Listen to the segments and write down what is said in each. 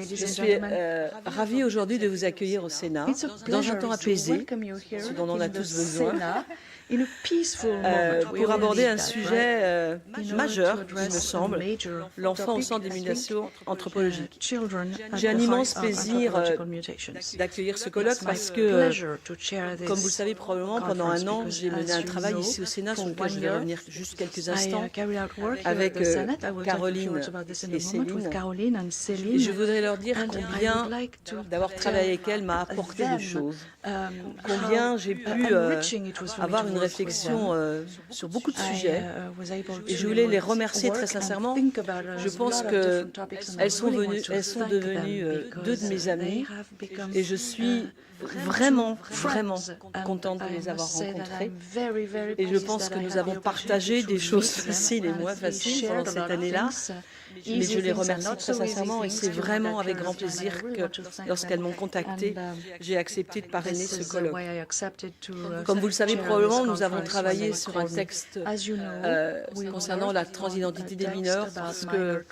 Je suis ravie aujourd'hui de vous accueillir au Sénat, dans un temps apaisé, ce dont on a tous besoin, pour aborder un sujet majeur, il me semble, l'enfant au centre des mutations anthropologiques. J'ai un immense plaisir d'accueillir ce colloque parce que, comme vous le savez probablement, pendant un an, j'ai mené un travail ici au Sénat sur lequel je vais revenir juste quelques instants avec Caroline et Céline. Et je voudrais leur dire combien d'avoir travaillé avec elle m'a apporté de choses, combien j'ai pu avoir une réflexion sur beaucoup de sujets. Et je voulais les remercier très sincèrement. Je pense qu'elles sont devenues deux de mes amies et je suis vraiment contente de les avoir rencontrées. Et je pense que nous avons partagé des choses faciles et moins faciles pendant cette année-là. Mais je les remercie très sincèrement et c'est vraiment avec grand plaisir que, lorsqu'elles m'ont contactée, j'ai accepté de parrainer ce colloque. Comme vous le savez probablement, nous avons travaillé sur un texte concernant la transidentité des mineurs parce qu'il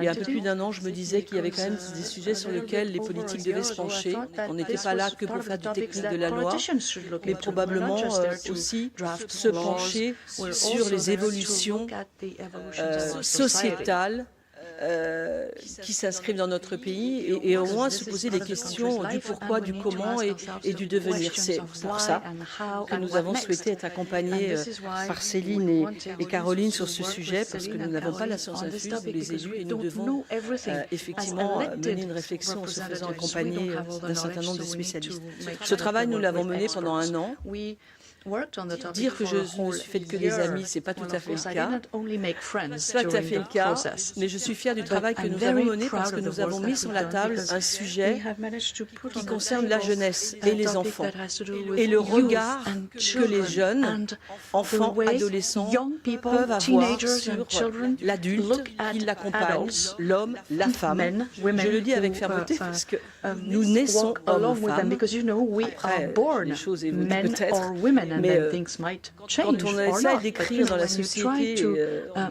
y a un peu plus d'un an, je me disais qu'il y avait quand même des sujets sur lesquels les politiques devaient se pencher. On n'était pas là que pour faire du technique de la loi, mais probablement aussi se pencher sur les évolutions sociétales qui s'inscrivent dans notre pays et au moins se poser des questions du pourquoi, du comment et du devenir. C'est pour ça que nous avons souhaité être accompagnés par Céline et Caroline sur ce sujet parce que nous n'avons pas la science infuse, nous les élus, et nous devons effectivement mener une réflexion en se faisant accompagner d'un certain nombre de spécialistes. Ce travail, nous l'avons mené pendant un an. Dire que je ne suis faite que des amis, ce n'est pas tout à fait le cas. Ce n'est pas tout à fait le cas, mais je suis fière du travail que nous avons mené parce que nous avons mis sur la table un sujet qui concerne la jeunesse et les enfants et le regard que les jeunes, enfants, adolescents peuvent avoir sur l'adulte qui l'accompagne, l'homme, la femme. Je le dis avec fermeté parce que nous naissons hommes ou femmes. Après, les choses évoluent peut-être. Mais quand on essaie d'écrire dans la société,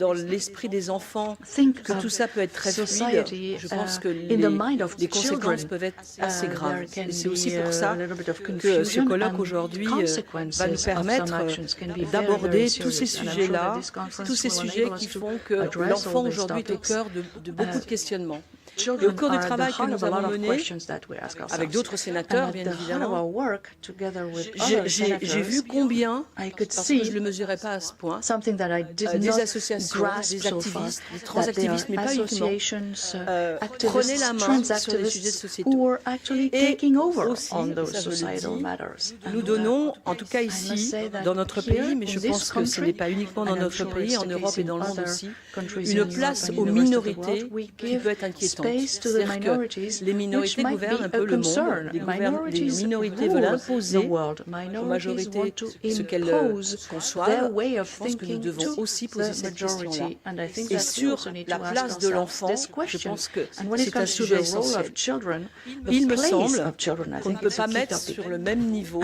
dans l'esprit des enfants, que tout ça peut être très fluide, je pense que les conséquences peuvent être assez graves. Et c'est aussi pour ça que ce colloque aujourd'hui va nous permettre d'aborder tous ces sujets-là, tous ces sujets qui font que l'enfant aujourd'hui est au cœur de beaucoup de questionnements. Et au cours du travail que nous avons mené, avec d'autres sénateurs, bien évidemment, j'ai vu combien, parce que je ne le mesurais pas à ce point, des associations, des activistes, des transactivistes, mais pas uniquement, prenaient la main sur les sujets sociétaux. Et aussi, ça je le dis, nous donnons, en tout cas ici, dans notre pays, mais je pense que ce n'est pas uniquement dans notre pays, en Europe et dans le monde aussi, une place aux minorités qui peut être inquiétante. C'est-à-dire que les minorités gouvernent un peu le monde, les minorités veulent imposer aux majorités ce qu'elles conçoivent. Je pense que nous devons aussi poser cette question-là. Et sur la place de l'enfant, je pense que c'est un sujet essentiel. Il me semble qu'on ne peut pas mettre sur le même niveau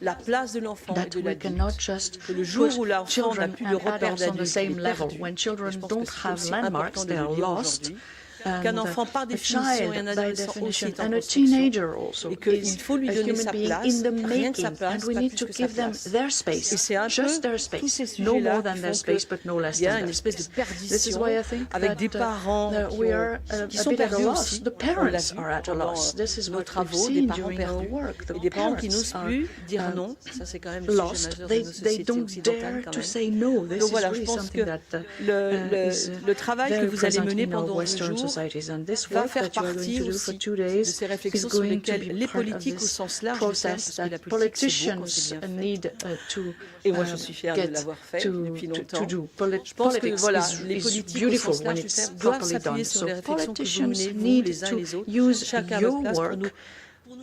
la place de l'enfant et de l'adulte. Que le jour où l'enfant n'a plus de repère d'adulte, il est perdu. Je pense que c'est aussi important de le dire aujourd'hui. Qu'un enfant, par définition, et un adolescent aussi est en construction, et qu'il faut lui donner sa place, rien que sa place, pas plus que sa place. Et c'est un peu tous ces sujets-là qui font qu'il y a une espèce de perdition avec des parents qui sont perdus aussi, on l'a vu pendant nos travaux, des parents perdus, et des parents qui n'osent plus dire non, ça c'est quand même le sujet majeur de nos sociétés occidentales quand même. Donc voilà, je pense que le travail que vous allez mener pendant 2 jours va faire partie aussi de ces réflexions sur lesquelles les politiques au sens large du terme, parce que la politique c'est beau quand c'est bien fait. Et moi je suis fière de l'avoir fait depuis longtemps. Je pense que voilà, les politiques au sens large du terme doivent s'appuyer sur les réflexions que vous menez, vous les uns les autres, chacun à votre place pour nous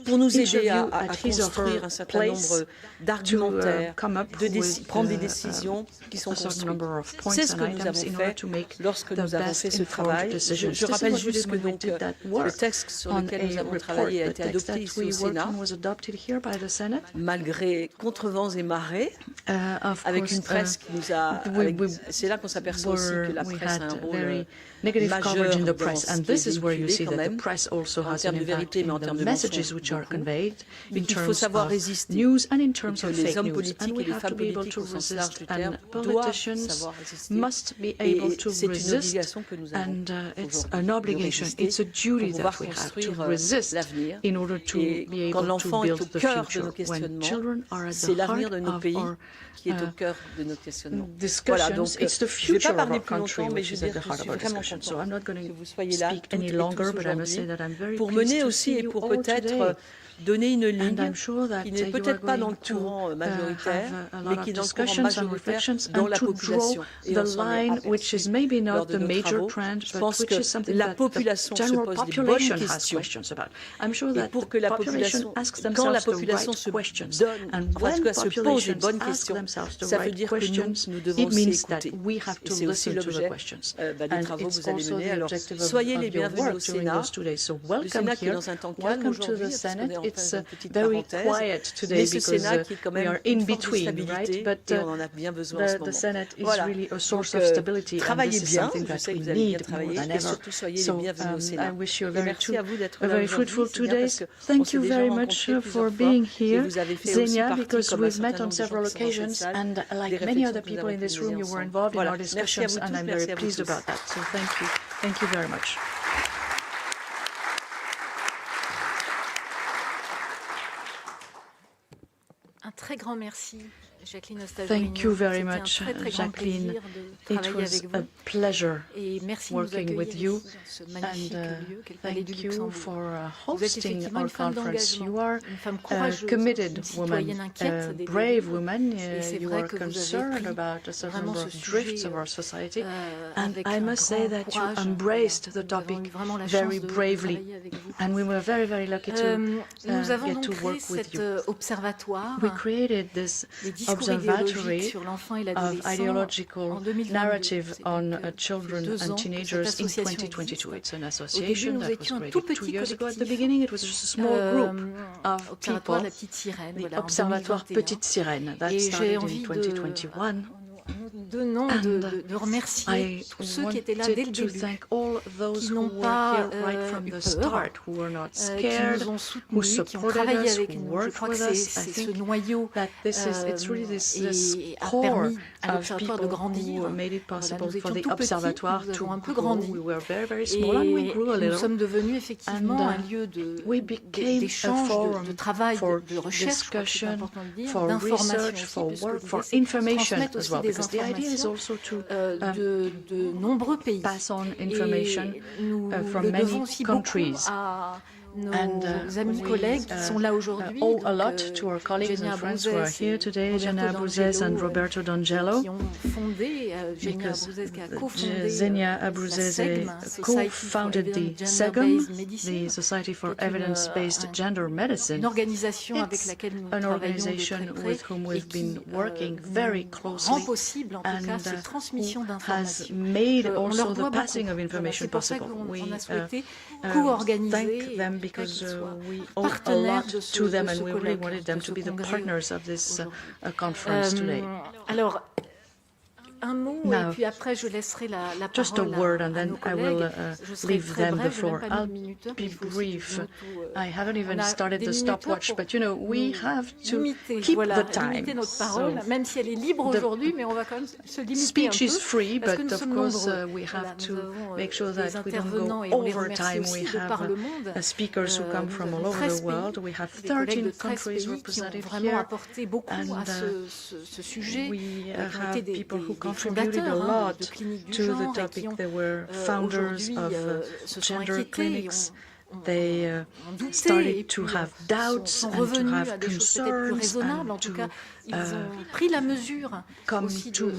pour nous aider à construire un certain nombre d'argumentaires, prendre des décisions qui sont construites. C'est ce que nous avons fait lorsque nous avons fait ce travail. Je rappelle juste que donc, le texte sur lequel nous avons travaillé a été adopté ici au Sénat, malgré contrevents et marées, avec une presse qui nous a... C'est là qu'on s'aperçoit aussi que la presse a un rôle negative coverage in the majeur press, dans and ce this qui est is where you see véhiculé quand that the même, press also en has termes an de vérité, impact mais en in termes the de messages mensonges which are beaucoup. conveyed, in Il faut terms savoir of résister. news and in Et terms que of les fake hommes news. And politiques we et les have to femmes be able politiques to au sens large resist, du and terme doivent politicians savoir résister. must be able Et to c'est une resist, obligation que nous avons and it's aujourd'hui an de obligation, résister it's a duty pour that pouvoir we have to construire resist l'avenir. in order to Et be quand able to l'enfant est build au the cœur de future. nos When questionnements, children are at c'est the l'avenir heart de nos of pays our qui est au cœur de nos questionnements. Voilà, discussions, donc it's the je ne vais future pas of parler our plus country longtemps, mais which je is veux at dire the que heart je of suis our vraiment discussion. So contente I'm not going que to vous soyez là speak toutes any et longer, tous but I must say aujourd'hui that I'm very pour pleased mener to aussi see et you pour all peut-être today. donner une And ligne I'm sure that qui n'est you are peut-être pas dans going le to courant majoritaire, have a mais lot qui est of dans le courant discussions and majoritaire reflections, dans and la to draw population. Et the on s'en est line which is aperçu maybe lors not de the nos major travaux. trend, Je but pense which que is something la that the population se general pose des bonnes population has questions. questions about. I'm sure Et that pour que the la population population, asks quand la themselves the population right se questions, donne, and en tout when cas se pose des populations bonnes ask questions, themselves the ça veut right dire que questions, nous devons it aussi means that écouter. we have Et to c'est aussi listen to the l'objet questions. des And travaux que it's vous allez also mener. the Alors, objective soyez of les your bienvenus au work during Sénat. those 2 days. So Le welcome Sénat qui est here. dans un temps calme Welcome to aujourd'hui, the parce qu'on Senate. est en It's phase d'une petite very parenthèse. quiet today Mais ce because Sénat qui est quand we même are in une forme de between, stabilité, right? But et on en a bien besoin en ce the moment. Senate is Voilà. really a source Donc, of stability, and travaillez this is bien, something je that sais que we vous allez bien need more travailler, than et ever. surtout soyez les So bienvenus au I Sénat. wish you a Et very, merci à vous d'être a là very aujourd'hui, fruitful 2 Zenia, days. parce qu'on Thank s'est you déjà very rencontrés much plusieurs for fois, being et here, vous avez fait aussi Zenia, partie, because comme un we've met certain on nombre de gens several qui sont dans cette occasions, salle, and des like many réflexions other que nous people avons in pu this mener room, you were ensemble. involved in Voilà, our merci à discussions, vous and tous, I'm merci very à vous pleased tous. about that. So thank you. Thank you very much. Un très grand merci, Jacqueline Eustache-Brinio. Thank you very C'était much, un très, très grand Jacqueline. plaisir de It travailler was avec a vous. pleasure Et merci de nous working with accueillir you, ici dans ce magnifique and lieu qu'est le Palais du thank you Luxembourg. for Vous êtes hosting effectivement our une femme conference. You d'engagement, are une femme a courageuse, committed une citoyenne woman, inquiète a des brave dérives. woman. Et c'est You vrai are que vous avez concerned pris about a certain vraiment number ce of drifts sujet of our society, and avec I un must say grand that you courage. embraced the Nous avons topic eu vraiment la very chance de bravely, travailler avec vous. and we were very, very lucky to Nous avons get donc to créé work with cet you. observatoire, We created this les discours idéologiques observatory sur l'enfant et of l'adolescent ideological en 2022. narrative C'est on donc, children depuis 2 and ans que teenagers cette in association 2022. existe. It's an Au début, association nous that was étions un created tout 2 petit years ago. At the collectif, beginning, it was just a small group of Observatoire people, de la Petite Sirène, the voilà, en Observatoire 2021. Petite Sirène, that Et j'ai started in envie 2021. de remercier tous ceux qui étaient là dès le début, qui n'ont pas eu peur, qui nous ont soutenus, qui ont travaillé avec nous. Je crois que c'est ce noyau et a permis à l'Observatoire de grandir. Voilà, nous étions tout petits, nous avons un peu grandi, et nous sommes devenus effectivement un lieu d'échange, de travail, de recherche, c'est important de dire, d'information aussi, puisque l'idée c'est transmettre aussi des informations de nombreux pays. Et nous le devons aussi beaucoup à nos amis collègues qui sont là aujourd'hui, Genia Abruzes and Roberto D'Angelo, qui ont fondé, Genia Abruzes qui a cofondé co-founded the SEGM, the Society for Evidence-Based Gender Medicine, une organisation avec laquelle nous travaillons de très près et qui rend possible en tout cas cette transmission d'informations. On leur doit beaucoup. C'est pour ça qu'on a souhaité co-organiser because we owe a lot to them, and we really wanted them to be the partners of this conference today. Alors, un mot, et puis après je laisserai la just a parole word, and à then nos I will collègues. leave them the floor. I'll be brief. I haven't even started the stopwatch, but you know, we have to keep the time. Limiter notre parole, même si elle est libre aujourd'hui, mais on va quand même se limiter speech un is peu, free, parce que but nous of sommes course nombreux. we have to make Des sure that we don't intervenants, go et on les over remercie time. aussi We de par le have monde. speakers who come from all over the world. We have 13 countries represented vraiment here, apporté beaucoup and à ce sujet. we qui ont have été people who des contributed a fondateurs, lot de cliniques du to the genre, et topic. qui ont They were founders of gender clinics. They started to have doubts and to have concerns and to pris la mesure aussi de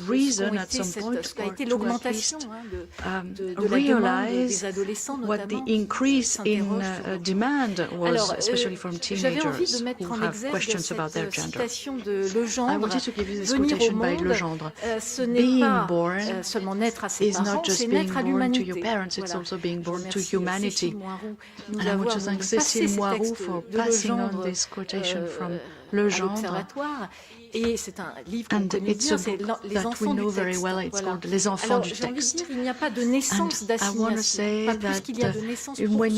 ce qu'a été l'augmentation de la demande des adolescents, notamment, qui s'interrogent. Alors, j'avais envie de mettre en exergue cette citation de Legendre. Venir au monde, ce n'est pas seulement naître à ses parents, c'est naître à l'humanité. Voilà. Je remercie Cécile Moiroux de nous avoir passé ces textes de Legendre à l'Observatoire. Et c'est un livre qu'on connaît bien, c'est Les enfants du texte. Voilà. Alors, j'ai envie de dire, il n'y a pas de naissance d'assignation, pas plus qu'il y a de naissance pour soi,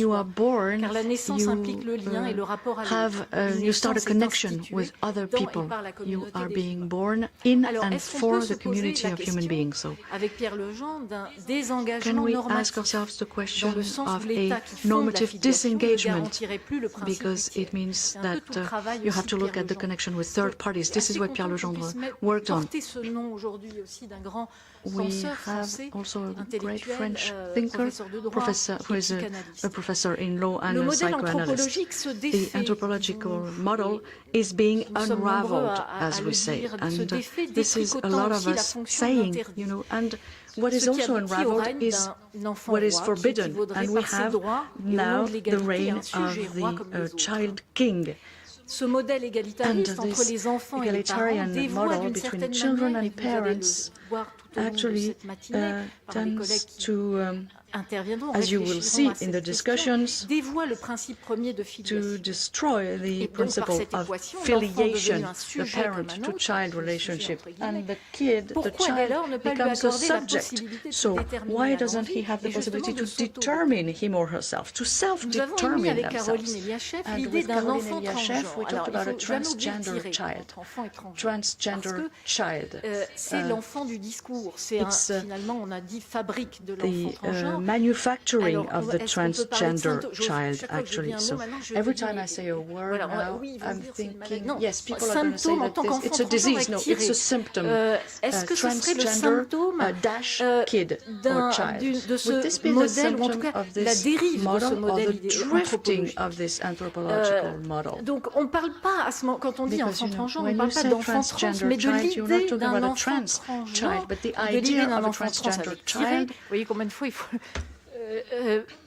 car la naissance implique le lien et le rapport à l'autre. You start a connection with other people. You are being born in and for the community of human beings. So, avec Pierre Legendre, d'un désengagement can we normatif, ask ourselves the question dans le sens of où l'État a qui fonde la normative filiation ne disengagement? garantirait plus le principe Because du it tiers. means C'est un peu that tout le travail you aussi have to de look Pierre at the Legendre. connection with third parties. This is what Pierre Legendre worked on. Porter ce nom aujourd'hui aussi d'un grand We penseur have français, also a great intellectuel, French thinker, professeur de droit, professor who is a professor in law and le a modèle psychoanalyst. anthropologique se The défait. anthropological model is being Nous sommes nombreux unraveled, à as le we say, dire, se and défait, this is a détricotant lot of aussi la us fonction saying, d'interdit. and what is Ce qui also aboutit au unraveled règne is d'un enfant what is roi qui forbidden, équivaudrait and we par ses have droits et au nom now de the l'égalité reign un sujet of roi the comme les autres. child king. Ce modèle égalitariste And entre this les enfants et les parents egalitarian dévoie model d'une between certaine children manière, et and vous allez le parents voir tout au long de actually cette matinée par les collègues tends qui to interviendront, as you will see réfléchiront à in the cette question, discussions, dévoie le principe premier de to filiation. destroy the Et donc, par principle cette of équation, filiation, l'enfant devenu un the sujet comme un autre, parent-to-child un sujet relationship, entre guillemets. and the kid, the Pourquoi dès child, lors ne pas lui becomes a accorder la subject. possibilité de se So déterminer why à doesn't he l'envie have the et justement possibility de to s'auto-déterminer? determine him or herself, to Nous avons émis self-determine avec Caroline themselves? Eliachef And l'idée with d'un Caroline enfant Eliachef, we transgenre. talked Alors, about a il faut jamais oublier de transgender tirer child. entre enfant et transgenre. Transgender Parce que child. c'est l'enfant du discours. C'est finalement, on a dit fabrique de l'enfant The transgenre. manufacturing Alors, of the est-ce qu'on peut parler de transgender symptômes? child, Chaque fois que je dis actually. un So mot, maintenant, je every vais dire time I say a word voilà, now, oui, ils vont I'm dire c'est une maladie. thinking, Non, yes, people are going to say symptôme en that tant qu'enfant it's a transgenre disease. No, avec it's a symptom. Est-ce que ce serait le Transgender symptôme dash kid or child. de Would this ce be the modèle, ou en tout symptom cas of la this dérive de ce model or modèle the drifting anthropologique? of this anthropological model? Donc on ne parle pas, quand on dit Because, enfant you know, transgenre, on ne when parle you pas say d'enfant trans, transgender mais de child, you're not l'idée talking d'un about a enfant trans transgenre, child, but the de l'idée idea d'un of a enfant trans transgender avec tiré. child Vous voyez combien de fois il faut...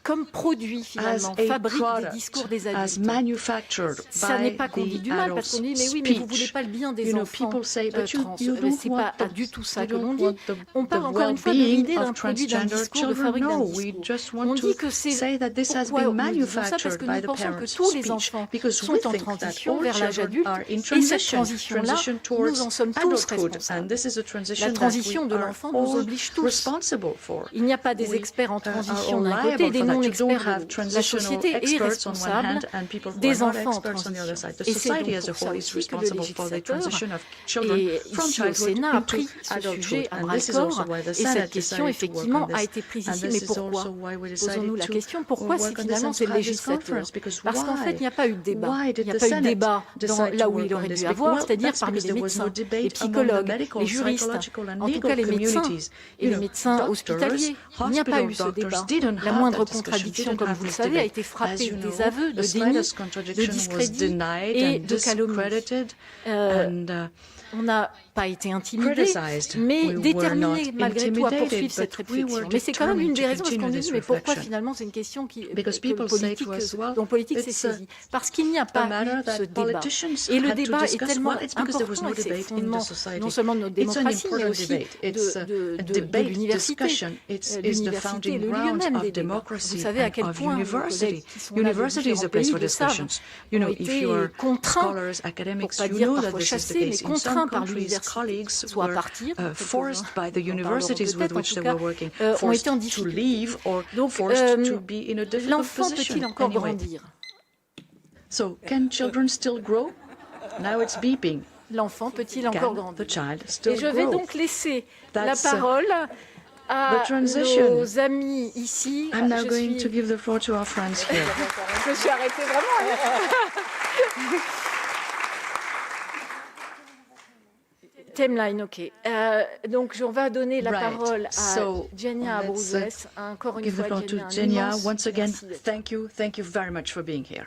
comme produit finalement, as a fabrique des discours product, des as adultes. manufactured Ça n'est by pas qu'on dit the du mal, parce qu'on dit mais oui, mais vous ne voulez pas le bien des enfants people say, but trans. you don't C'est pas want du tout ça you que l'on don't dit. want On the parle encore une fois de well-being l'idée d'un of produit, d'un transgender discours, de children. fabrique d'un No, we discours. just On want dit to que c'est say that this has pourquoi been nous disons ça, parce manufactured que by nous the pensons que parents' tous les speech, enfants because sont we en think that transition all vers l'âge children adulte, are in et cette transition transition-là, nous towards en sommes tous adulthood, and responsables. this is a transition La transition that de we are l'enfant nous all oblige tous. responsible for. Il n'y a pas des We experts en are transition all d'un côté et liable des for that. You don't non-experts have de l'autre. La transitional société est experts on one responsable hand and people who are des not enfants en experts on the other transition. side. The Et c'est society donc as a pour ça whole is aussi que le responsible for the législateur transition of children et from ici au childhood Sénat a into pris ce sujet adulthood. à And this is also bras-le-corps why the et Senate cette question decided to work effectivement on a this. été prise And ici. Mais this is pourquoi? also why we Posons-nous decided la to question, pourquoi work on this finalement and c'est to le have this législateur? conference, because Parce qu'en fait, il n'y a pas eu de débat. Why Il did n'y a the pas eu de Senate débat decide là to où il work on aurait this? dû avoir, Well, c'est-à-dire that's parmi because les there was no médecins, les debate among the psychologues, medical, les juristes, psychological and en tout legal cas les médecins communities. et You les know, médecins doctors, hospitaliers. Il n'y a pas eu ce hospital débat. doctors didn't La have moindre that discussion, contradiction, didn't comme have vous le this savez, a debate. été As frappée you know, des aveux, de the déni, slightest de contradiction was discrédit denied et and de calomnie. discredited and On n'a pas été intimidés, criticized. mais We were déterminés not malgré tout à intimidated, poursuivre cette but we réflexion. were Mais c'est quand même une des raisons, parce qu'on determined dit, to mais pourquoi reflection. finalement c'est une question Because people say to us, well, dont politique s'est it's a- saisie? Parce qu'il n'y a a pas matter eu ce that débat. politicians Et le had to débat est discuss. tellement Well, it's because there was important no et c'est debate in fondement the society. non seulement de notre It's an démocratie, mais important aussi debate. It's a de debate l'université. discussion. It's the L'université est founding le lieu ground même of des débats. democracy Vous savez à and quel of point nos university. collègues qui sont là de University is a différents place pays for le savent, discussions. You know, ont if été you are contraints, scholars, pour academics, pas you dire know that parfois this is the chassés, mais case. In contraints some par countries, l'université, colleagues soit à were partir, forced by the en parleront universities with peut-être, en which tout they cas, were working, ont été forced en to difficulté. leave or Donc, forced to be in a difficult l'enfant position. peut-il encore Anyway. grandir? So, can children still grow? Now it's beeping. L'enfant peut-il encore Can grandir? the child still Et je vais grow? donc laisser That's, la parole à the transition. nos amis ici. I'm now Je going suis- to give the floor to our friends here. Je me suis arrêtée vraiment. Timeline, ok. Donc, on va donner la Right. parole à So, Genia let's, Abrouzès. Encore une Give the fois, floor to un Genia. immense Once again, merci d'être là. thank you very much for being here.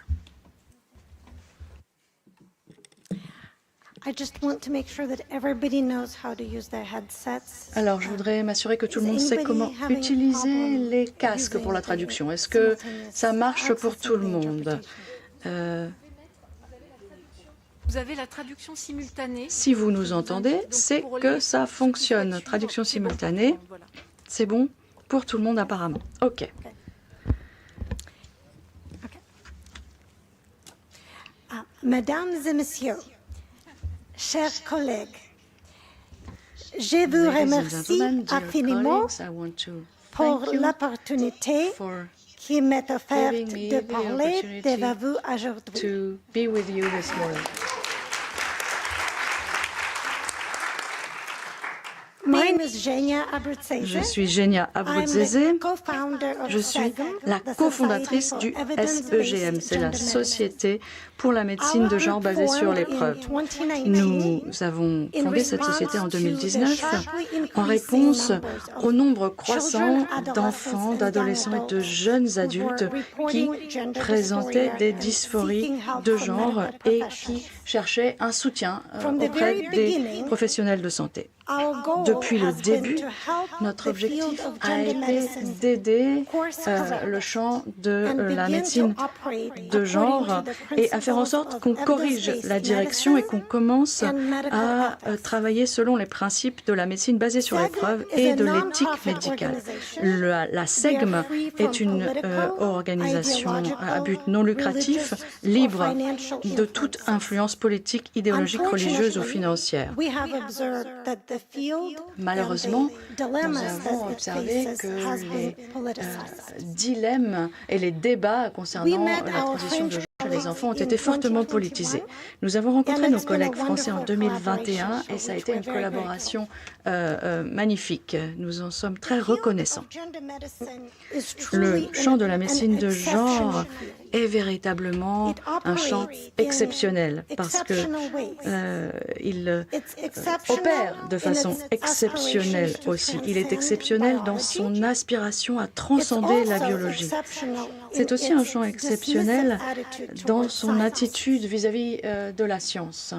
Alors, je voudrais m'assurer que tout le monde sait comment utiliser les casques pour la traduction. Est-ce que ça marche pour tout le monde? Vous avez la traduction simultanée. Si vous nous entendez, c'est que ça fonctionne. Traduction simultanée, c'est bon pour tout le monde apparemment. OK. Mesdames et messieurs, chers collègues, je vous remercie infiniment pour l'opportunité qui m'est offerte de parler devant vous aujourd'hui. Je suis Genia Abruzzese. Je suis la cofondatrice du SEGM, c'est la Société pour la médecine de genre basée sur les preuves. Nous avons fondé cette société en 2019 en réponse au nombre croissant d'enfants, d'adolescents et de jeunes adultes qui présentaient des dysphories de genre et qui cherchaient un soutien auprès des professionnels de santé. Depuis le début, notre objectif a été d'aider le champ de la médecine de genre et à faire en sorte qu'on corrige la direction et qu'on commence à travailler selon les principes de la médecine basée sur les preuves et de l'éthique médicale. La SEGM est une organisation à but non lucratif, libre de toute influence politique, idéologique, religieuse ou financière. Malheureusement, nous avons observé que les dilemmes et les débats concernant la transition de genre chez les enfants ont été fortement politisés. Nous avons rencontré nos collègues français en 2021 et ça a été une collaboration magnifique. Nous en sommes très reconnaissants. Le champ de la médecine de genre est véritablement un champ exceptionnel parce que il opère de façon exceptionnelle aussi. Il est exceptionnel dans son aspiration à transcender la biologie. C'est aussi un champ exceptionnel dans son attitude vis-à-vis de la science.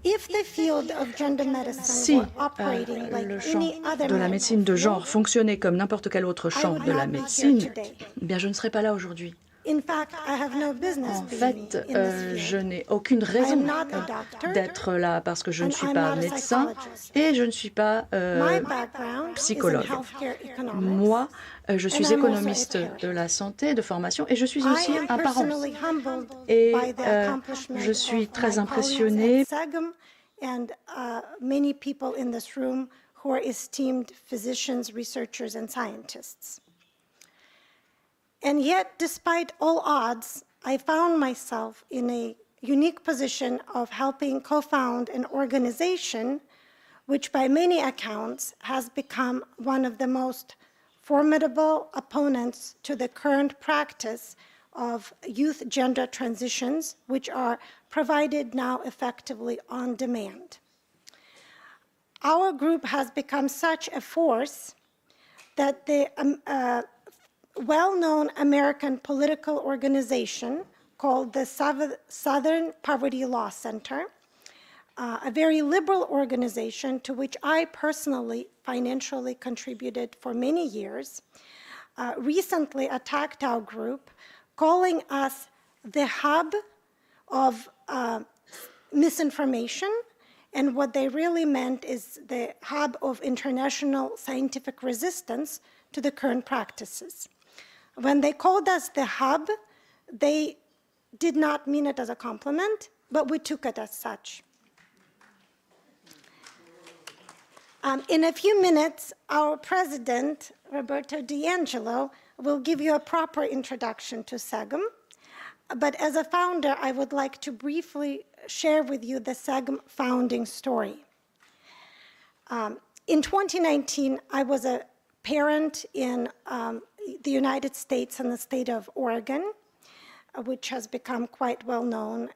Si le champ de la médecine de genre fonctionnait comme n'importe quel autre champ de la médecine, eh bien je ne serais pas là aujourd'hui. En fait, je n'ai aucune raison d'être là parce que je ne suis pas médecin et je ne suis pas psychologue. Moi, je suis économiste de la santé, de formation, et je suis aussi un parent. Et je suis très impressionnée. And yet, despite all odds, I found myself in a unique position of helping co-found an organization which by many accounts has become one of the most formidable opponents to the current practice of youth gender transitions, which are provided now effectively on demand. Our group has become such a force that the well-known American political organization called the Southern Poverty Law Center, a very liberal organization to which I personally financially contributed for many years, recently attacked our group, calling us the hub of misinformation, and what they really meant is the hub of international scientific resistance to the current practices. When they called us the hub, they did not mean it as a compliment, but we took it as such. In a few minutes, our president, Roberto D'Angelo, will give you a proper introduction to SEGM. But as a founder, I would like to briefly share with you the SEGM founding story. In 2019, I was a parent in the United States and the state of Oregon, which has become quite well known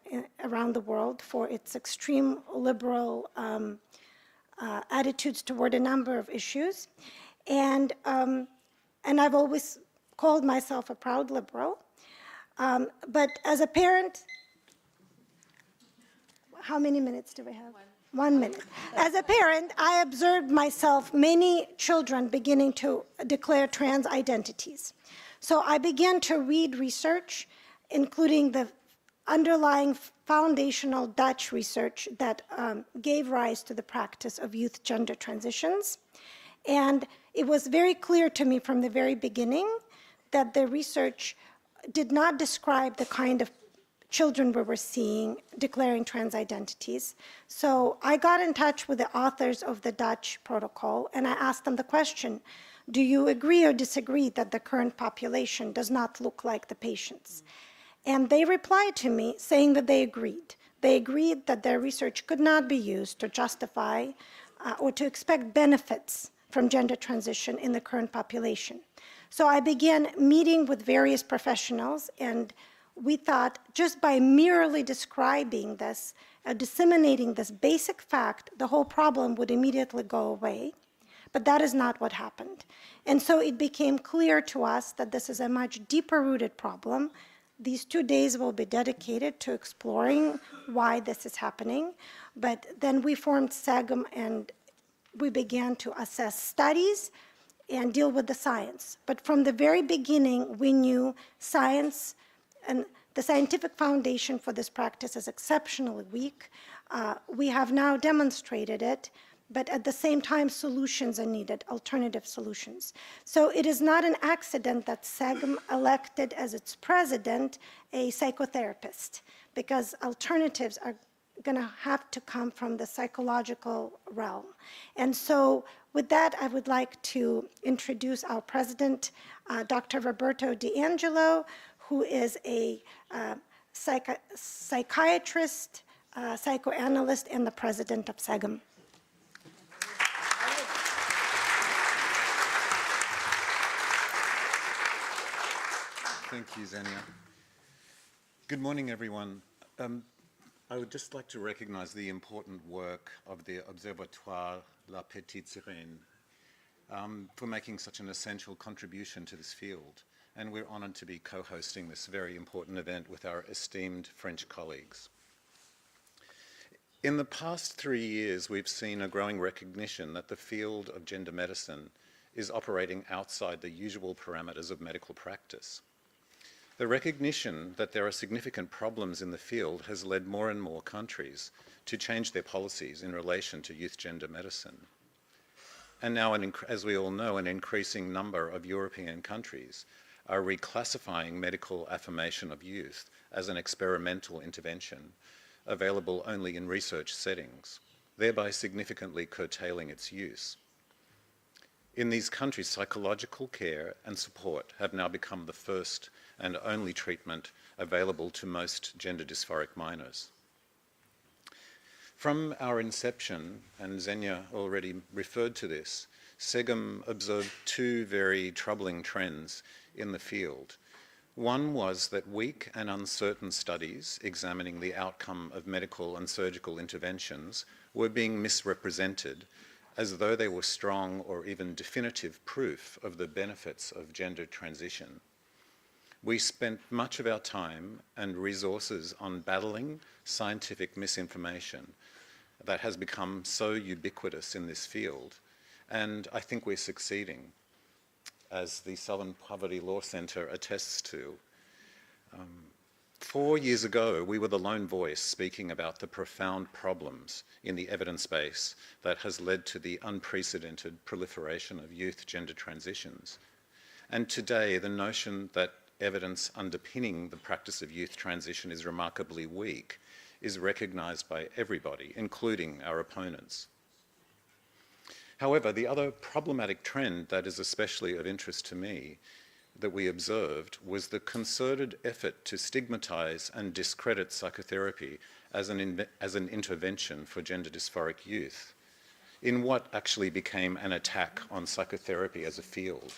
around the world for its extreme liberal attitudes toward a number of issues. And I've always called myself a proud liberal. But as a parent, how many minutes do we have? 1 minute. As a parent, I observed myself many children beginning to declare trans identities. So I began to read research, including the underlying foundational Dutch research that gave rise to the practice of youth gender transitions. And it was very clear to me from the very beginning that the research did not describe the kind of children we were seeing declaring trans identities. So I got in touch with the authors of the Dutch protocol, and I asked them the question, do you agree or disagree that the current population does not look like the patients? And they replied to me saying that they agreed. They agreed that their research could not be used to justify or to expect benefits from gender transition in the current population. So I began meeting with various professionals, and we thought just by merely describing this, disseminating this basic fact, the whole problem would immediately go away. But that is not what happened. And so it became clear to us that this is a much deeper-rooted problem. These 2 days will be dedicated to exploring why this is happening. But then we formed SEGM, and we began to assess studies and deal with the science. But from the very beginning, we knew science and the scientific foundation for this practice is exceptionally weak. We have now demonstrated it, but at the same time, solutions are needed, alternative solutions. So it is not an accident that SEGM elected as its president a psychotherapist, because alternatives are going to have to come from the psychological realm. And so with that, I would like to introduce our president, Dr. Roberto D'Angelo, who is a psychiatrist, psychoanalyst, and the president of SEGM. Thank you, Xenia. Good morning, everyone. I would just like to recognize the important work of the Observatoire La Petite Sirène for making such an essential contribution to this field. And we're honored to be co-hosting this very important event with our esteemed French colleagues. In the past 3 years, we've seen a growing recognition that the field of gender medicine is operating outside the usual parameters of medical practice. The recognition that there are significant problems in the field has led more and more countries to change their policies in relation to youth gender medicine. And now, as we all know, an increasing number of European countries are reclassifying medical affirmation of youth as an experimental intervention available only in research settings, thereby significantly curtailing its use. In these countries, psychological care and support have now become the first and only treatment available to most gender dysphoric minors. From our inception, and Xenia already referred to this, SEGM observed 2 very troubling trends in the field. One was that weak and uncertain studies examining the outcome of medical and surgical interventions were being misrepresented as though they were strong or even definitive proof of the benefits of gender transition. We spent much of our time and resources on battling scientific misinformation that has become so ubiquitous in this field, and I think we're succeeding, as the Southern Poverty Law Centre attests to. 4 years ago, we were the lone voice speaking about the profound problems in the evidence base that has led to the unprecedented proliferation of youth gender transitions. And today, the notion that evidence underpinning the practice of youth transition is remarkably weak is recognised by everybody, including our opponents. However, the other problematic trend that is especially of interest to me that we observed was the concerted effort to stigmatise and discredit psychotherapy as an intervention for gender dysphoric youth, in what actually became an attack on psychotherapy as a field.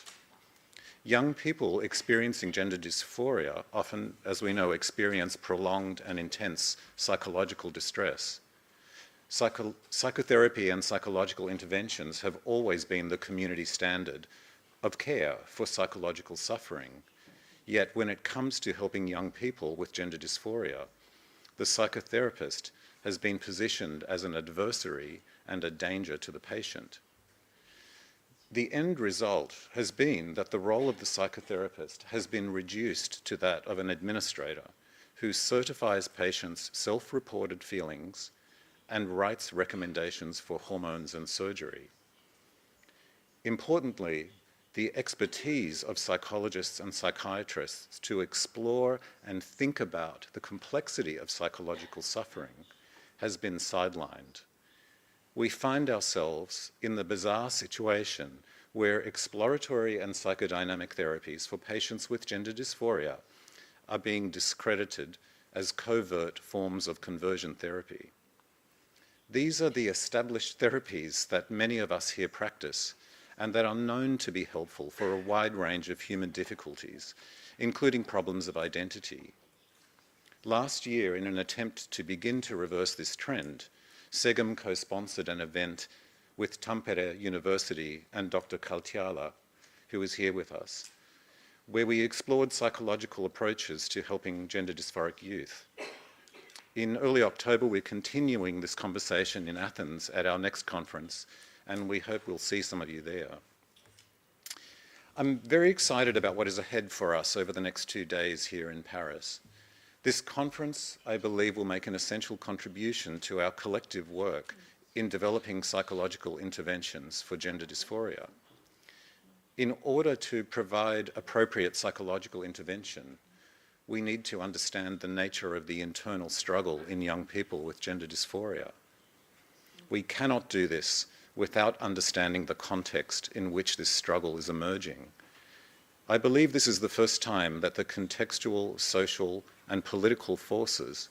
Young people experiencing gender dysphoria often, as we know, experience prolonged and intense psychological distress. Psychotherapy and psychological interventions have always been the community standard of care for psychological suffering. Yet when it comes to helping young people with gender dysphoria, the psychotherapist has been positioned as an adversary and a danger to the patient. The end result has been that the role of the psychotherapist has been reduced to that of an administrator who certifies patients' self-reported feelings and writes recommendations for hormones and surgery. Importantly, the expertise of psychologists and psychiatrists to explore and think about the complexity of psychological suffering has been sidelined. We find ourselves in the bizarre situation where exploratory and psychodynamic therapies for patients with gender dysphoria are being discredited as covert forms of conversion therapy. These are the established therapies that many of us here practice and that are known to be helpful for a wide range of human difficulties, including problems of identity. Last year, in an attempt to begin to reverse this trend, SEGM co-sponsored an event with Tampere University and Dr. Kaltiala, who is here with us, where we explored psychological approaches to helping gender dysphoric youth. In early October, we're continuing this conversation in Athens at our next conference, and we hope we'll see some of you there. I'm very excited about what is ahead for us over the next 2 days here in Paris. This conference, I believe, will make an essential contribution to our collective work in developing psychological interventions for gender dysphoria. In order to provide appropriate psychological intervention, we need to understand the nature of the internal struggle in young people with gender dysphoria. We cannot do this without understanding the context in which this struggle is emerging. I believe this is the first time that the contextual, social, and political forces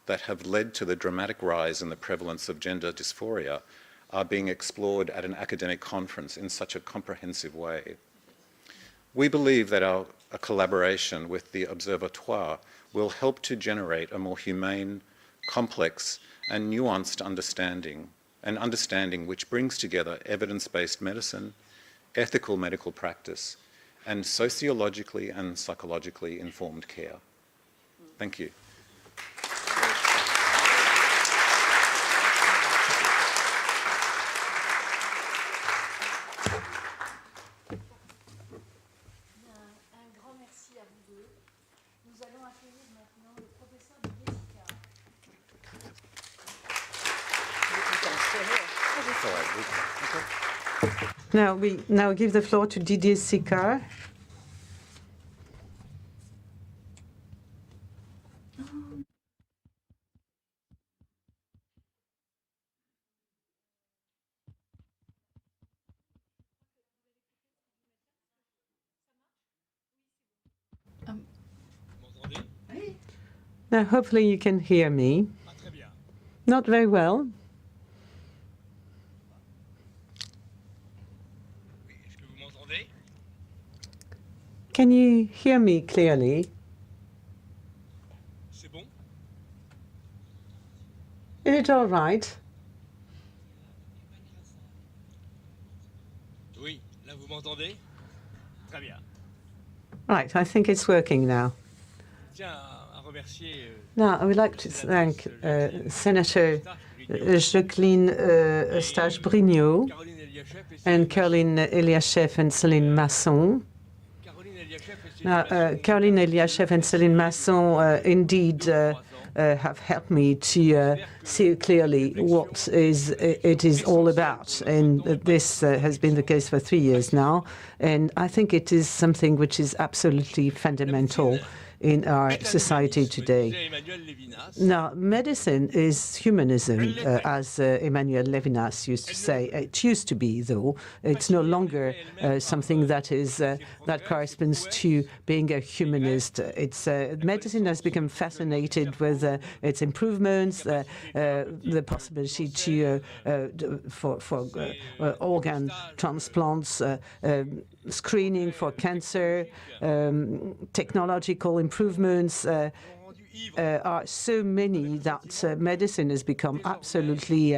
that have led to the dramatic rise in the prevalence of gender dysphoria are being explored at an academic conference in such a comprehensive way. We believe that a collaboration with the Observatoire will help to generate a more humane, complex, and nuanced understanding, an understanding which brings together evidence-based medicine, ethical medical practice, and sociologically and psychologically informed care. Thank you. Now we give the floor to Didier Sicard. Now, hopefully you can hear me. Not very well. Can you hear me clearly? Is it all right? Oui, là vous m'entendez? Très bien. Right, I think it's working now. Now, I would like to thank Senator Jacqueline Eustache-Brinio and Caroline Eliashef and Céline Masson. Now, Caroline Eliashef and Céline Masson indeed have helped me to see clearly what it is all about. And this has been the case for 3 years now. And I think it is something which is absolutely fundamental in our society today. Now, medicine is humanism, as Emmanuel Levinas used to say. It used to be, though. It's no longer something that is that corresponds to being a humanist. It's medicine has become fascinated with its improvements, the possibility to for organ transplants, screening for cancer, technological improvements are so many that medicine has become absolutely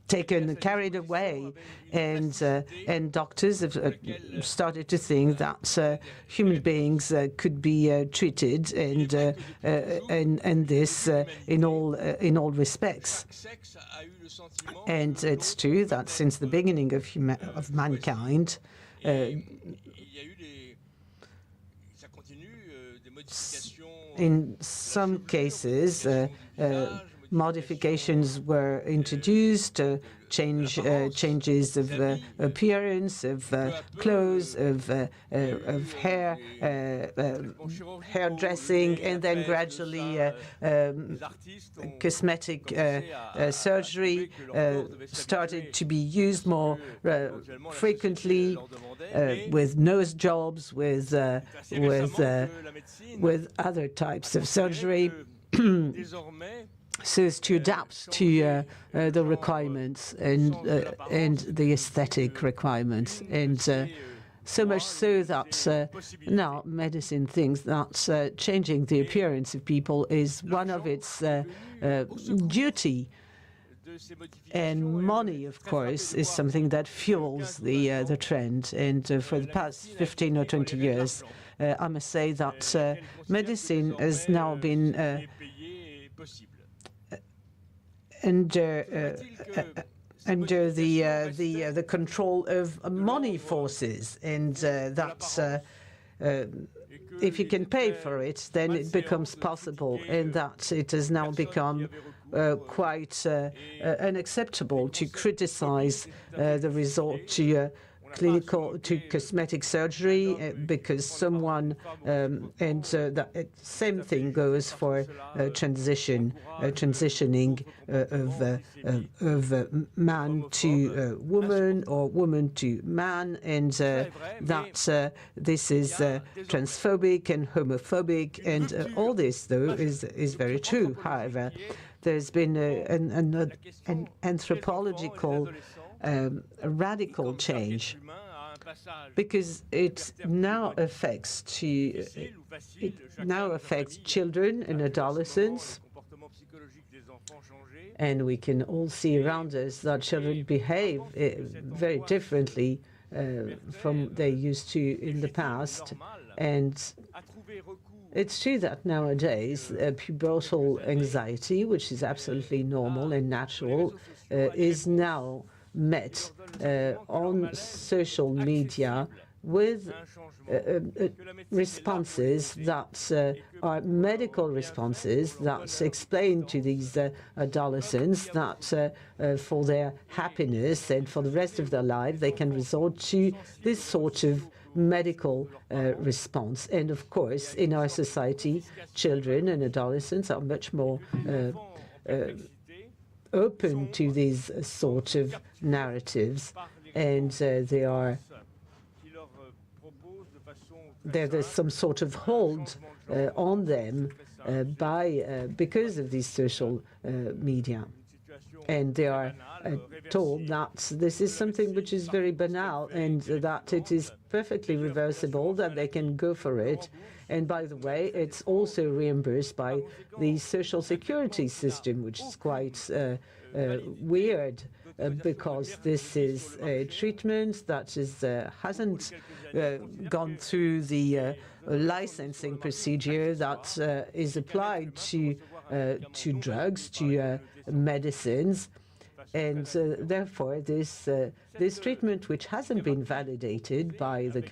carried away, and doctors have started to think that human beings could be treated, and this in all respects. And it's true that since the beginning of mankind, in some cases, modifications were introduced, changes of appearance, of clothes, of hairdressing, and then gradually cosmetic surgery started to be used more frequently, with nose jobs, with other types of surgery. So as to adapt to the requirements and the aesthetic requirements, and so much so that now medicine thinks that changing the appearance of people is one of its duty. And money, of course, is something that fuels the trend. And for the past 15 or 20 years, I must say that medicine has now been under the control of money forces, and that if you can pay for it, then it becomes possible, and that it has now become quite unacceptable to criticize the resort to cosmetic surgery because someone, and the same thing goes for transitioning of man to woman or woman to man, and that this is transphobic and homophobic, and all this, though, is very true. However, there's been an anthropological radical change, because it now affects children and adolescents, and we can all see around us that children behave very differently from they used to in the past. And it's true that nowadays pubertal anxiety, which is absolutely normal and natural, is now met on social media with responses that are medical responses that explain to these adolescents that for their happiness and for the rest of their life they can resort to this sort of medical response. And of course, in our society, children and adolescents are much more open to these sort of narratives, and there's some sort of hold on them because of these social media. And they are told that this is something which is very banal and that it is perfectly reversible, that they can go for it. And by the way, it's also reimbursed by the social security system, which is quite weird, because this is a treatment that hasn't gone through the licensing procedure that is applied to drugs, to medicines. And therefore, this treatment, which hasn't been validated by the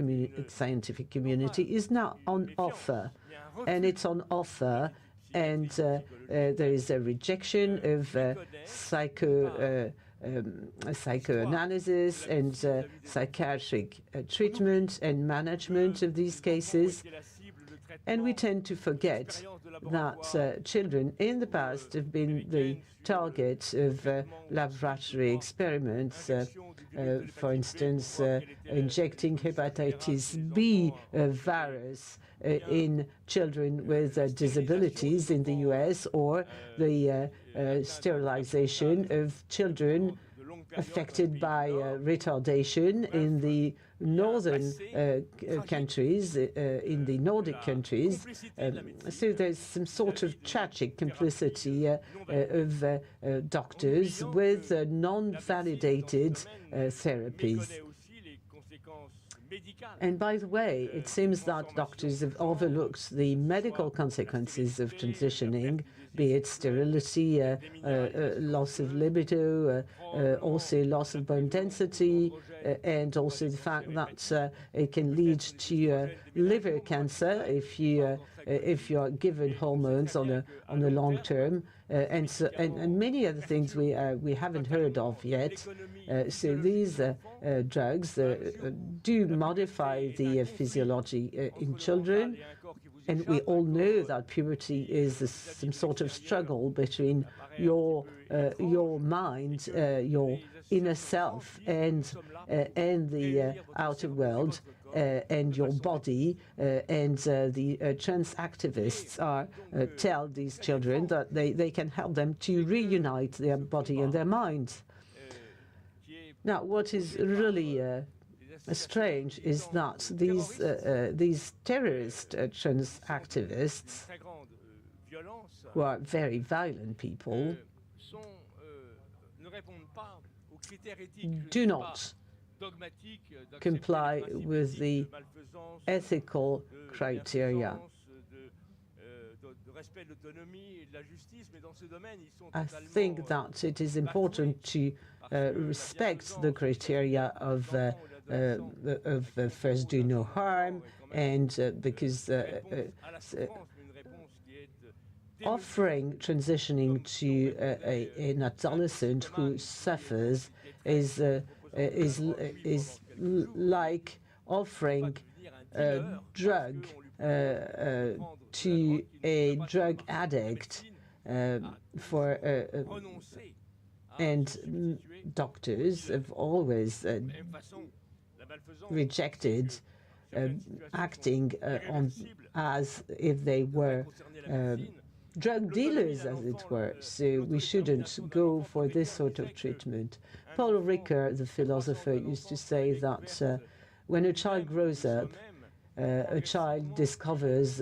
scientific community, is now on offer. And it's on offer, and there is a rejection of psychoanalysis and psychiatric treatment and management of these cases. And we tend to forget that children in the past have been the target of laboratory experiments, for instance, injecting hepatitis B virus in children with disabilities in the US, or the sterilization of children affected by retardation in the northern countries, in the Nordic countries. So there's some sort of tragic complicity of doctors with non-validated therapies. And by the way, it seems that doctors have overlooked the medical consequences of transitioning, be it sterility, loss of libido, also loss of bone density, and also the fact that it can lead to liver cancer if you are given hormones on a long term, and many other things we haven't heard of yet. So these drugs do modify the physiology in children, and we all know that puberty is some sort of struggle between your mind, your inner self, and the outer world, and your body, and the trans activists tell these children that they can help them to reunite their body and their mind. Now, what is really strange is that these terrorist trans activists, who are very violent people, do not comply with the ethical criteria. I think that it is important to respect the criteria of first do no harm, and because offering transitioning to an adolescent who suffers is like offering a drug to a drug addict and doctors have always rejected acting as if they were drug dealers, as it were. So we shouldn't go for this sort of treatment. Paul Ricoeur, the philosopher, used to say that when a child grows up, a child discovers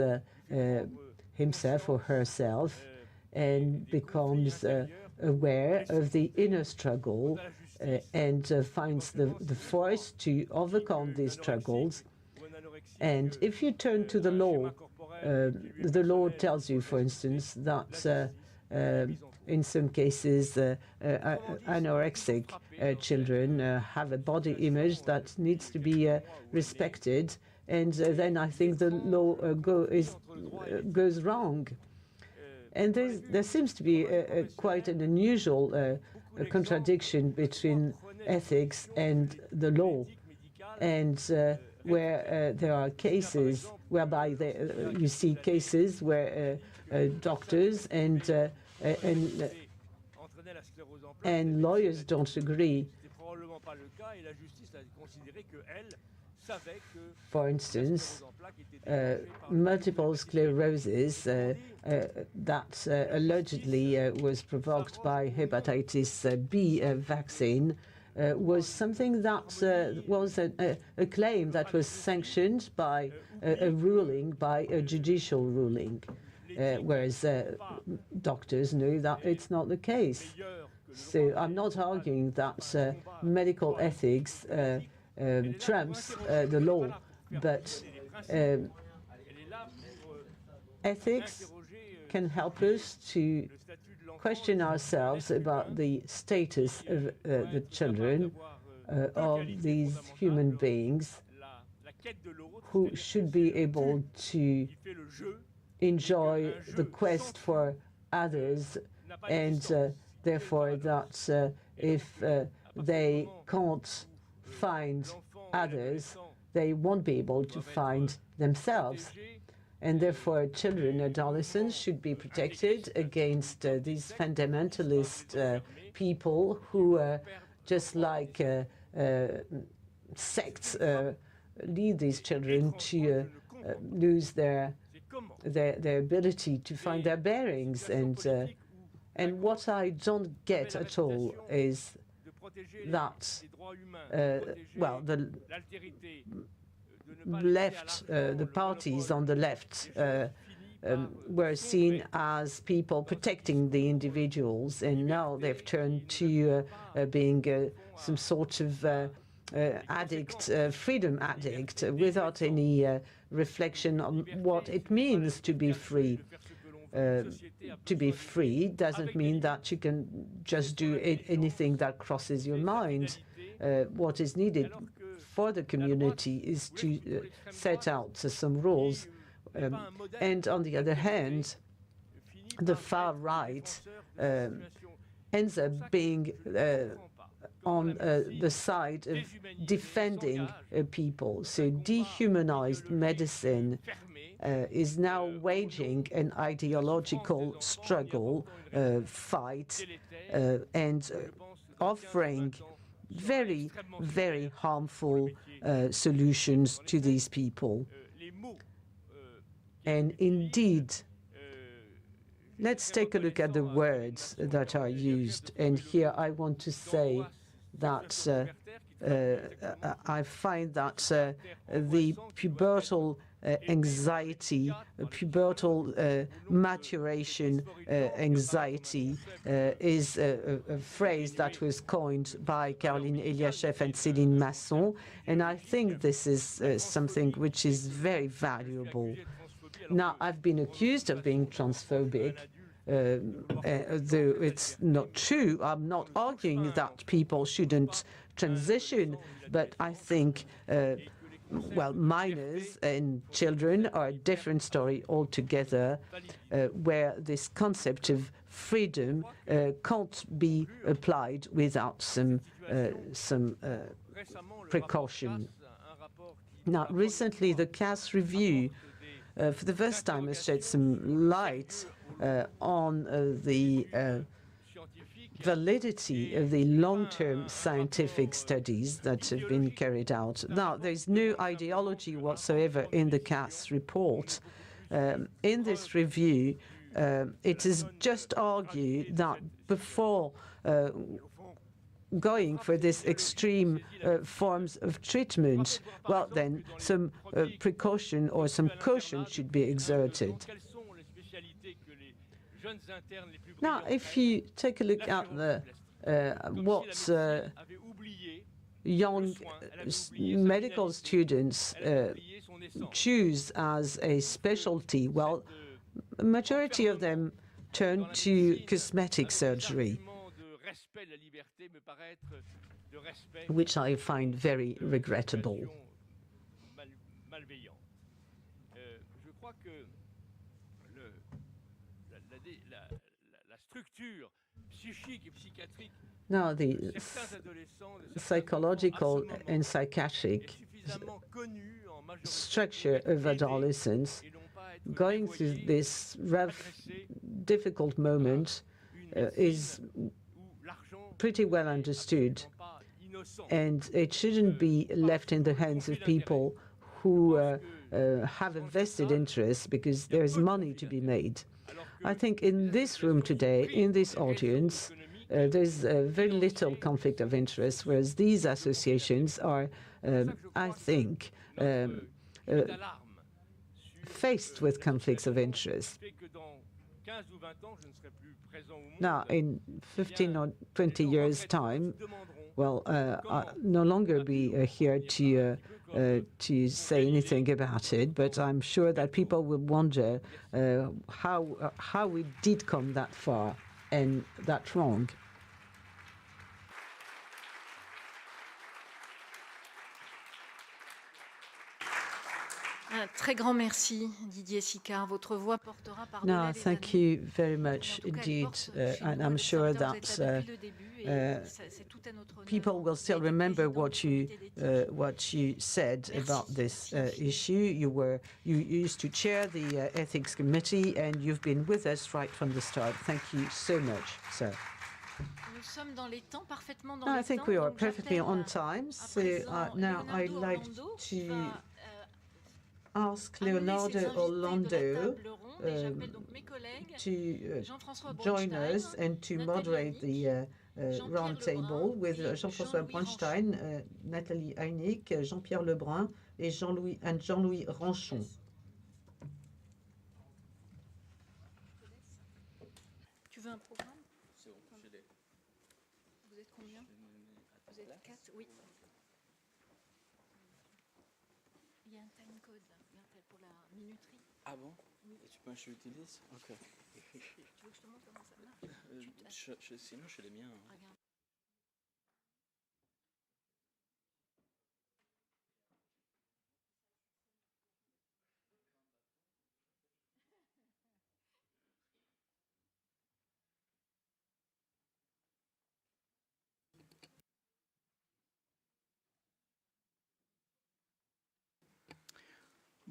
himself or herself and becomes aware of the inner struggle and finds the force to overcome these struggles. And if you turn to the law tells you, for instance, that in some cases anorexic children have a body image that needs to be respected, and then I think the law goes wrong. And there seems to be quite an unusual contradiction between ethics and the law, and where there are cases whereby you see cases where doctors and lawyers don't agree. For instance, multiple sclerosis that allegedly was provoked by hepatitis B vaccine was something that was a claim that was sanctioned by a ruling, by a judicial ruling, whereas doctors know that it's not the case. So I'm not arguing that medical ethics trumps the law, but ethics can help us to question ourselves about the status of the children of these human beings who should be able to enjoy the quest for others, and therefore that if they can't find others, they won't be able to find themselves. And therefore, children, adolescents should be protected against these fundamentalist people who, just like sects, lead these children to lose their ability to find their bearings. And what I don't get at all is that, well, the left, the parties on the left were seen as people protecting the individuals, and now they've turned to being some sort of addict, freedom addict, without any reflection on what it means to be free. To be free doesn't mean that you can just do anything that crosses your mind. What is needed for the community is to set out some rules. And on the other hand, the far right ends up being on the side of defending people. So dehumanized medicine is now waging an ideological struggle, fight, and offering very, very harmful solutions to these people. And indeed, let's take a look at the words that are used. And here I want to say that I find that the pubertal anxiety, pubertal maturation anxiety is a phrase that was coined by Caroline Eliacheff and Céline Masson. And I think this is something which is very valuable. Now, I've been accused of being transphobic, though it's not true. I'm not arguing that people shouldn't transition, but I think, well, minors and children are a different story altogether, where this concept of freedom can't be applied without some precaution. Now, recently, the CAS review for the first time has shed some light on the validity of the long-term scientific studies that have been carried out. Now, there's no ideology whatsoever in the CAS report. In this review, it is just argued that before going for this extreme forms of treatment, well, then some precaution or some caution should be exerted. Now, if you take a look at the what young medical students choose as a specialty, well, a majority of them turn to cosmetic surgery, which I find very regrettable. Now, the psychological and psychiatric structure of adolescence, going through this rough, difficult moment, is pretty well understood, and it shouldn't be left in the hands of people who have a vested interest because there's money to be made. I think in this room today, in this audience, there's very little conflict of interest, whereas these associations are, I think, faced with conflicts of interest. Now, in 15 or 20 years' time, well, I'll no longer be here to say anything about it, but I'm sure that people will wonder how we did come that far and that wrong. Un très grand merci, Didier Sicard. Votre voix portera par-delà les thank you very much indeed, and I'm sure that people will still remember what you said about this issue. You used to chair the ethics committee, and you've been with us right from the start. Thank you so much, sir. I think we are perfectly on time. So now I'd like to ask Leonardo Orlando to join us and to moderate the roundtable with Jean-François Bronstein, Nathalie Heinig, Jean-Pierre Lebrun, et Jean-Louis Ranchon. Tu veux un programme? C'est bon, je l'ai. Vous êtes combien? Vous êtes 4, oui. Il y a un time code là, pour la minuterie. Ah bon? Oui. Et je l'utilise? Ok. Tu veux que je te montre comment ça marche? Sinon, je fais les miens. Hein. Regarde.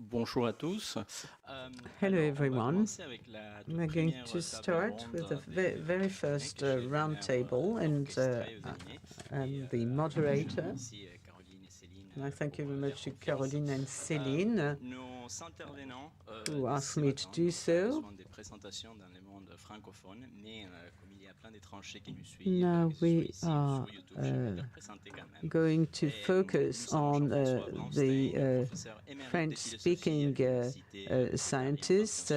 Bonjour à tous. Hello everyone. We're going to start with the very first roundtable and the moderator. And I thank you very much to Caroline and Céline who asked me to do so. Now we are going to focus on the French-speaking scientists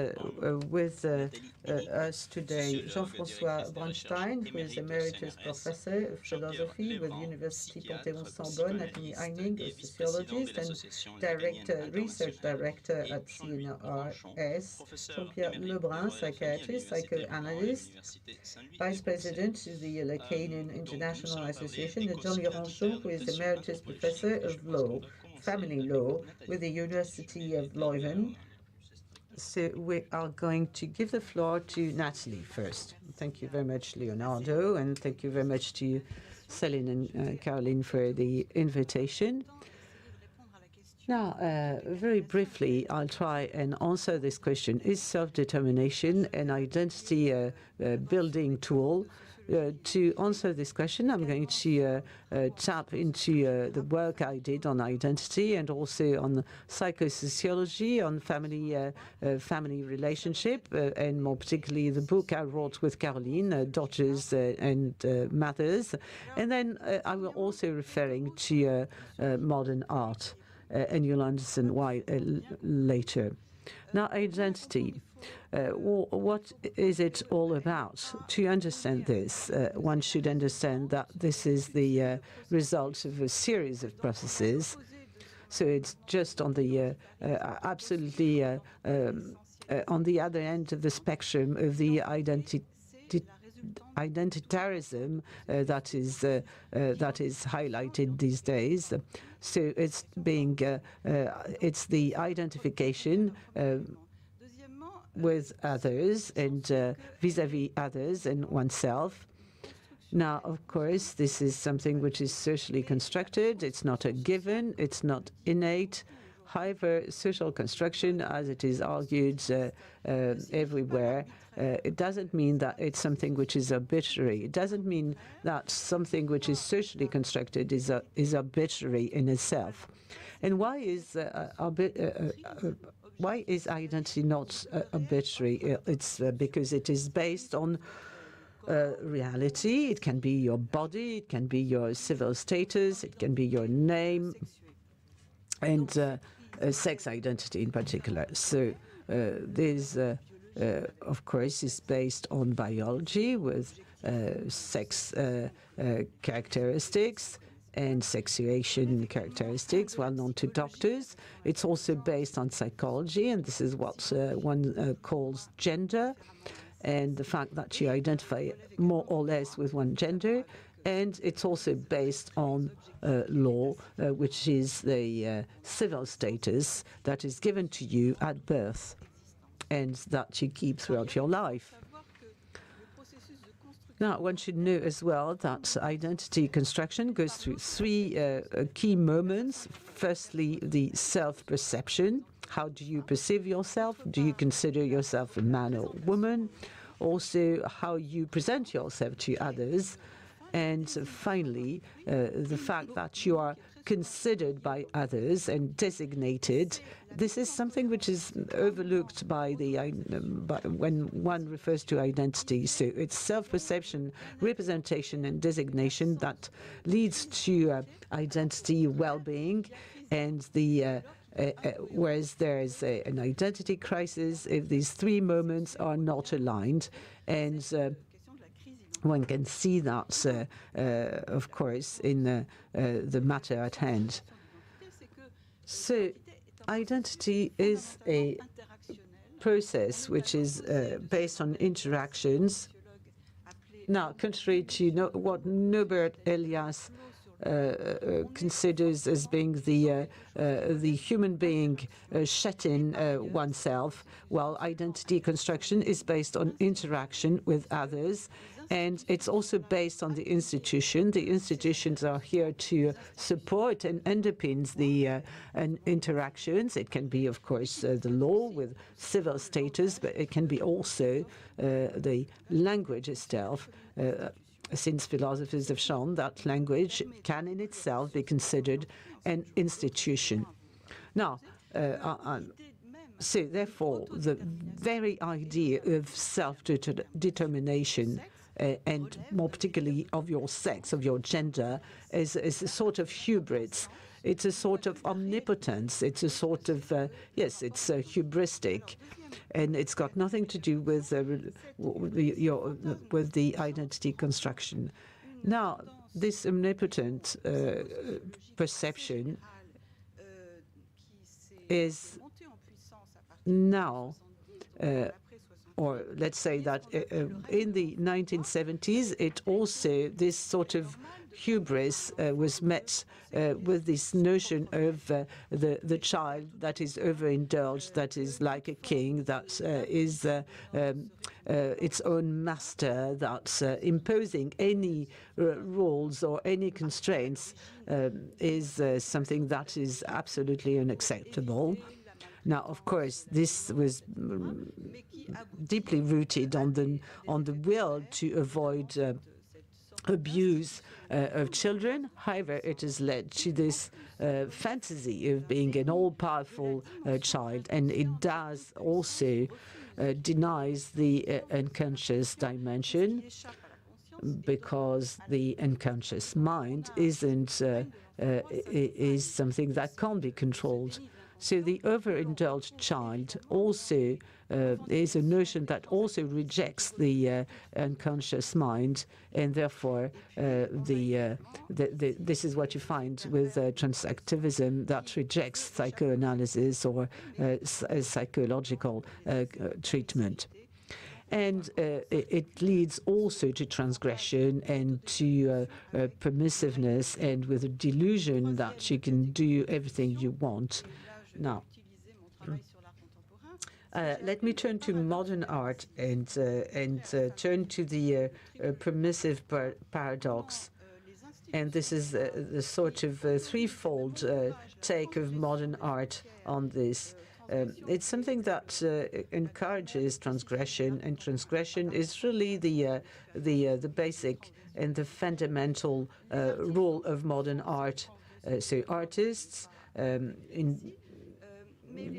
with us today. Jean-François Bronstein, who is Emeritus Professor of Philosophy with University Panthéon-Sorbonne, Nathalie Heinig, a sociologist and Research Director at CNRS, Jean-Pierre Lebrun, psychiatrist, psychoanalyst, Vice President of the Lacanian International Association, and Jean-Louis Ranchon, who is Emeritus Professor of Law, Family Law, with the University of Leuven. So we are going to give the floor to Natalie first. Thank you very much, Leonardo, and thank you very much to Céline and Caroline for the invitation. Now, very briefly, I'll try and answer this question. Is self-determination an identity building tool? To answer this question, I'm going to tap into the work I did on identity and also on psychosociology, on family relationship, and more particularly the book I wrote with Caroline, Daughters and Mothers. And then I will also referring to modern art. And you'll understand why later. Now, identity. What is it all about? To understand this, one should understand that this is the result of a series of processes. So it's just on the absolutely on the other end of the spectrum of the identitarism that is highlighted these days. So it's being it's the identification with others and vis-à-vis others and oneself. Now, of course, this is something which is socially constructed. It's not a given. It's not innate. However, social construction, as it is argued everywhere, it doesn't mean that it's something which is arbitrary. It doesn't mean that something which is socially constructed is arbitrary in itself. And why is identity not arbitrary? It's because it is based on reality. It can be your body, it can be your civil status, it can be your name, and sex identity in particular. So this, of course, is based on biology with sex characteristics and sexuation characteristics, well known to doctors. It's also based on psychology, and this is what one calls gender, and the fact that you identify more or less with one gender. And it's also based on law, which is the civil status that is given to you at birth and that you keep throughout your life. Now, one should know as well that identity construction goes through three key moments. Firstly, the self-perception. How do you perceive yourself? Do you consider yourself a man or woman? Also, how you present yourself to others. And finally, the fact that you are considered by others and designated. This is something which is overlooked by when one refers to identity. So it's self-perception, representation, and designation that leads to identity well-being, and whereas there is an identity crisis if these three moments are not aligned. And one can see that, of course, in the matter at hand. So identity is a process which is based on interactions. Now, contrary to what Norbert Elias considers as being the human being shedding oneself, while identity construction is based on interaction with others, and it's also based on the institution. The institutions are here to support and underpins the interactions. It can be, of course, the law with civil status, but it can be also the language itself. Since philosophers have shown that language can in itself be considered an institution. Now, so therefore, the very idea of self-determination, and more particularly of your sex, of your gender, is a sort of hubris. It's a sort of omnipotence. It's a sort of, yes, it's hubristic. And it's got nothing to do with the identity construction. Now, this omnipotent perception is now, or let's say that in the 1970s, this sort of hubris was met with this notion of the child that is overindulged, that is like a king, that is its own master, that's imposing any rules or any constraints is something that is absolutely unacceptable. Now, of course, this was deeply rooted on the will to avoid abuse of children. However, it has led to this fantasy of being an all-powerful child, and it does also denies the unconscious dimension, because the unconscious mind is something that can't be controlled. So the overindulged child also is a notion that also rejects the unconscious mind, and therefore this is what you find with transactivism, that rejects psychoanalysis or psychological treatment. And it leads also to transgression and to permissiveness, and with a delusion that you can do everything you want. Now, let me turn to modern art and turn to the permissive paradox. And this is the sort of threefold take of modern art on this. It's something that encourages transgression, and transgression is really the basic and the fundamental rule of modern art. So artists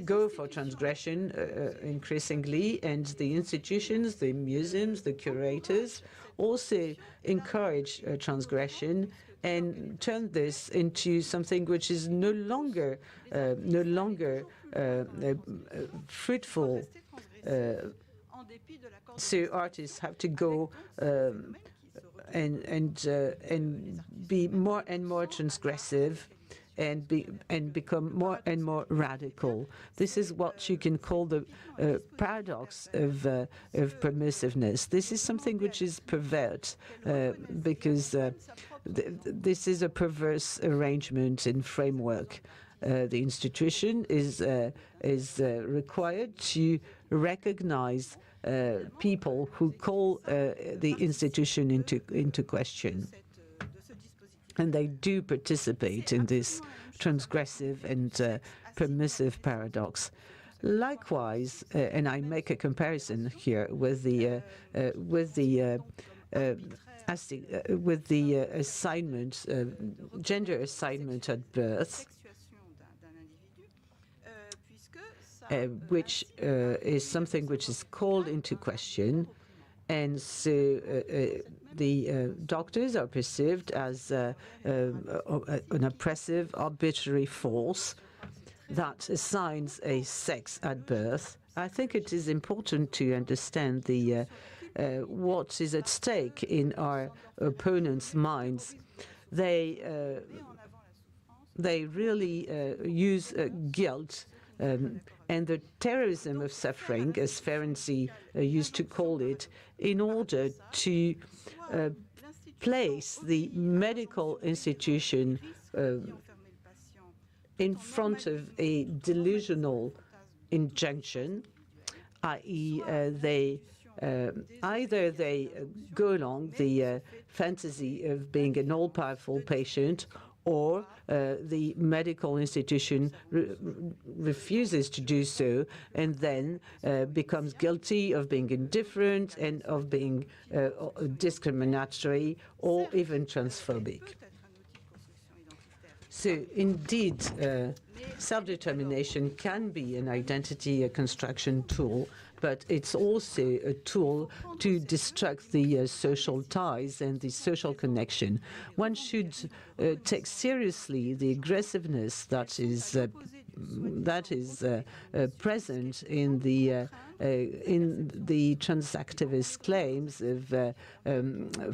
go for transgression increasingly, and the institutions, the museums, the curators also encourage transgression and turn this into something which is no longer fruitful. So artists have to go and be more and more transgressive, and become more and more radical. This is what you can call the paradox of permissiveness. This is something which is perverse, because this is a perverse arrangement and framework. The institution is required to recognize people who call the institution into question. And they do participate in this transgressive and permissive paradox. Likewise, and I make a comparison here with the with the assignment, gender assignment at birth, which is something which is called into question. And so the doctors are perceived as an oppressive, arbitrary force that assigns a sex at birth. I think it is important to understand the what is at stake in our opponents' minds. They really use guilt and the terrorism of suffering, as Ferenczi used to call it, in order to place the medical institution in front of a delusional injunction, i.e., either they go along the fantasy of being an all-powerful patient, or the medical institution refuses to do so, and then becomes guilty of being indifferent and of being discriminatory or even transphobic. So indeed, self-determination can be an identity construction tool, but it's also a tool to destruct the social ties and the social connection. One should take seriously the aggressiveness that is present in the trans-activist claims of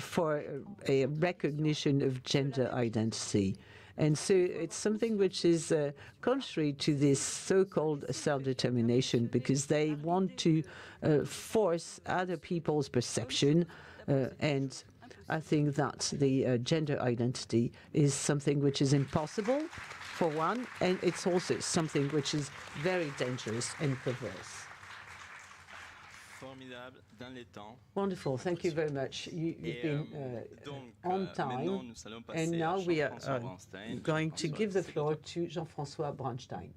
for a recognition of gender identity. And so it's something which is contrary to this so-called self-determination, because they want to force other people's perception. And I think that the gender identity is something which is impossible, for one, and it's also something which is very dangerous and perverse. Wonderful. Thank you very much. You've been on time. And now we are going to give the floor to Jean-François Bronstein.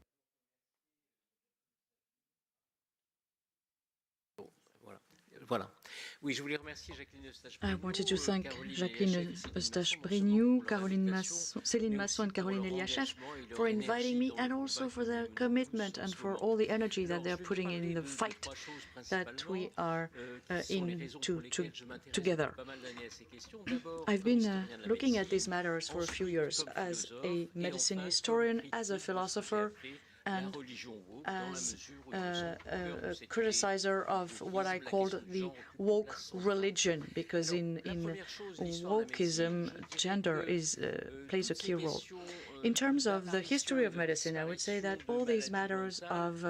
I wanted to thank Jacqueline Eustache-Brinio, Céline Masson, and Caroline Eliashef for inviting me, and also for their commitment and for all the energy that they're putting in the fight that we are together. I've been looking at these matters for a few years as a medicine historian, as a philosopher, and as a criticizer of what I called the woke religion, because in wokeism, gender plays a key role. In terms of the history of medicine, I would say that all these matters of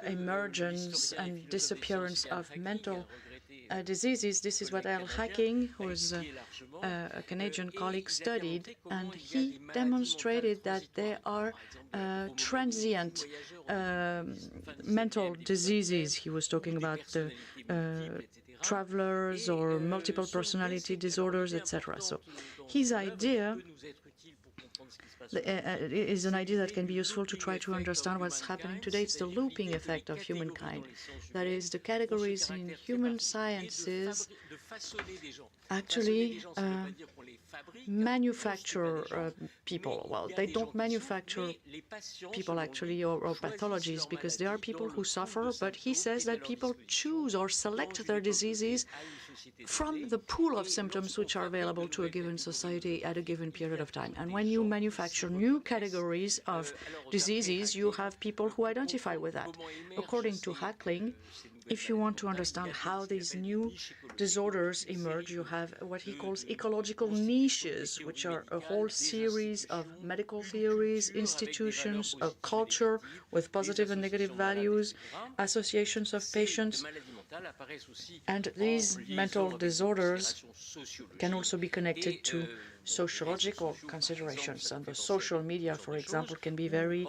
emergence and disappearance of mental diseases, this is what Al Hacking, who is a Canadian colleague, studied, and he demonstrated that there are transient mental diseases. He was talking about the travelers or multiple personality disorders, etc. So his idea is an idea that can be useful to try to understand what's happening today. It's the looping effect of humankind. That is, the categories in human sciences actually manufacture people. Well, they don't manufacture people actually or pathologies, because there are people who suffer, but he says that people choose or select their diseases from the pool of symptoms which are available to a given society at a given period of time. And when you manufacture new categories of diseases, you have people who identify with that. According to Hackling, if you want to understand how these new disorders emerge, you have what he calls ecological niches, which are a whole series of medical theories, institutions, a culture with positive and negative values, associations of patients. And these mental disorders can also be connected to sociological considerations. And the social media, for example, can be very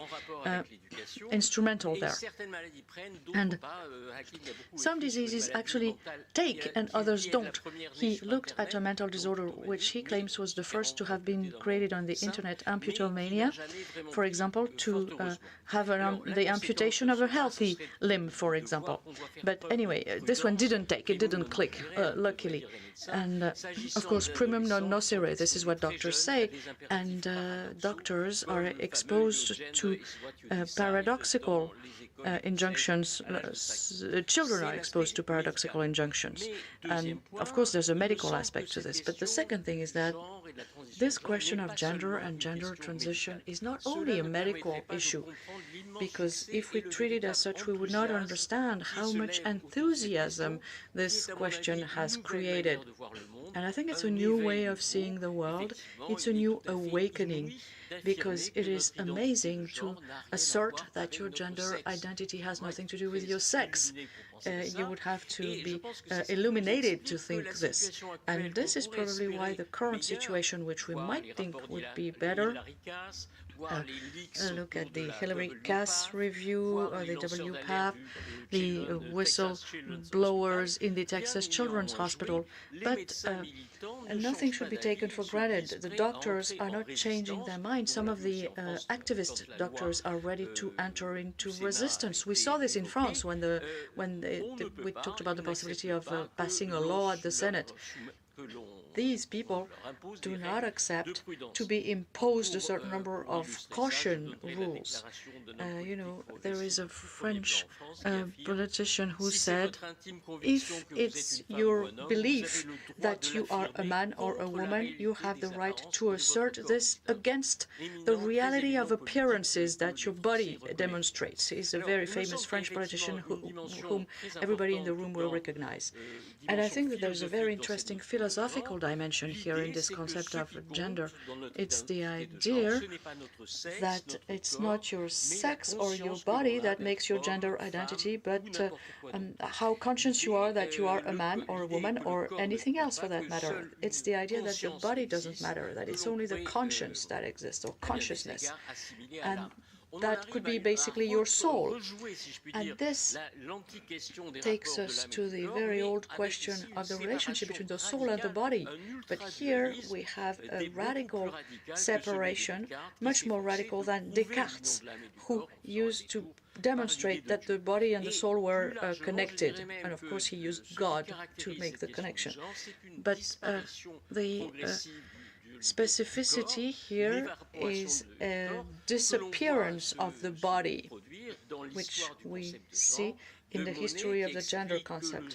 instrumental there. And some diseases actually take and others don't. He looked at a mental disorder which he claims was the first to have been created on the internet, amputomania, for example, to have the amputation of a healthy limb, for example. But anyway, this one didn't take, it didn't click, luckily. And of course, primum non nocere, this is what doctors say, and doctors are exposed to paradoxical injunctions. Children are exposed to paradoxical injunctions. And of course, there's a medical aspect to this. But the second thing is that this question of gender and gender transition is not only a medical issue, because if we treat it as such, we would not understand how much enthusiasm this question has created. And I think it's a new way of seeing the world. It's a new awakening, because it is amazing to assert that your gender identity has nothing to do with your sex. You would have to be illuminated to think this. And this is probably why the current situation, which we might think would be better, look at the Hillary Cass review, the WPAP, the whistleblowers in the Texas Children's Hospital. But nothing should be taken for granted. The doctors are not changing their mind. Some of the activist doctors are ready to enter into resistance. We saw this in France when we talked about the possibility of passing a law at the Senate. These people do not accept to be imposed a certain number of caution rules. You know, there is a French politician who said, if it's your belief that you are a man or a woman, you have the right to assert this against the reality of appearances that your body demonstrates. He's a very famous French politician whom everybody in the room will recognize. And I think that there's a very interesting philosophical dimension here in this concept of gender. It's the idea that it's not your sex or your body that makes your gender identity, but how conscious you are that you are a man or a woman or anything else for that matter. It's the idea that your body doesn't matter, that it's only the conscience that exists, or consciousness. And that could be basically your soul. And this takes us to the very old question of the relationship between the soul and the body. But here we have a radical separation, much more radical than Descartes, who used to demonstrate that the body and the soul were connected. And of course, he used God to make the connection. But the specificity here is a disappearance of the body, which we see in the history of the gender concept.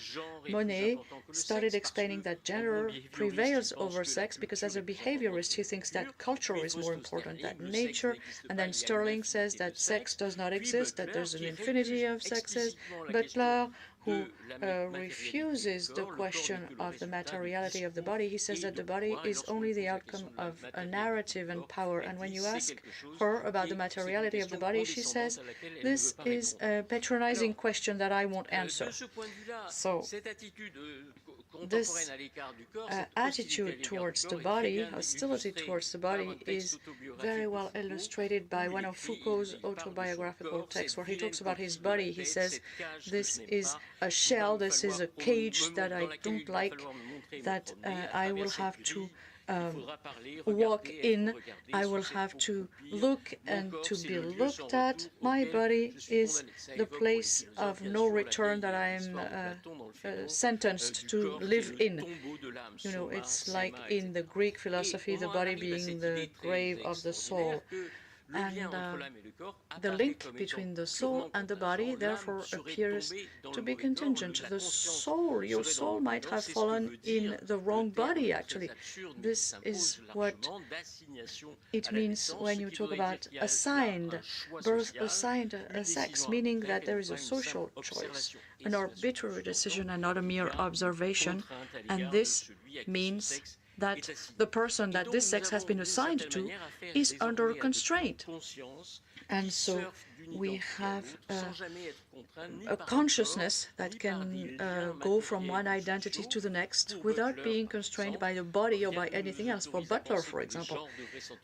Monet started explaining that gender prevails over sex because as a behaviorist he thinks that culture is more important than nature, and then Sterling says that sex does not exist, that there's an infinity of sexes. Butler, who refuses the question of the materiality of the body, he says that the body is only the outcome of a narrative and power. And when you ask her about the materiality of the body, she says, this is a patronizing question that I won't answer. So this attitude towards the body, hostility towards the body, is very well illustrated by one of Foucault's autobiographical texts, where he talks about his body. He says, this is a shell, this is a cage that I don't like, that I will have to walk in, I will have to look and to be looked at. My body is the place of no return that I am sentenced to live in. You know, it's like in the Greek philosophy, the body being the grave of the soul. And the link between the soul and the body, therefore, appears to be contingent. The soul, your soul might have fallen in the wrong body, actually. This is what it means when you talk about assigned, birth assigned a sex, meaning that there is a social choice, an arbitrary decision and not a mere observation. And this means that the person that this sex has been assigned to is under constraint. And so we have a consciousness that can go from one identity to the next without being constrained by the body or by anything else. For Butler, for example,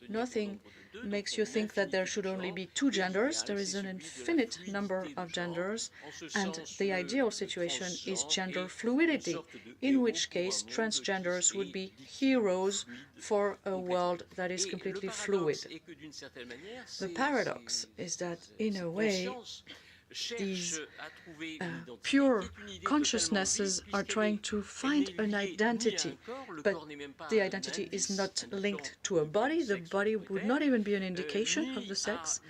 nothing makes you think that there should only be two genders. There is an infinite number of genders, and the ideal situation is gender fluidity, in which case transgenders would be heroes for a world that is completely fluid. The paradox is that, in a way, these pure consciousnesses are trying to find an identity, but the identity is not linked to a body. The body would not even be an indication of the sex,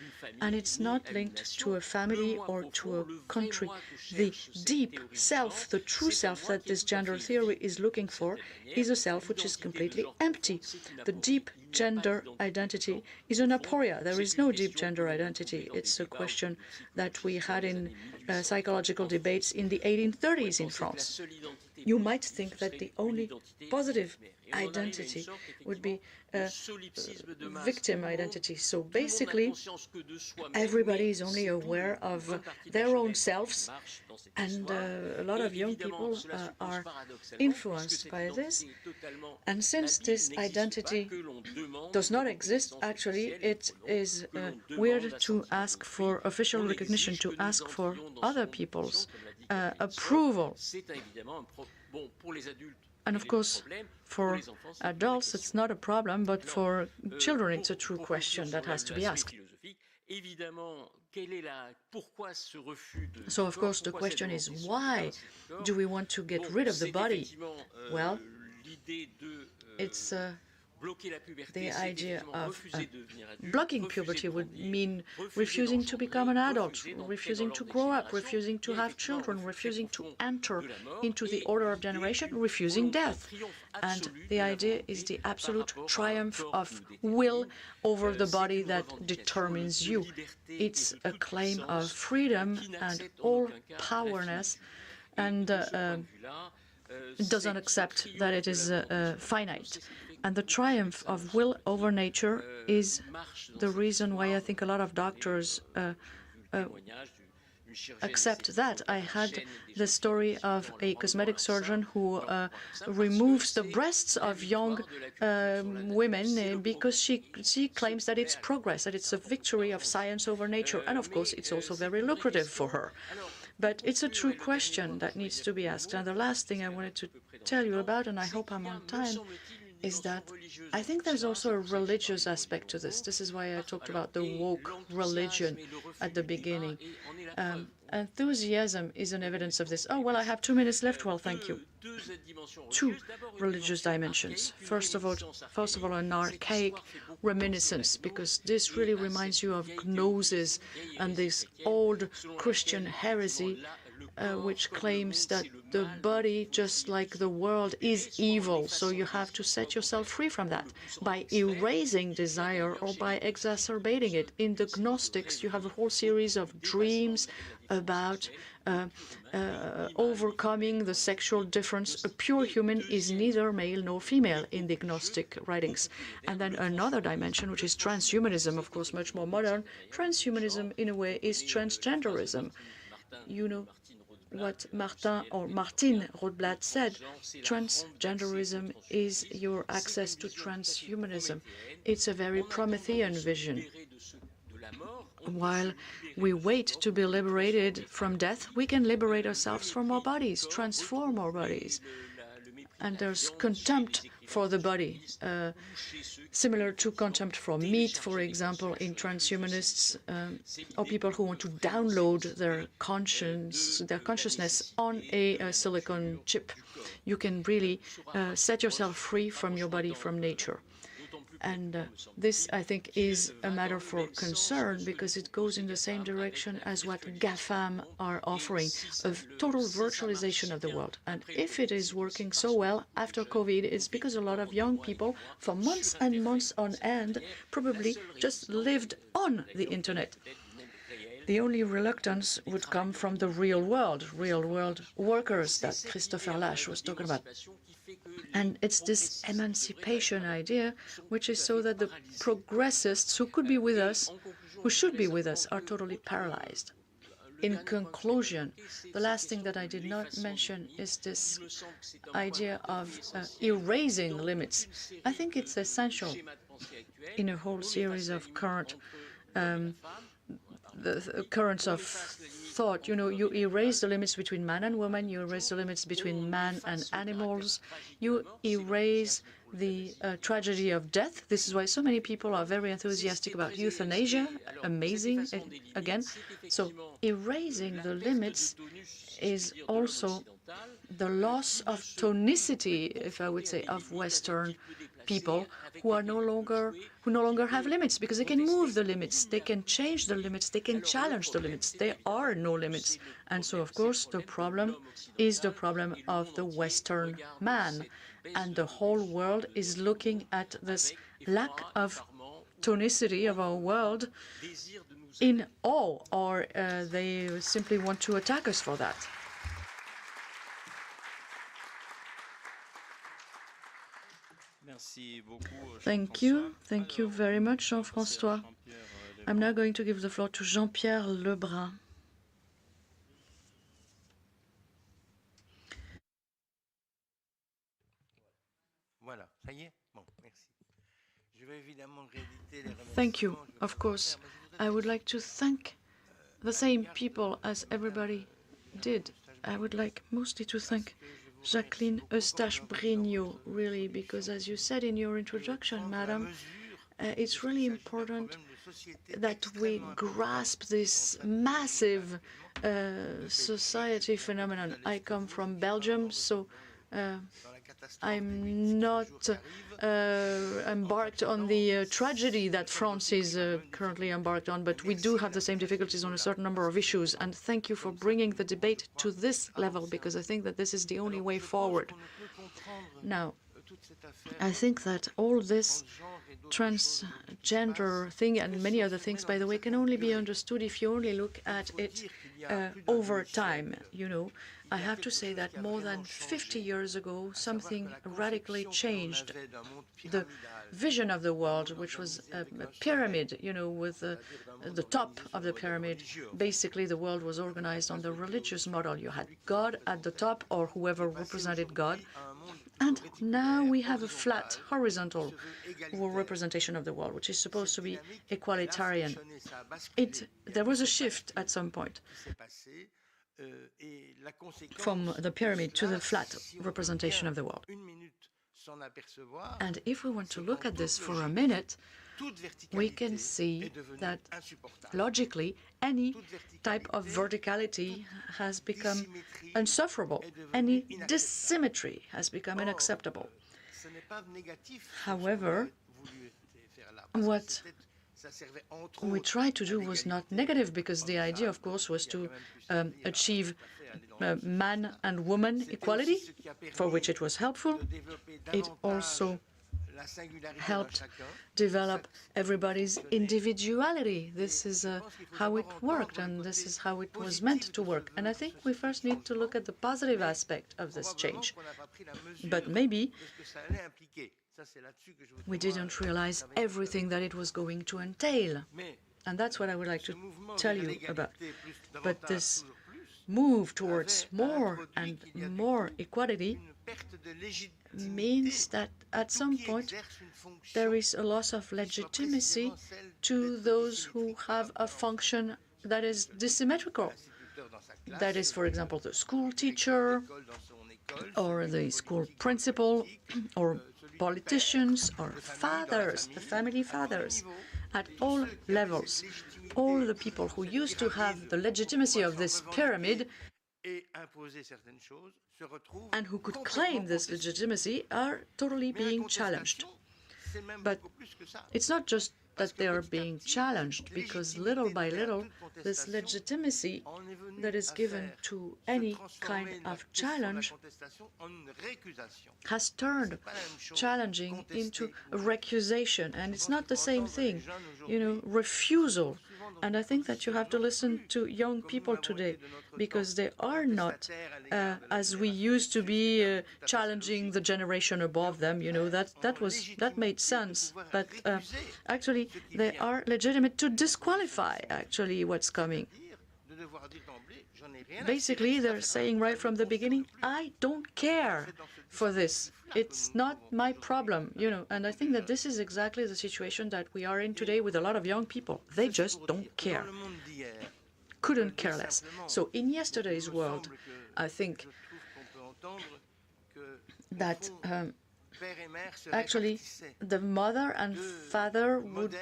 and it's not linked to a family or to a country. The deep self, the true self that this gender theory is looking for, is a self which is completely empty. The deep gender identity is an aporia. There is no deep gender identity. It's a question that we had in psychological debates in the 1830s in France. You might think that the only positive identity would be a victim identity. So basically, everybody is only aware of their own selves, and a lot of young people are influenced by this. And since this identity does not exist, actually, it is weird to ask for official recognition, to ask for other people's approval. And of course, for adults, it's not a problem, but for children, it's a true question that has to be asked. So, of course, the question is, why do we want to get rid of the body? Well, it's the idea of blocking puberty would mean refusing to become an adult, refusing to grow up, refusing to have children, refusing to enter into the order of generation, refusing death. And the idea is the absolute triumph of will over the body that determines you. It's a claim of freedom and all-powerness, and it doesn't accept that it is finite. And the triumph of will over nature is the reason why I think a lot of doctors accept that. I had the story of a cosmetic surgeon who removes the breasts of young women because she claims that it's progress, that it's a victory of science over nature. And of course, it's also very lucrative for her. But it's a true question that needs to be asked. And the last thing I wanted to tell you about, and I hope I'm on time, is that I think there's also a religious aspect to this. This is why I talked about the woke religion at the beginning. Enthusiasm is an evidence of this. Oh, well, I have 2 minutes left. Well, thank you. Two religious dimensions. First of all, an archaic reminiscence, because this really reminds you of gnosis and this old Christian heresy which claims that the body, just like the world, is evil. So you have to set yourself free from that by erasing desire or by exacerbating it. In the Gnostics, you have a whole series of dreams about overcoming the sexual difference. A pure human is neither male nor female in the Gnostic writings. And then another dimension, which is transhumanism, of course, much more modern. Transhumanism, in a way, is transgenderism. You know what Martin Rothblatt said, transgenderism is your access to transhumanism. It's a very Promethean vision. While we wait to be liberated from death, we can liberate ourselves from our bodies, transform our bodies. And there's contempt for the body, similar to contempt for meat, for example, in transhumanists, or people who want to download their consciousness on a silicon chip. You can really set yourself free from your body, from nature. And this, I think, is a matter for concern because it goes in the same direction as what GAFAM are offering, of total virtualization of the world. And if it is working so well after COVID, it's because a lot of young people, for months and months on end, probably just lived on the internet. The only reluctance would come from the real world workers that Christopher Lasch was talking about. And it's this emancipation idea, which is so that the progressists who could be with us, who should be with us are totally paralyzed. In conclusion, the last thing that I did not mention is this idea of erasing limits. I think it's essential in a whole series of currents of thought. You know, you erase the limits between man and woman, you erase the limits between man and animals, you erase the tragedy of death. This is why so many people are very enthusiastic about euthanasia. Amazing, again. So erasing the limits is also the loss of tonicity, if I would say, of Western people who no longer have limits, because they can move the limits, they can change the limits, they can challenge the limits. There are no limits. And so, of course, the problem is the problem of the Western man. And the whole world is looking at this lack of tonicity of our world in awe, or they simply want to attack us for that. Thank you. Thank you very much, Jean-François. I'm now going to give the floor to Jean-Pierre Lebrun. Thank you. Of course, I would like to thank the same people as everybody did. I would like mostly to thank Jacqueline Eustache-Brinio, really, because as you said in your introduction, Madam, it's really important that we grasp this massive society phenomenon. I come from Belgium, so I'm not embarked on the tragedy that France is currently embarked on, but we do have the same difficulties on a certain number of issues. And thank you for bringing the debate to this level, because I think that this is the only way forward. Now, I think that all this transgender thing and many other things, by the way, can only be understood if you only look at it over time. You know, I have to say that more than 50 years ago, something radically changed. The vision of the world, which was a pyramid, you know, with the top of the pyramid, basically the world was organized on the religious model. You had God at the top, or whoever represented God. And now we have a flat, horizontal representation of the world, which is supposed to be egalitarian. There was a shift at some point from the pyramid to the flat representation of the world. And if we want to look at this for a minute, we can see that logically any type of verticality has become insufferable. Any dissymmetry has become unacceptable. However, what we tried to do was not negative, because the idea, of course, was to achieve man and woman equality, for which it was helpful. It also helped develop everybody's individuality. This is how it worked, and this is how it was meant to work. And I think we first need to look at the positive aspect of this change. But maybe we didn't realize everything that it was going to entail. And that's what I would like to tell you about. But this move towards more and more equality means that at some point there is a loss of legitimacy to those who have a function that is dissymmetrical. That is, for example, the school teacher, or the school principal, or politicians, or fathers, the family fathers, at all levels. All the people who used to have the legitimacy of this pyramid and who could claim this legitimacy are totally being challenged. But it's not just that they are being challenged, because little by little, this legitimacy that is given to any kind of challenge has turned challenging into a recusation. And it's not the same thing. You know, refusal And I think that you have to listen to young people today, because they are not, as we used to be, challenging the generation above them. You know, that made sense. But actually, they are legitimate to disqualify actually what's coming. Basically, they're saying right from the beginning, I don't care for this. It's not my problem, you know. And I think that this is exactly the situation that we are in today with a lot of young people. They just don't care. Couldn't care less. So in yesterday's world, I think that actually the mother and father would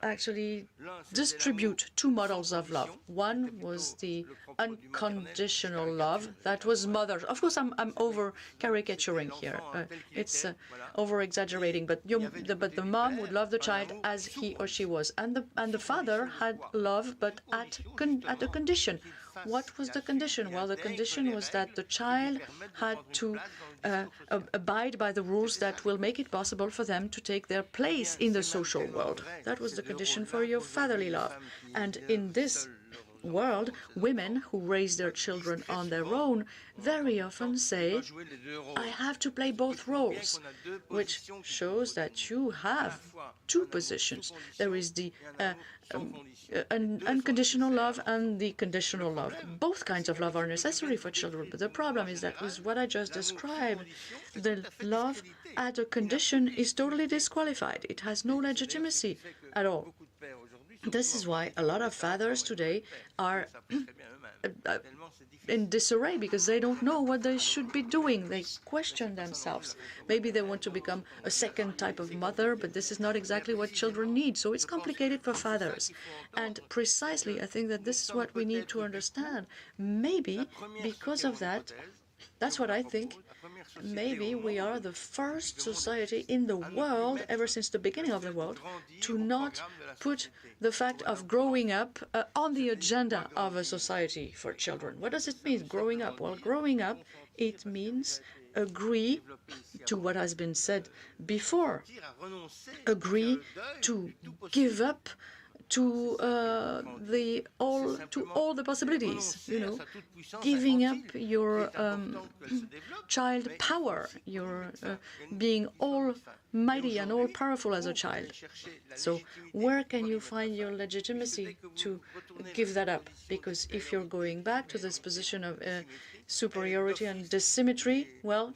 actually distribute two models of love. One was the unconditional love that was mother. Of course, I'm over caricaturing here. It's over exaggerating, but the mom would love the child as he or she was, and the father had love, but at a condition. What was the condition? Well, the condition was that the child had to abide by the rules that will make it possible for them to take their place in the social world. That was the condition for your fatherly love. And in this world, women who raise their children on their own very often say, I have to play both roles, which shows that you have two positions. There is the unconditional love and the conditional love. Both kinds of love are necessary for children, but the problem is that with what I just described, the love at a condition is totally disqualified. It has no legitimacy at all. This is why a lot of fathers today are in disarray, because they don't know what they should be doing. They question themselves. Maybe they want to become a second type of mother, but this is not exactly what children need. So it's complicated for fathers. And precisely, I think that this is what we need to understand. Maybe because of that, that's what I think. Maybe we are the first society in the world, ever since the beginning of the world, to not put the fact of growing up on the agenda of a society for children. What does it mean, growing up? Well, growing up, it means agree to what has been said before. Agree to give up to all the possibilities, you know, giving up your child power, your being almighty and all powerful as a child. So where can you find your legitimacy to give that up? Because if you're going back to this position of superiority and dissymmetry, well,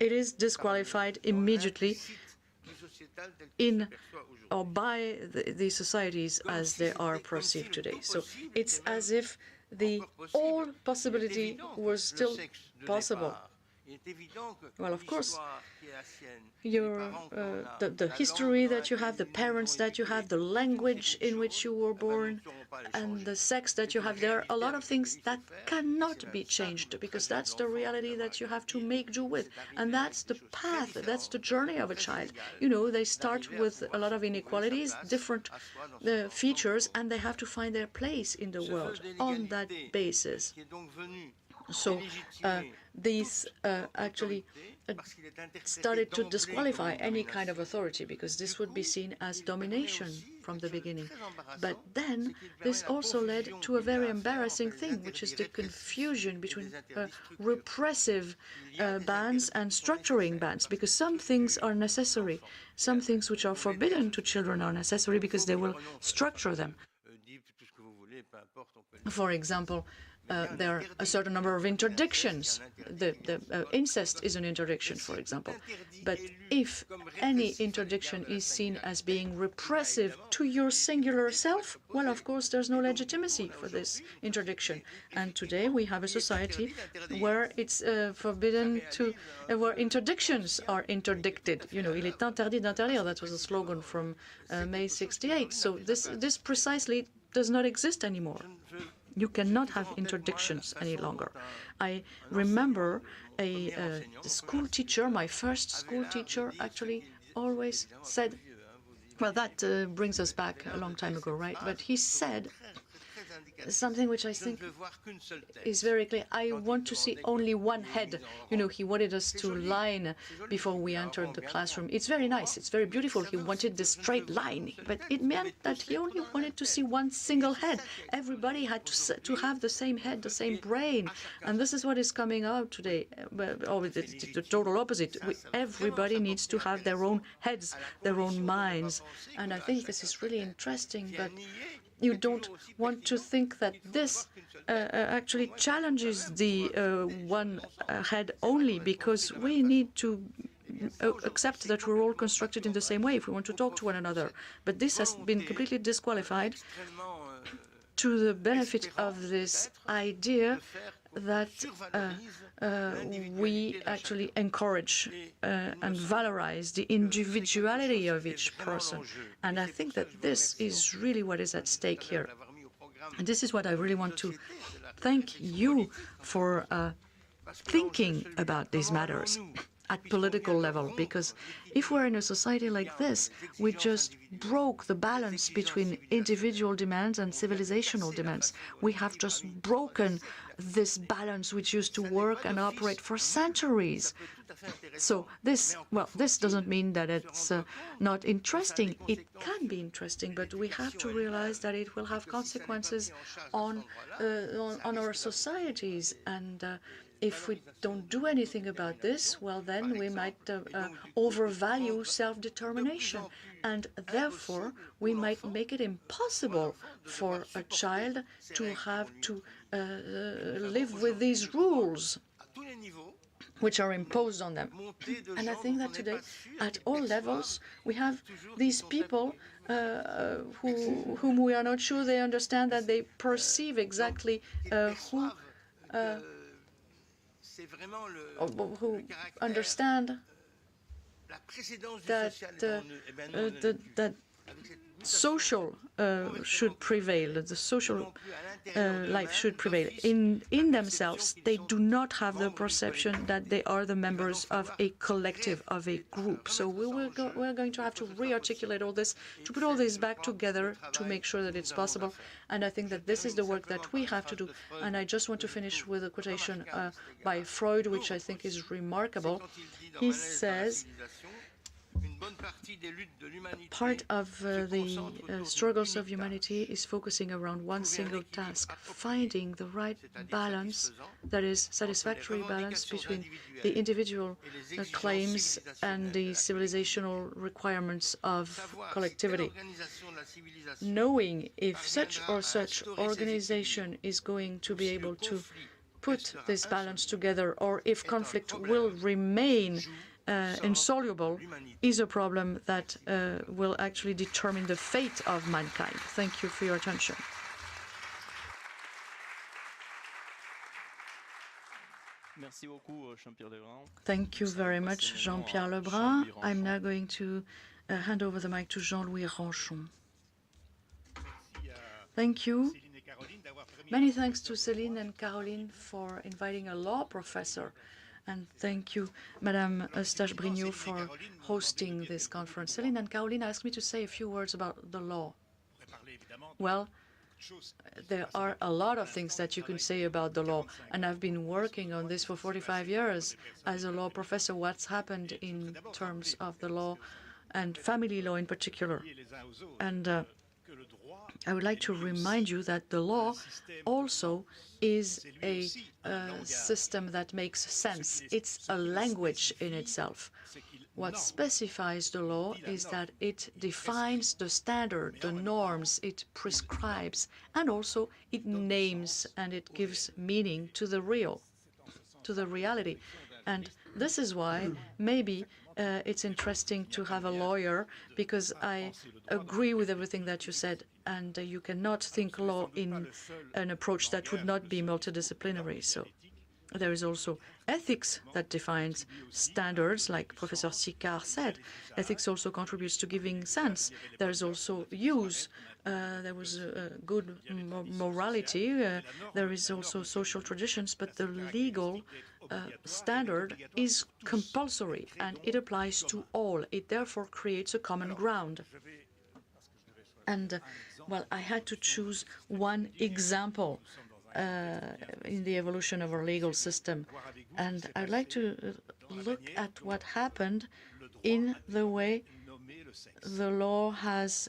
it is disqualified immediately in or by the societies as they are perceived today. So it's as if all possibility was still possible. Well, of course, the history that you have, the parents that you have, the language in which you were born, and the sex that you have, there are a lot of things that cannot be changed, because that's the reality that you have to make do with. And that's the path, that's the journey of a child. You know, they start with a lot of inequalities, different features, and they have to find their place in the world on that basis. So these actually started to disqualify any kind of authority, because this would be seen as domination from the beginning. But then this also led to a very embarrassing thing, which is the confusion between repressive bans and structuring bans, because some things are necessary. Some things which are forbidden to children are necessary because they will structure them. For example, there are a certain number of interdictions. The incest is an interdiction, for example. But if any interdiction is seen as being repressive to your singular self, well, of course, there's no legitimacy for this interdiction. And today we have a society where it's forbidden to, where interdictions are interdicted. You know, il est interdit d'interdire. That was a slogan from May '68. So this precisely does not exist anymore. You cannot have interdictions any longer. I remember a school teacher, my first school teacher, actually always said, well, that brings us back a long time ago, right? But he said something which I think is very clear. I want to see only one head. He wanted us to line before we entered the classroom. It's very nice. It's very beautiful. He wanted the straight line, but it meant that he only wanted to see one single head. Everybody had to have the same head, the same brain, and this is what is coming out today. The total opposite. Everybody needs to have their own heads, their own minds, and I think this is really interesting. But you don't want to think that this actually challenges the one head only, because we need to accept that we're all constructed in the same way if we want to talk to one another. But this has been completely disqualified to the benefit of this idea that we actually encourage and valorize the individuality of each person. And I think that this is really what is at stake here. And this is what I really want to thank you for thinking about these matters at political level, because if we're in a society like this, we just broke the balance between individual demands and civilizational demands. We have just broken this balance which used to work and operate for centuries. So this doesn't mean that it's not interesting. It can be interesting, but we have to realize that it will have consequences on our societies. And if we don't do anything about this, well, then we might overvalue self-determination, and therefore we might make it impossible for a child to have to live with these rules which are imposed on them. And I think that today, at all levels, we have these people whom we are not sure they understand, that they perceive exactly who understand that social should prevail, the social life should prevail. In themselves, they do not have the perception that they are the members of a collective, of a group. So we're going to have to re-articulate all this, to put all this back together, to make sure that it's possible. And I think that this is the work that we have to do. And I just want to finish with a quotation by Freud, which I think is remarkable. He says, part of the struggles of humanity is focusing around one single task, finding the right balance, that is, satisfactory balance between the individual claims and the civilizational requirements of collectivity. Knowing if such or such organization is going to be able to put this balance together, or if conflict will remain insoluble, is a problem that will actually determine the fate of mankind. Thank you for your attention. Thank you very much, Jean-Pierre Lebrun. I'm now going to hand over the mic to Jean-Louis Ranchon. Thank you. Many thanks to Céline and Caroline for inviting a law professor. And thank you, Madame Eustache-Brinio, for hosting this conference. Céline and Caroline asked me to say a few words about the law. Well, there are a lot of things that you can say about the law, and I've been working on this for 45 years as a law professor, what's happened in terms of the law and family law in particular. And I would like to remind you that the law also is a system that makes sense. It's a language in itself. What specifies the law is that it defines the standard, the norms, it prescribes, and also it names and it gives meaning to the real, to the reality. And this is why maybe it's interesting to have a lawyer, because I agree with everything that you said, and you cannot think law in an approach that would not be multidisciplinary. So there is also ethics that defines standards, like Professor Sicard said. Ethics also contributes to giving sense. There is also use. There was good morality. There is also social traditions, but the legal standard is compulsory, and it applies to all. It therefore creates a common ground. And, well, I had to choose one example in the evolution of our legal system. And I'd like to look at what happened in the way the law has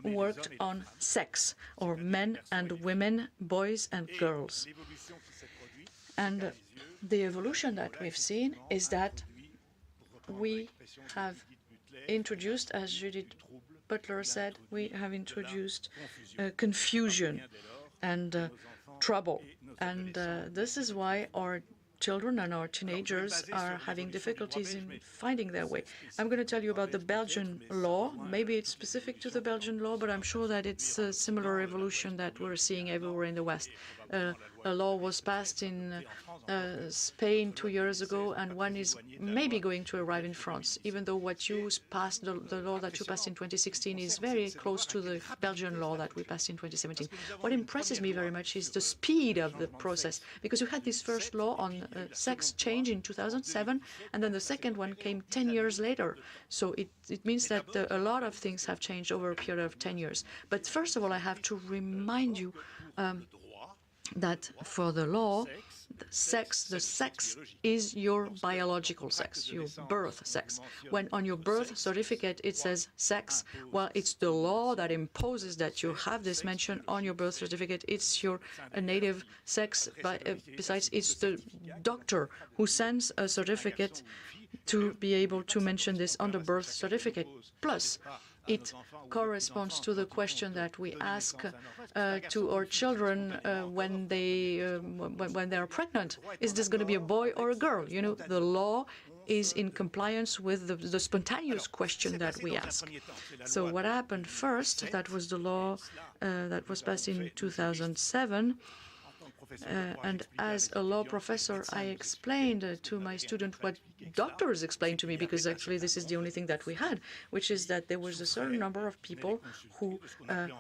worked on sex, or men and women, boys and girls. And the evolution that we've seen is that we have introduced, as Judith Butler said, we have introduced confusion and trouble. And this is why our children and our teenagers are having difficulties in finding their way. I'm going to tell you about the Belgian law. Maybe it's specific to the Belgian law, but I'm sure that it's a similar evolution that we're seeing everywhere in the West. A law was passed in Spain 2 years ago, and one is maybe going to arrive in France, even though what you passed, the law that you passed in 2016 is very close to the Belgian law that we passed in 2017. What impresses me very much is the speed of the process, because you had this first law on sex change in 2007, and then the second one came 10 years later. So it means that a lot of things have changed over a period of 10 years. But first of all, I have to remind you that for the law, the sex is your biological sex, your birth sex. When on your birth certificate it says sex, well, it's the law that imposes that you have this mention on your birth certificate. It's your native sex. Besides, it's the doctor who sends a certificate to be able to mention this on the birth certificate. Plus, it corresponds to the question that we ask to our children when they're pregnant. Is this going to be a boy or a girl? You know, the law is in compliance with the spontaneous question that we ask. So what happened first, that was the law that was passed in 2007. And as a law professor, I explained to my student what doctors explained to me, because actually this is the only thing that we had, which is that there was a certain number of people who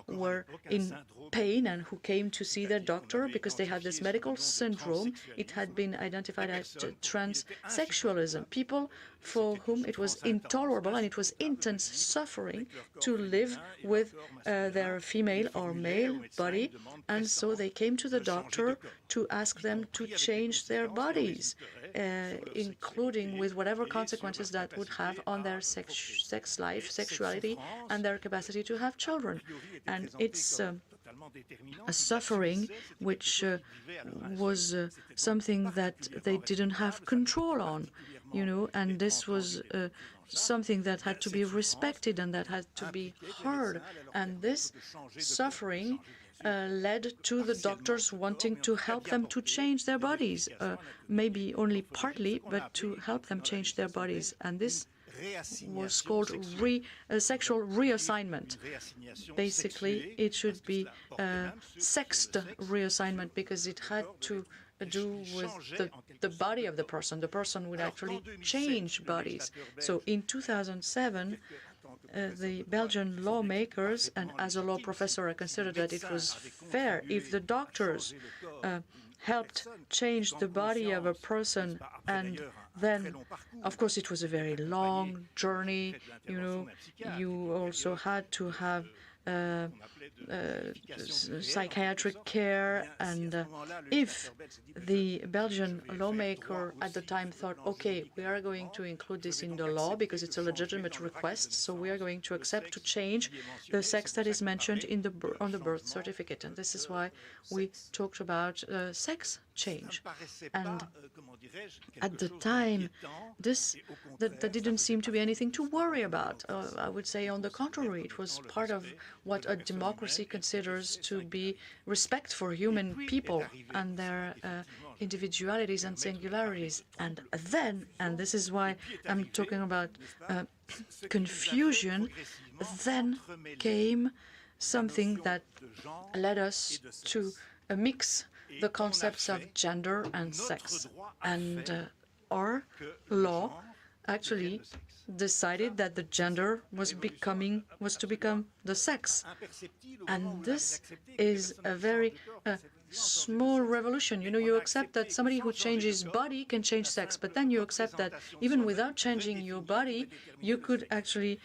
were in pain and who came to see their doctor because they had this medical syndrome. It had been identified as transsexualism, people for whom it was intolerable and it was intense suffering to live with their female or male body, and so they came to the doctor to ask them to change their bodies, including with whatever consequences that would have on their sex life, sexuality, and their capacity to have children. And it's a suffering which was something that they didn't have control on, you know, and this was something that had to be respected and that had to be heard. And this suffering led to the doctors wanting to help them to change their bodies, maybe only partly, but to help them change their bodies. And this was called sexual reassignment. Basically, it should be sexed reassignment because it had to do with the body of the person. The person would actually change bodies. So in 2007, the Belgian lawmakers, and as a law professor, I considered that it was fair if the doctors helped change the body of a person, and then, of course, it was a very long journey. You know, you also had to have psychiatric care, and if the Belgian lawmaker at the time thought, okay, we are going to include this in the law because it's a legitimate request, so we are going to accept to change the sex that is mentioned in on the birth certificate, and this is why we talked about sex change. And at the time, that didn't seem to be anything to worry about. I would say, on the contrary, it was part of what a democracy considers to be respect for human people and their individualities and singularities. And then, and this is why I'm talking about confusion, then came something that led us to mix the concepts of gender and sex. And our law actually decided that the gender was to become the sex. And this is a very small revolution. You accept that somebody who changes body can change sex, but then you accept that even without changing your body, you could actually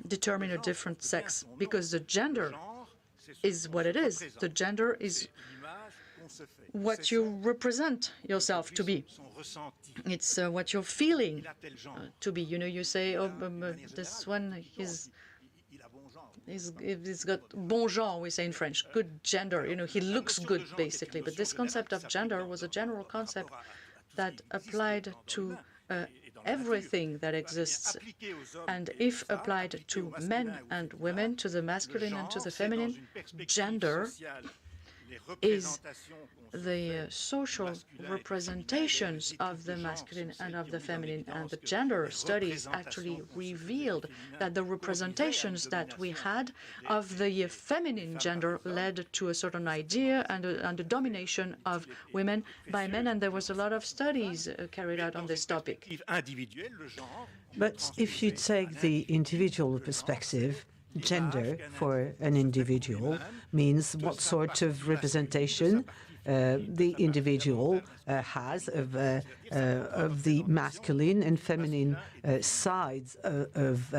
determine a different sex, because the gender is what it is. The gender is what you represent yourself to be. It's what you're feeling to be. You say, oh, this one, he's got bon genre, we say in French, good gender. He looks good, basically. But this concept of gender was a general concept that applied to everything that exists. And if applied to men and women, to the masculine and to the feminine, gender is the social representations of the masculine and of the feminine. And the gender studies actually revealed that the representations that we had of the feminine gender led to a certain idea and the domination of women by men. And there was a lot of studies carried out on this topic. But if you take the individual perspective, gender for an individual means what sort of representation the individual has of the masculine and feminine sides of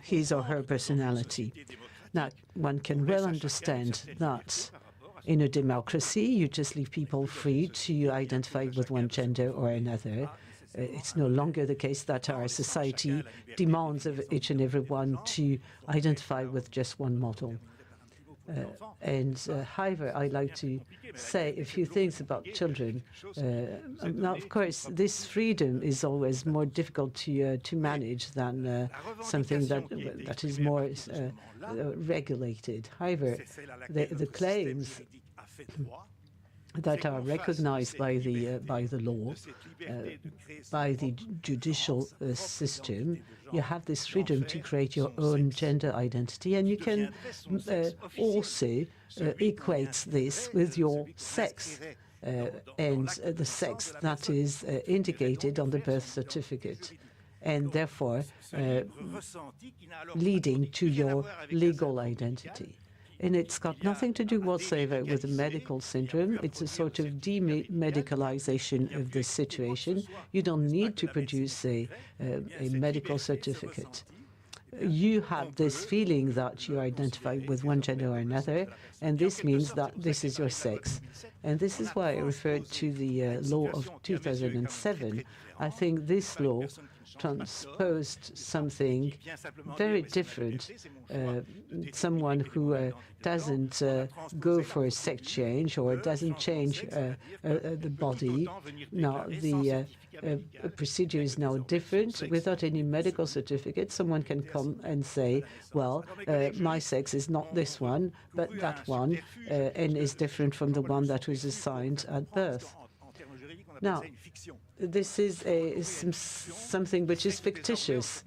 his or her personality. Now, one can well understand that in a democracy, you just leave people free to identify with one gender or another. It's no longer the case that our society demands of each and every one to identify with just one model. However, I'd like to say a few things about children. Now, of course, this freedom is always more difficult to manage than something that is more regulated. However, the claims that are recognized by the law, by the judicial system, you have this freedom to create your own gender identity, and you can also equate this with your sex and the sex that is indicated on the birth certificate, and therefore leading to your legal identity. And it's got nothing to do whatsoever with a medical syndrome. It's a sort of demedicalization of the situation. You don't need to produce a medical certificate. You have this feeling that you identify with one gender or another, and this means that this is your sex. And this is why I referred to the law of 2007. I think this law transposed something very different. Someone who doesn't go for a sex change or doesn't change the body. Now, the procedure is now different. Without any medical certificate, someone can come and say, well, my sex is not this one, but that one, and is different from the one that was assigned at birth. Now, this is something which is fictitious.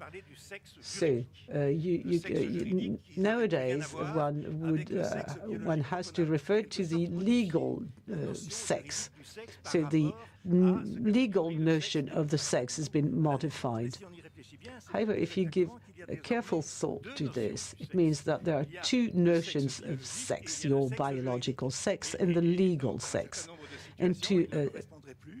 So nowadays, one has to refer to the legal sex. So the legal notion of the sex has been modified. However, if you give a careful thought to this, it means that there are two notions of sex: your biological sex and the legal sex.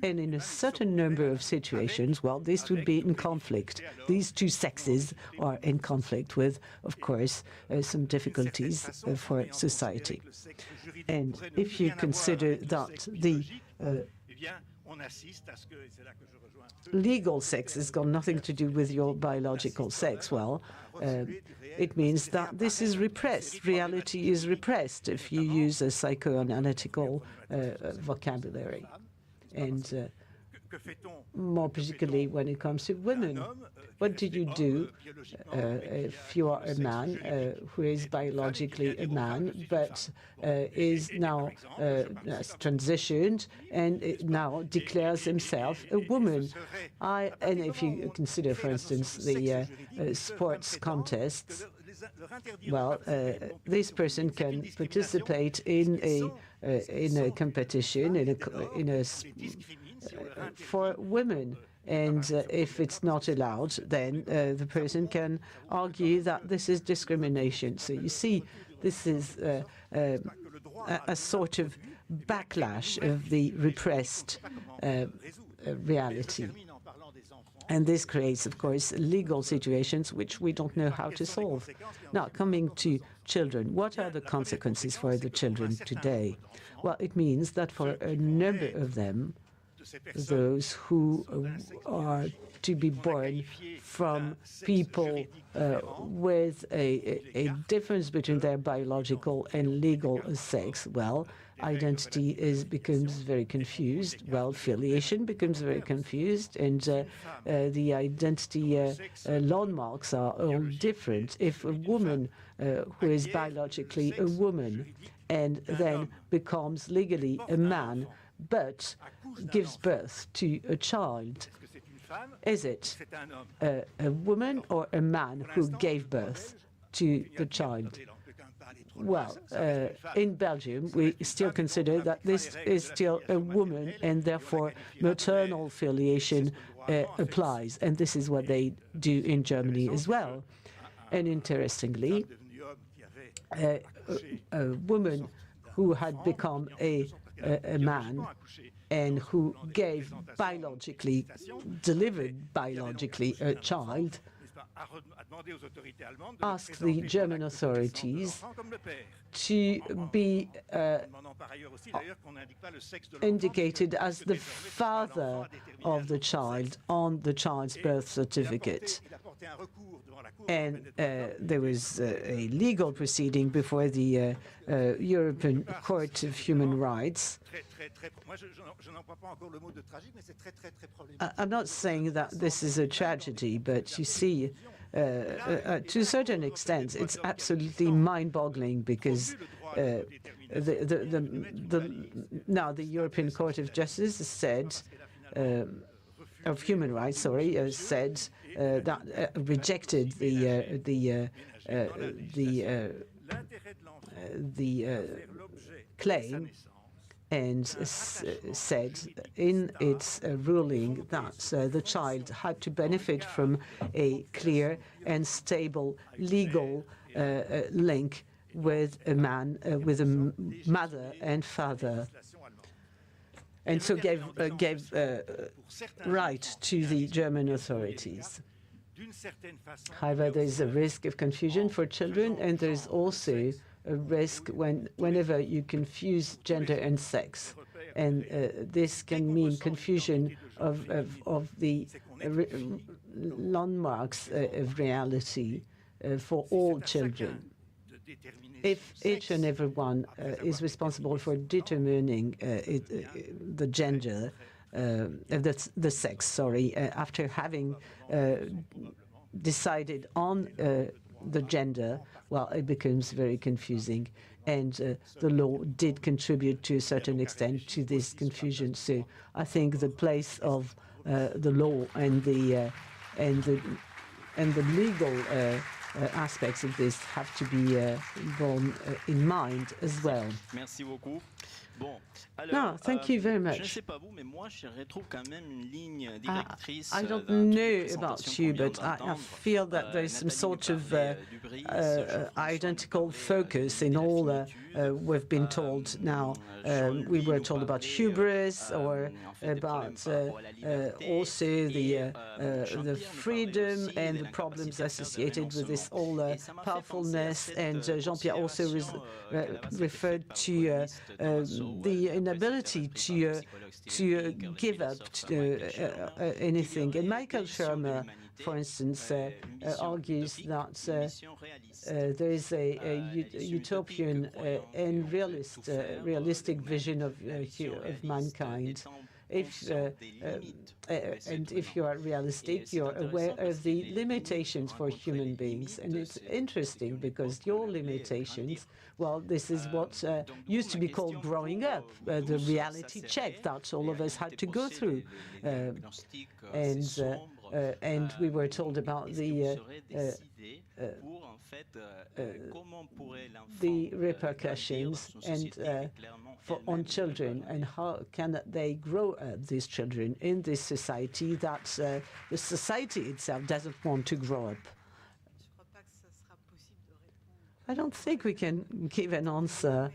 And in a certain number of situations, well, this would be in conflict. These two sexes are in conflict with, of course, some difficulties for society. And if you consider that the legal sex has got nothing to do with your biological sex, well, it means that this is repressed. Reality is repressed if you use a psychoanalytical vocabulary. And more particularly when it comes to women. What do you do if you are a man who is biologically a man but is now transitioned and now declares himself a woman? And if you consider, for instance, the sports contests, well, this person can participate in a competition for women, and if it's not allowed, then the person can argue that this is discrimination. So you see, this is a sort of backlash of the repressed reality. And this creates, of course, legal situations which we don't know how to solve. Now, coming to children, what are the consequences for the children today? Well, it means that for a number of them, those who are to be born from people with a difference between their biological and legal sex, well, identity becomes very confused. Well, filiation becomes very confused, and the identity landmarks are all different. If a woman who is biologically a woman and then becomes legally a man, but gives birth to a child, is it a woman or a man who gave birth to the child? Well, in Belgium, we still consider that this is still a woman, and therefore maternal filiation applies. And this is what they do in Germany as well. And interestingly, a woman who had become a man and who delivered biologically a child, asked the German authorities to be indicated as the father of the child on the child's birth certificate. And there was a legal proceeding before the European Court of Human Rights. I'm not saying that this is a tragedy, but you see, to a certain extent, it's absolutely mind-boggling because now the European Court of Justice said, of Human Rights, said that rejected the claim, and said in its ruling that the child had to benefit from a clear and stable legal link with a man, with a mother and father, and so gave right to the German authorities. However, there is a risk of confusion for children, and there is also a risk whenever you confuse gender and sex. And this can mean confusion of the landmarks of reality for all children. If each and every one is responsible for determining the gender, the sex, after having decided on the gender, well, it becomes very confusing. And the law did contribute to a certain extent to this confusion. So I think the place of the law and the legal aspects of this have to be borne in mind as well. Merci beaucoup. Bon, alors, no, thank you very much. Je ne sais pas vous, mais moi, je retrouve quand même une ligne directrice. I don't know about you, but I feel that there is some sort of identical focus in all we've been told now. We were told about hubris, or about also the freedom and the problems associated with this all-powerfulness. And Jean-Pierre also referred to the inability to give up anything. And Michael Shermer, for instance, argues that there is a utopian and realistic vision of mankind. And if you are realistic, you're aware of the limitations for human beings. And it's interesting because your limitations, well, this is what used to be called growing up, the reality check that all of us had to go through. And we were told about the repercussions and on children, and how can they grow up, these children, in this society that the society itself doesn't want to grow up. I don't think we can give an answer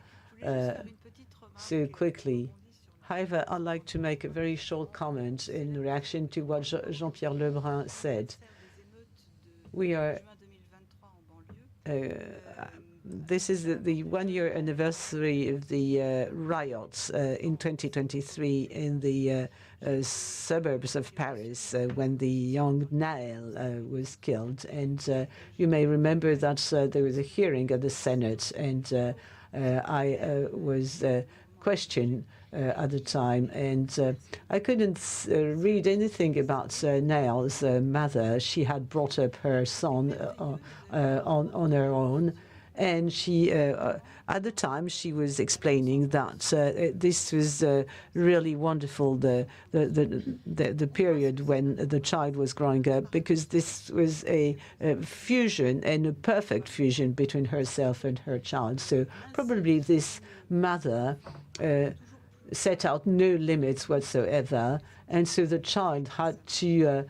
so quickly. However, I'd like to make a very short comment in reaction to what Jean-Pierre Lebrun said. We are this is the one-year anniversary of the riots in 2023 in the suburbs of Paris when the young Naël was killed. And you may remember that there was a hearing at the Senate, and I was questioned at the time, and I couldn't read anything about Naël's mother. She had brought up her son on her own. And she, at the time, she was explaining that this was really wonderful, the period when the child was growing up, because this was a fusion, and a perfect fusion between herself and her child. So probably this mother set out no limits whatsoever, and so the child had to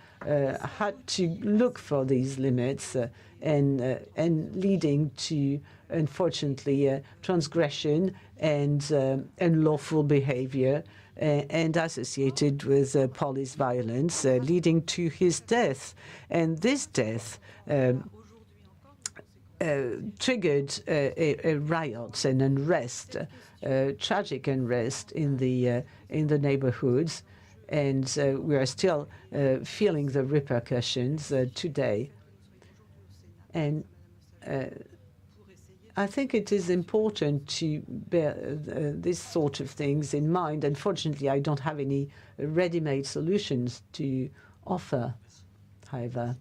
look for these limits. And leading to, unfortunately, transgression and unlawful behavior, and associated with police violence, leading to his death. And this death triggered a riot and unrest, tragic unrest in the neighborhoods, and we are still feeling the repercussions today. And I think it is important to bear this sort of things in mind. Unfortunately, I don't have any ready-made solutions to offer, however.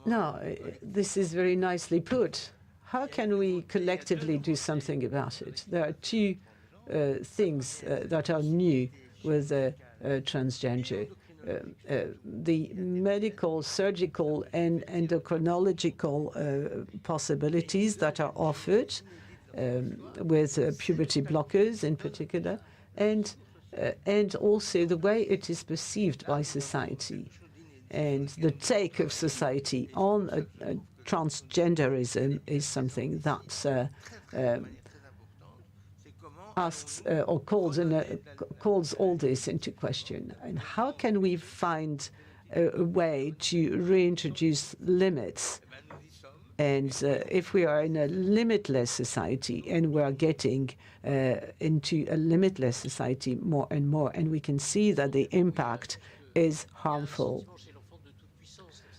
No, this is very nicely put. How can we collectively do something about it? There are two things that are new with transgender. The medical, surgical, and endocrinological possibilities that are offered with puberty blockers in particular, and also the way it is perceived by society and the take of society on transgenderism is something that asks or calls all this into question. And how can we find a way to reintroduce limits? And if we are in a limitless society, and we are getting into a limitless society more and more, and we can see that the impact is harmful.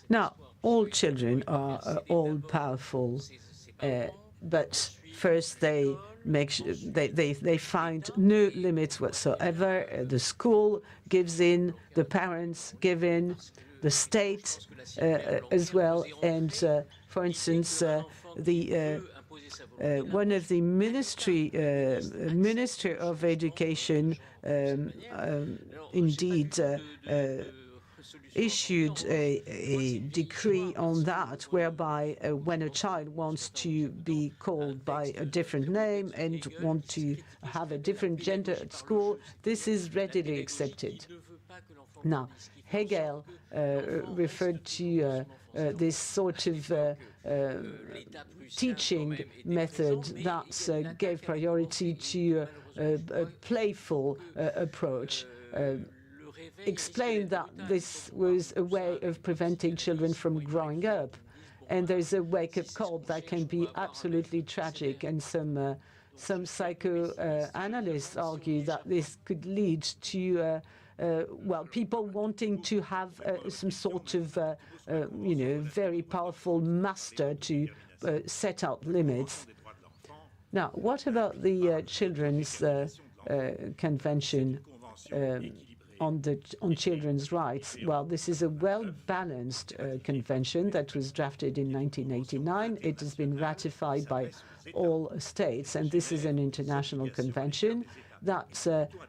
Now, all children are all-powerful, but first they find no limits whatsoever. The school gives in, the parents give in, the state as well. And for instance, one of the Minister of Education indeed issued a decree on that, whereby when a child wants to be called by a different name and want to have a different gender at school, this is readily accepted. Now, Hegel referred to this sort of teaching method that gave priority to a playful approach. Explained that this was a way of preventing children from growing up. And there's a wake-up call that can be absolutely tragic. And some psychoanalysts argue that this could lead to, well, people wanting to have some sort of, very powerful master to set out limits. Now, what about the Children's Convention on children's rights? Well, this is a well-balanced convention that was drafted in 1989. It has been ratified by all states, and this is an international convention that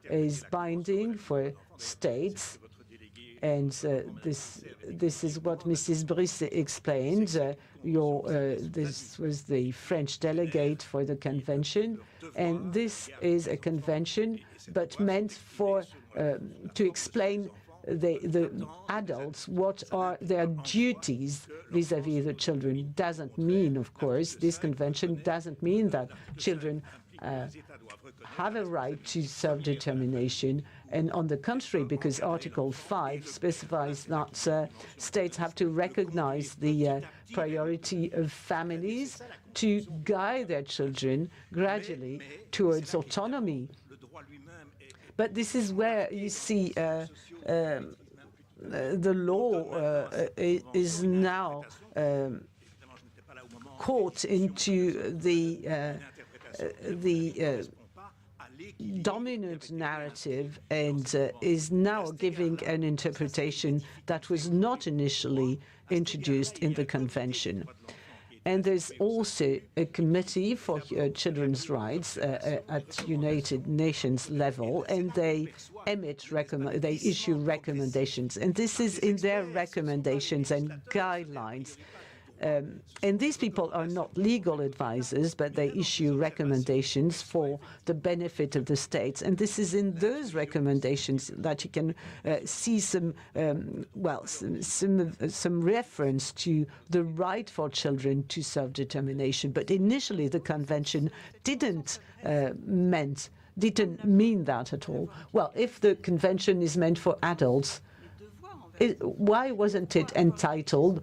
is binding for states. And this is what Mrs. Brice explained. This was the French delegate for the convention, and this is a convention, but meant for to explain the adults, what are their duties vis-à-vis the children. Doesn't mean, of course, this convention doesn't mean that children have a right to self-determination, and on the contrary, because Article 5 specifies that states have to recognize the priority of families to guide their children gradually towards autonomy. But this is where you see the law is now caught into the dominant narrative and is now giving an interpretation that was not initially introduced in the convention. And there's also a committee for children's rights at United Nations level, and they issue recommendations. And this is in their recommendations and guidelines. And these people are not legal advisors, but they issue recommendations for the benefit of the states. And this is in those recommendations that you can see some reference to the right for children to self-determination. But initially, the convention didn't mean that at all. Well, if the convention is meant for adults, why wasn't it entitled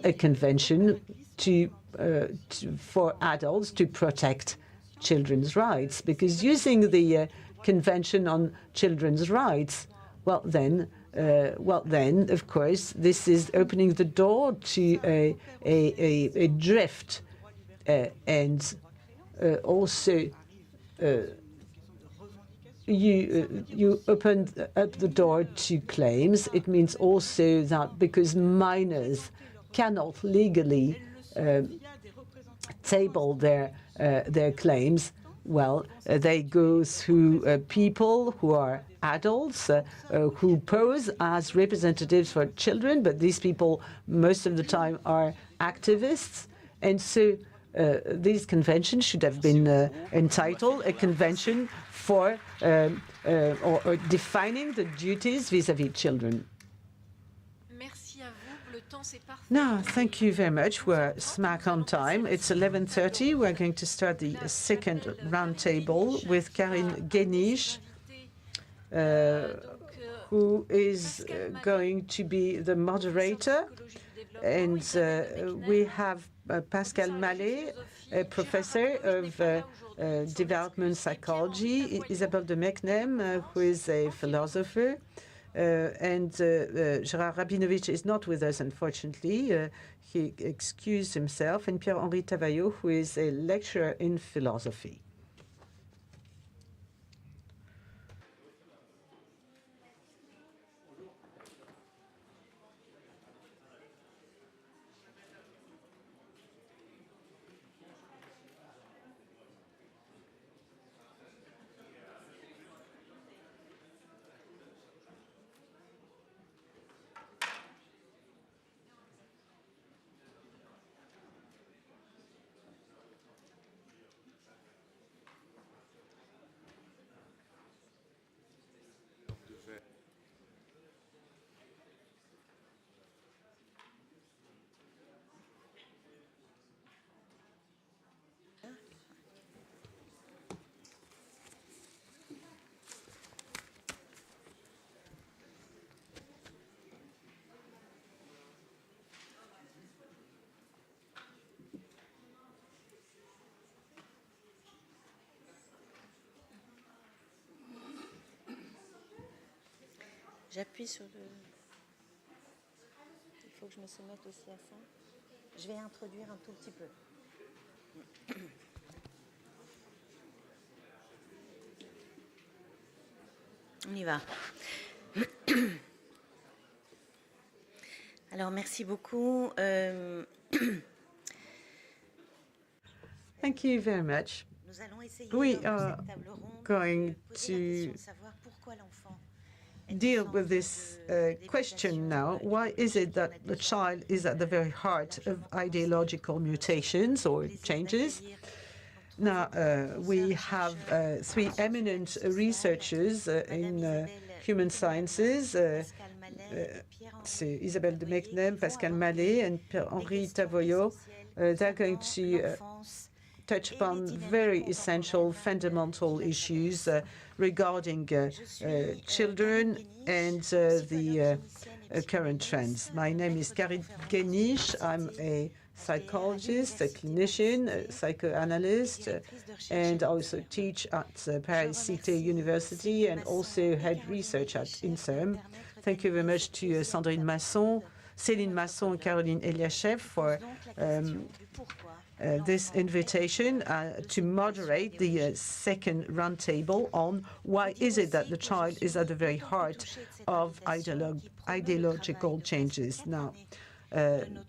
a convention for adults to protect children's rights? Because using the Convention on Children's Rights, well then, of course, this is opening the door to a drift, and also you opened up the door to claims. It means also that because minors cannot legally table their claims, well, they go through people who are adults who pose as representatives for children, but these people most of the time are activists, and so these conventions should have been entitled a convention for or defining the duties vis-à-vis children. Now, thank you very much. We're smack on time. It's 11:30. We're going to start the second roundtable with Karine Guéniche, who is going to be the moderator. And we have Pascal Mallet, a professor of development psychology, Isabelle de Mecnem, who is a philosopher, and Gérard Rabinovich is not with us, unfortunately. He excused himself, and Pierre-Henri Tavaillot, who is a lecturer in philosophy. J'appuie sur le... Il faut que je me soumette aussi à ça. Je vais introduire un tout petit peu. On y va. Alors, merci beaucoup. Thank you very much. Nous allons essayer We dans are cette table ronde going de poser la question to de savoir pourquoi l'enfant deal with this question now. Why is it that the child is at the very heart of ideological mutations or changes? Now, we have three eminent researchers in Human Sciences, c'est Isabelle de Mecnem, Pascal Mallet, and Pierre-Henri Tavoyot. They're going to touch upon very essential, fundamental issues regarding children and the current trends. My name is Karine Guéniche. I'm a psychologist, a clinician, a psychoanalyst, and I also teach at Paris Cité University and also head research at INSERM. Thank you very much to Sandrine Masson, Céline Masson, and Caroline Eliachev for this invitation to moderate the second roundtable on why is it that the child is at the very heart of ideological changes. Now,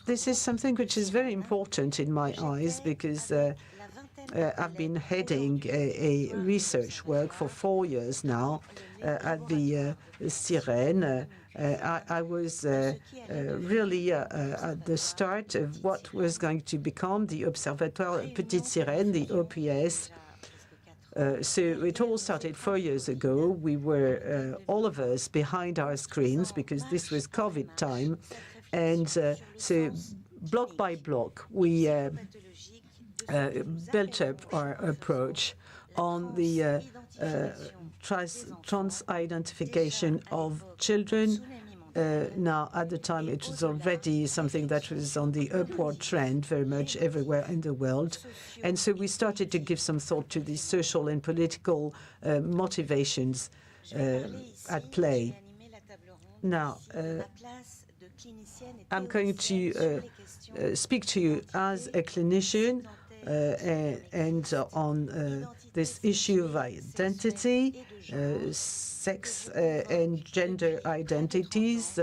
this is something which is very important in my eyes because I've been heading a research work for 4 years now at the Sirène. I was really at the start of what was going to become the Observatoire Petite Sirène, the OPS. So it all started 4 years ago. We were, all of us, behind our screens because this was COVID time. And so block by block, we built up our approach on the trans-identification of children. Now, at the time, it was already something that was on the upward trend very much everywhere in the world. And so we started to give some thought to the social and political motivations at play. Now, I'm going to speak to you as a clinician and on this issue of identity, sex and gender identities.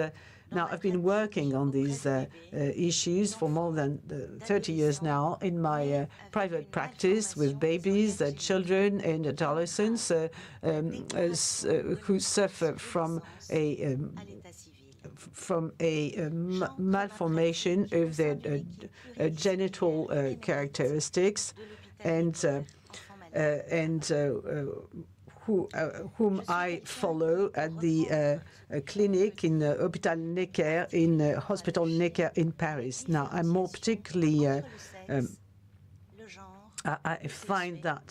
Now, I've been working on these issues for more than 30 years now in my private practice with babies, children and adolescents who suffer from a malformation of their genital characteristics, and whom I follow at the clinic in Hôpital Necker, in Hospital Necker in Paris. Now, I'm more particularly I find that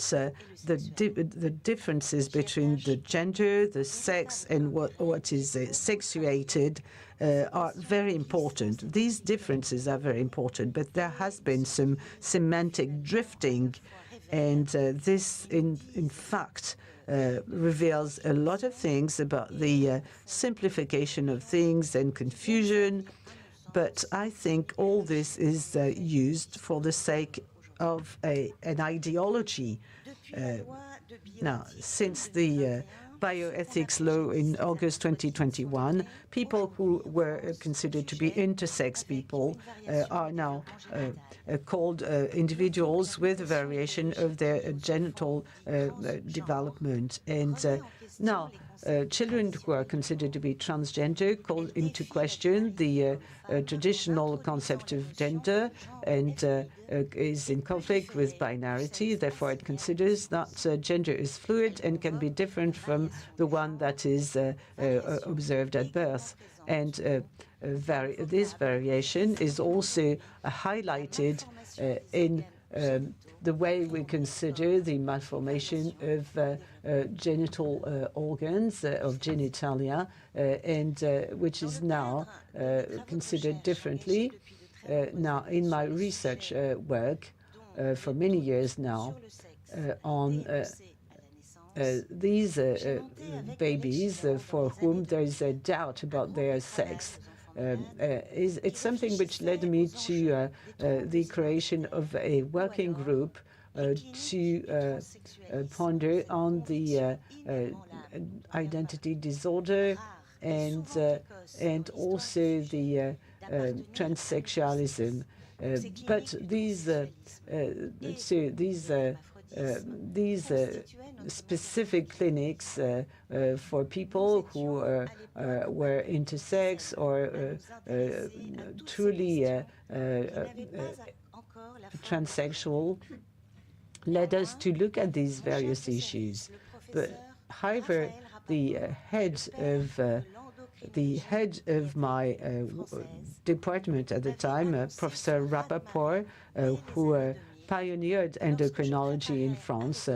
the differences between the gender, the sex, and what is sexuated are very important. These differences are very important, but there has been some semantic drifting, and this, in fact, reveals a lot of things about the simplification of things and confusion. But I think all this is used for the sake of an ideology. Now, since the bioethics law in August 2021, people who were considered to be intersex people are now called individuals with a variation of their genital development. And now, children who are considered to be transgender call into question the traditional concept of gender and is in conflict with binarity. Therefore, it considers that gender is fluid and can be different from the one that is observed at birth. And this variation is also highlighted in the way we consider the malformation of genital organs, of genitalia, and which is now considered differently. Now, in my research work for many years now on these babies for whom there is a doubt about their sex, it's something which led me to the creation of a working group to ponder on the identity disorder and also the transsexualism. But these specific clinics for people who were intersex or truly transsexual led us to look at these various issues. But however, the head of my department at the time, Professor Rappaport, who pioneered endocrinology in France,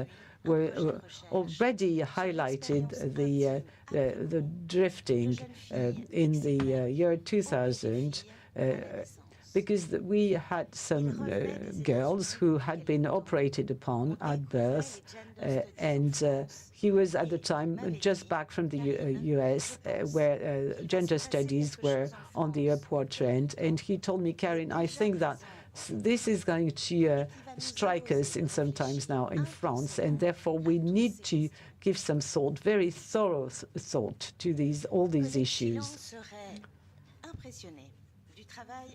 were already highlighted the drifting in the year 2000, because we had some girls who had been operated upon at birth, and he was at the time just back from the US, where gender studies were on the upward trend, and he told me, Karen, I think that this is going to strike us in some times now in France, and therefore we need to give some thought, very thorough thought, to all these issues.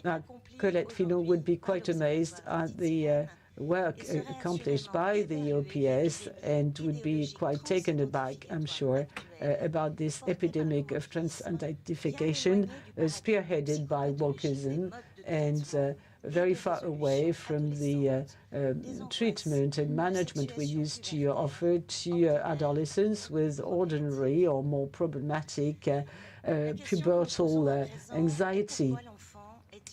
Now, Colette Finot would be quite amazed at the work accomplished by the OPS and would be quite taken aback, I'm sure, about this epidemic of transidentification spearheaded by wokeism and very far away from the treatment and management we used to offer to adolescents with ordinary or more problematic pubertal anxiety.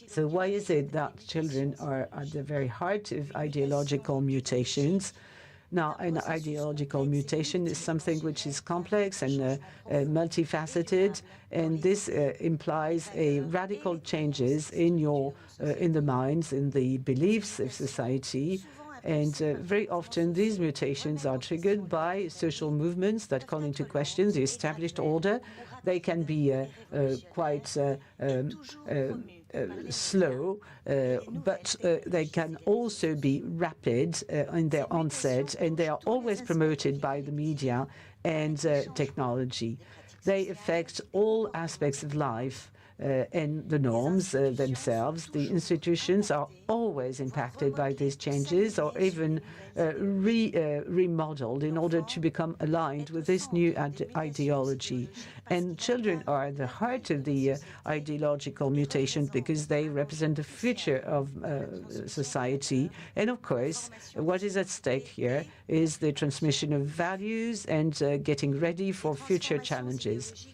So why is it that children are at the very heart of ideological mutations? Now, an ideological mutation is something which is complex and multifaceted, and this implies radical changes in the minds, in the beliefs of society. And very often these mutations are triggered by social movements that call into question the established order. They can be quite slow, but they can also be rapid in their onset, and they are always promoted by the media and technology. They affect all aspects of life. And the norms themselves, the institutions are always impacted by these changes or even remodeled in order to become aligned with this new ideology. And children are at the heart of the ideological mutation because they represent the future of society. And of course, what is at stake here is the transmission of values and getting ready for future challenges.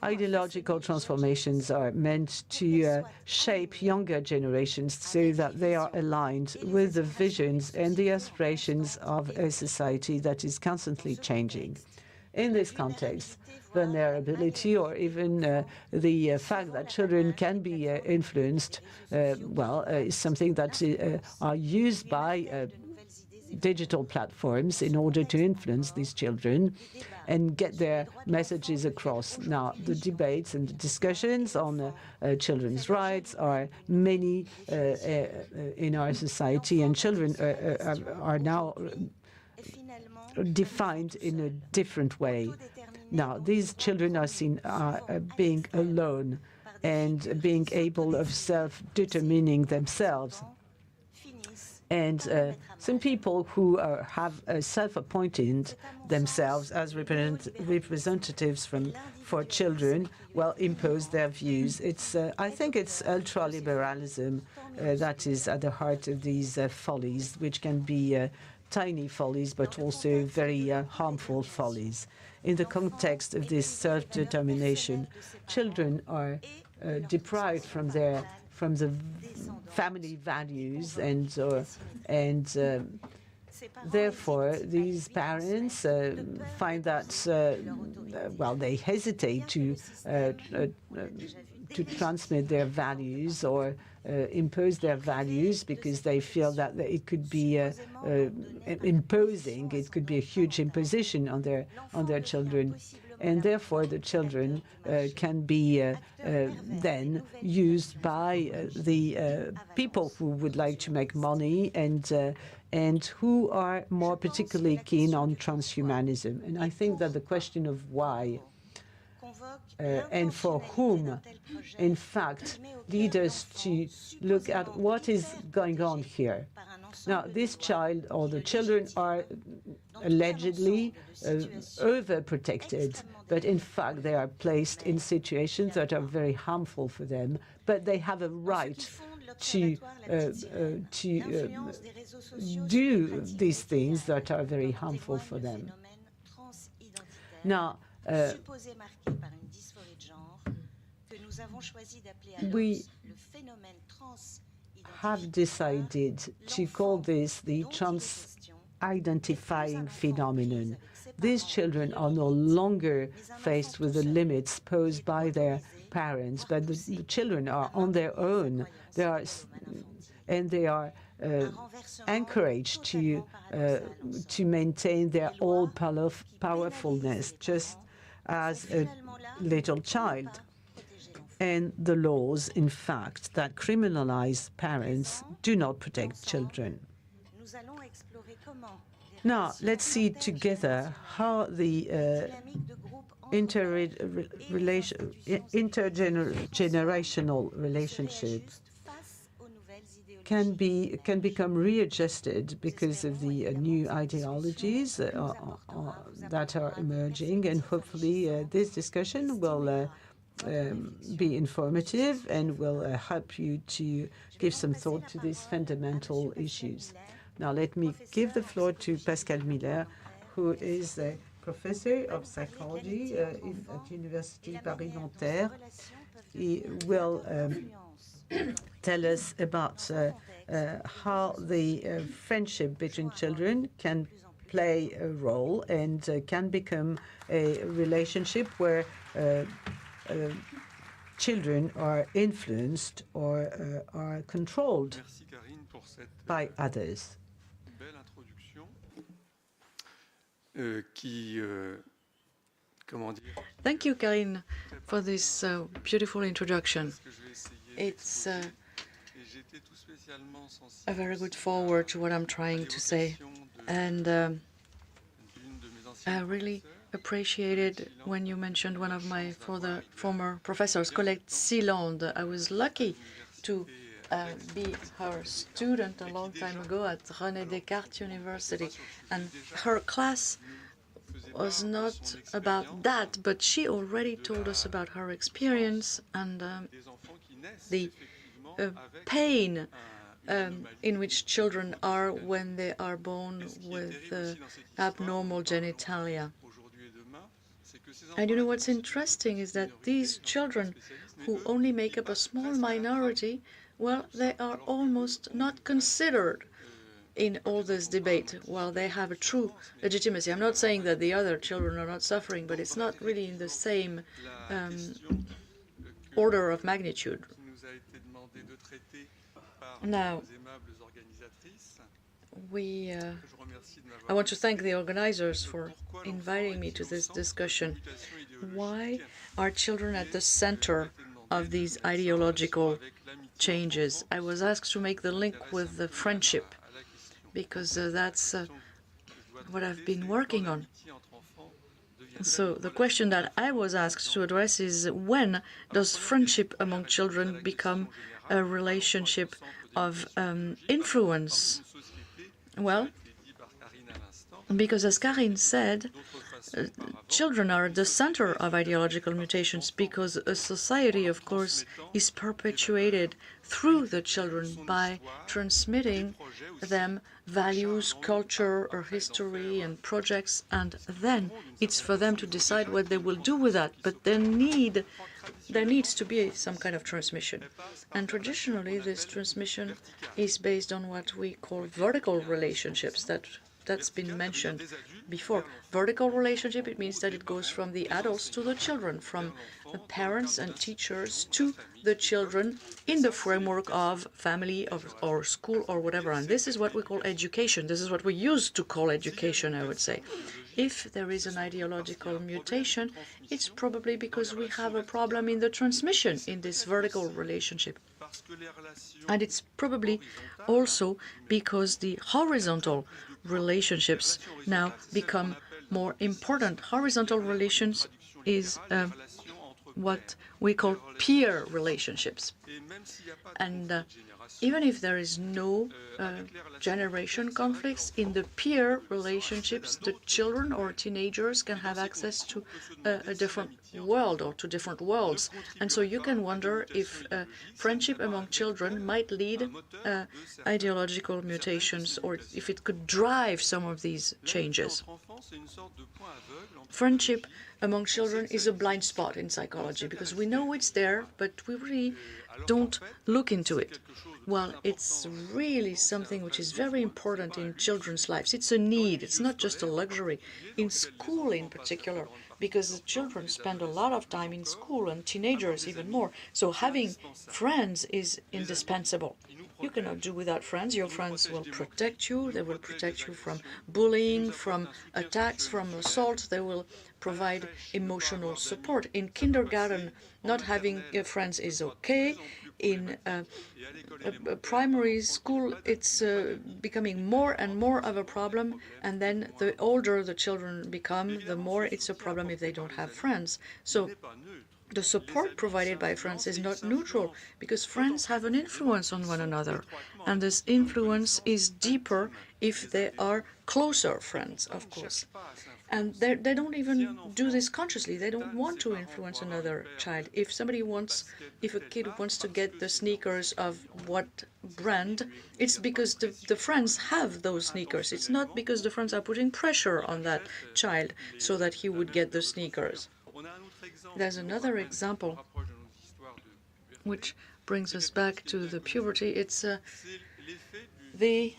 Ideological transformations are meant to shape younger generations so that they are aligned with the visions and the aspirations of a society that is constantly changing. In this context, vulnerability or even the fact that children can be influenced, is something that are used by digital platforms in order to influence these children and get their messages across. Now, the debates and the discussions on children's rights are many in our society, and children are now defined in a different way. Now, these children are seen being alone and being able of self-determining themselves. And some people who have self-appointed themselves as representatives for children, impose their views. I think it's ultraliberalism that is at the heart of these follies, which can be tiny follies, but also very harmful follies. In the context of this self-determination, children are deprived from the family values, and therefore these parents find that they hesitate to transmit their values or impose their values because they feel that it could be imposing. It could be a huge imposition on their children. And therefore, the children can be then used by the people who would like to make money and who are more particularly keen on transhumanism. And I think that the question of why and for whom, in fact, lead us to look at what is going on here. Now, this child or the children are allegedly overprotected, but in fact they are placed in situations that are very harmful for them, but they have a right to do these things that are very harmful for them. Now, we have decided to call this the trans-identifying phenomenon. These children are no longer faced with the limits posed by their parents, but the children are on their own. They are encouraged to maintain their own powerfulness, just as a little child. And the laws, in fact, that criminalize parents do not protect children. Now, let's see together how the intergenerational relationship can become readjusted because of the new ideologies that are emerging, and hopefully this discussion will be informative and will help you to give some thought to these fundamental issues. Now, let me give the floor to Pascal Miller, who is a professor of psychology at Université Paris-Nanterre. He will tell us about how the friendship between children can play a role and can become a relationship where children are influenced or are controlled by others. Thank you, Karine, for this beautiful introduction. It's a very good forward to what I'm trying to say. And I really appreciated when you mentioned one of my former professors, Colette Seeland. I was lucky to be her student a long time ago at René Descartes University. And her class was not about that, but she already told us about her experience and the pain in which children are when they are born with abnormal genitalia. And you know what's interesting is that these children who only make up a small minority, well, they are almost not considered in all this debate, while they have a true legitimacy. I'm not saying that the other children are not suffering, but it's not really in the same order of magnitude. Now, I want to thank the organizers for inviting me to this discussion. Why are children at the center of these ideological changes? I was asked to make the link with the friendship, because that's what I've been working on. So the question that I was asked to address is, when does friendship among children become a relationship of influence? Well, because as Karine said, children are at the center of ideological mutations, because a society, of course, is perpetuated through the children by transmitting them values, culture, or history and projects, and then it's for them to decide what they will do with that. But there needs to be some kind of transmission. And traditionally, this transmission is based on what we call vertical relationships. That's been mentioned before. Vertical relationship, it means that it goes from the adults to the children, from the parents and teachers to the children in the framework of family or school or whatever. And this is what we call education. This is what we used to call education, I would say. If there is an ideological mutation, it's probably because we have a problem in the transmission in this vertical relationship. And it's probably also because the horizontal relationships now become more important. Horizontal relations is what we call peer relationships. And even if there is no generation conflicts, in the peer relationships, the children or teenagers can have access to a different world or to different worlds. And so you can wonder if friendship among children might lead ideological mutations, or if it could drive some of these changes. Friendship among children is a blind spot in psychology because we know it's there, but we really don't look into it. Well, it's really something which is very important in children's lives. It's a need. It's not just a luxury. In school in particular, because the children spend a lot of time in school and teenagers even more. So having friends is indispensable. You cannot do without friends. Your friends will protect you. They will protect you from bullying, from attacks, from assault. They will provide emotional support. In kindergarten, not having friends is okay. In primary school, it's becoming more and more of a problem, and then the older the children become, the more it's a problem if they don't have friends. So the support provided by friends is not neutral, because friends have an influence on one another, and this influence is deeper if they are closer friends, of course. And they don't even do this consciously. They don't want to influence another child. If a kid wants to get the sneakers of what brand, it's because the friends have those sneakers. It's not because the friends are putting pressure on that child so that he would get the sneakers. There's another example which brings us back to the puberty. It's the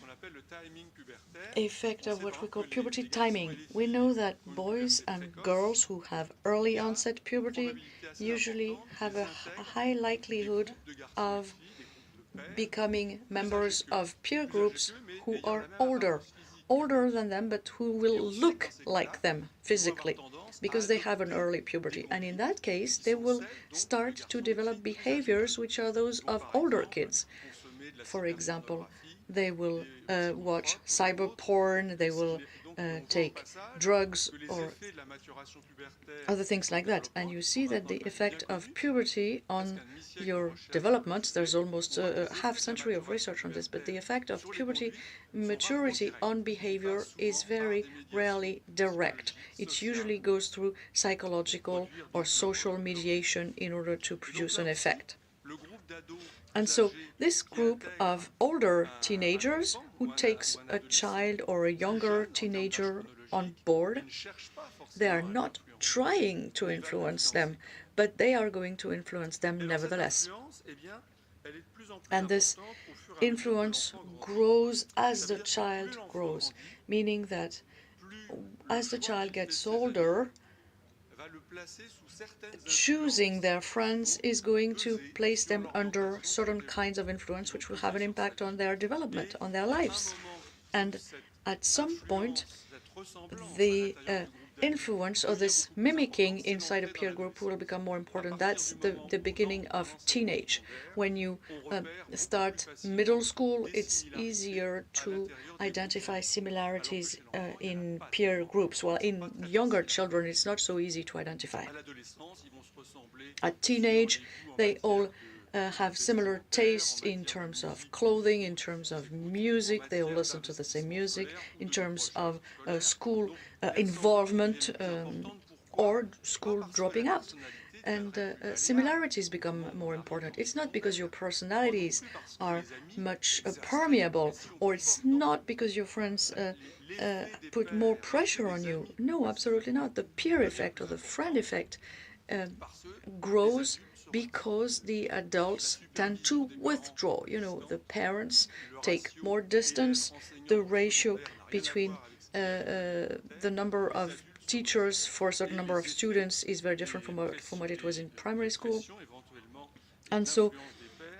effect of what we call puberty timing. We know that boys and girls who have early onset puberty usually have a high likelihood of becoming members of peer groups who are older than them, but who will look like them physically, because they have an early puberty. And in that case, they will start to develop behaviors which are those of older kids. For example, they will watch cyber porn, they will take drugs or other things like that. And you see that the effect of puberty on your development, there's almost a half-century of research on this, but the effect of puberty maturity on behavior is very rarely direct. It usually goes through psychological or social mediation in order to produce an effect. And so this group of older teenagers who takes a child or a younger teenager on board, they are not trying to influence them, but they are going to influence them nevertheless. And this influence grows as the child grows, meaning that as the child gets older, choosing their friends is going to place them under certain kinds of influence which will have an impact on their development, on their lives. And at some point, the influence or this mimicking inside a peer group will become more important. That's the beginning of teenage. When you start middle school, it's easier to identify similarities in peer groups, while in younger children, it's not so easy to identify. At teenage, they all have similar tastes in terms of clothing, in terms of music. They all listen to the same music, in terms of school involvement or school dropping out. And similarities become more important. It's not because your personalities are much permeable, or it's not because your friends put more pressure on you. No, absolutely not. The peer effect or the friend effect grows because the adults tend to withdraw. You know, the parents take more distance. The ratio between the number of teachers for a certain number of students is very different from what it was in primary school. And so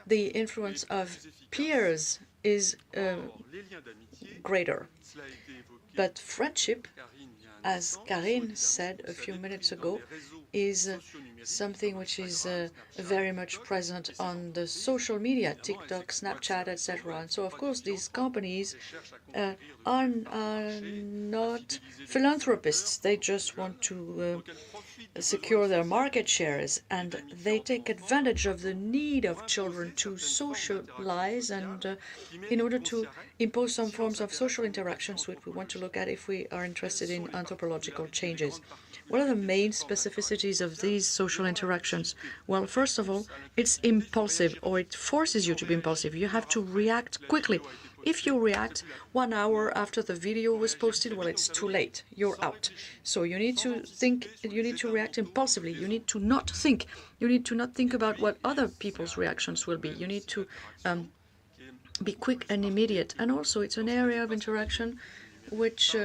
the influence of peers is greater. But friendship, as Karine said a few minutes ago, is something which is very much present on the social media, TikTok, Snapchat, etc. And so, of course, these companies are not philanthropists. They just want to secure their market shares, and they take advantage of the need of children to socialize and in order to impose some forms of social interactions which we want to look at if we are interested in anthropological changes. What are the main specificities of these social interactions? Well, first of all, it's impulsive, or it forces you to be impulsive. You have to react quickly. If you react 1 hour after the video was posted, well, it's too late. You're out. So you need to think, you need to react impulsively. You need to not think. You need to not think about what other people's reactions will be. You need to be quick and immediate. And also, it's an area of interaction which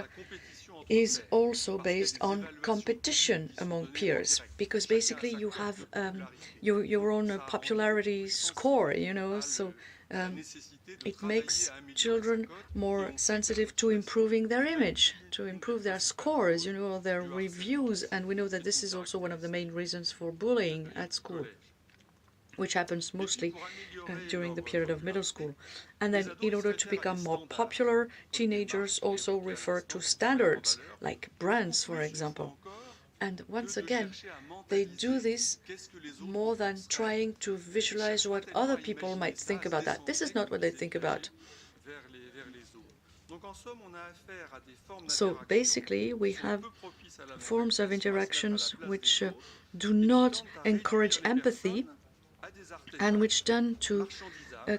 is also based on competition among peers, because basically you have your own popularity score, you know, so it makes children more sensitive to improving their image, to improve their scores, you know, their reviews, and we know that this is also one of the main reasons for bullying at school, which happens mostly during the period of middle school. And then in order to become more popular, teenagers also refer to standards, like brands, for example. And once again, they do this more than trying to visualize what other people might think about that. This is not what they think about. So basically, we have forms of interactions which do not encourage empathy, and which tend to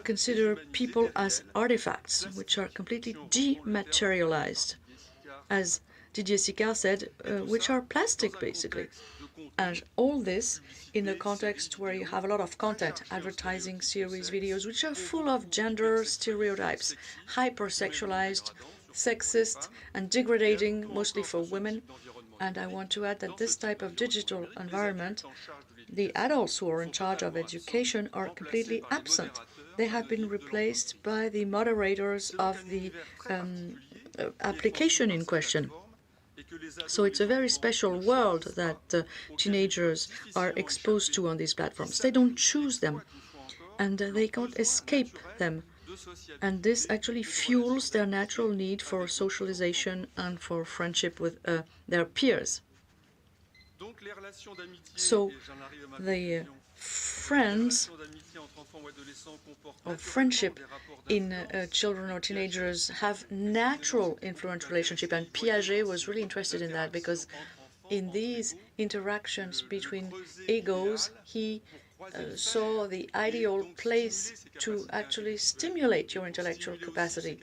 consider people as artifacts, which are completely dematerialized, as Didier Sicard said, which are plastic, basically. And all this in a context where you have a lot of content, advertising, series, videos, which are full of gender stereotypes, hypersexualized, sexist, and degrading, mostly for women. And I want to add that this type of digital environment, the adults who are in charge of education are completely absent. They have been replaced by the moderators of the application in question. So it's a very special world that teenagers are exposed to on these platforms. They don't choose them, and they can't escape them. And this actually fuels their natural need for socialization and for friendship with their peers. So the friends or friendship in children or teenagers have natural influence relationship, and Piaget was really interested in that, because in these interactions between egos, he saw the ideal place to actually stimulate your intellectual capacity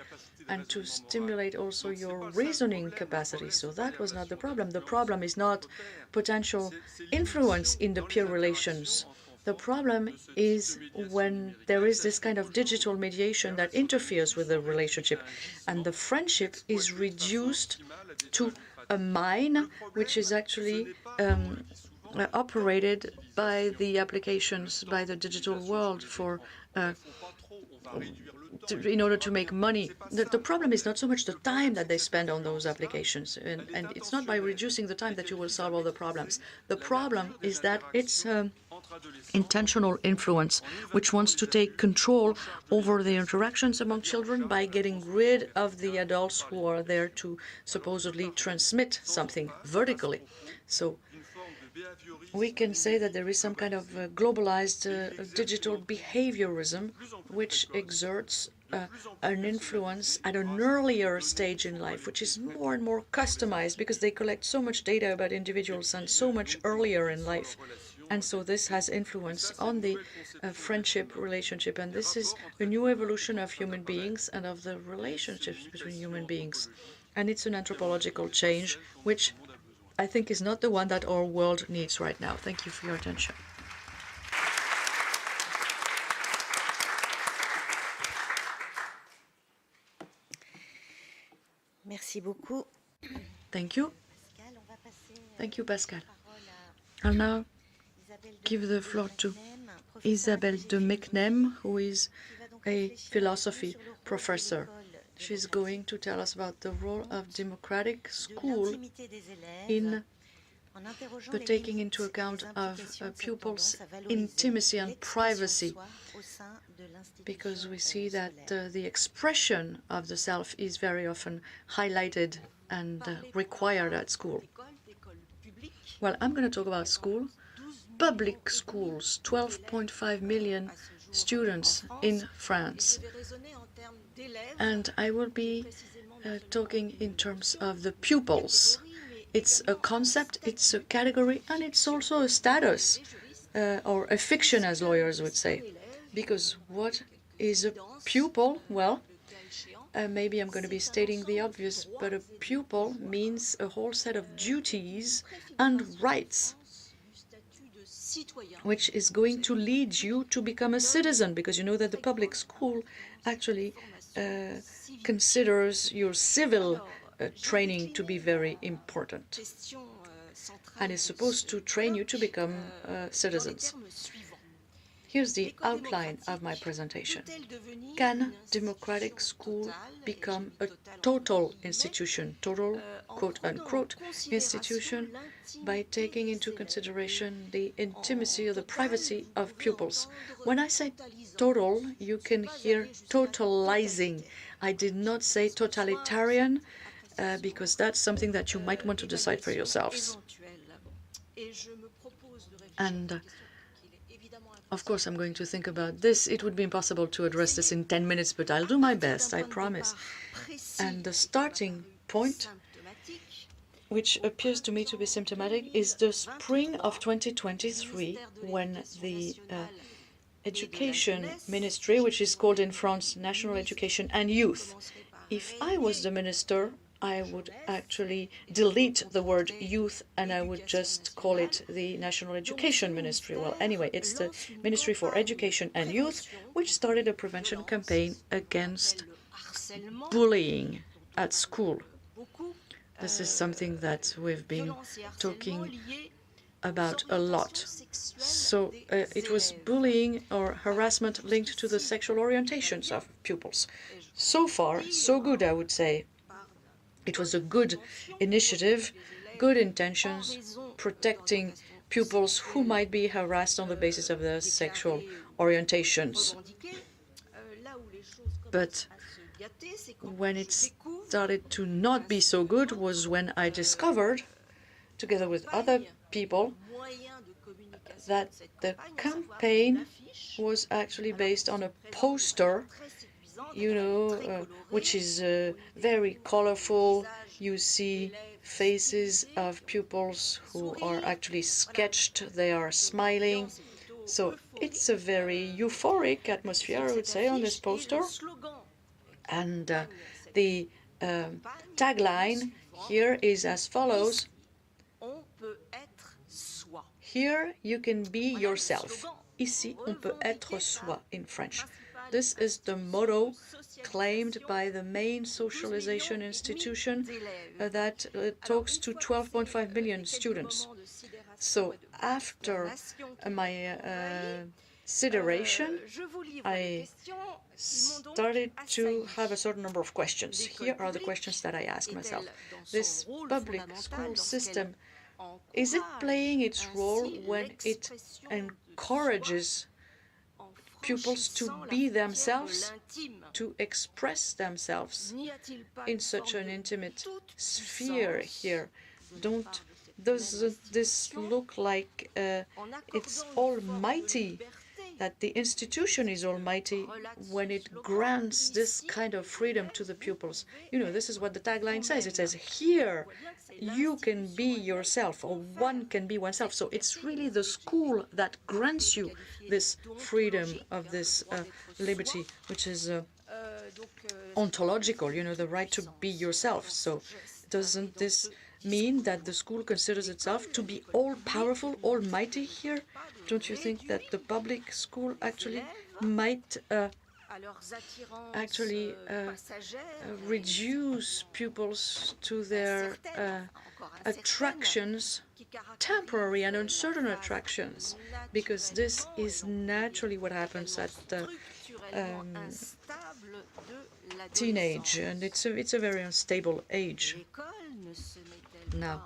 and to stimulate also your reasoning capacity. So that was not the problem. The problem is not potential influence in the peer relations. The problem is when there is this kind of digital mediation that interferes with the relationship, and the friendship is reduced to a mine which is actually operated by the applications, by the digital world for in order to make money. The problem is not so much the time that they spend on those applications, and it's not by reducing the time that you will solve all the problems. The problem is that it's intentional influence, which wants to take control over the interactions among children by getting rid of the adults who are there to supposedly transmit something vertically. So we can say that there is some kind of globalized digital behaviorism which exerts an influence at an earlier stage in life, which is more and more customized because they collect so much data about individuals and so much earlier in life. And so this has influence on the friendship relationship. And this is a new evolution of human beings and of the relationships between human beings. And it's an anthropological change, which I think is not the one that our world needs right now. Thank you for your attention. Merci beaucoup. Thank you. Thank you, Pascal. I'll now give the floor to Isabelle de Mecnem, who is a philosophy professor. She's going to tell us about the role of democratic school in the taking into account of pupils' intimacy and privacy, because we see that the expression of the self is very often highlighted and required at school. Well, I'm going to talk about school. Public schools, 12.5 million students in France. And I will be talking in terms of the pupils. It's a concept, it's a category, and it's also a status, or a fiction, as lawyers would say. Because what is a pupil? Well, maybe I'm going to be stating the obvious, but a pupil means a whole set of duties and rights, which is going to lead you to become a citizen, because you know that the public school actually considers your civil training to be very important and is supposed to train you to become citizens. Here's the outline of my presentation. Can democratic school become a total institution, total quote-unquote institution, by taking into consideration the intimacy or the privacy of pupils? When I say total, you can hear totalizing. I did not say totalitarian, because that's something that you might want to decide for yourselves. And of course, I'm going to think about this. It would be impossible to address this in 10 minutes, but I'll do my best, I promise. And the starting point, which appears to me to be symptomatic, is the spring of 2023, when the Education Ministry, which is called in France National Education and Youth. If I was the minister, I would actually delete the word youth and I would just call it the National Education Ministry. Well, anyway, it's the Ministry for Education and Youth, which started a prevention campaign against bullying at school. This is something that we've been talking about a lot. So it was bullying or harassment linked to the sexual orientations of pupils. So far, so good, I would say. It was a good initiative, good intentions, protecting pupils who might be harassed on the basis of their sexual orientations. But when it started to not be so good was when I discovered, together with other people, that the campaign was actually based on a poster, you know, which is very colorful. You see faces of pupils who are actually sketched. They are smiling. So it's a very euphoric atmosphere, I would say, on this poster. And the tagline here is as follows: here you can be yourself. Ici, on peut être soi in French. This is the motto claimed by the main socialization institution that talks to 12.5 million students. So after my consideration, I started to have a certain number of questions. Here are the questions that I asked myself. This public school system, is it playing its role when it encourages pupils to be themselves, to express themselves in such an intimate sphere here? Doesn't this look like it's almighty, that the institution is almighty when it grants this kind of freedom to the pupils? You know, this is what the tagline says. It says, here you can be yourself, or one can be oneself. So it's really the school that grants you this freedom of this liberty, which is ontological, you know, the right to be yourself. So doesn't this mean that the school considers itself to be all-powerful, almighty here? Don't you think that the public school actually might reduce pupils to their attractions, temporary and uncertain attractions, because this is naturally what happens at teenage, and it's a very unstable age. Now,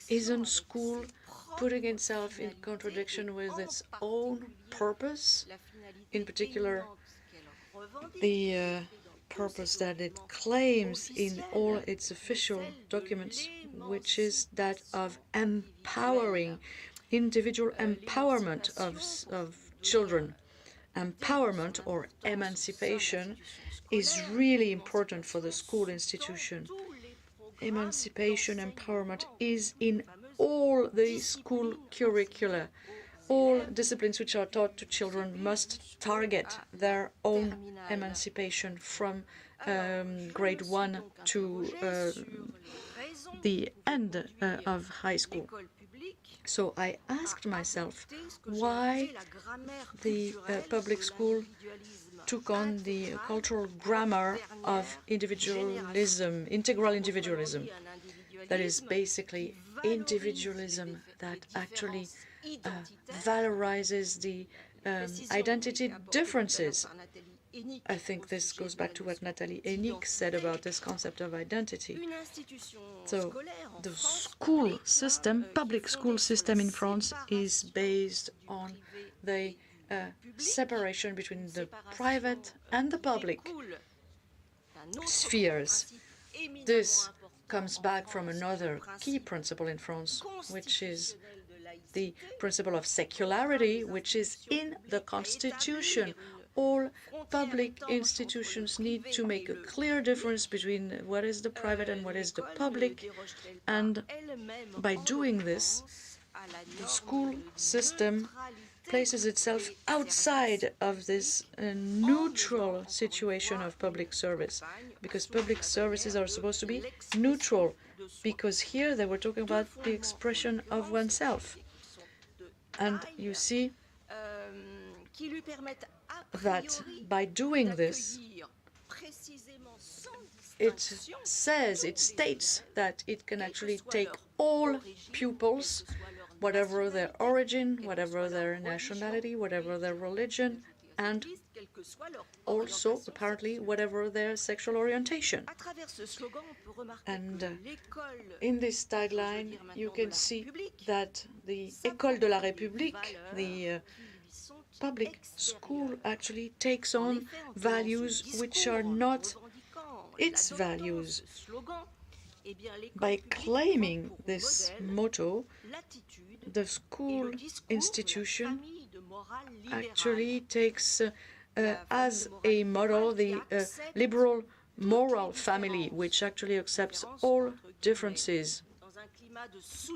isn't school putting itself in contradiction with its own purpose, in particular the purpose that it claims in all its official documents, which is that of empowering, individual empowerment of children? Empowerment or emancipation is really important for the school institution. Emancipation, empowerment is in all the school curricula. All disciplines which are taught to children must target their own emancipation from grade 1 to the end of high school. So I asked myself why the public school took on the cultural grammar of individualism, integral individualism. That is basically individualism that actually valorizes the identity differences. I think this goes back to what Nathalie Hennig said about this concept of identity. So the school system, public school system in France, is based on the separation between the private and the public spheres. This comes back from another key principle in France, which is the principle of secularity, which is in the Constitution. All public institutions need to make a clear difference between what is the private and what is the public, and by doing this, the school system places itself outside of this neutral situation of public service, because public services are supposed to be neutral, because here they were talking about the expression of oneself. And you see that by doing this, it states that it can actually take all pupils, whatever their origin, whatever their nationality, whatever their religion, and also, apparently, whatever their sexual orientation. And in this tagline, you can see that the École de la République, the public school, actually takes on values which are not its values. By claiming this motto, the school institution actually takes as a model the liberal moral family, which actually accepts all differences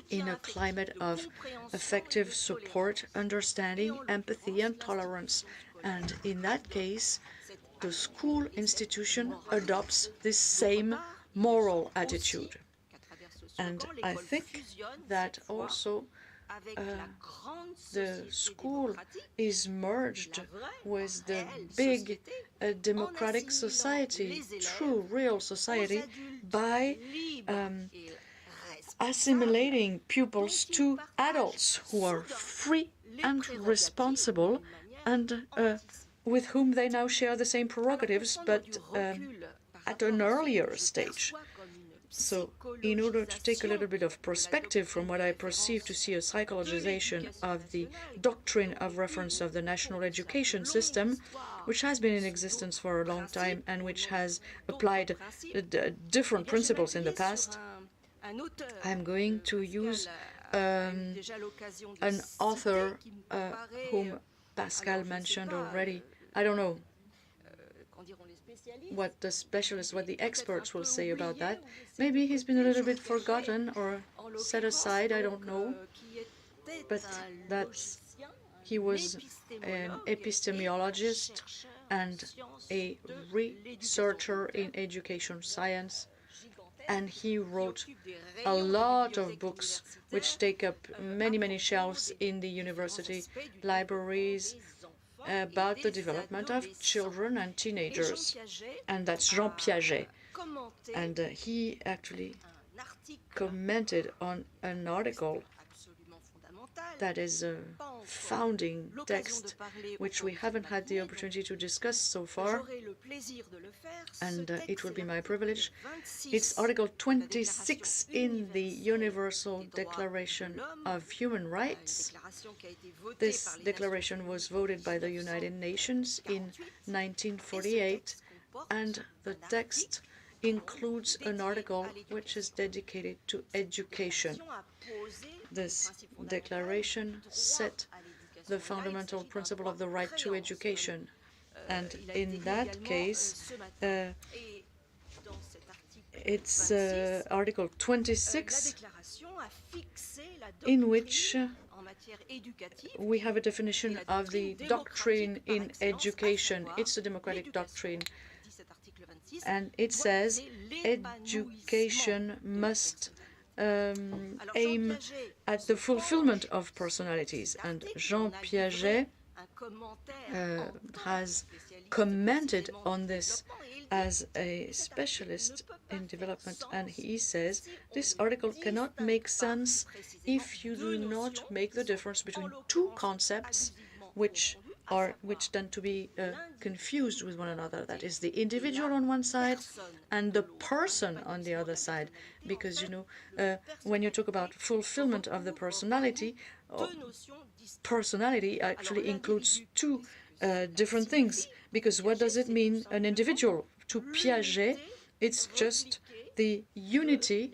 in a climate of effective support, understanding, empathy, and tolerance. And in that case, the school institution adopts this same moral attitude. And I think that also the school is merged with the big democratic society, true, real society, by assimilating pupils to adults who are free and responsible, and with whom they now share the same prerogatives, but at an earlier stage. So, in order to take a little bit of perspective from what I perceive to see a psychologization of the doctrine of reference of the national education system, which has been in existence for a long time and which has applied different principles in the past, I'm going to use an author whom Pascal mentioned already. I don't know what the specialists, what the experts will say about that. Maybe he's been a little bit forgotten or set aside, I don't know. But he was an epistemologist and a researcher in education science. And he wrote a lot of books which take up many, many shelves in the university libraries about the development of children and teenagers. And that's Jean Piaget. And he actually commented on an article that is a founding text, which we haven't had the opportunity to discuss so far, and it will be my privilege. It's Article 26 in the Universal Declaration of Human Rights. This declaration was voted by the United Nations in 1948, and the text includes an article which is dedicated to education. This declaration set the fundamental principle of the right to education. And in that case, it's Article 26, in which we have a definition of the doctrine in education. It's the democratic doctrine. and it says education must aim at the fulfillment of personalities. And Jean Piaget has commented on this as a specialist in development, and he says this article cannot make sense if you do not make the difference between two concepts which tend to be confused with one another. That is the individual on one side and the person on the other side. Because, you know, when you talk about fulfillment of the personality, personality actually includes two different things. Because what does it mean, an individual? To Piaget, it's just the unity,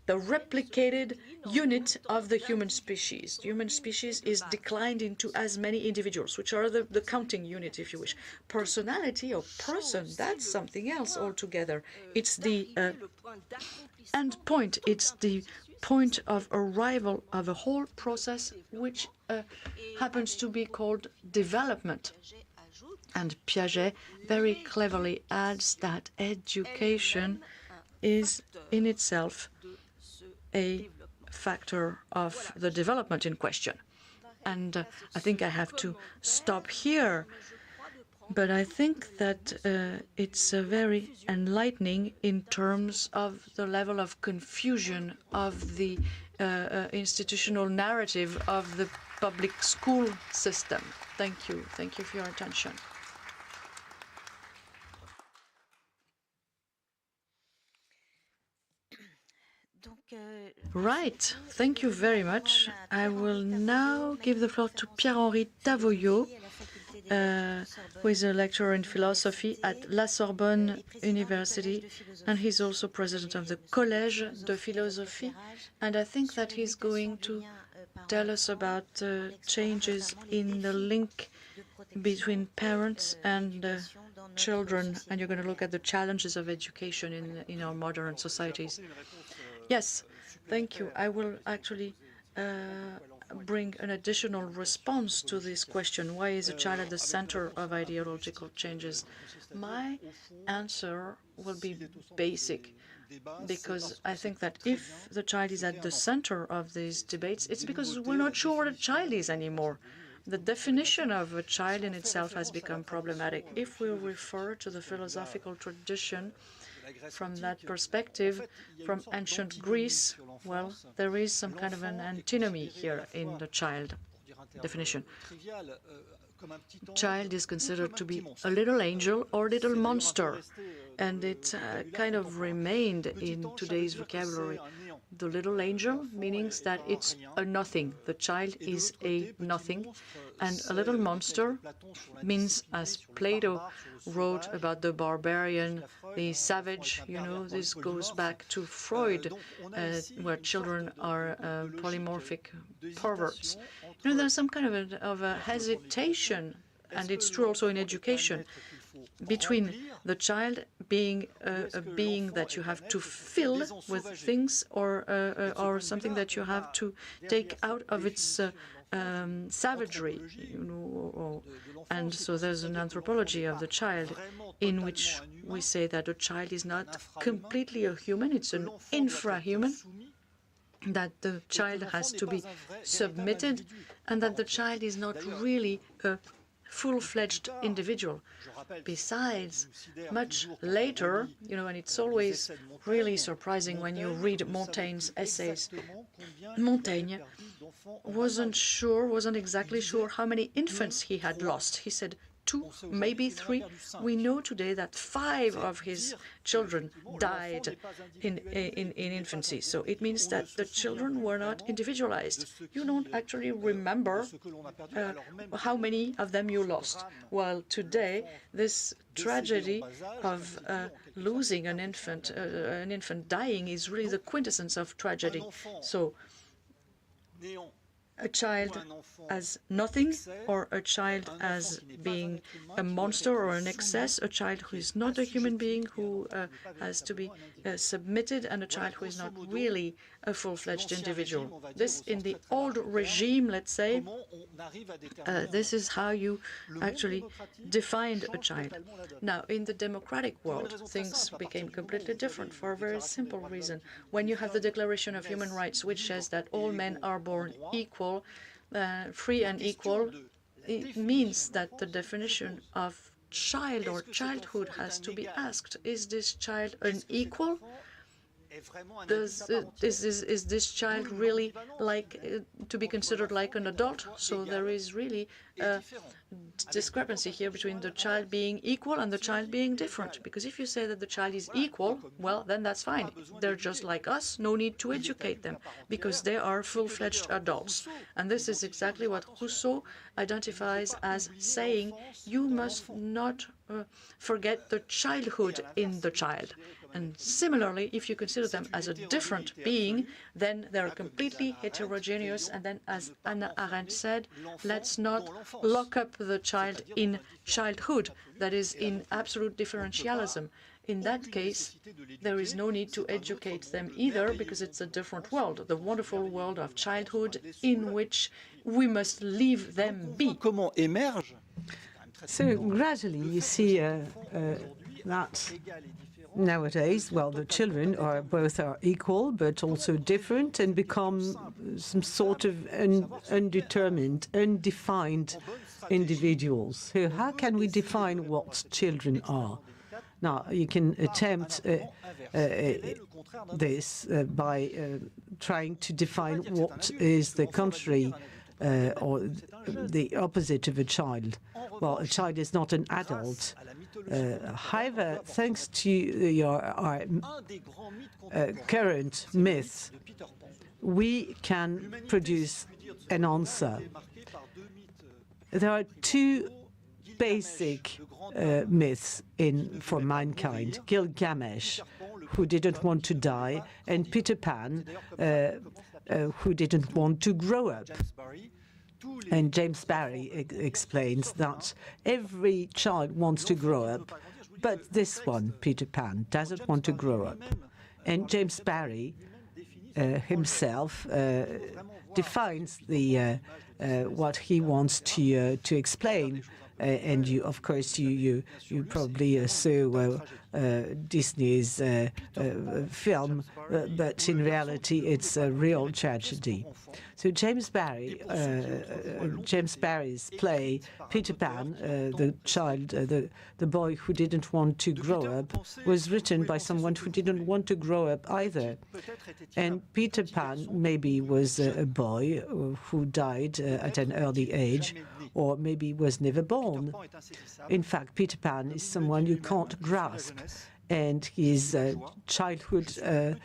the replicated unit of the human species. The human species is declined into as many individuals, which are the counting unit, if you wish. Personality or person, that's something else altogether. It's the end point. It's the point of arrival of a whole process, which happens to be called development. And Piaget very cleverly adds that education is in itself a factor of the development in question. And I think I have to stop here, but I think that it's very enlightening in terms of the level of confusion of the institutional narrative of the public school system. Thank you. Thank you for your attention. Right, thank you very much. I will now give the floor to Pierre-Henri Tavoyot, who is a lecturer in philosophy at La Sorbonne University, and he's also president of the Collège de Philosophie. And I think that he's going to tell us about changes in the link between parents and children, and you're going to look at the challenges of education in our modern societies. Yes, thank you. I will actually bring an additional response to this question. Why is a child at the center of ideological changes? My answer will be basic, because I think that if the child is at the center of these debates, it's because we're not sure what a child is anymore. The definition of a child in itself has become problematic. If we refer to the philosophical tradition from that perspective, from ancient Greece, well, there is some kind of an antinomy here in the child definition. Child is considered to be a little angel or little monster, and it kind of remained in today's vocabulary. The little angel meaning that it's a nothing. The child is a nothing. And a little monster means, as Plato wrote about the barbarian, the savage, you know, this goes back to Freud, where children are polymorphic perverts. You know, there's some kind of a hesitation, and it's true also in education, between the child being a being that you have to fill with things, or something that you have to take out of its savagery, you know. And so there's an anthropology of the child in which we say that a child is not completely a human, it's an infrahuman, that the child has to be submitted, and that the child is not really a full-fledged individual. Besides, much later, you know, and it's always really surprising when you read Montaigne's essays, Montaigne wasn't exactly sure how many infants he had lost. He said 2, maybe 3. We know today that 5 of his children died in infancy. So it means that the children were not individualized. You don't actually remember how many of them you lost. While today, this tragedy of losing an infant dying is really the quintessence of tragedy. So a child as nothing, or a child as being a monster or an excess, a child who is not a human being, who has to be submitted, and a child who is not really a full-fledged individual. This, in the old regime, let's say, this is how you actually defined a child. Now, in the democratic world, things became completely different for a very simple reason. When you have the Declaration of Human Rights, which says that all men are born equal, free and equal, it means that the definition of child or childhood has to be asked. Is this child an equal? Is this child really like to be considered like an adult? So there is really a discrepancy here between the child being equal and the child being different. Because if you say that the child is equal, well, then that's fine. They're just like us, no need to educate them, because they are full-fledged adults. And this is exactly what Rousseau identifies as saying, you must not forget the childhood in the child. And similarly, if you consider them as a different being, then they're completely heterogeneous. And then, as Hannah Arendt said, let's not lock up the child in childhood, that is, in absolute differentialism. In that case, there is no need to educate them either, because it's a different world, the wonderful world of childhood in which we must leave them be. So gradually you see that nowadays, well, the children are both equal, but also different, and become some sort of undetermined, undefined individuals. So how can we define what children are? Now, you can attempt this by trying to define what is the contrary or the opposite of a child. Well, a child is not an adult. However, thanks to our current myth, we can produce an answer. There are two basic myths for mankind: Gilgamesh, who didn't want to die, and Peter Pan, who didn't want to grow up. And James Barrie explains that every child wants to grow up, but this one, Peter Pan, doesn't want to grow up. And James Barrie himself defines what he wants to explain. And you, of course, you probably saw Disney's film, but in reality, it's a real tragedy. So James Barrie's play Peter Pan, the child, the boy who didn't want to grow up, was written by someone who didn't want to grow up either. And Peter Pan maybe was a boy who died at an early age, or maybe was never born. In fact, Peter Pan is someone you can't grasp, and his childhood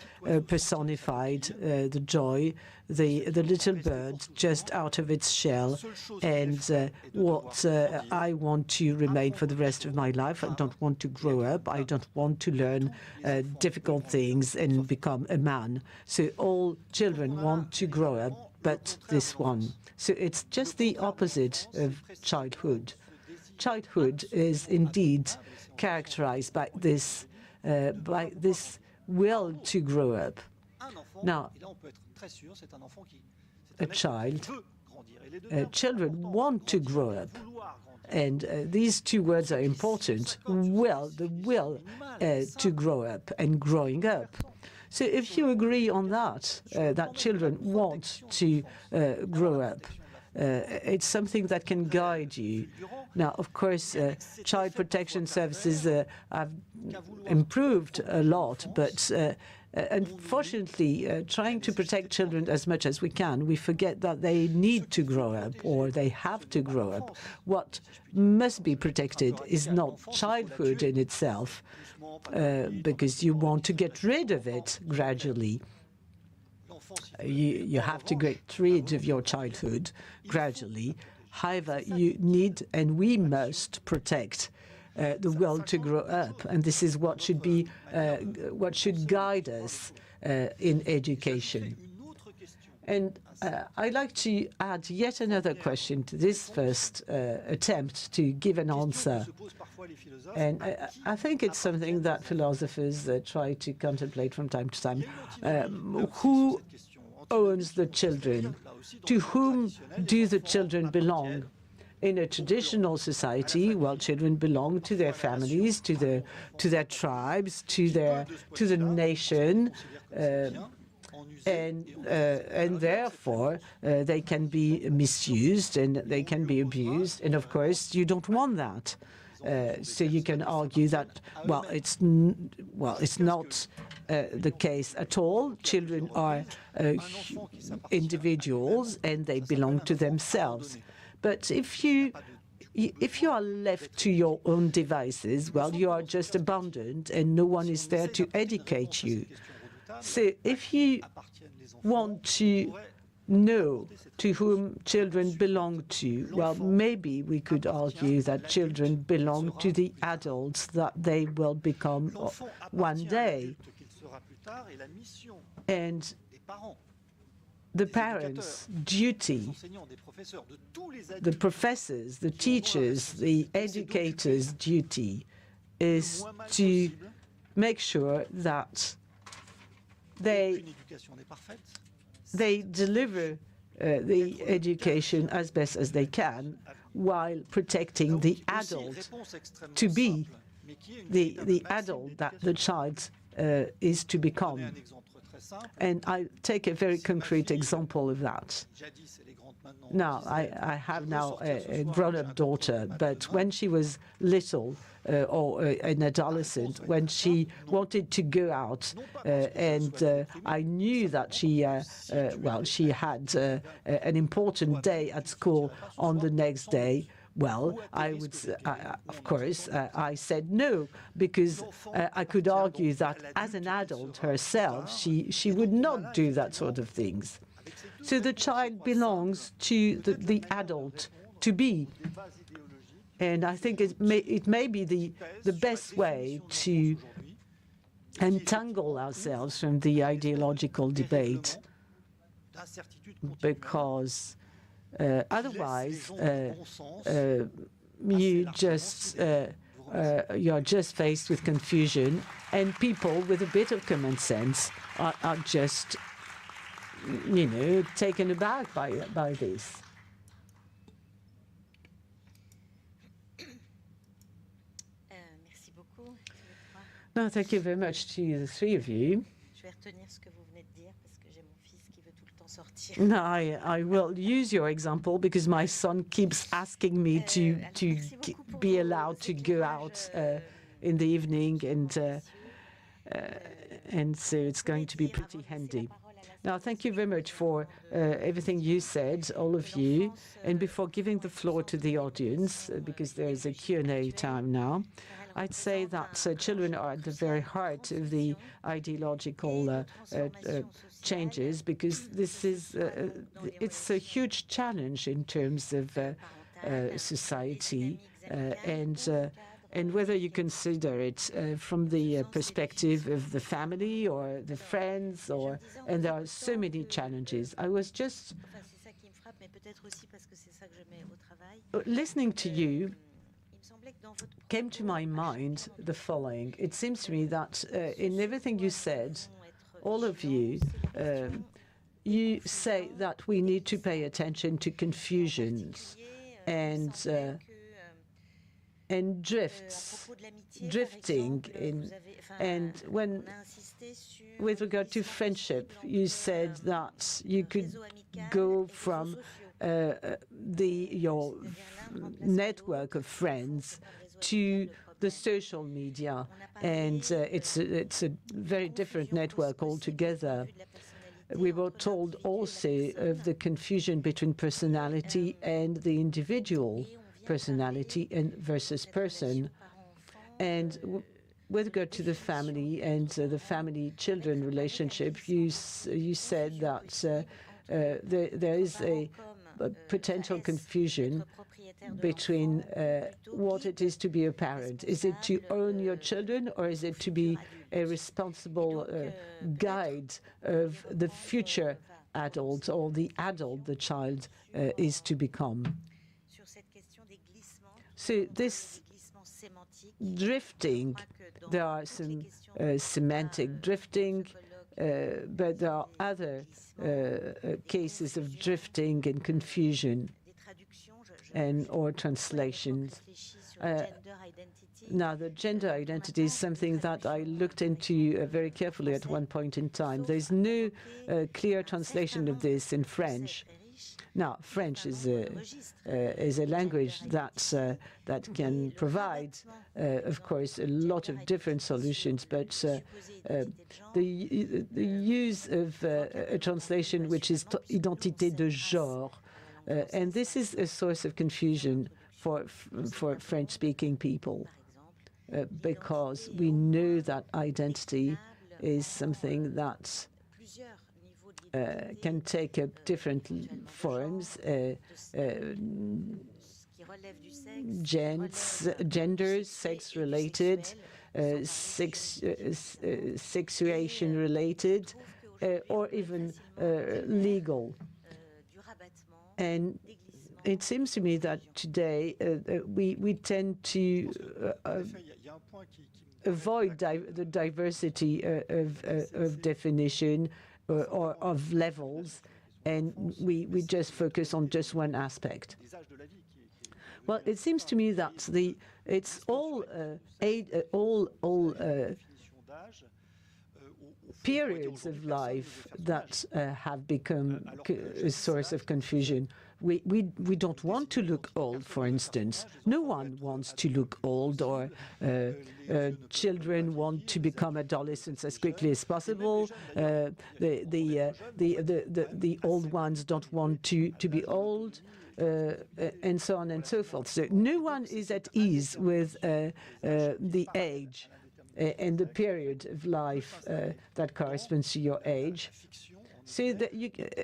personified the joy, the little bird just out of its shell, and what I want to remain for the rest of my life. I don't want to grow up. I don't want to learn difficult things and become a man. So all children want to grow up, but this one. So it's just the opposite of childhood. Childhood is indeed characterized by this will to grow up. Now, children want to grow up, and these two words are important. The will to grow up and growing up. So if you agree on that, that children want to grow up, it's something that can guide you. Now, of course, child protection services have improved a lot, but unfortunately, trying to protect children as much as we can, we forget that they need to grow up, or they have to grow up. What must be protected is not childhood in itself, because you want to get rid of it gradually. You have to get rid of your childhood gradually. However, you need, and we must, protect the will to grow up, and this is what should be, what should guide us in education. And I'd like to add yet another question to this first attempt to give an answer. And I think it's something that philosophers try to contemplate from time to time. Who owns the children? To whom do the children belong? In a traditional society, well, children belong to their families, to their tribes, to the nation, and therefore they can be misused and they can be abused. And of course, you don't want that. So you can argue that, well, it's not the case at all. Children are individuals and they belong to themselves. But if you are left to your own devices, well, you are just abandoned and no one is there to educate you. So if you want to know to whom children belong to, well, maybe we could argue that children belong to the adults that they will become one day. And the parents' duty, the professors, the teachers, the educators' duty is to make sure that they deliver the education as best as they can while protecting the adult to be the adult that the child is to become. And I take a very concrete example of that. Now, I have now a grown-up daughter, but when she was little or an adolescent, when she wanted to go out, and I knew that she had an important day at school on the next day, well, I would, of course, I said no, because I could argue that as an adult herself, she would not do that sort of things. So the child belongs to the adult to be. And I think it may be the best way to untangle ourselves from the ideological debate, because otherwise, you're just faced with confusion, and people with a bit of common sense are just, taken aback by this. No, thank you very much to the three of you. No, I will use your example because my son keeps asking me to be allowed to go out in the evening, and so it's going to be pretty handy. Now, thank you very much for everything you said, all of you. And before giving the floor to the audience, because there is a Q&A time now, I'd say that children are at the very heart of the ideological changes, because this is it's a huge challenge in terms of society, and whether you consider it from the perspective of the family or the friends, and there are so many challenges. I was just listening to you. Came to my mind the following. It seems to me that in everything you said, all of you, you say that we need to pay attention to confusions and drifting in. And with regard to friendship, you said that you could go from your network of friends to the social media, and it's a very different network altogether. We were told also of the confusion between personality and the individual personality and versus person. And with regard to the family and the family-children relationship, you said that there is a potential confusion between what it is to be a parent. Is it to own your children, or is it to be a responsible guide of the future adult or the adult the child is to become. So this drifting, there are some semantic drifting, but there are other cases of drifting and confusion and or translations. Now, the gender identity is something that I looked into very carefully at one point in time. There's no clear translation of this in French. Now, French is a language that can provide, of course, a lot of different solutions, but the use of a translation which is identité de genre, and this is a source of confusion for French-speaking people, because we know that identity is something that can take up different forms, genders, sex-related, sexuation-related, or even legal. And it seems to me that today we tend to avoid the diversity of definition or of levels, and we just focus on just one aspect. Well, it seems to me that it's all periods of life that have become a source of confusion. We don't want to look old, for instance. No one wants to look old, or children want to become adolescents as quickly as possible. The old ones don't want to be old, and so on and so forth. So no one is at ease with the age and the period of life that corresponds to your age. So that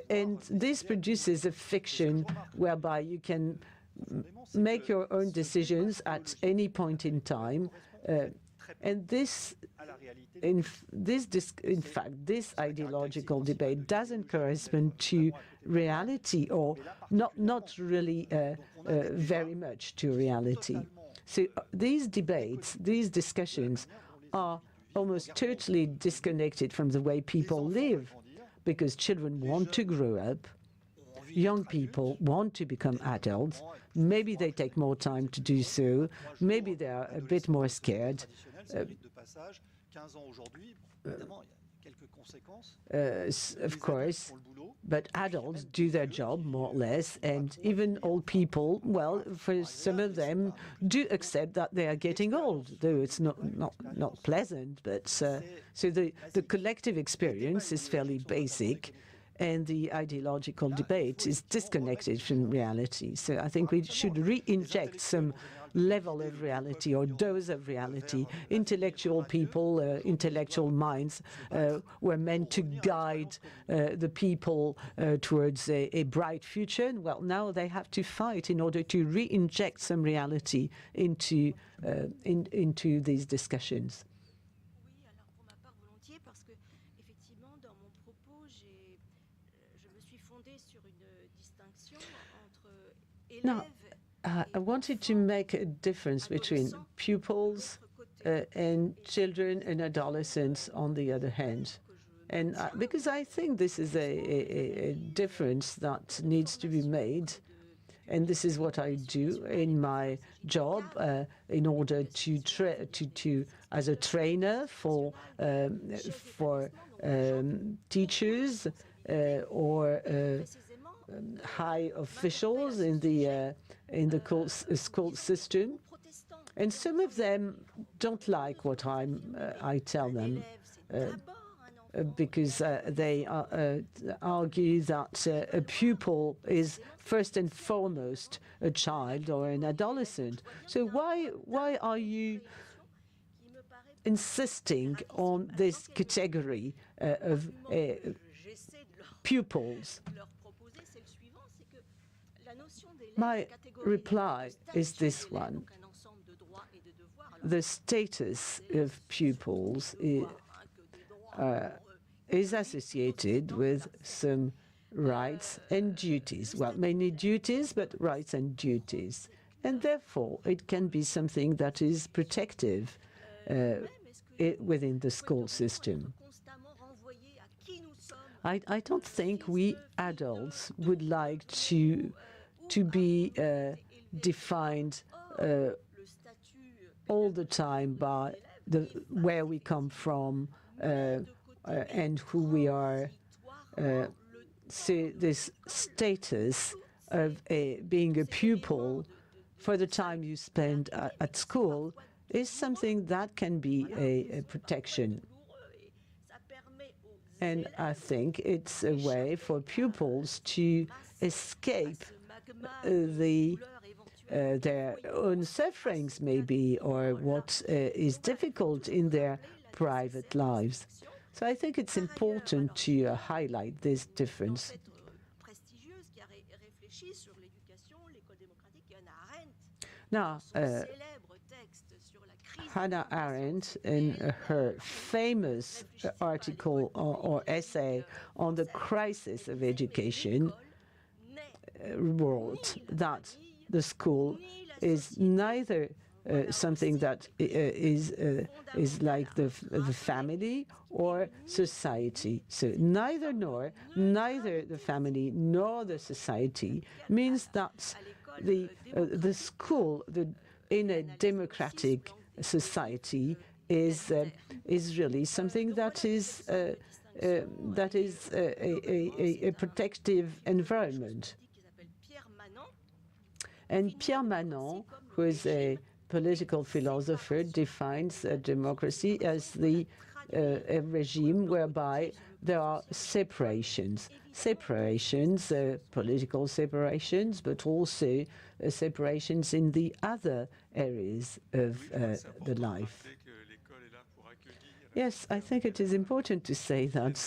and this produces a fiction whereby you can make your own decisions at any point in time, and this ideological debate doesn't correspond to reality, or not really very much to reality. So these debates, these discussions, are almost totally disconnected from the way people live, because children want to grow up, young people want to become adults. Maybe they take more time to do so, maybe they are a bit more scared. Of course, but adults do their job more or less, and even old people, well, for some of them, do accept that they are getting old, though it's not pleasant. But so the collective experience is fairly basic, and the ideological debate is disconnected from reality. So I think we should re-inject some level of reality or dose of reality. Intellectual people, intellectual minds were meant to guide the people towards a bright future. And well, now they have to fight in order to re-inject some reality into these discussions. Now, I wanted to make a difference between pupils and children and adolescents on the other hand. And because I think this is a difference that needs to be made, and this is what I do in my job in order to as a trainer for teachers or high officials in the school system, and some of them don't like what I tell them, because they argue that a pupil is first and foremost a child or an adolescent. So why are you insisting on this category of pupils? My reply is this one. The status of pupils is associated with some rights and duties. Well, mainly duties, but rights and duties. And therefore, it can be something that is protective within the school system. I don't think we adults would like to be defined all the time by where we come from and who we are. So this status of being a pupil for the time you spend at school is something that can be a protection. And I think it's a way for pupils to escape their own sufferings, maybe, or what is difficult in their private lives. So I think it's important to highlight this difference. Now, Hannah Arendt, in her famous article or essay on the crisis of education, wrote that the school is neither something that is like the family or society. So neither the family nor the society means that the school in a democratic society is really something that is a protective environment. And Pierre Manon, who is a political philosopher, defines democracy as a regime whereby there are separations, political separations, but also separations in the other areas of the life. Yes, I think it is important to say that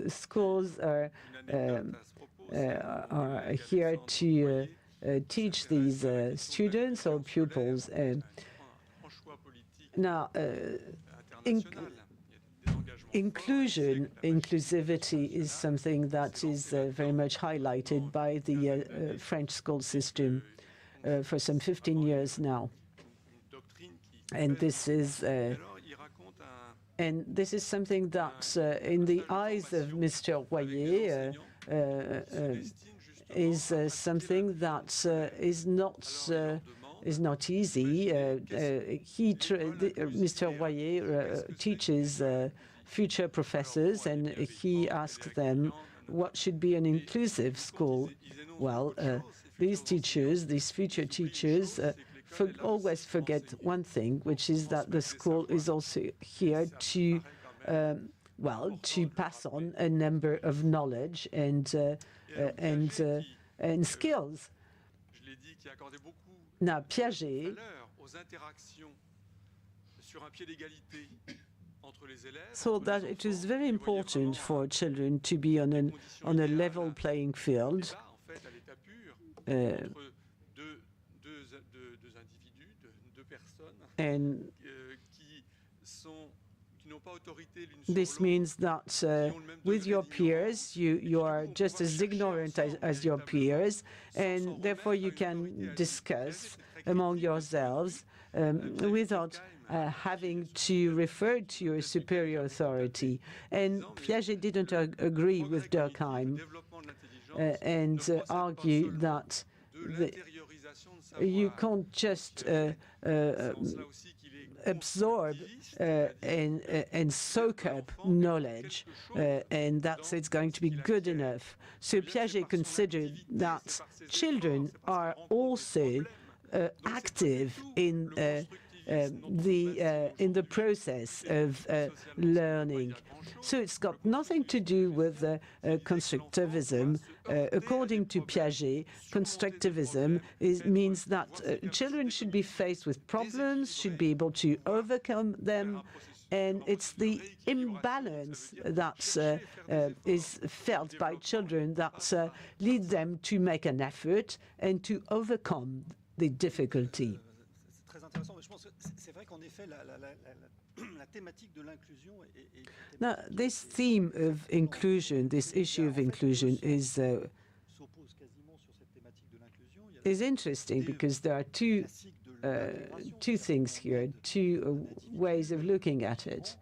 schools are here to teach these students or pupils. Now, inclusivity is something that is very much highlighted by the French school system for some 15 years now. And this is something that, in the eyes of Mr. Royer, is something that is not easy. Mr. Royer teaches future professors, and he asks them what should be an inclusive school. Well, these future teachers, always forget one thing, which is that the school is also here to pass on a number of knowledge and skills. Now, Piaget thought that it is very important for children to be on a level playing field. And this means that with your peers, you are just as ignorant as your peers, and therefore you can discuss among yourselves without having to refer to your superior authority. And Piaget didn't agree with Durkheim and argued that you can't just absorb and soak up knowledge, and that's it's going to be good enough. So Piaget considered that children are also active in the process of learning. So it's got nothing to do with constructivism. According to Piaget, constructivism means that children should be faced with problems, should be able to overcome them, and it's the imbalance that is felt by children that lead them to make an effort and to overcome the difficulty. Now, this theme of inclusion, this issue of inclusion is interesting because there are two things here, two ways of looking at it,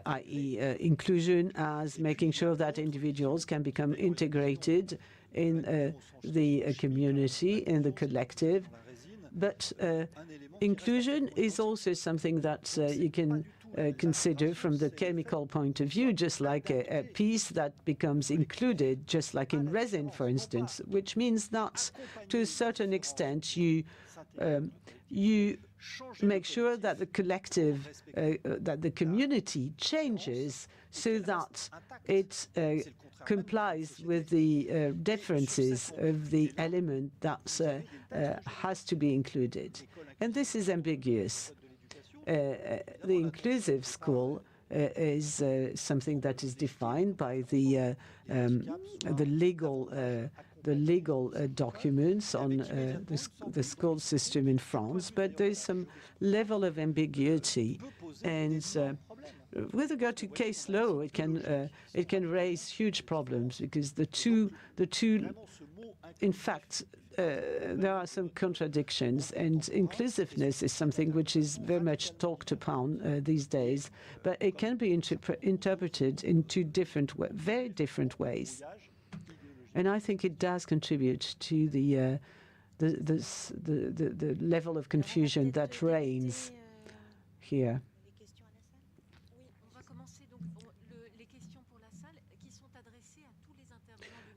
i.e. Inclusion as making sure that individuals can become integrated in the community, in the collective. But inclusion is also something that you can consider from the chemical point of view, just like a piece that becomes included, just like in resin, for instance, which means that to a certain extent you make sure that the collective, that the community changes so that it complies with the differences of the element that has to be included. And this is ambiguous. The inclusive school is something that is defined by the legal documents on the school system in France, but there is some level of ambiguity. And with regard to case law, it can raise huge problems because the two, in fact, there are some contradictions, and inclusiveness is something which is very much talked upon these days, but it can be interpreted in two different, very different ways. And I think it does contribute to the level of confusion that reigns here.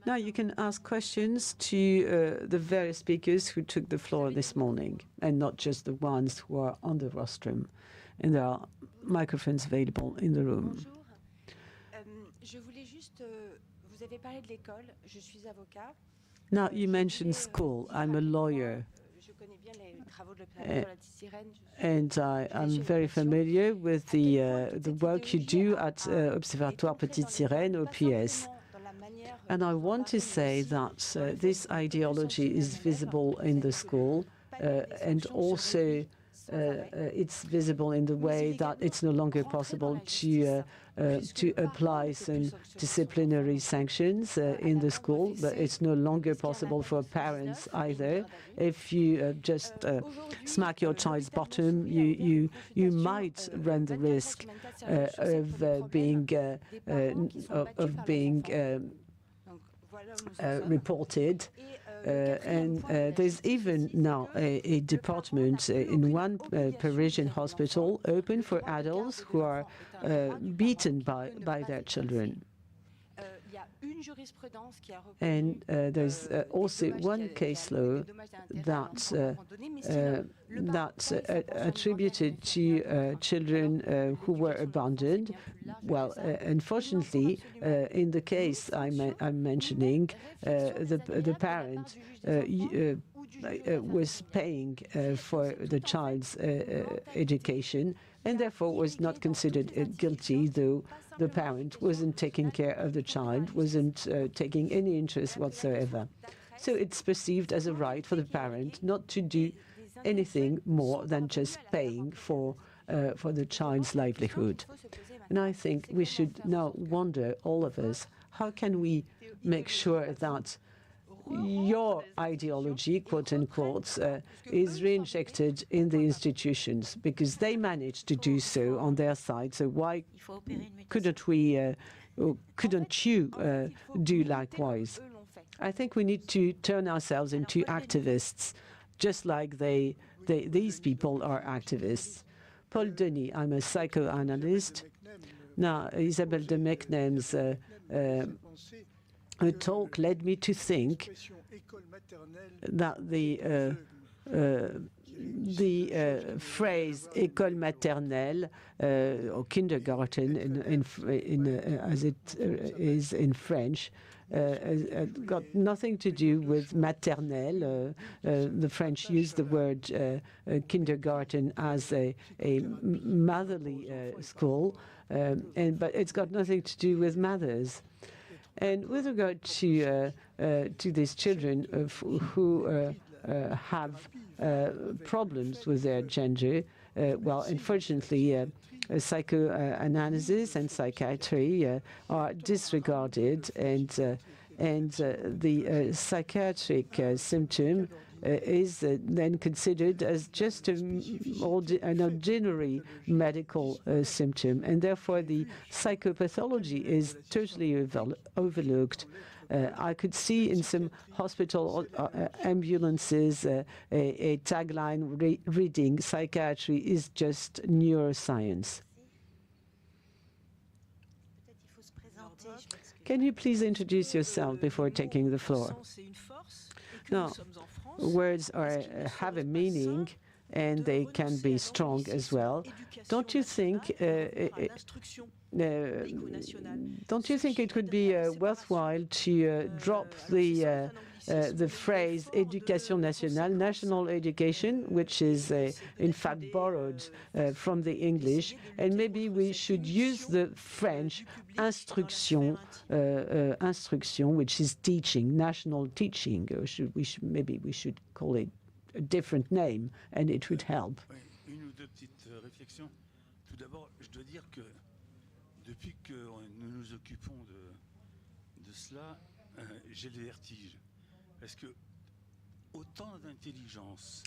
Now you can ask questions to the various speakers who took the floor this morning, and not just the ones who are on the rostrum. And there are microphones available in the room. Je voulais juste, vous avez parlé de l'école, je suis avocat. Now you mentioned school. I'm a lawyer. And I am very familiar with the work you do at Observatoire Petite Sirène, OPS. And I want to say that this ideology is visible in the school, and also it's visible in the way that it's no longer possible to apply some disciplinary sanctions in the school, but it's no longer possible for parents either. If you just smack your child's bottom, you might run the risk of being reported. And there's even now a department in one Parisian hospital open for adults who are beaten by their children. And there's also one case law that's attributed to children who were abandoned. Well, unfortunately, in the case I'm mentioning, the parent was paying for the child's education, and therefore was not considered guilty, though the parent wasn't taking care of the child, wasn't taking any interest whatsoever. So it's perceived as a right for the parent not to do anything more than just paying for the child's livelihood. And I think we should now wonder, all of us, how can we make sure that your ideology, quote-unquote, is reinjected in the institutions, because they managed to do so on their side. So why couldn't we, couldn't you do likewise? I think we need to turn ourselves into activists, just like these people are activists. Paul Denis, I'm a psychoanalyst. Now, Isabelle de Mecnem's a talk led me to think that the phrase école maternelle or kindergarten, as it is in French, got nothing to do with maternelle. The French use the word kindergarten as a motherly school, but it's got nothing to do with mothers. And with regard to these children who have problems with their gender, well, unfortunately, psychoanalysis and psychiatry are disregarded, and the psychiatric symptom is then considered as just an ordinary medical symptom, and therefore the psychopathology is totally overlooked. I could see in some hospital ambulances a tagline reading, "Psychiatry is just neuroscience." Can you please introduce yourself before taking the floor? Now, words have a meaning, and they can be strong as well. Don't you think it would be worthwhile to drop the phrase "éducation nationale," national education, which is in fact borrowed from the English, and maybe we should use the French instruction, which is teaching, national teaching. Or maybe we should call it a different name, and it would help. Une ou deux petites réflexions. Tout d'abord, je dois dire que depuis que nous nous occupons de cela, j'ai le vertige. Parce que autant d'intelligence.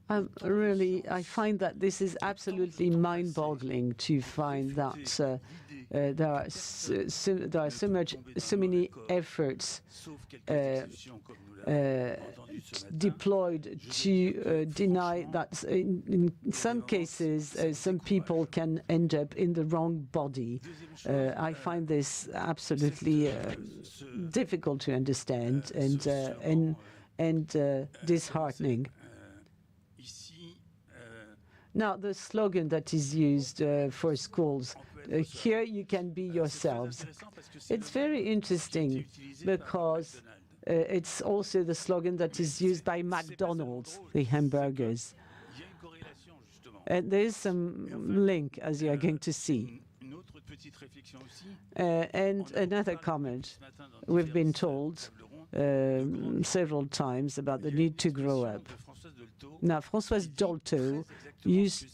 I find that this is absolutely mind-boggling to find that there are so many efforts deployed to deny that in some cases some people can end up in the wrong body. I find this absolutely difficult to understand and disheartening. Now, the slogan that is used for schools, "Here you can be yourselves." It's very interesting because it's also the slogan that is used by McDonald's, the hamburgers. And there is some link, as you are going to see. And another comment. We've been told several times about the need to grow up. Now, Françoise Dolto used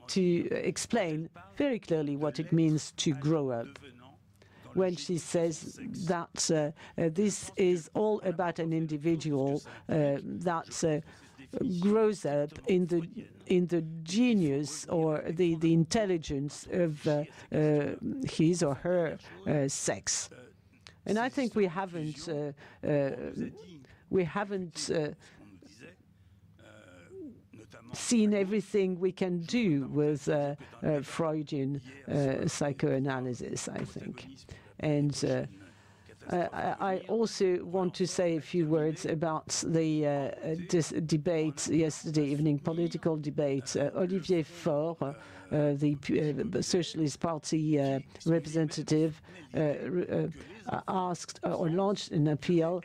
to explain very clearly what it means to grow up when she says that this is all about an individual that grows up in the genius or the intelligence of his or her sex. And I think we haven't seen everything we can do with Freudian psychoanalysis, I think. And I also want to say a few words about the debate yesterday evening, political debate. Olivier Faure, the Socialist Party representative, asked or launched an appeal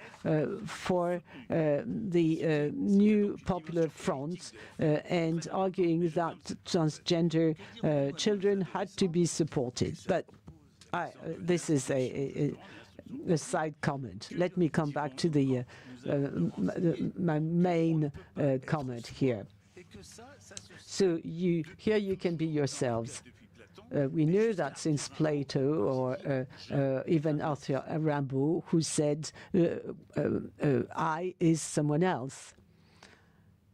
for the new Popular Front and arguing that transgender children had to be supported. But this is a side comment. Let me come back to my main comment here. So here you can be yourselves. We know that since Plato or even Arthur Rimbaud, who said, I is someone else.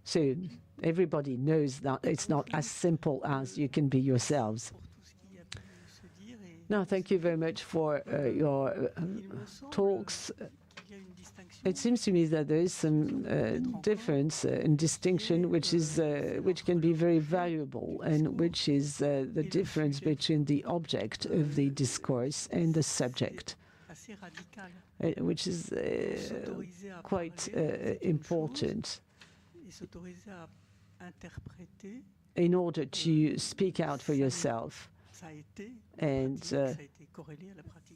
So everybody knows that it's not as simple as you can be yourselves. No, thank you very much for your talks. It seems to me that there is some difference and distinction, which can be very valuable, and which is the difference between the object of the discourse and the subject, which is quite important in order to speak out for yourself. And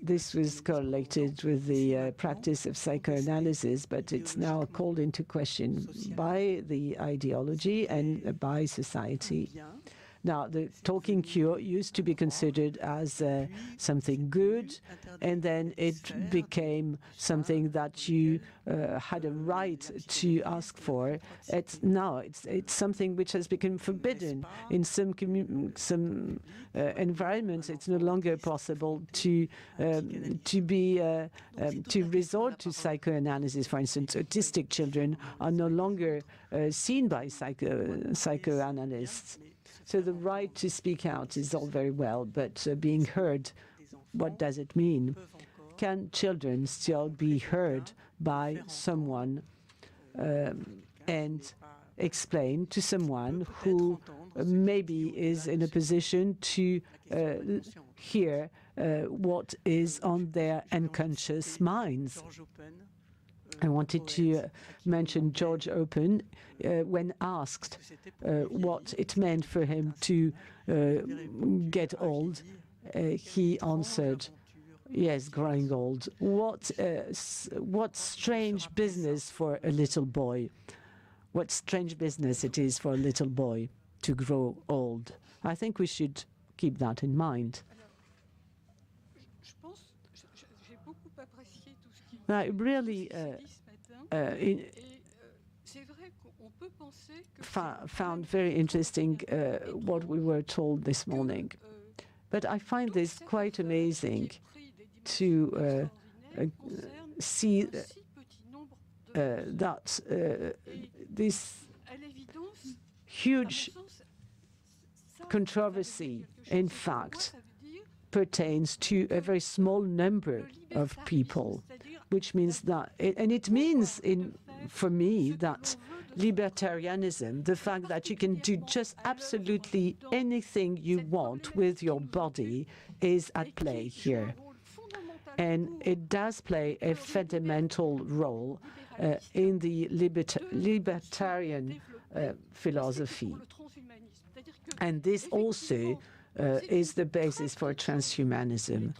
this was correlated with the practice of psychoanalysis, but it's now called into question by the ideology and by society. Now, the talking cure used to be considered as something good, and then it became something that you had a right to ask for. Now it's something which has become forbidden in some environments. It's no longer possible to resort to psychoanalysis. For instance, autistic children are no longer seen by psychoanalysts. So the right to speak out is all very well, but being heard, what does it mean? Can children still be heard by someone and explain to someone who maybe is in a position to hear what is on their unconscious minds? I wanted to mention George Open when asked what it meant for him to get old. He answered, yes, growing old. What strange business for a little boy. What strange business it is for a little boy to grow old. I think we should keep that in mind. I really found very interesting what we were told this morning. But I find this quite amazing to see that this huge controversy, in fact, pertains to a very small number of people, which means that, and it means for me that libertarianism, the fact that you can do just absolutely anything you want with your body, is at play here. And it does play a fundamental role in the libertarian philosophy. And this also is the basis for transhumanism.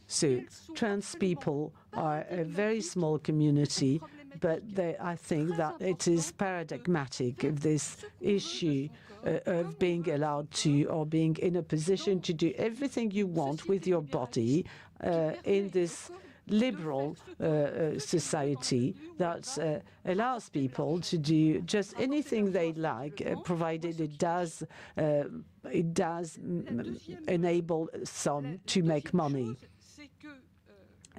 So trans people are a very small community, but I think that it is paradigmatic of this issue of being allowed to, or being in a position to do everything you want with your body in this liberal society that allows people to do just anything they like, provided it does enable some to make money.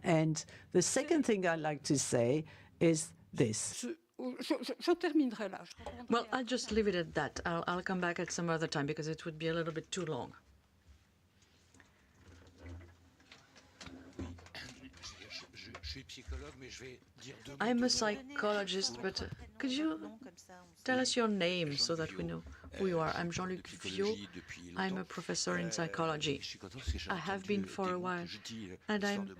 And the second thing I'd like to say is this. Well, I'll just leave it at that. I'll come back at some other time because it would be a little bit too long. I'm a psychologist, but could you tell us your name so that we know who you are? I'm Jean-Luc Viau. I'm a professor in psychology. I have been for a while, and I'm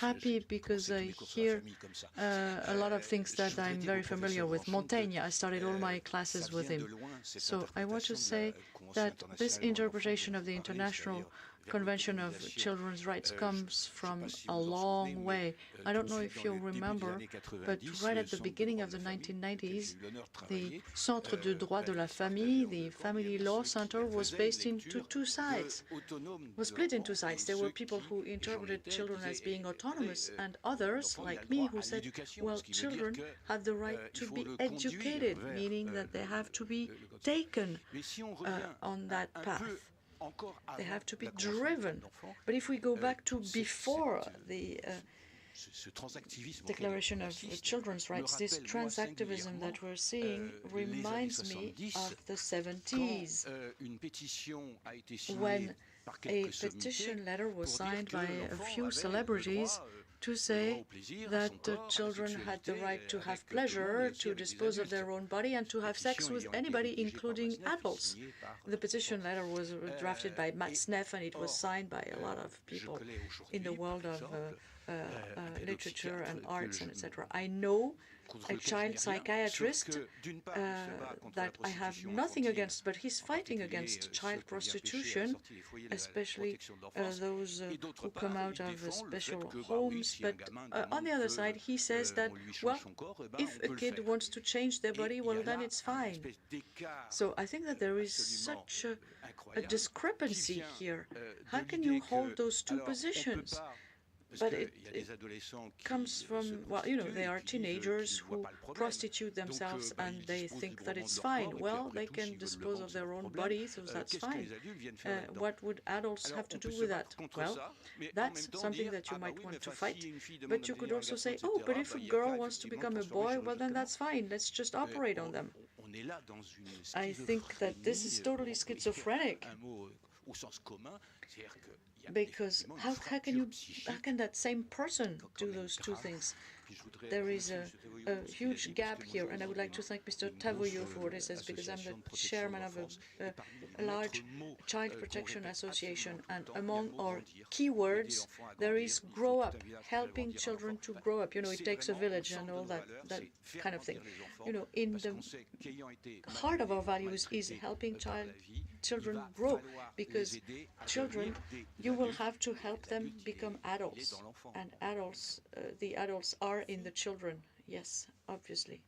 happy because I hear a lot of things that I'm very familiar with. Montaigne, I started all my classes with him. So I want to say that this interpretation of the International Convention of Children's Rights comes from a long way. I don't know if you'll remember, but right at the beginning of the 1990s, the Centre de Droit de la Famille, the Family Law Center, was based into two sides, was split into two sides. There were people who interpreted children as being autonomous, and others, like me, who said, well, children have the right to be educated, meaning that they have to be taken on that path. They have to be driven. But if we go back to before the Declaration of Children's Rights, this transactivism that we're seeing reminds me of the 70s, when a petition letter was signed by a few celebrities to say that children had the right to have pleasure, to dispose of their own body, and to have sex with anybody, including adults. The petition letter was drafted by Matt Sneff, and it was signed by a lot of people in the world of literature and arts and etc. I know a child psychiatrist that I have nothing against, but he's fighting against child prostitution, especially those who come out of special homes. But on the other side, he says that, well, if a kid wants to change their body, well, then it's fine. So I think that there is such a discrepancy here. How can you hold those two positions? But it comes from, well, you know, they are teenagers who prostitute themselves and they think that it's fine. Well, they can dispose of their own bodies, so that's fine. What would adults have to do with that? Well, that's something that you might want to fight. But you could also say, oh, but if a girl wants to become a boy, well, then that's fine. Let's just operate on them. I think that this is totally schizophrenic. Because how can that same person do those two things? There is a huge gap here, and I would like to thank Mr. Tavoyot for what he says, because I'm the chairman of a large child protection association, and among our keywords there is grow up, helping children to grow up. You know, it takes a village and all that kind of thing. You know, in the heart of our values is helping children grow, because children, you will have to help them become adults, and adults, the adults are in the children. Yes, obviously.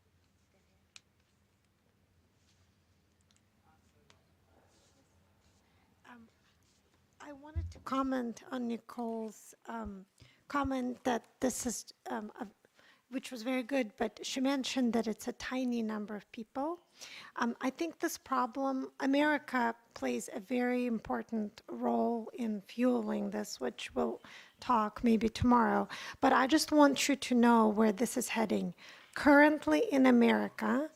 I wanted to comment on Nicole's comment that this is, which was very good, but she mentioned that it's a tiny number of people. I think this problem, America plays a very important role in fueling this, which we'll talk maybe tomorrow. But I just want you to know where this is heading. Currently in America,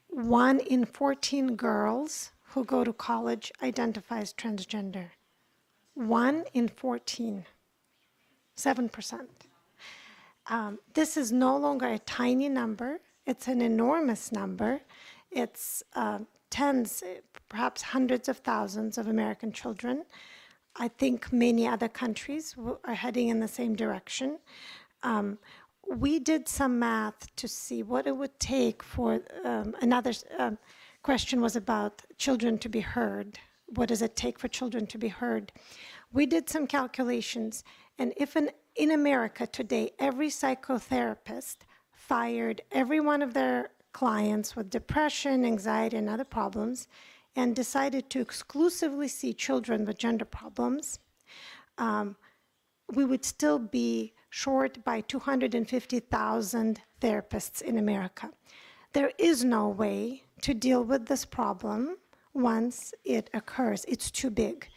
1 in 14 girls who go to college identifies transgender. 1 in 14, 7%. This is no longer a tiny number. It's an enormous number. It's tens, perhaps hundreds of thousands of American children. I think many other countries are heading in the same direction. We did some math to see what it would take for another question was about children to be heard. What does it take for children to be heard? We did some calculations, and if in America today, every psychotherapist fired every one of their clients with depression, anxiety, and other problems, and decided to exclusively see children with gender problems, we would still be short by 250,000 therapists in America. There is no way to deal with this problem once it occurs. It's too big.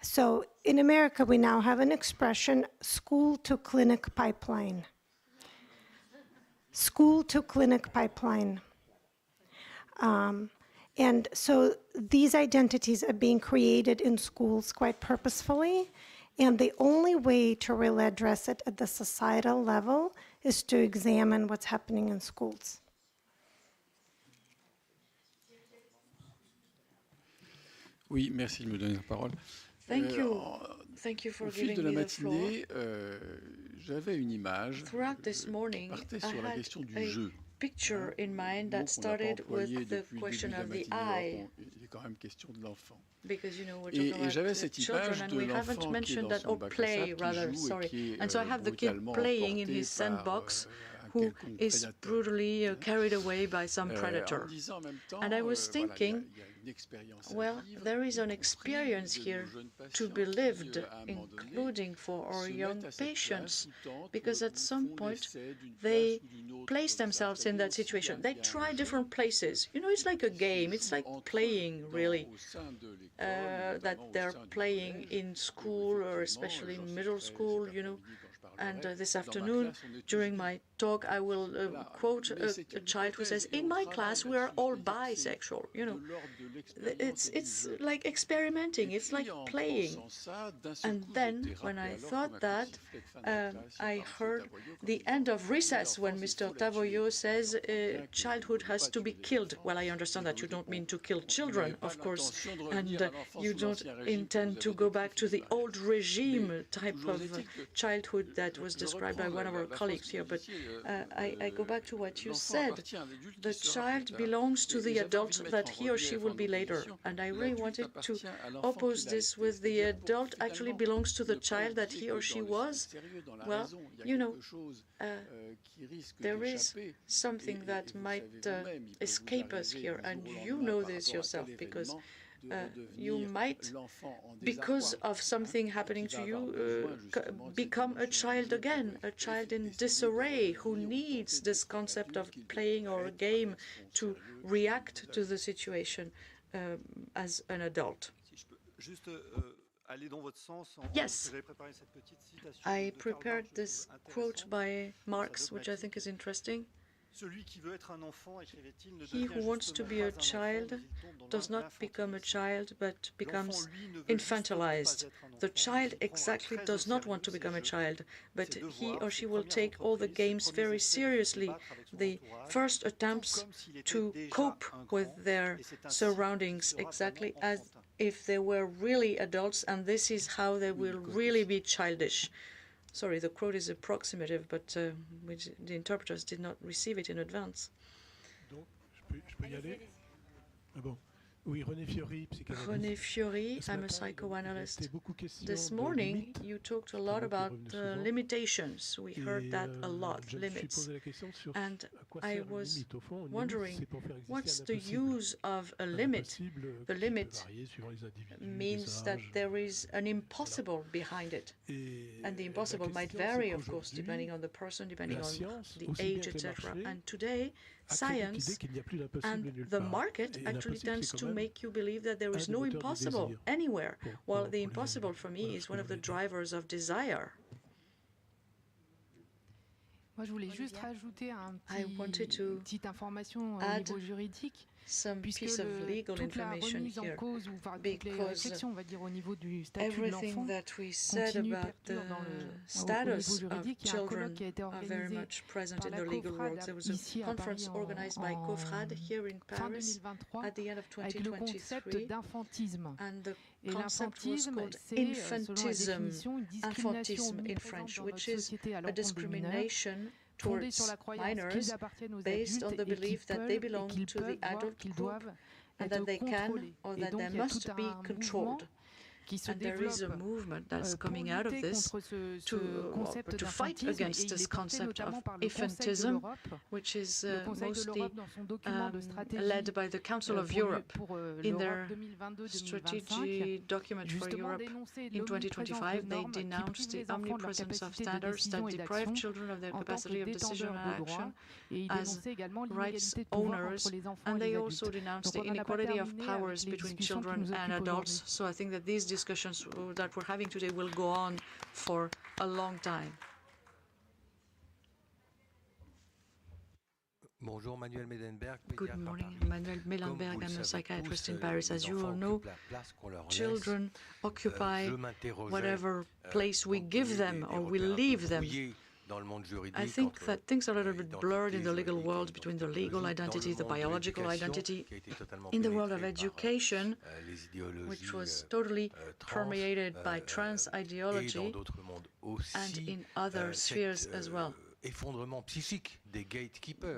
So in America, we now have an expression, school to clinic pipeline. School to clinic pipeline. And so these identities are being created in schools quite purposefully, and the only way to really address it at the societal level is to examine what's happening in schools. Oui, merci de me donner la parole. Thank you. Thank you for giving me the floor. Au fil de la matinée, j'avais une image qui partait sur la question du jeu. Picture in mind that started with the question of the eye. Il est quand même question de l'enfant. Because, you know, we're talking about children, and we haven't mentioned that, or play, rather, sorry. And so I have the kid playing in his sandbox, who is brutally carried away by some predator. And I was thinking, well, there is an experience here to be lived, including for our young patients, because at some point they place themselves in that situation. They try different places. You know, it's like a game. It's like playing, really, that they're playing in school, or especially in middle school, you know. And this afternoon, during my talk, I will quote a child who says, in my class, we are all bisexual. You know, it's like experimenting. It's like playing. And then, when I thought that, I heard the end of recess when Mr. Tavoyot says childhood has to be killed. Well, I understand that you don't mean to kill children, of course, and you don't intend to go back to the old regime type of childhood that that was described by one of our colleagues here, but I go back to what you said. The child belongs to the adult that he or she will be later. And I really wanted to oppose this with the adult actually belongs to the child that he or she was. Well, you know, there is something that might escape us here, and you know this yourself, because you might, because of something happening to you, become a child again, a child in disarray who needs this concept of playing or a game to react to the situation as an adult. Yes, I prepared this quote by Marx, which I think is interesting. He who wants to be a child does not become a child, but becomes infantilized. The child exactly does not want to become a child, but he or she will take all the games very seriously. The first attempts to cope with their surroundings exactly as if they were really adults, and this is how they will really be childish. Sorry, the quote is approximative, but the interpreters did not receive it in advance. Donc, je peux y aller? Ah bon. Oui, René Fiori, I'm a psychoanalyst. This morning, you talked a lot about limitations. We heard that a lot, limits. And I was wondering, what's the use of a limit? The limit means that there is an impossible behind it. And the impossible might vary, of course, depending on the person, depending on the age, etc. And today, science and the market actually tends to make you believe that there is no impossible anywhere, while the impossible for me is one of the drivers of desire. Moi, je voulais juste rajouter petite information au add niveau juridique. Some piece of legal information here, because everything that we said about the status of children are very much present in the legal world. There was a conference organized by COFRAD here in Paris at the end of 2023, and the concept was called infantisme in French, which is a discrimination towards minors based on the belief that they belong to the adult group and that they can or that they must be controlled. And there is a movement that's coming out of this to fight against this concept of infantism, which is mostly led by the Council of Europe in their strategy document for Europe in 2025. They denounced the omnipresence of standards that deprive children of their capacity of decision and action as rights owners, and they also denounced the inequality of powers between children and adults. So I think that these discussions that we're having today will go on for a long time. Good morning, Manuel Mellenberg. I'm a psychiatrist in Paris. As you all know, children occupy whatever place we give them or we leave them. I think that things are a little bit blurred in the legal world between the legal identity, the biological identity. In the world of education, which was totally permeated by trans ideology, and in other spheres as well.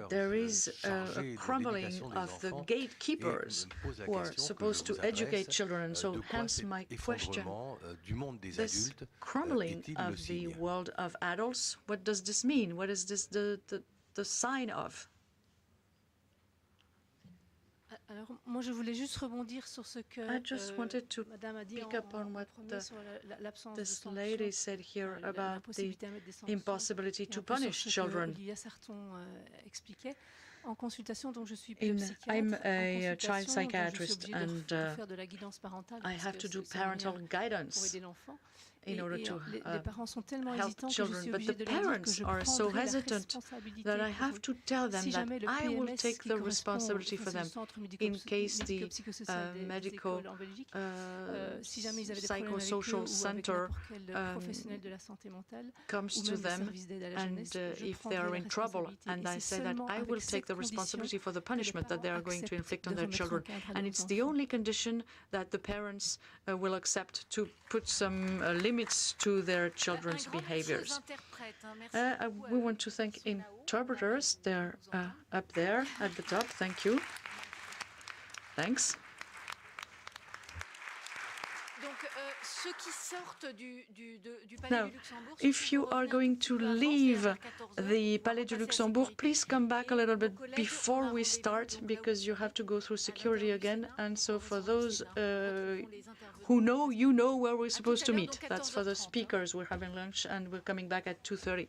There is a crumbling of the gatekeepers who are supposed to educate children, and so hence my question, this crumbling of the world of adults, what does this mean? What is this the sign of? Alors, moi, je voulais juste rebondir sur ce que Madame a dit en premier sur l'absence de this lady said here about the impossibility to punish children. En consultation, donc je suis I'm a child psychiatrist, and I have to do parental guidance in order to help children. But the parents are so hesitant that I have to tell them that I will take the responsibility for them in case the medical psychosocial center comes to them, and if they are in trouble, and I say that I will take the responsibility for the punishment that they are going to inflict on their children. And it's the only condition that the parents will accept to put some limits to their children's behaviors. We want to thank interpreters. They're up there at the top. Thank you. Thanks. Now, if you are going to leave the Palais du Luxembourg, please come back a little bit before we start, because you have to go through security again. And so for those who know, you know where we're supposed to meet. That's for the speakers. We're having lunch and we're coming back at 2:30.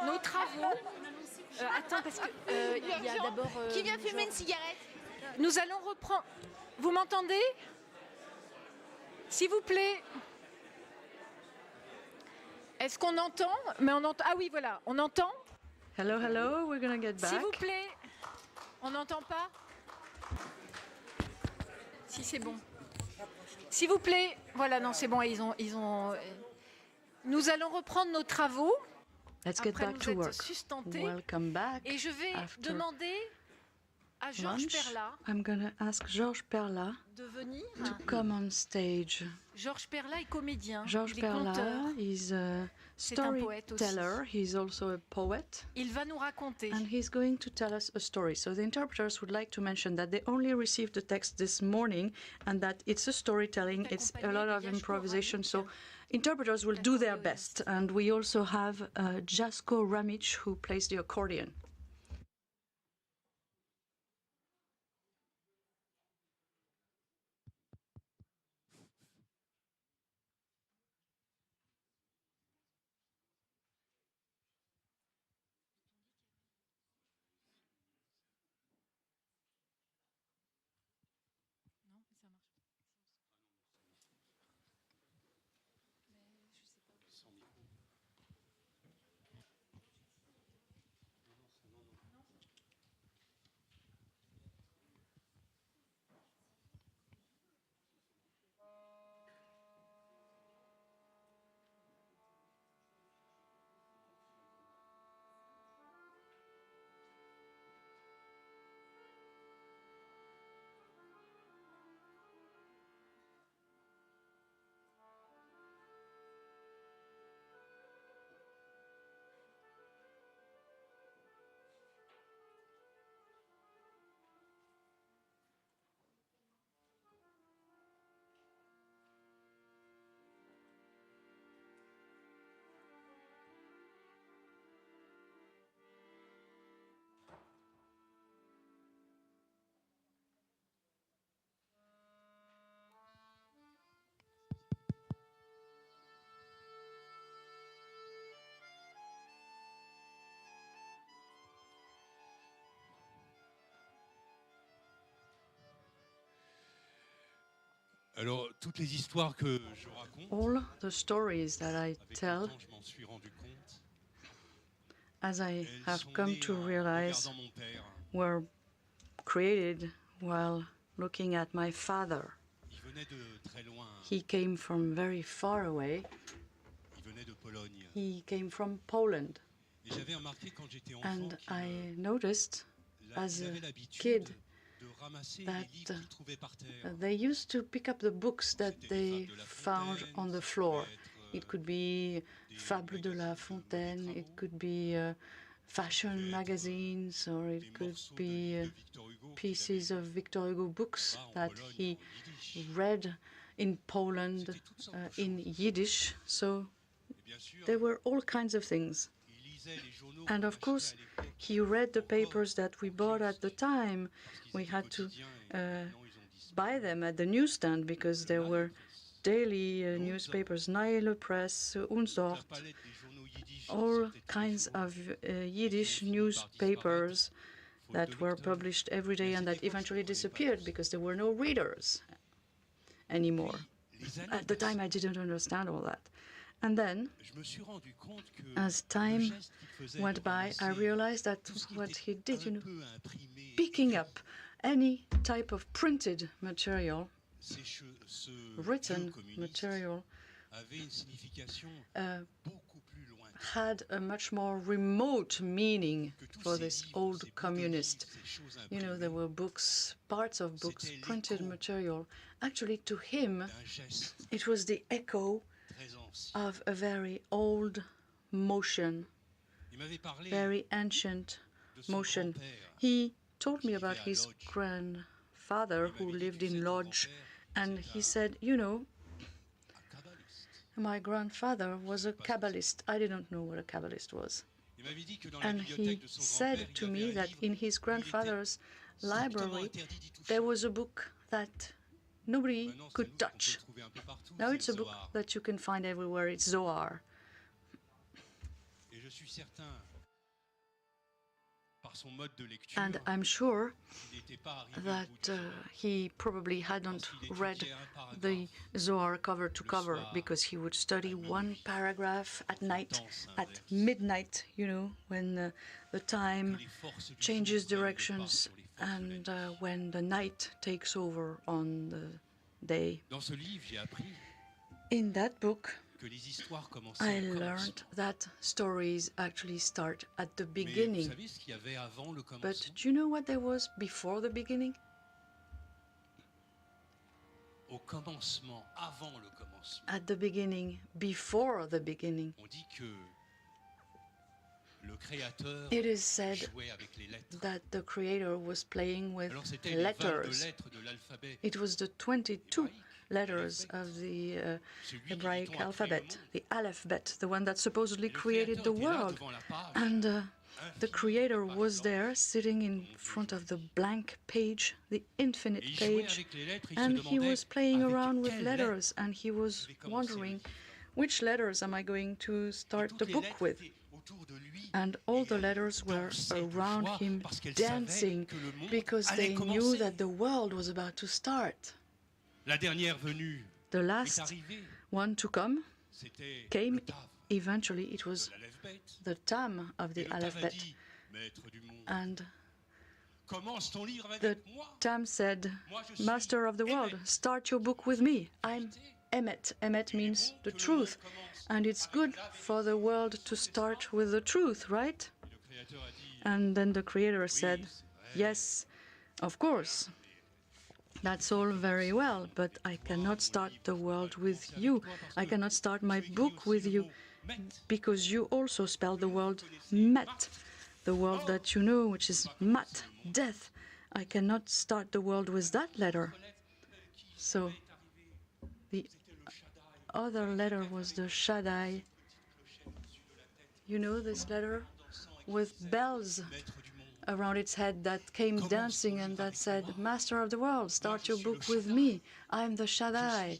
nos travaux. Attends, parce que il y a d'abord... Qui vient fumer une cigarette? Nous allons reprendre... Vous m'entendez? S'il vous plaît. Est-ce qu'on entend? Mais on entend... Ah oui, voilà, on entend? Hello, hello, we're gonna get back. S'il vous plaît. On n'entend pas? Si, c'est bon. S'il vous plaît. Voilà, non, c'est bon, ils ont... Nous allons reprendre nos travaux. Let's get back to work. Sustentés. Welcome back. Et je vais demander à Georges Perla. I'm gonna ask Georges Perla de venir. To come on stage. Georges Perla est comédien. Georges Perla is a storyteller. He's also a poet. Il va nous raconter. And he's going to tell us a story. So the interpreters would like to mention that they only received the text this morning and that it's a storytelling. It's a lot of improvisation. So interpreters will do their best. And we also have Jasko Ramic who plays the accordion. Alors, toutes les histoires que je raconte, all the stories that I tell, je m'en suis rendu compte, as I have come to realize, were created while looking at my father. Il venait de très loin. He came from very far away. Il venait de Pologne. He came from Poland. Et j'avais remarqué quand j'étais enfant And I noticed as a kid that they used to pick up the books that they found on the floor. It could be Fables de La Fontaine, it could be fashion magazines, or it could be pieces of Victor Hugo books that he read in Poland in Yiddish. So there were all kinds of things. And of course, he read the papers that we bought at the time. We had to buy them at the newsstand because there were daily newspapers, Neue Press, Unsdorf, all kinds of Yiddish newspapers that were published every day and that eventually disappeared because there were no readers anymore. At the time, I didn't understand all that. And then, as time went by, I realized that what he did, picking up any type of printed material, written material, had a much more remote meaning for this old communist. There were books, parts of books, printed material. Actually, to him, it was the echo of a very old motion, very ancient motion. He told me about his grandfather who lived in Lodz, and he said, my grandfather was a Kabbalist. I didn't know what a Kabbalist was. And he said to me that in his grandfather's library, there was a book that nobody could touch. Now it's a book that you can find everywhere. It's Zohar. And I'm sure that he probably hadn't read the Zohar cover to cover, because he would study one paragraph at night, at midnight, you know, when the time changes directions and when the night takes over on the day. In that book, I learned that stories actually start at the beginning. But do you know what there was before the beginning? At the beginning, before the beginning, it is said that the Creator was playing with letters. It was the 22 letters of the Hebraic alphabet, the alphabet, the one that supposedly created the world. And the Creator was there, sitting in front of the blank page, the infinite page, and he was playing around with letters, and he was wondering, which letters am I going to start the book with? And all the letters were around him dancing, because they knew that the world was about to start. The last one to come came eventually. It was the Tam of the alphabet. And the Tam said, Master of the world, start your book with me. I'm Emet. Emet means the truth. And it's good for the world to start with the truth, right? And then the Creator said, yes, of course. That's all very well, but I cannot start the world with you. I cannot start my book with you, because you also spell the word met, the word that you know, which is mat, death. I cannot start the world with that letter. So the other letter was the Shaddai. You know this letter with bells around its head that came dancing and that said, Master of the world, start your book with me. I'm the Shaddai.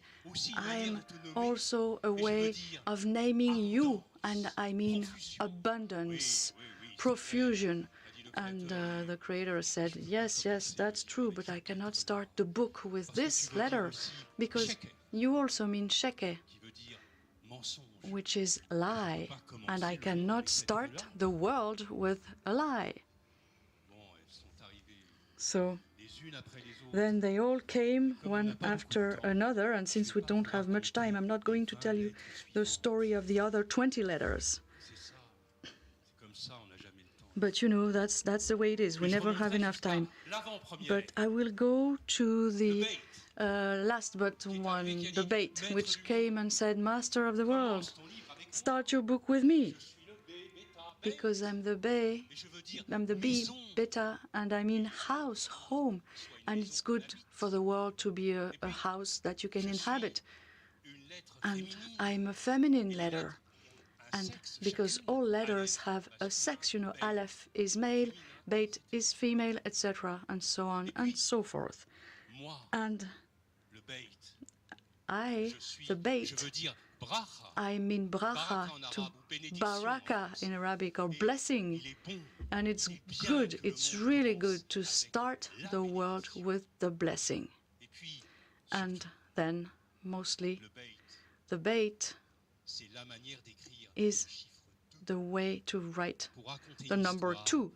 I'm also a way of naming you, and I mean abundance, profusion. And the Creator said, yes, yes, that's true, but I cannot start the book with this letter, because you also mean Sheke, which is lie, and I cannot start the world with a lie. So then they all came one after another, and since we don't have much time, I'm not going to tell you the story of the other 20 letters. But you know, that's the way it is. We never have enough time. But I will go to the last but one, the bait, which came and said, Master of the world, start your book with me. Because I'm the bee, beta, and I mean house, home. And it's good for the world to be a house that you can inhabit. And I'm a feminine letter. And because all letters have a sex, you know, Aleph is male, Beit is female, etc., and so on and so forth. And I, the Beit, I mean bracha, to baraka in Arabic, or blessing. And it's good, it's really good to start the world with the blessing. And then, mostly, the Beit is the way to write the number 2.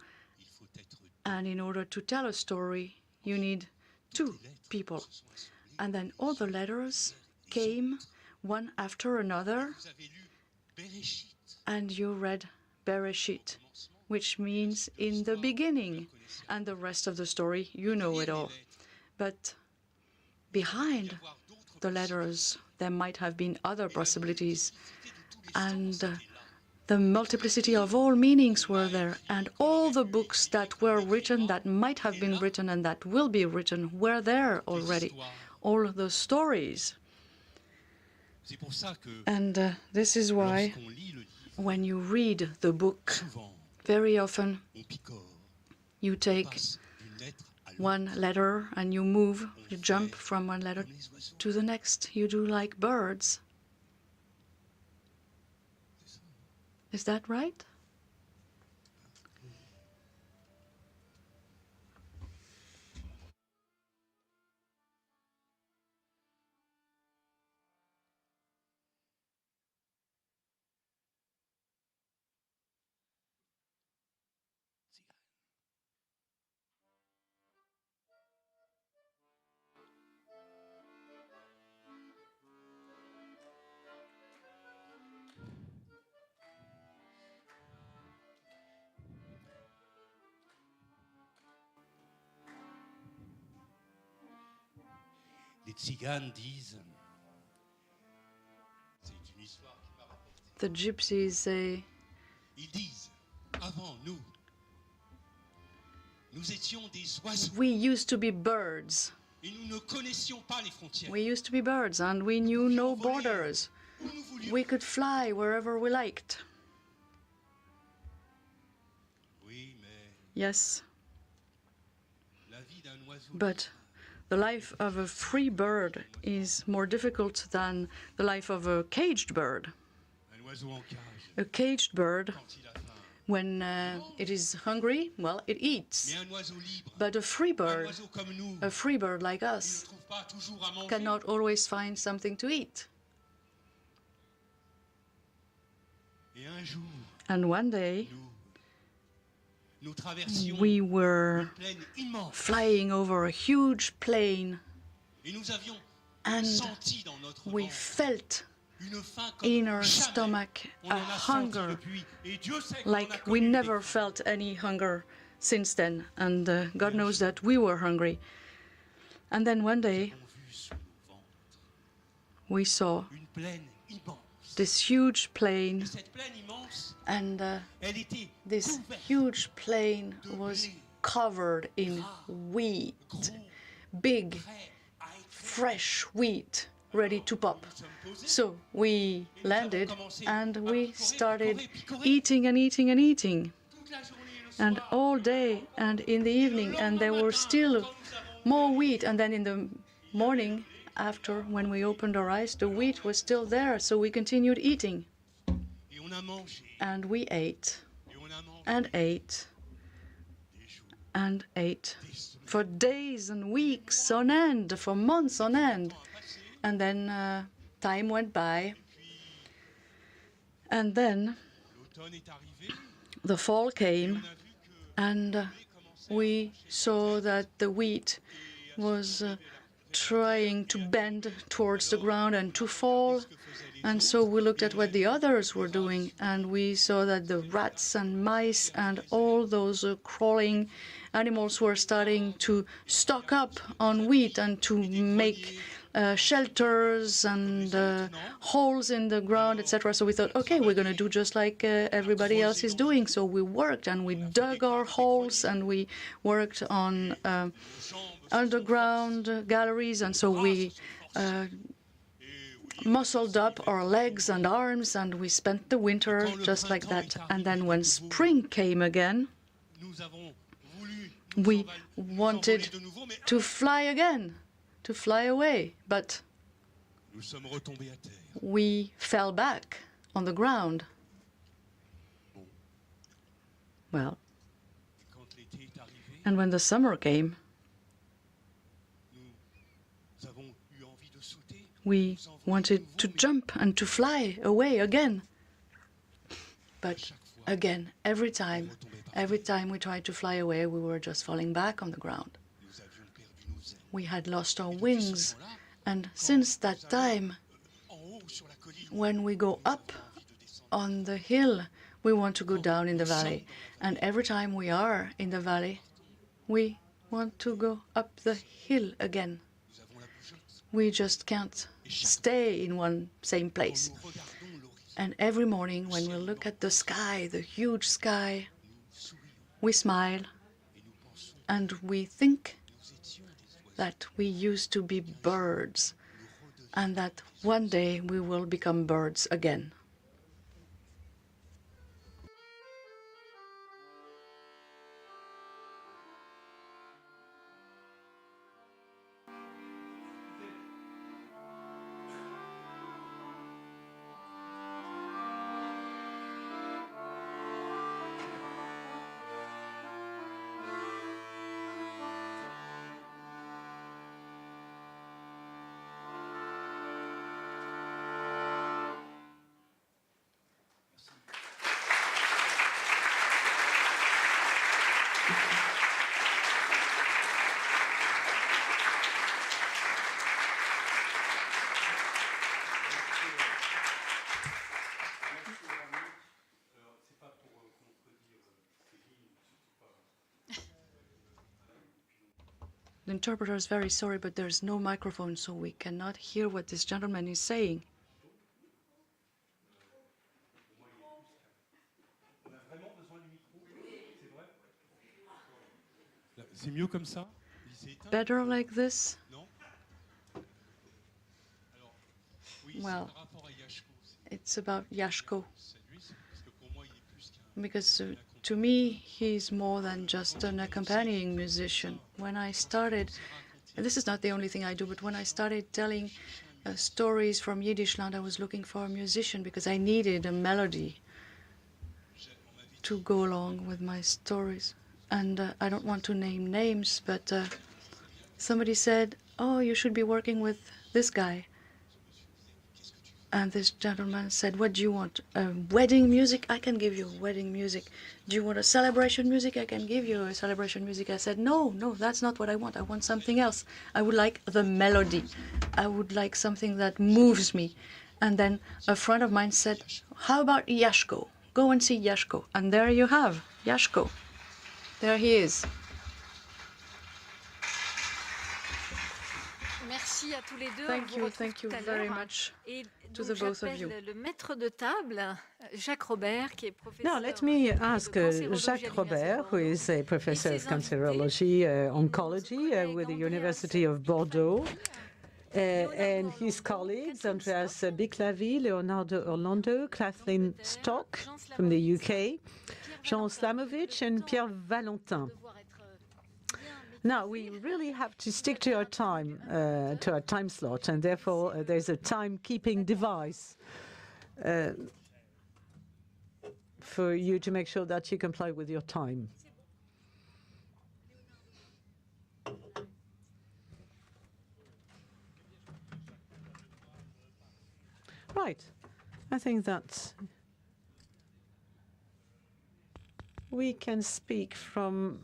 And in order to tell a story, you need 2 people. And then all the letters came one after another, and you read Bereshit, which means in the beginning. And the rest of the story, you know it all. But behind the letters, there might have been other possibilities. And the multiplicity of all meanings were there. And all the books that were written, that might have been written, and that will be written, were there already. All the stories. And this is why, when you read the book, very often you take one letter and you move, you jump from one letter to the next. You do like birds. Is that right? Les tziganes disent. C'est une histoire qui m'a rapporté. The gypsies say. Ils disent, avant nous, nous étions des oiseaux. We used to be birds. Et nous ne connaissions pas les frontières. We used to be birds and we knew no borders. We could fly wherever we liked. Oui, mais yes, la vie d'un oiseau. But the life of a free bird is more difficult than the life of a caged bird. Un oiseau en cage. A caged bird, Quand il a faim. when it is hungry, well, it eats. Mais un oiseau libre. But a free Un bird, oiseau comme nous. a free bird like Il ne us, trouve pas toujours à manger. cannot always find something to eat. Et un jour, And one day, nous traversions we were une plaine immense. flying over a huge plain, Et nous avions and senti dans notre we ventre felt une faim comme in our jamais stomach on a en a senti hunger depuis. Et Dieu sait qu'on a like we connu never des- felt any hunger since then. And God knows that we were hungry. And then one day, On vu sous nos ventres we saw une plaine immense. this huge plain, Et cette plaine immense, and elle était this couverte huge plain de was blé, covered in wheat, gros, big, prêt à être fresh wheat, ready to pop. Nous sommes posés. So we landed and we started eating and eating and eating, Toute la journée et le and soir, all day and in the evening, and there were still more wheat. And then in the morning, after when we opened our eyes, the wheat was still there, so we continued eating. et on a mangé, And we ate et on a mangé and ate des jours, and ate des semaines. for days and weeks on end, for months on end. Le temps a passé, And then time went by, and then l'automne est arrivé, the fall et came, on a vu que and le blé commençait we saw that the wheat was trying to bend towards the ground and to fall. ce que faisaient les And autres. so we looked at what the others were doing, and we saw that the rats and mice and all those crawling animals were starting to stock up on wheat and to make shelters and holes in the ground, etc. So we thought, okay, we're going to do just like everybody else is doing. So we worked and we dug our holes and we worked on underground galleries, and so we muscled up our legs and arms, and we spent the winter just like that. And then when spring came again, Nous avons voulu we nous wanted envoler de nouveau, mais to fly again, to fly away, but nous sommes retombés à terre. we fell back on the ground. Well, Et quand l'été est arrivé, and when the summer came, nous avons eu envie de sauter. we wanted to jump and to fly away again. But Chaque fois, again, every time retombait par we tried to fly away, we were just falling back on the ground. Nous avions perdu nos ailes. We had lost our Et depuis ce wings, moment-là, and since that time, en haut sur la colline, when we go up envie de descendre. on the hill, we want to go down in the valley. And every time we are in the valley, we want to go up the hill again. Nous avons la bougeotte. We just can't stay in one same place. Quand nous regardons l'horizon, And every morning when we look at the sky, the huge sky, nous sourions we smile et nous pensons and we think nous étions des oiseaux. that we used to be birds Nous redevenons and that one day we will become birds again. The interpreter is very sorry, but there's no microphone, so we cannot hear what this gentleman is saying. C'est mieux comme ça? Better like this? Well, it's about Yashko. Because to me, he's more than just an accompanying musician. When I started, and this is not the only thing I do, but when I started telling stories from Yiddishland, I was looking for a musician because I needed a melody to go along with my stories. And I don't want to name names, but somebody said, oh, you should be working with this guy. And this gentleman said, what do you want? Wedding music? I can give you wedding music. Do you want a celebration music? I can give you a celebration music. I said, no, that's not what I want. I want something else. I would like the melody. I would like something that moves me. And then a friend of mine said, how about Yashko? Go and see Yashko. And there you have Yashko. There he is. Merci à tous les deux. Thank you very much to the both of you. Le maître de table, Jacques Robert, qui est professeur. Now, let me ask Jacques Robert, who is a professor of cancerology, oncology with the University of Bordeaux, and his colleagues, Andreas Biclavi, Leonardo Orlando, Kathleen Stock from the UK, Jean Slamovich, and Pierre Valentin. Now, we really have to stick to our time slot, and therefore there's a timekeeping device for you to make sure that you comply with your time. Right. I think that we can speak from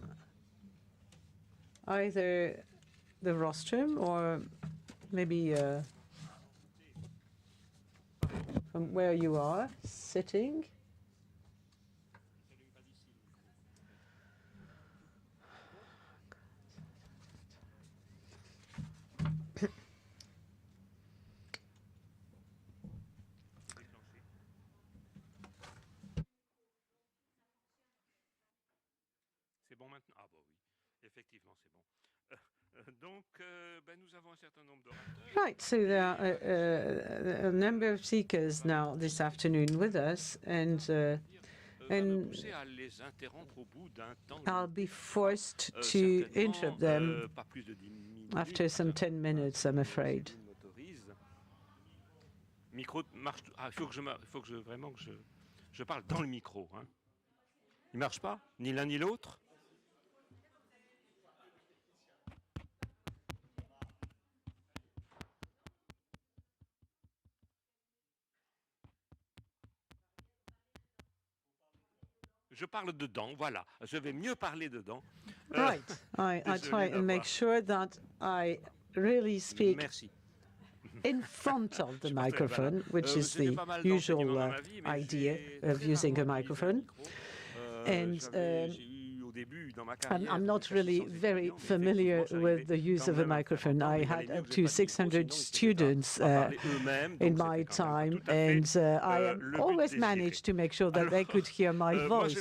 either the rostrum or maybe from where you are sitting. C'est bon maintenant? Ah bah oui, effectivement c'est bon. Donc nous avons un certain nombre d'orateurs. Right, so there are a number of speakers now this afternoon with us, and I'll be forced to interrupt them after some 10 minutes, I'm afraid. Micro marche. Ah, il faut que je vraiment que je parle dans le micro. Hein. Il marche pas, ni l'un ni l'autre. Je parle dedans, voilà. Je vais mieux parler dedans. Right. I try and make sure that I really speak in front of the microphone, which is the usual idea of using a microphone. And I'm not really very familiar with the use of a microphone. I had up to 600 students in my time, and I always managed to make sure that they could hear my voice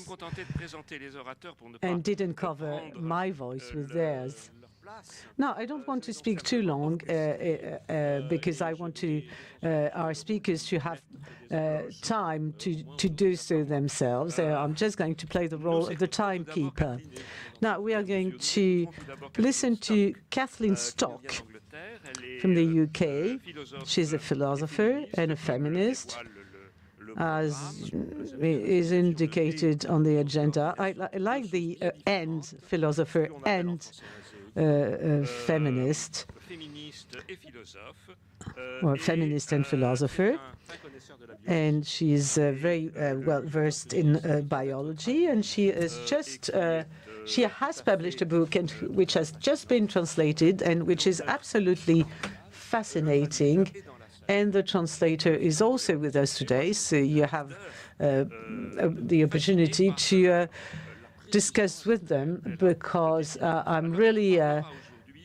and didn't cover my voice with theirs. Now, I don't want to speak too long because I want our speakers to have time to do so themselves. I'm just going to play the role of the timekeeper. Now, we are going to listen to Kathleen Stock from the UK. She's a philosopher and a feminist, as is indicated on the agenda. I like the and philosopher and feminist, or feminist and philosopher, and she's very well versed in biology, and she has published a book which has just been translated and which is absolutely fascinating. And the translator is also with us today, so you have the opportunity to discuss with them, because I'm really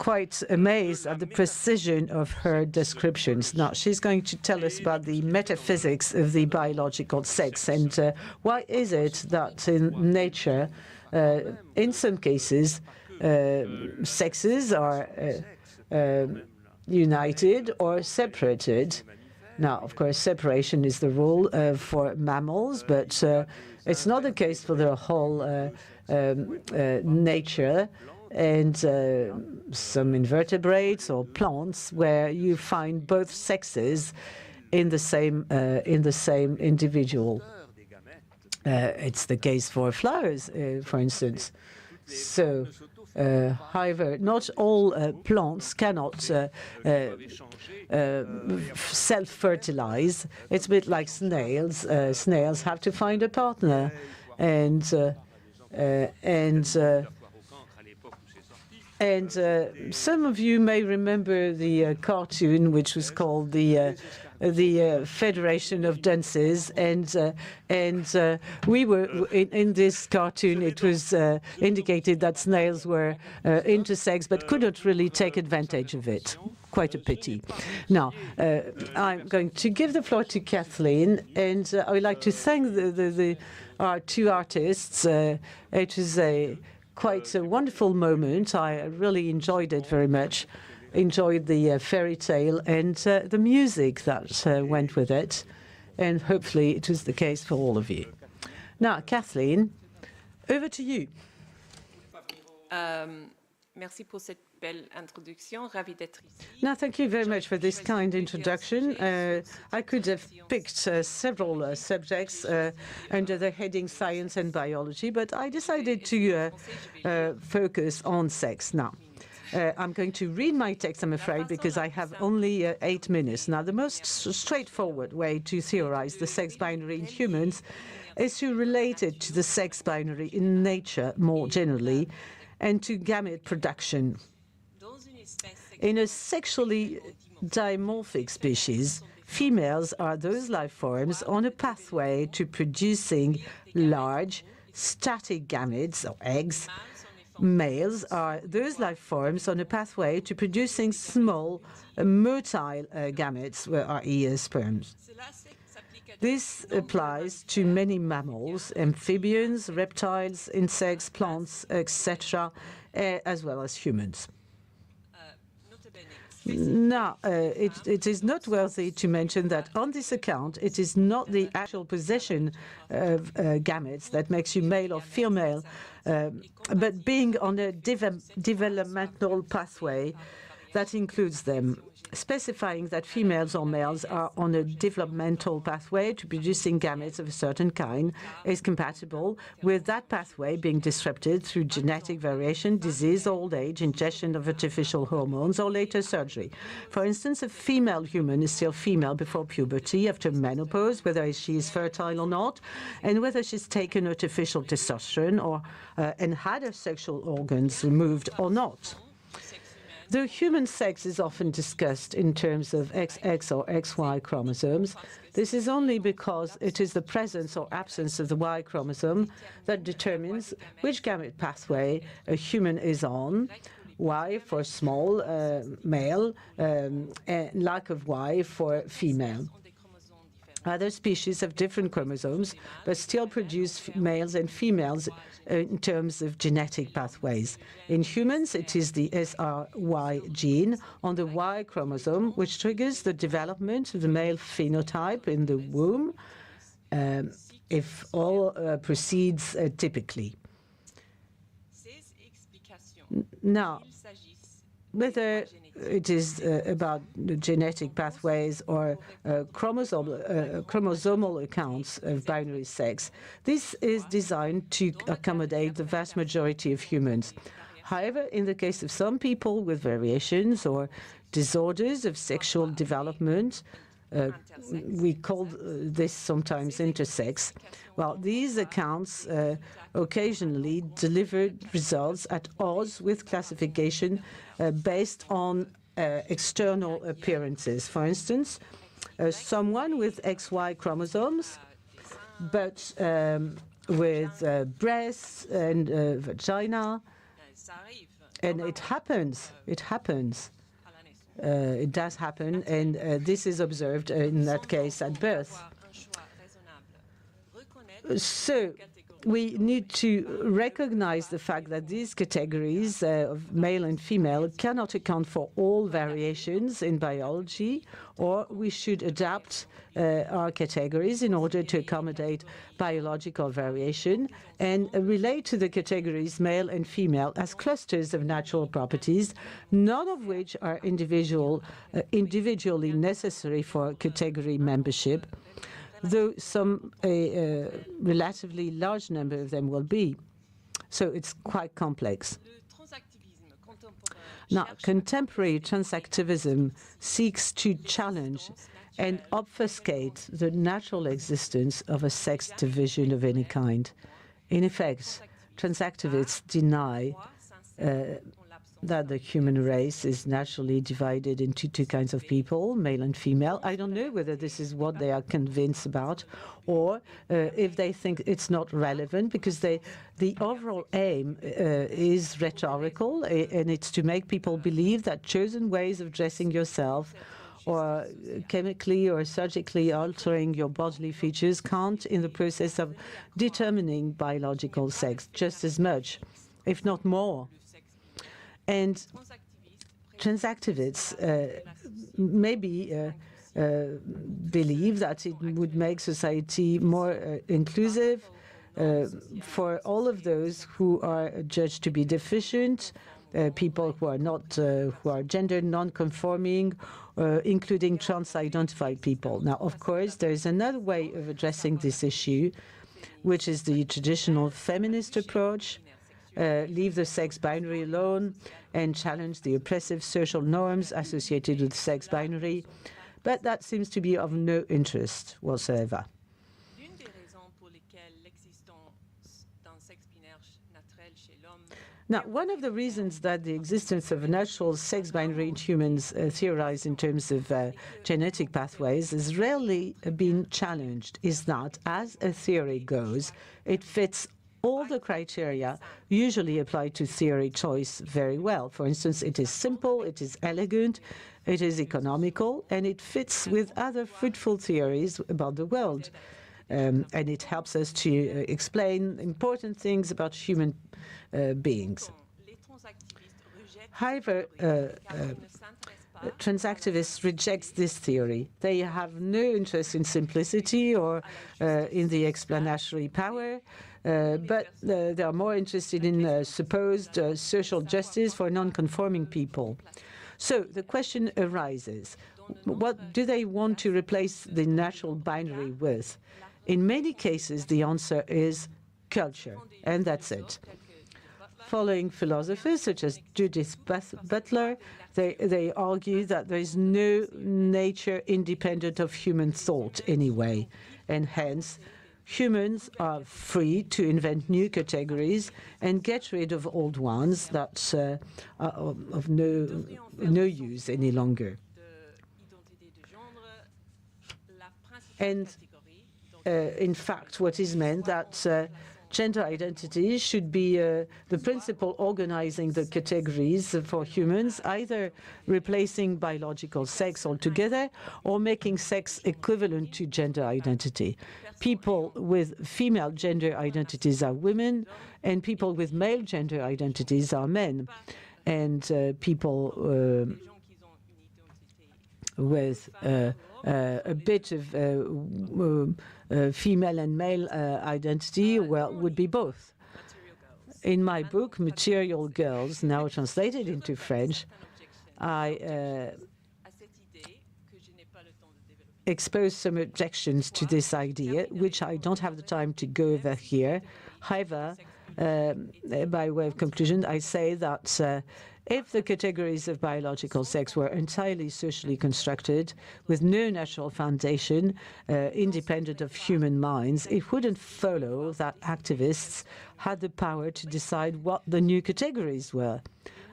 quite amazed at the precision of her descriptions. Now, she's going to tell us about the metaphysics of the biological sex and why is it that in nature, in some cases, sexes are united or separated. Now, of course, separation is the rule for mammals, but it's not the case for the whole nature. And some invertebrates or plants where you find both sexes in the same individual. It's the case for flowers, for instance. So, however, not all plants cannot self-fertilize. It's a bit like snails. Snails have to find a partner, and some of you may remember the cartoon, which was called the Federation of Dunces, and we were in this cartoon. It was indicated that snails were intersex, but couldn't really take advantage of it. Quite a pity. Now, I'm going to give the floor to Kathleen, and I would like to thank our two artists. It was quite a wonderful moment. I really enjoyed it very much. Enjoyed the fairy tale and the music that went with it. And hopefully it was the case for all of you. Now, Kathleen, over to you. Merci pour cette belle introduction. Ravie d'être ici. Now, thank you very much for this kind introduction. I could have picked several subjects under the heading Science and Biology, but I decided to focus on sex now. I'm going to read my text, I'm afraid, because I have only 8 minutes. Now, the most straightforward way to theorize the sex binary in humans is to relate it to the sex binary in nature more generally and to gamete production. In a sexually dimorphic species, females are those life forms on a pathway to producing large, static gametes, or eggs. Males are those life forms on a pathway to producing small, motile gametes, i.e. sperms. This applies to many mammals, amphibians, reptiles, insects, plants, etc., as well as humans. Now, it is noteworthy to mention that on this account, it is not the actual possession of gametes that makes you male or female, but being on a developmental pathway that includes them, specifying that females or males are on a developmental pathway to producing gametes of a certain kind is compatible with that pathway being disrupted through genetic variation, disease, old age, ingestion of artificial hormones, or later surgery. For instance, a female human is still female before puberty, after menopause, whether she is fertile or not, and whether she's taken artificial testosterone or and had her sexual organs removed or not. Though human sex is often discussed in terms of XX or XY chromosomes, this is only because it is the presence or absence of the Y chromosome that determines which gamete pathway a human is on. Y for small, male, and lack of Y for female. Other species have different chromosomes, but still produce males and females in terms of genetic pathways. In humans, it is the SRY gene on the Y chromosome which triggers the development of the male phenotype in the womb, if all proceeds typically. Now, whether it is about the genetic pathways or chromosomal accounts of binary sex, this is designed to accommodate the vast majority of humans. However, in the case of some people with variations or disorders of sexual development, we call this sometimes intersex. Well, these accounts occasionally deliver results at odds with classification based on external appearances. For instance, someone with XY chromosomes, but with breasts and vagina, And it happens. It does happen, and this is observed in that case at birth. So we need to recognize the fact that these categories of male and female cannot account for all variations in biology, or we should adapt our categories in order to accommodate biological variation and relate to the categories male and female as clusters of natural properties, none of which are individually necessary for category membership, though a relatively large number of them will be. So it's quite complex. Now, contemporary transactivism seeks to challenge and obfuscate the natural existence of a sex division of any kind. In effect, transactivists deny that the human race is naturally divided into two kinds of people, male and female. I don't know whether this is what they are convinced about, or if they think it's not relevant, because the overall aim is rhetorical, and it's to make people believe that chosen ways of dressing yourself or chemically or surgically altering your bodily features count in the process of determining biological sex just as much, if not more. And transactivists maybe believe that it would make society more inclusive for all of those who are judged to be deficient, people who are not who are gender non-conforming, including trans-identified people. Now, of course, there is another way of addressing this issue, which is the traditional feminist approach. Leave the sex binary alone and challenge the oppressive social norms associated with sex binary, but that seems to be of no interest whatsoever. Now, one of the reasons that the existence of a natural sex binary in humans theorized in terms of genetic pathways has rarely been challenged is that, as a theory goes, it fits all the criteria usually applied to theory choice very well. For instance, it is simple, it is elegant, it is economical, and it fits with other fruitful theories about the world. And it helps us to explain important things about human beings. However, transactivists reject this theory. They have no interest in simplicity or in the explanatory power, but they are more interested in supposed social justice for non-conforming people. So the question arises, what do they want to replace the natural binary with? In many cases, the answer is culture, and that's it. Following philosophers such as Judith Butler, they argue that there is no nature independent of human thought anyway, and hence humans are free to invent new categories and get rid of old ones that are of no use any longer. And in fact, what is meant that gender identity should be the principle organizing the categories for humans, either replacing biological sex altogether or making sex equivalent to gender identity. People with female gender identities are women, and people with male gender identities are men. And people with a bit of female and male identity, well, would be both. In my book, Material Girls, now translated into French, I expose some objections to this idea, which I don't have the time to go over here. However, by way of conclusion, I say that if the categories of biological sex were entirely socially constructed, with no natural foundation, independent of human minds, it wouldn't follow that activists had the power to decide what the new categories were.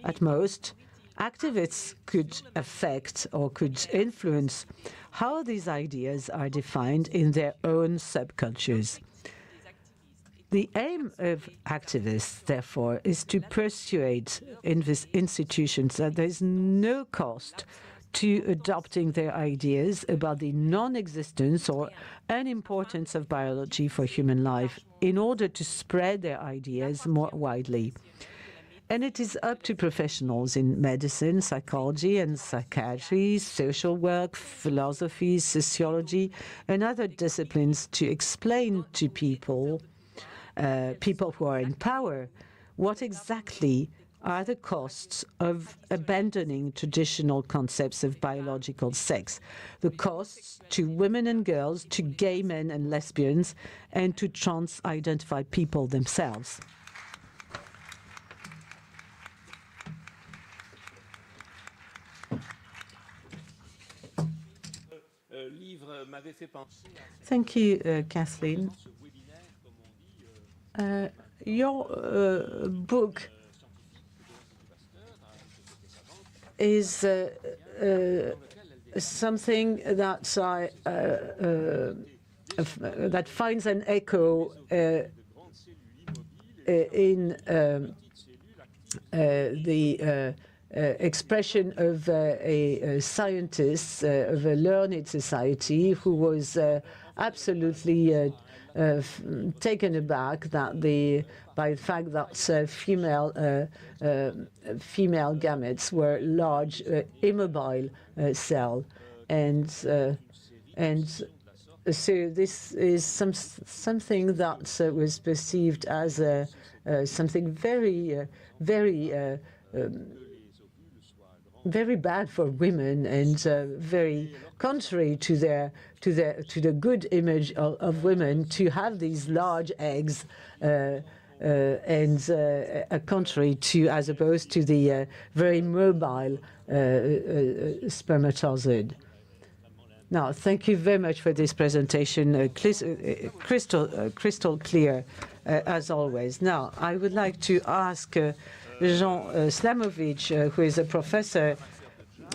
At most, activists could affect or could influence how these ideas are defined in their own subcultures. The aim of activists, therefore, is to persuade institutions that there is no cost to adopting their ideas about the non-existence or unimportance of biology for human life in order to spread their ideas more widely. And it is up to professionals in medicine, psychology and psychiatry, social work, philosophy, sociology, and other disciplines to explain to people who are in power, what exactly are the costs of abandoning traditional concepts of biological sex, the costs to women and girls, to gay men and lesbians, and to trans-identified people themselves. Thank you, Kathleen. Your book is something that that finds an echo in the expression of a scientist of a learned society who was absolutely taken aback by the fact that female gametes were large, immobile cells, and so this is something that was perceived as something very bad for women and very contrary to the good image of women to have these large eggs, and contrary to, as opposed to the very mobile spermatozoid. Now, thank you very much for this presentation, crystal clear, as always. Now, I would like to ask Jean Slamovich, who is a professor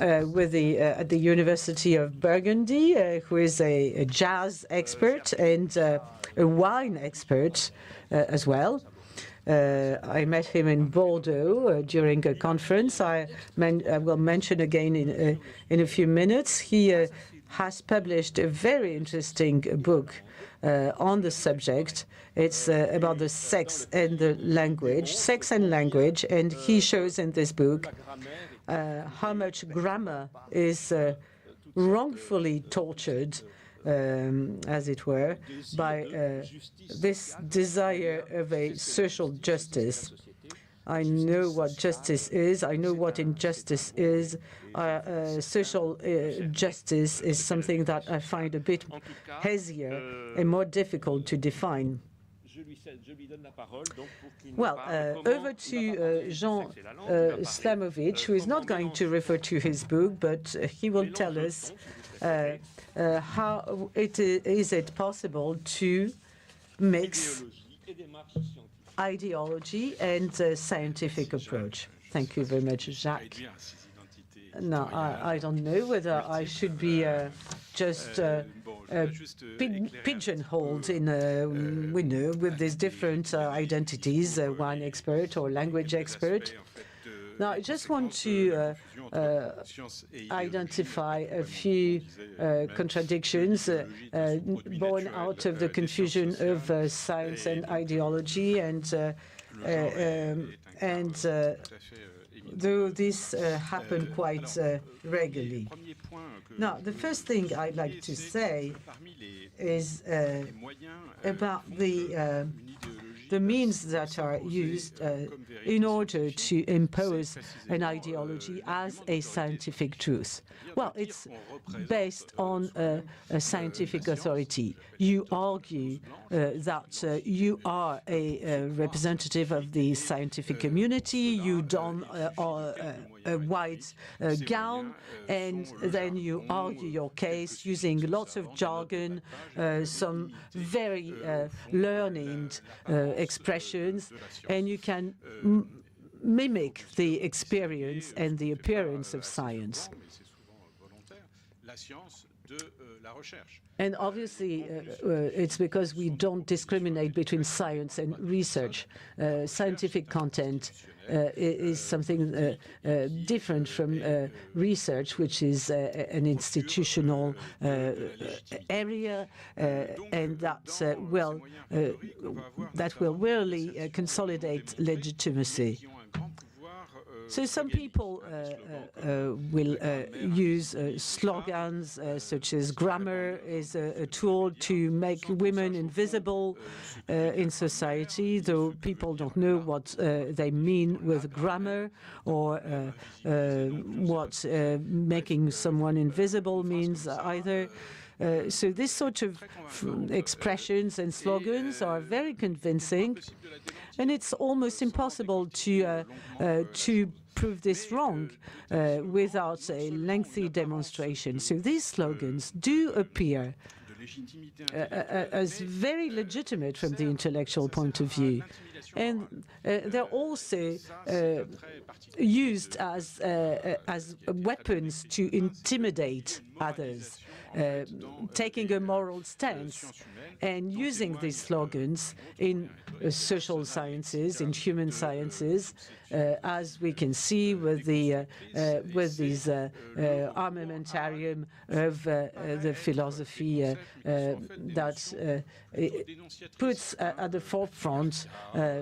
at the University of Burgundy, who is a jazz expert and a wine expert as well. I met him in Bordeaux during a conference. I will mention again in a few minutes. He has published a very interesting book on the subject. It's about the sex and the language, and he shows in this book how much grammar is wrongfully tortured, as it were, by this desire of a social justice. I know what justice is. I know what injustice is. Social justice is something that I find a bit hazier and more difficult to define. Well, over to Jean Slamovich, who is not going to refer to his book, but he will tell us how is it possible to mix ideology and scientific approach. Thank you very much, Jacques. No, I don't know whether I should be just pigeonholed in, with these different identities, one expert or language expert. Now, I just want to identify a few contradictions born out of the confusion of science and ideology, and though this happen quite regularly. Now, the first thing I'd like to say is about the means that are used in order to impose an ideology as a scientific truth. Well, it's based on a scientific authority. You argue that you are a representative of the scientific community, you don a white gown, and then you argue your case using lots of jargon, some very learned expressions, and you can mimic the experience and the appearance of science. And obviously, it's because we don't discriminate between science and research. Scientific content is something different from research, which is an institutional area, and that will really consolidate legitimacy. So some people will use slogans such as grammar is a tool to make women invisible in society, though people don't know what they mean with grammar or what making someone invisible means either. So this sort of expressions and slogans are very convincing, and it's almost impossible to prove this wrong without a lengthy demonstration. So these slogans do appear as very legitimate from the intellectual point of view. And they're also used as weapons to intimidate others, taking a moral stance and using these slogans in social sciences, in human sciences, as we can see with these armamentarium of the philosophy that puts at the forefront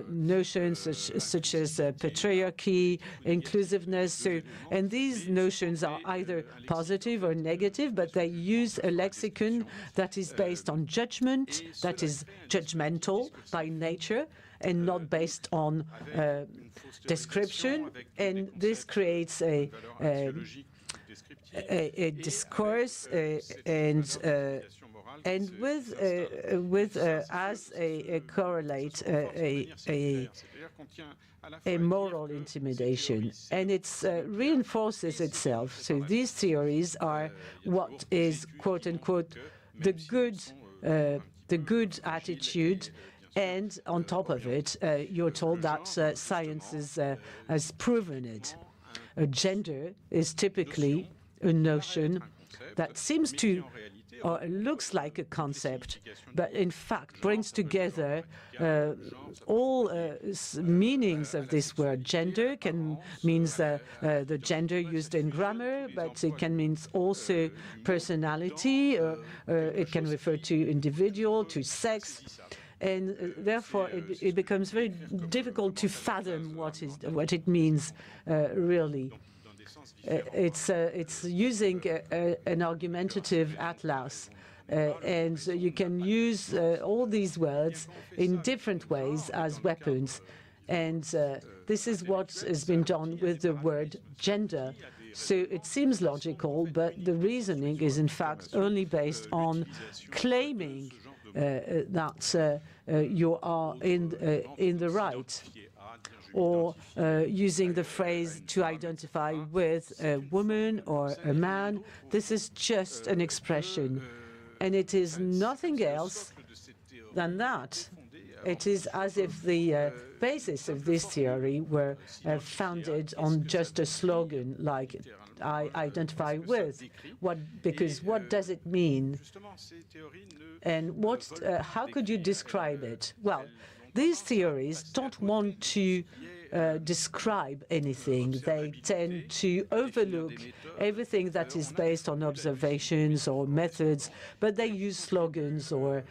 notions such as patriarchy, inclusiveness. And these notions are either positive or negative, but they use a lexicon that is based on judgment, that is judgmental by nature, and not based on description. And this creates a discourse and with as a correlate a moral intimidation, and it reinforces itself. So these theories are what is quote unquote the good attitude, and on top of it, you're told that science has proven it. Gender is typically a notion that seems to or looks like a concept, but in fact brings together all meanings of this word. Gender means the gender used in grammar, but it can mean also personality, it can refer to individual, to sex. And therefore, it becomes very difficult to fathom what it means really. It's using an argumentative atlas, and you can use all these words in different ways as weapons. And this is what has been done with the word gender. So it seems logical, but the reasoning is in fact only based on claiming that you are in the right, or using the phrase to identify with a woman or a man. This is just an expression, and it is nothing else than that. It is as if the basis of this theory were founded on just a slogan like I identify with. Because what does it mean? And how could you describe it? Well, these theories don't want to describe anything. They tend to overlook everything that is based on observations or methods, but they use slogans or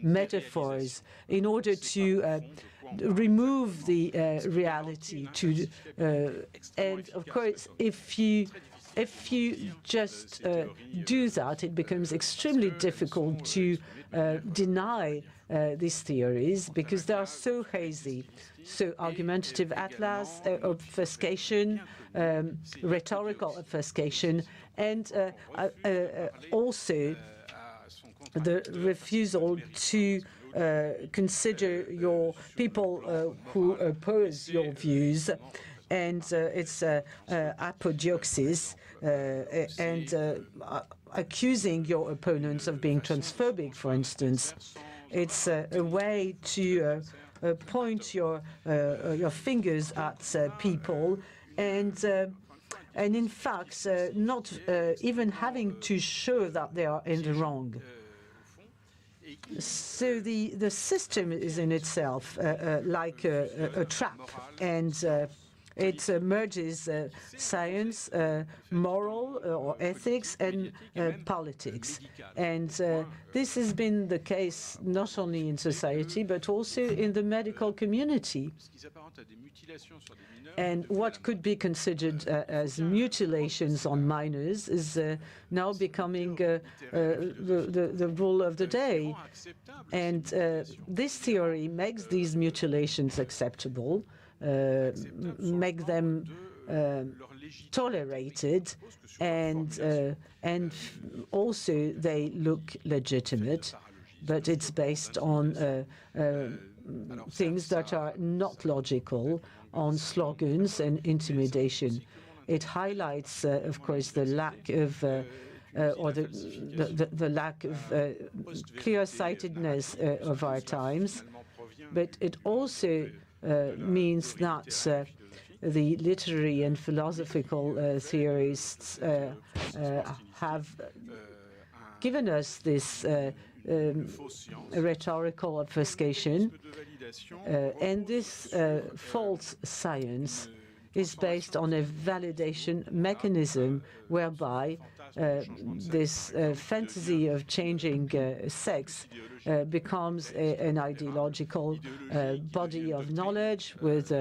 metaphors in order to remove the reality. And of course, if you just do that, it becomes extremely difficult to deny these theories because they are so hazy. So argumentative atlas, obfuscation, rhetorical obfuscation, and also the refusal to consider your people who oppose your views, and it's apodioxis and accusing your opponents of being transphobic, for instance. It's a way to point your fingers at people and and in fact, not even having to show that they are in the wrong. So the system is in itself like a trap, and it merges science, moral or ethics, and politics. And this has been the case not only in society, but also in the medical community. And what could be considered as mutilations on minors is now becoming the rule of the day. And this theory makes these mutilations acceptable, make them tolerated, and also they look legitimate, but it's based on things that are not logical, on slogans and intimidation. It highlights, of course, the lack of or the lack of clear-sightedness of our times, but it also means that the literary and philosophical theorists have given us this rhetorical obfuscation, and this false science is based on a validation mechanism whereby this fantasy of changing sex becomes an ideological body of knowledge with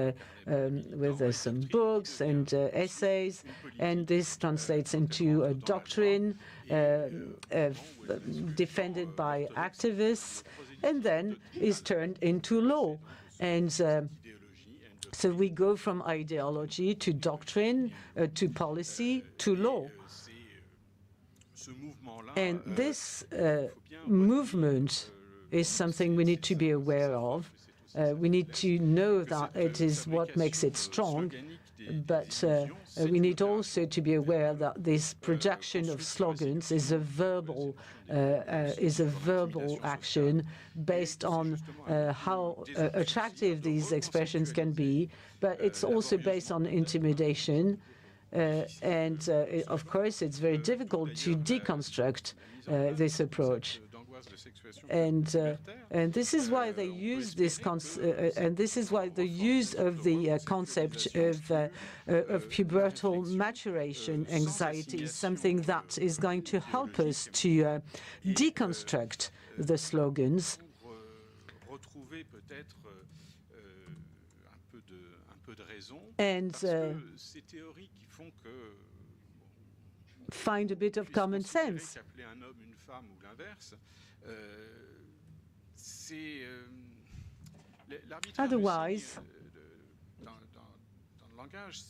some books and essays, and this translates into a doctrine defended by activists, and then is turned into law. And so we go from ideology to doctrine, to policy, to law. And this movement is something we need to be aware of. We need to know that it is what makes it strong, but we need also to be aware that this projection of slogans is a verbal action based on how attractive these expressions can be, but it's also based on intimidation. And of course, it's very difficult to deconstruct this approach. And this is why they use this and this is why the use of the concept of pubertal maturation anxiety is something that is going to help us to deconstruct the slogans. And find a bit of common sense. Otherwise,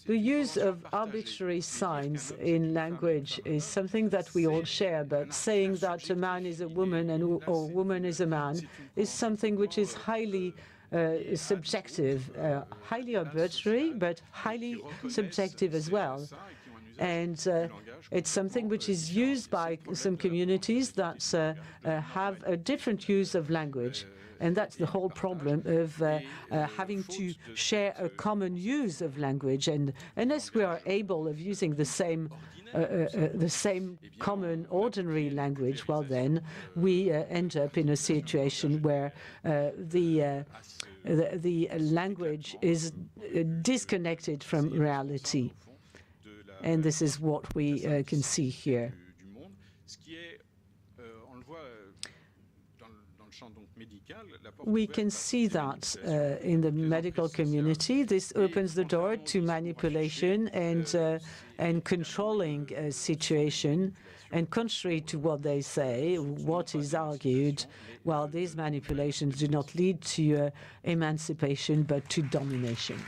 the use of arbitrary signs in language is something that we all share, but saying that a man is a woman and or a woman is a man is something which is highly subjective, highly arbitrary, but highly subjective as well. And it's something which is used by some communities that have a different use of language. And that's the whole problem of having to share a common use of language. And unless we are able of using the same common ordinary language, well then we end up in a situation where the language is disconnected from reality. And this is what we can see here. We can see that in the medical community, this opens the door to manipulation and controlling a situation. And contrary to what they say, what is argued, well, these manipulations do not lead to emancipation, but to domination.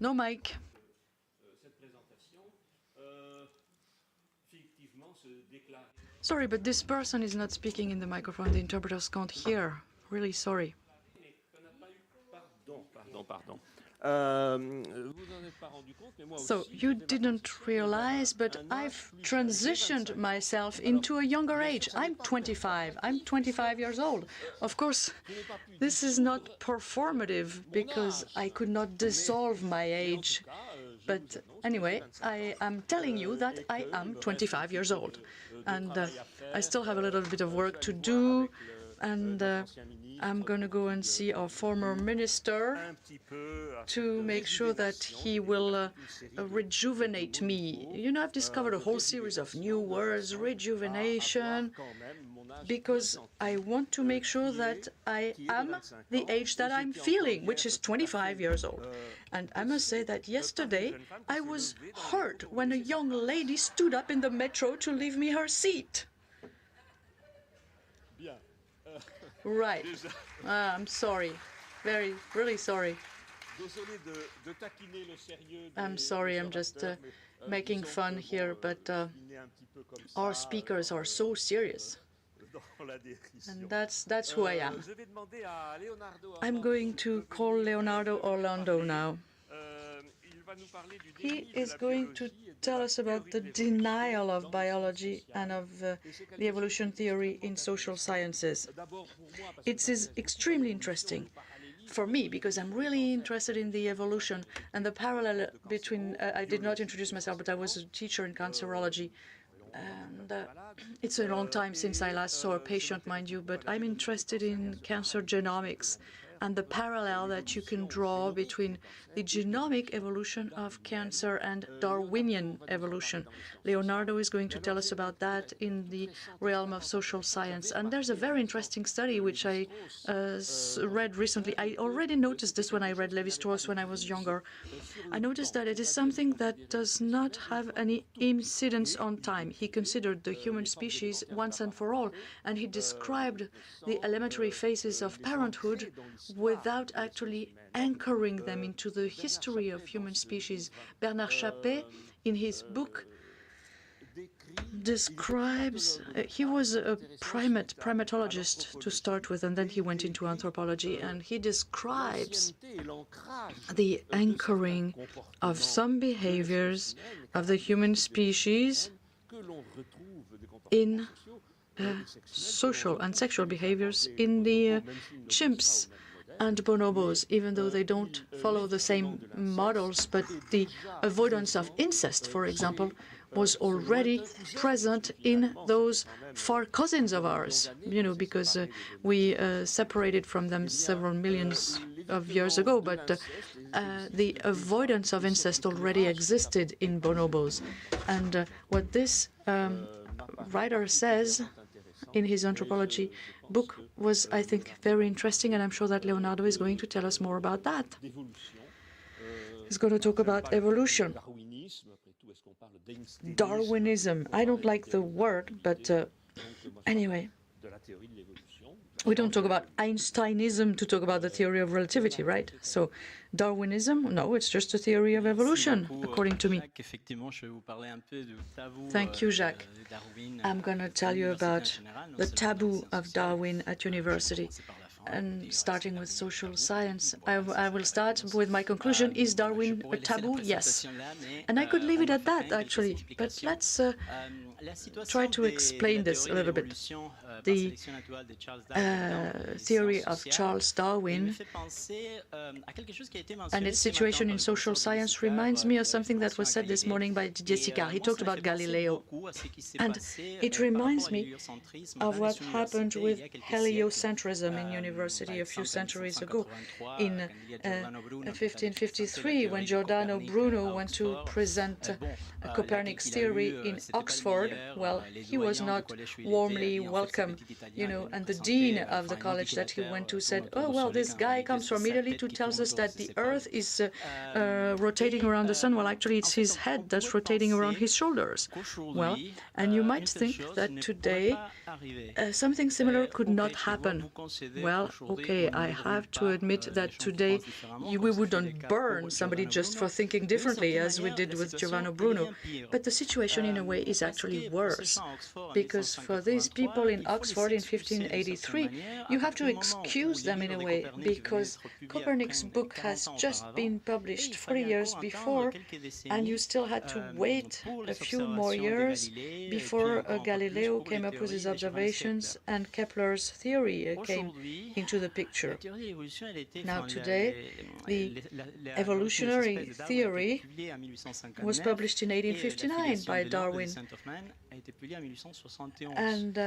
No mic. Sorry, but this person is not speaking in the microphone. The interpreters can't hear. Really sorry. Pardon. So you didn't realize, but I've transitioned myself into a younger age. I'm 25. I'm 25 years old. Of course, this is not performative because I could not dissolve my age. But anyway, I am telling you that I am 25 years old. And I still have a little bit of work to do. And I'm going to go and see our former minister to make sure that he will rejuvenate me. You know, I've discovered a whole series of new words, rejuvenation, because I want to make sure that I am the age that I'm feeling, which is 25 years old. And I must say that yesterday I was hurt when a young lady stood up in the metro to leave me her seat. Right. I'm sorry. Really sorry. I'm sorry, I'm just making fun here, but our speakers are so serious. And that's who I am. I'm going to call Leonardo Orlando now. He is going to tell us about the denial of biology and of the evolution theory in social sciences. It is extremely interesting for me because I'm really interested in the evolution and the parallel between, I did not introduce myself, but I was a teacher in cancerology. And it's a long time since I last saw a patient, mind you, but I'm interested in cancer genomics and the parallel that you can draw between the genomic evolution of cancer and Darwinian evolution. Leonardo is going to tell us about that in the realm of social science. And there's a very interesting study which I read recently. I already noticed this when I read Lévi-Strauss when I was younger. I noticed that it is something that does not have any incidence on time. He considered the human species once and for all, and he described the elementary phases of parenthood without actually anchoring them into the history of human species. Bernard Chappé, in his book, describes, he was a primatologist to start with, and then he went into anthropology, and he describes the anchoring of some behaviors of the human species in social and sexual behaviors in the chimps and bonobos, even though they don't follow the same models, but the avoidance of incest, for example, was already present in those far cousins of ours, you know, because we separated from them several millions of years ago, but the avoidance of incest already existed in bonobos. And what this writer says in his anthropology book was, I think, very interesting, and I'm sure that Leonardo is going to tell us more about that. He's going to talk about evolution. Darwinism. I don't like the word, but anyway. We don't talk about Einsteinism to talk about the theory of relativity, right? So Darwinism, no, it's just a theory of evolution, according to me. Thank you, Jacques. I'm going to tell you about the taboo of Darwin at university. And starting with social science, I will start with my conclusion. Is Darwin a taboo? Yes. And I could leave it at that, actually. But let's try to explain this a little bit. The theory of Charles Darwin and its situation in social science reminds me of something that was said this morning by Didier Sicard. He talked about Galileo. And it reminds me of what happened with heliocentrism in university a few centuries ago. In 1553, when Giordano Bruno went to present Copernicus' theory in Oxford, well, he was not warmly welcome, you know, and the dean of the college that he went to said, oh, well, this guy comes from Italy to tell us that the Earth is rotating around the sun. Well, actually, it's his head that's rotating around his shoulders. Well, and you might think that today something similar could not happen. Well, okay, I have to admit that today we wouldn't burn somebody just for thinking differently, as we did with Giordano Bruno. But the situation, in a way, is actually actually worse, because for these people in Oxford in 1583, you have to excuse them in a way, because Copernicus' book has just been published 40 years before, and you still had to wait a few more years before Galileo came up with his observations and Kepler's theory came into the picture. Now today, the evolutionary theory was published in 1859 by Darwin, and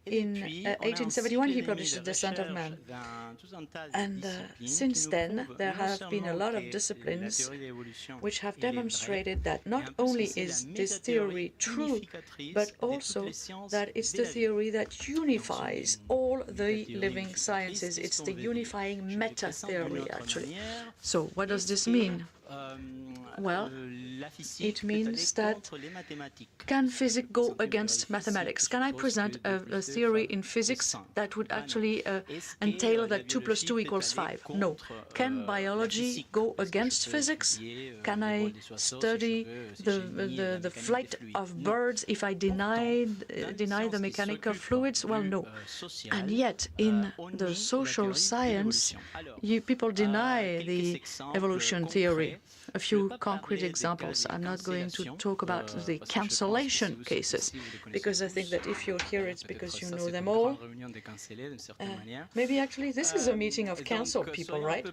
in 1871 he published The Descent of Man. And since then there have been a lot of disciplines which have demonstrated that not only is this theory true, but also that it's the theory that unifies all the living sciences. It's the unifying meta-theory, actually. So what does this mean? Well, it means that can physics go against mathematics? Can I present a theory in physics that would actually entail that 2 + 2 = 5? No. Can biology go against physics? Can I study the flight of birds if I deny the mechanics of fluids? Well, no. And yet, in the social science, people deny the evolution theory. A few concrete examples. I'm not going to talk about the cancellation cases, because I think that if you're here, it's because you know them all. Maybe actually this is a meeting of cancelled people, right?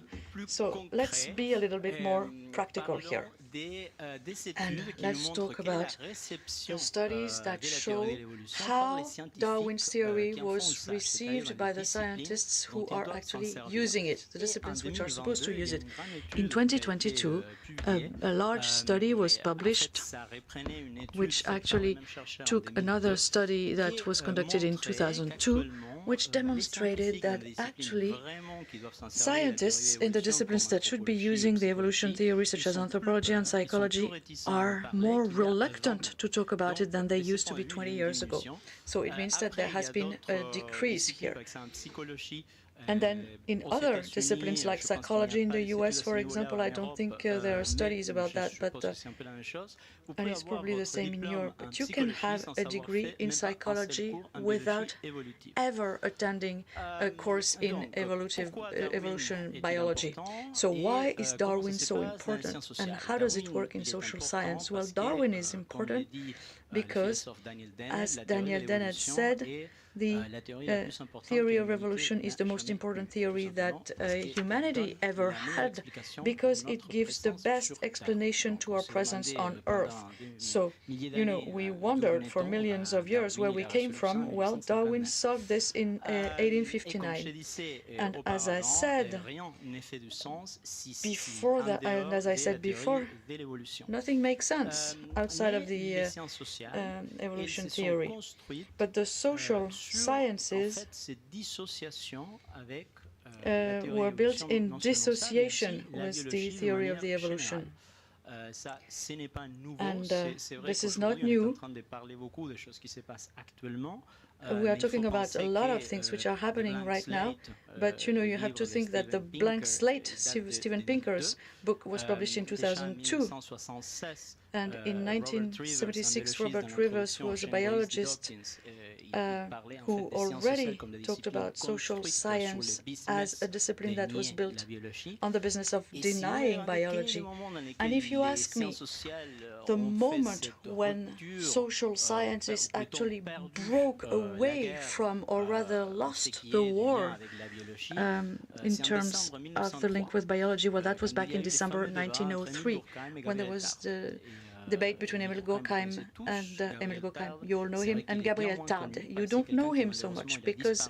So let's be a little bit more practical here. And let's talk about the studies that show how Darwin's theory was received by the scientists who are actually using it, the disciplines which are supposed to use it. In 2022, a large study was published, which actually took another study that was conducted in 2002, which demonstrated that actually scientists in the disciplines that should be using the evolution theory, such as anthropology and psychology, are more reluctant to talk about it than they used to be 20 years ago. So it means that there has been a decrease here. And then in other disciplines like psychology in the US, for example, I don't think there are studies about that, but and it's probably the same in Europe. But you can have a degree in psychology without ever attending a course in evolution biology. So why is Darwin so important, and how does it work in social science? Well, Darwin is important because, as Daniel Dennett said, the theory of evolution is the most important theory that humanity ever had, because it gives the best explanation to our presence on Earth. So, you know, we wondered for millions of years where we came from. Well, Darwin solved this in 1859. And as I said before, nothing makes sense outside of the evolution theory. But the social sciences were built in dissociation with the theory of the evolution. And this is not new. We are talking about a lot of things which are happening right now, but you know, you have to think that the Blank Slate, Steven Pinker's book, was published in 2002. And in 1976, Robert Rivers, who was a biologist who already talked about social science as a discipline that was built on the business of denying biology. And if you ask me, the moment when social sciences actually broke away from, or rather lost the war in terms of the link with biology, well, that was back in December 1903, when there was the debate between Emil Durkheim and you all know him, and Gabriel Tarde. You don't know him so much because,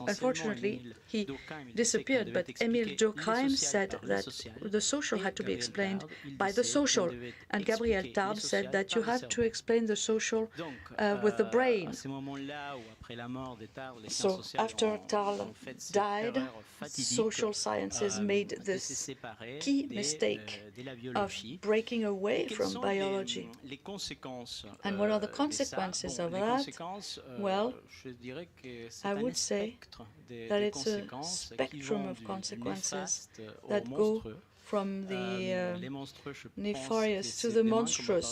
unfortunately, he disappeared. But Emil Durkheim said that the social had to be explained by the social, and Gabriel Tarde said that you have to explain the social with the brain. So after Tarde died, social sciences made this key mistake of breaking away from biology. And what are the consequences of that? Well, I would say that it's a spectrum of consequences that go from the nefarious to the monstrous.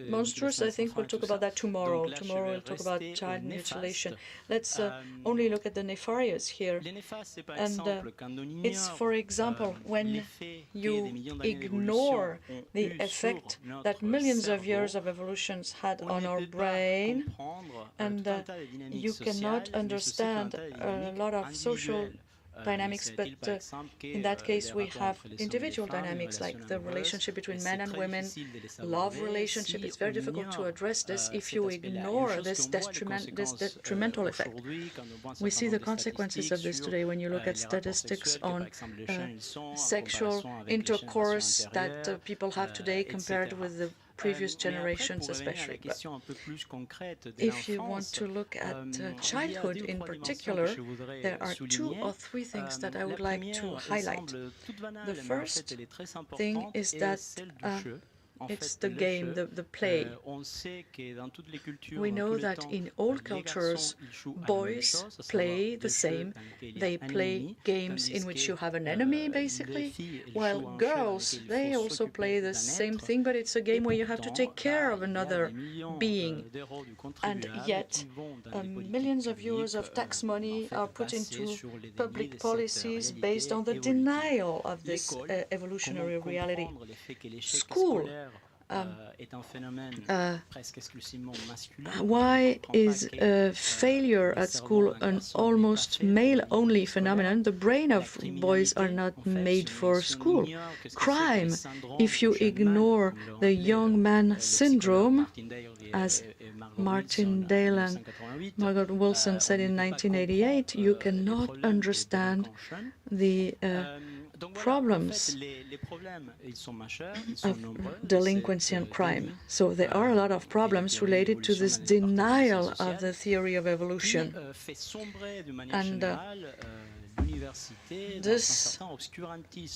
Monstrous, I think we'll talk about that tomorrow. Tomorrow we'll talk about child mutilation. Let's only look at the nefarious here. And it's, for example, when you ignore the effect that millions of years of evolutions had on our brain, and you cannot understand a lot of social dynamics, but in that case we have individual dynamics, like the relationship between men and women, love relationship. It's very difficult to address this if you ignore this detrimental effect. We see the consequences of this today when you look at statistics on sexual intercourse that people have today compared with the previous generations especially. But if you want to look at childhood in particular, there are 2 or 3 things that I would like to highlight. The first thing is that it's the game, the play. We know that in all cultures, boys play the same. They play games in which you have an enemy, basically, while girls, they also play the same thing, but it's a game where you have to take care of another being. And yet, millions of euros of tax money are put into public policies based on the denial of this evolutionary reality. School. Why is failure at school an almost male-only phenomenon? The brain of boys are not made for school. Crime, if you ignore the young man syndrome, as Martin Dale and Margaret Wilson said in 1988, you cannot understand the problems of delinquency and crime. So there are a lot of problems related to this denial of the theory of evolution. And this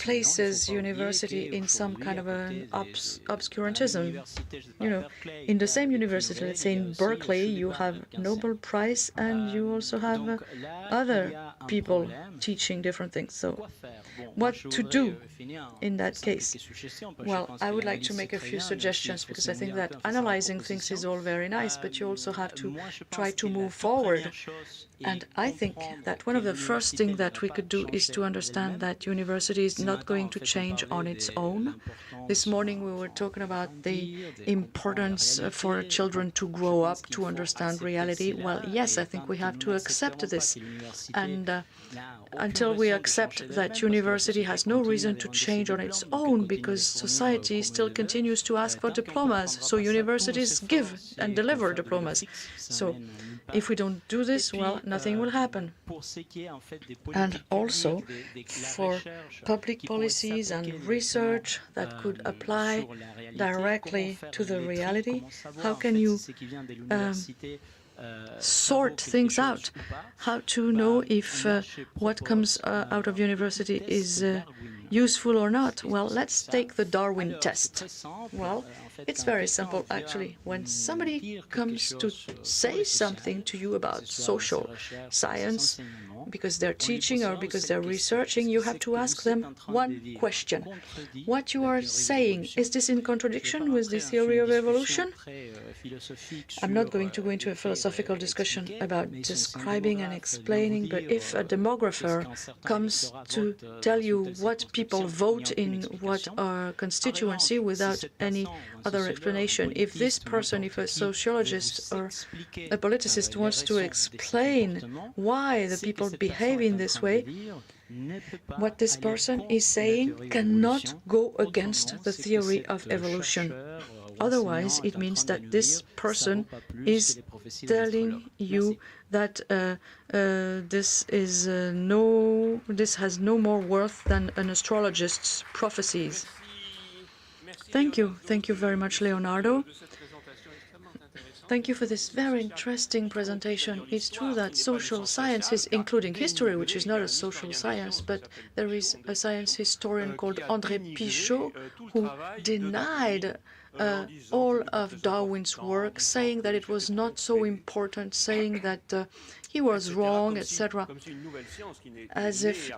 places university in some kind of an obscurantism. You know, in the same university, let's say in Berkeley, you have Nobel Prize and you also have other people teaching different things. So what to do in that case? Well, I would like to make a few suggestions, because I think that analyzing things is all very nice, but you also have to try to move forward. And I think that one of the first things that we could do is to understand that university is not going to change on its own. This morning we were talking about the importance for children to grow up to understand reality. Well, yes, I think we have to accept this. And until we accept that university has no reason to change on its own, because society still continues to ask for diplomas, so universities give and deliver diplomas. So if we don't do this, well, nothing will happen. And also, for public policies and research that could apply directly to the reality, how can you sort things out? How to know if what comes out of university is useful or not? Well, let's take the Darwin test. Well, it's very simple, actually. When somebody comes to say something to you about social science, because they're teaching or because they're researching, you have to ask them one question. What you are saying, is this in contradiction with the theory of evolution? I'm not going to go into a philosophical discussion about describing and explaining, but if a demographer comes to tell you what people vote in what constituency without any other explanation, if this person, if a sociologist or a politicist wants to explain why the people behave in this way, what this person is saying cannot go against the theory of evolution. Otherwise, it means that this person is telling you that this has no more worth than an astrologist's prophecies. Thank you. Thank you very much, Leonardo. Thank you for this very interesting presentation. It's true that social sciences, including history, which is not a social science, but there is a science historian called André Pichot who denied all of Darwin's work, saying that it was not so important, saying that he was wrong, etc., as if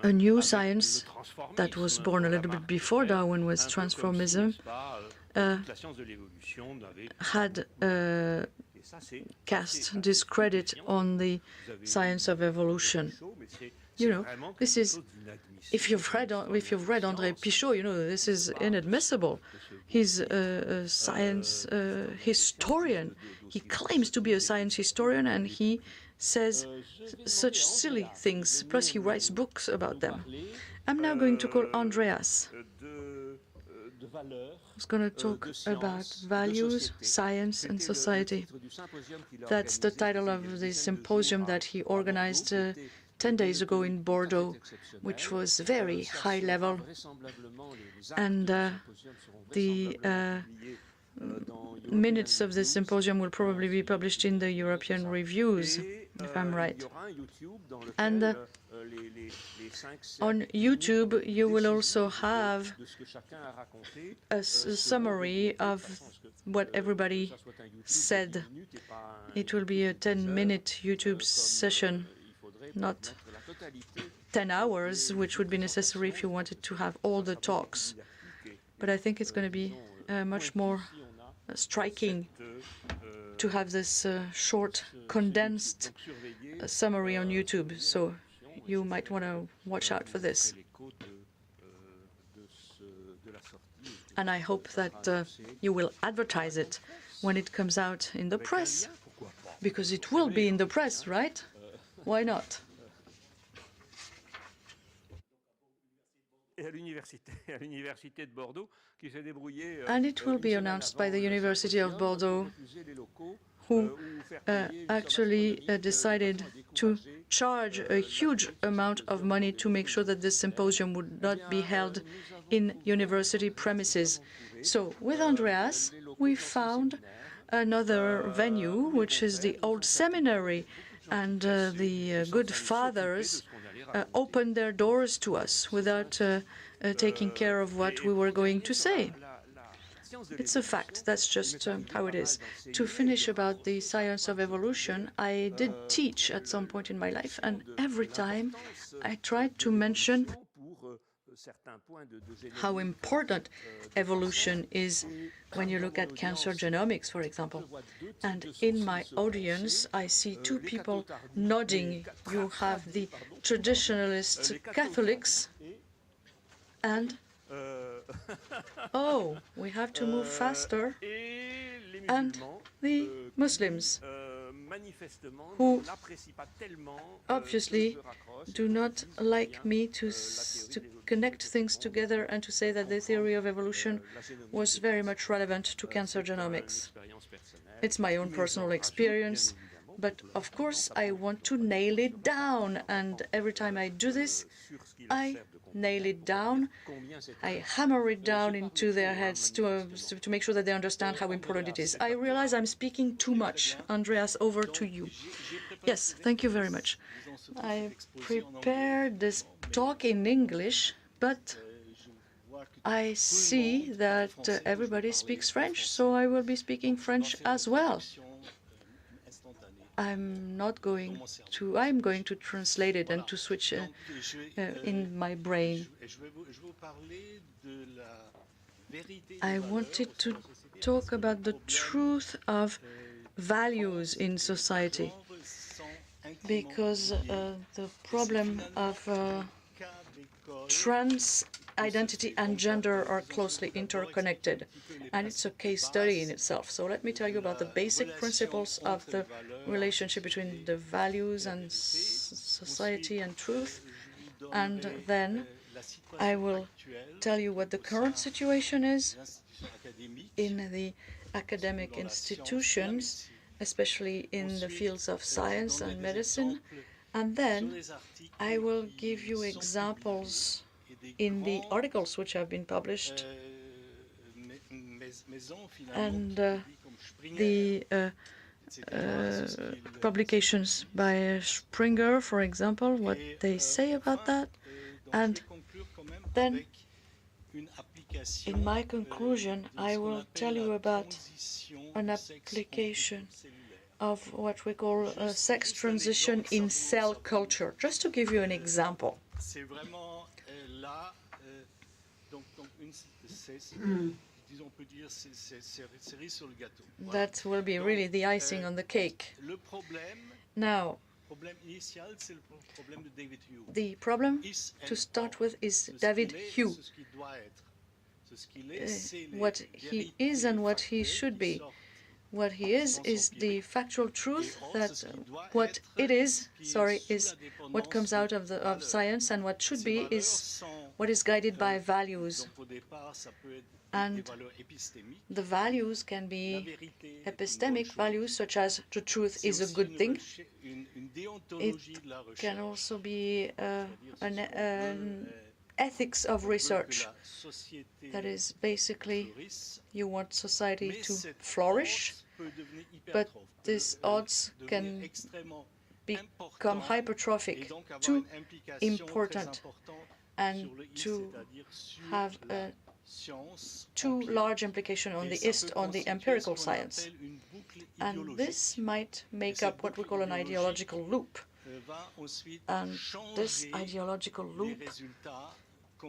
a new science that was born a little bit before Darwin was transformism, had cast discredit on the science of evolution. You know, this is, if you've read André Pichot, you know, this is inadmissible. He's a science historian. He claims to be a science historian, and he says such silly things. Plus, he writes books about them. I'm now going to call Andreas, who's going to talk about values, science, and society. That's the title of the symposium that he organized 10 days ago in Bordeaux, which was very high level. And the minutes of this symposium will probably be published in the European reviews, if I'm right. And on YouTube, you will also have a summary of what everybody said. It will be a 10-minute YouTube session, not 10 hours, which would be necessary if you wanted to have all the talks. But I think it's going to be much more striking to have this short, condensed summary on YouTube. So you might want to watch out for this. And I hope that you will advertise it when it comes out in the press, because it will be in the press, right? Why not? And it will be announced by the University of Bordeaux, who actually decided to charge a huge amount of money to make sure that this symposium would not be held in university premises. So with Andreas, we found another venue, which is the old seminary, and the good fathers opened their doors to us without taking care of what we were going to say. It's a fact. That's just how it is. To finish about the science of evolution, I did teach at some point in my life, and every time I tried to mention how important evolution is when you look at cancer genomics, for example. And in my audience, I see two people nodding. You have the traditionalist Catholics and, oh, we have to move faster, and the Muslims, who obviously do not like me to connect things together and to say that the theory of evolution was very much relevant to cancer genomics. It's my own personal experience, but of course I want to nail it down, and every time I do this, I nail it down, I hammer it down into their heads to make sure that they understand how important it is. I realize I'm speaking too much. Andreas, over to you. Yes, thank you very much. I prepared this talk in English, but I see that everybody speaks French, so I will be speaking French as well. I'm going to translate it and to switch in my brain. I wanted to talk about the truth of values in society, because the problem of trans identity and gender are closely interconnected, and it's a case study in itself. So let me tell you about the basic principles of the relationship between the values and society and truth, and then I will tell you what the current situation is in the academic institutions, especially in the fields of science and medicine, and then I will give you examples in the articles which have been published, and the publications by Springer, for example, what they say about that. And then In my conclusion, I will tell you about an application of what we call sex transition in cell culture, just to give you an example. That will be really the icing on the cake. Now, the problem to start with is David Hume. What he is and what he should be. What he is the factual truth that what it is what comes out of science, and what should be is what is guided by values. And the values can be epistemic values, such as the truth is a good thing. It can also be an ethics of research. That is, basically, you want society to flourish, but these odds can become hypertrophic, too important, and to have a too large implication on the empirical science. And this might make up what we call an ideological loop. And this ideological loop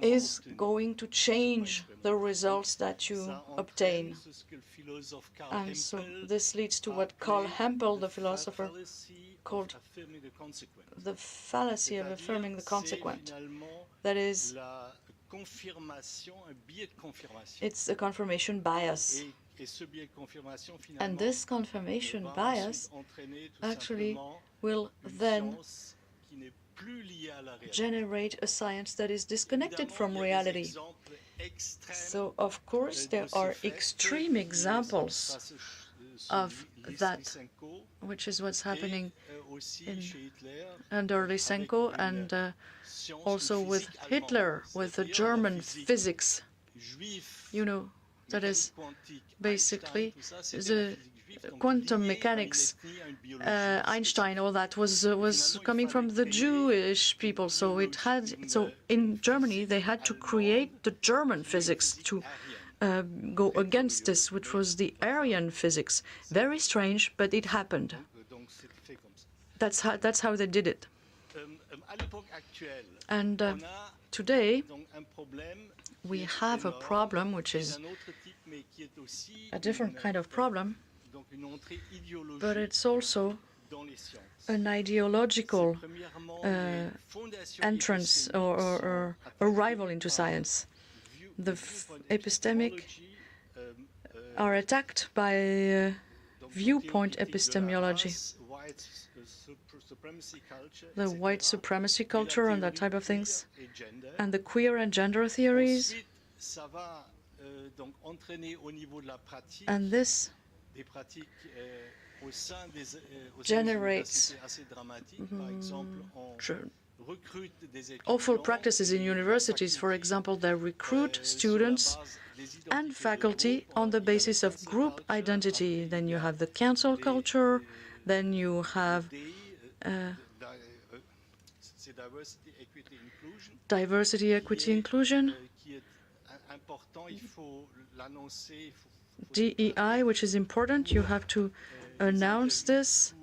is going to change the results that you obtain. And so this leads to what Karl Hempel, the philosopher, called the fallacy of affirming the consequent. That is, it's a confirmation bias. And this confirmation bias actually will then generate a science that is disconnected from reality. So, of course, there are extreme examples of that, which is what's happening under Lysenko and also with Hitler, with the German physics. You know, that is basically the quantum mechanics, Einstein, all that was coming from the Jewish people. So in Germany they had to create the German physics to go against this, which was the Aryan physics. Very strange, but it happened. That's how they did it. And today we have a problem, which is a different kind of problem, but it's also an ideological entrance or arrival into science. The epistemic are attacked by viewpoint epistemology, the white supremacy culture and that type of things, and the queer and gender theories. And this generates awful practices in universities. For example, they recruit students and faculty on the basis of group identity. Then you have the cancel culture, then you have diversity, equity, inclusion, DEI, which is important. You have to announce this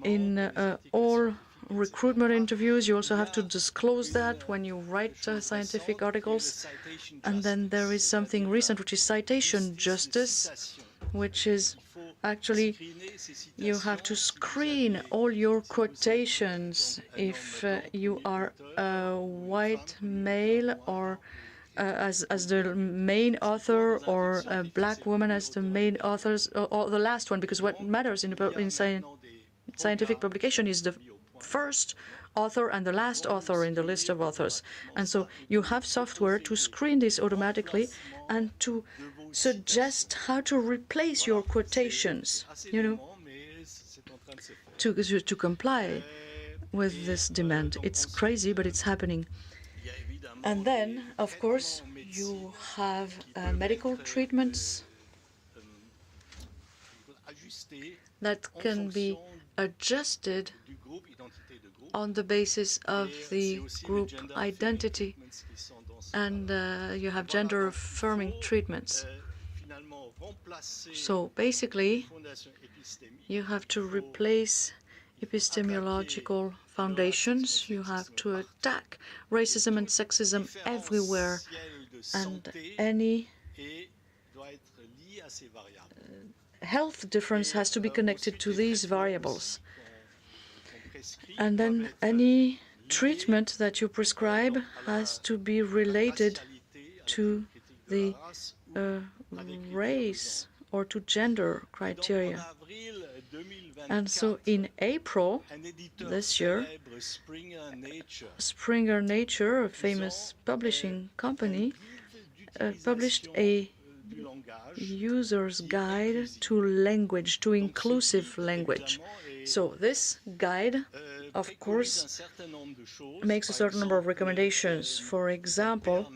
in all recruitment interviews. You also have to disclose that when you write scientific articles. And then there is something recent, which is citation justice, which is actually you have to screen all your quotations if you are a white male or as the main author, or a black woman as the main authors, or the last one, because what matters in scientific publication is the first author and the last author in the list of authors. And so you have software to screen this automatically and to suggest how to replace your quotations, you know, to comply with this demand. It's crazy, but it's happening. And then, of course, you have medical treatments that can be adjusted on the basis of the group identity. and you have gender-affirming treatments. So basically, you have to replace epistemological foundations. You have to attack racism and sexism everywhere, and any health difference has to be connected to these variables. And then any treatment that you prescribe has to be related to the race or to gender criteria. And so in April this year, Springer Nature, a famous publishing company, published a user's guide to language, to inclusive language. So this guide, of course, makes a certain number of recommendations. For example,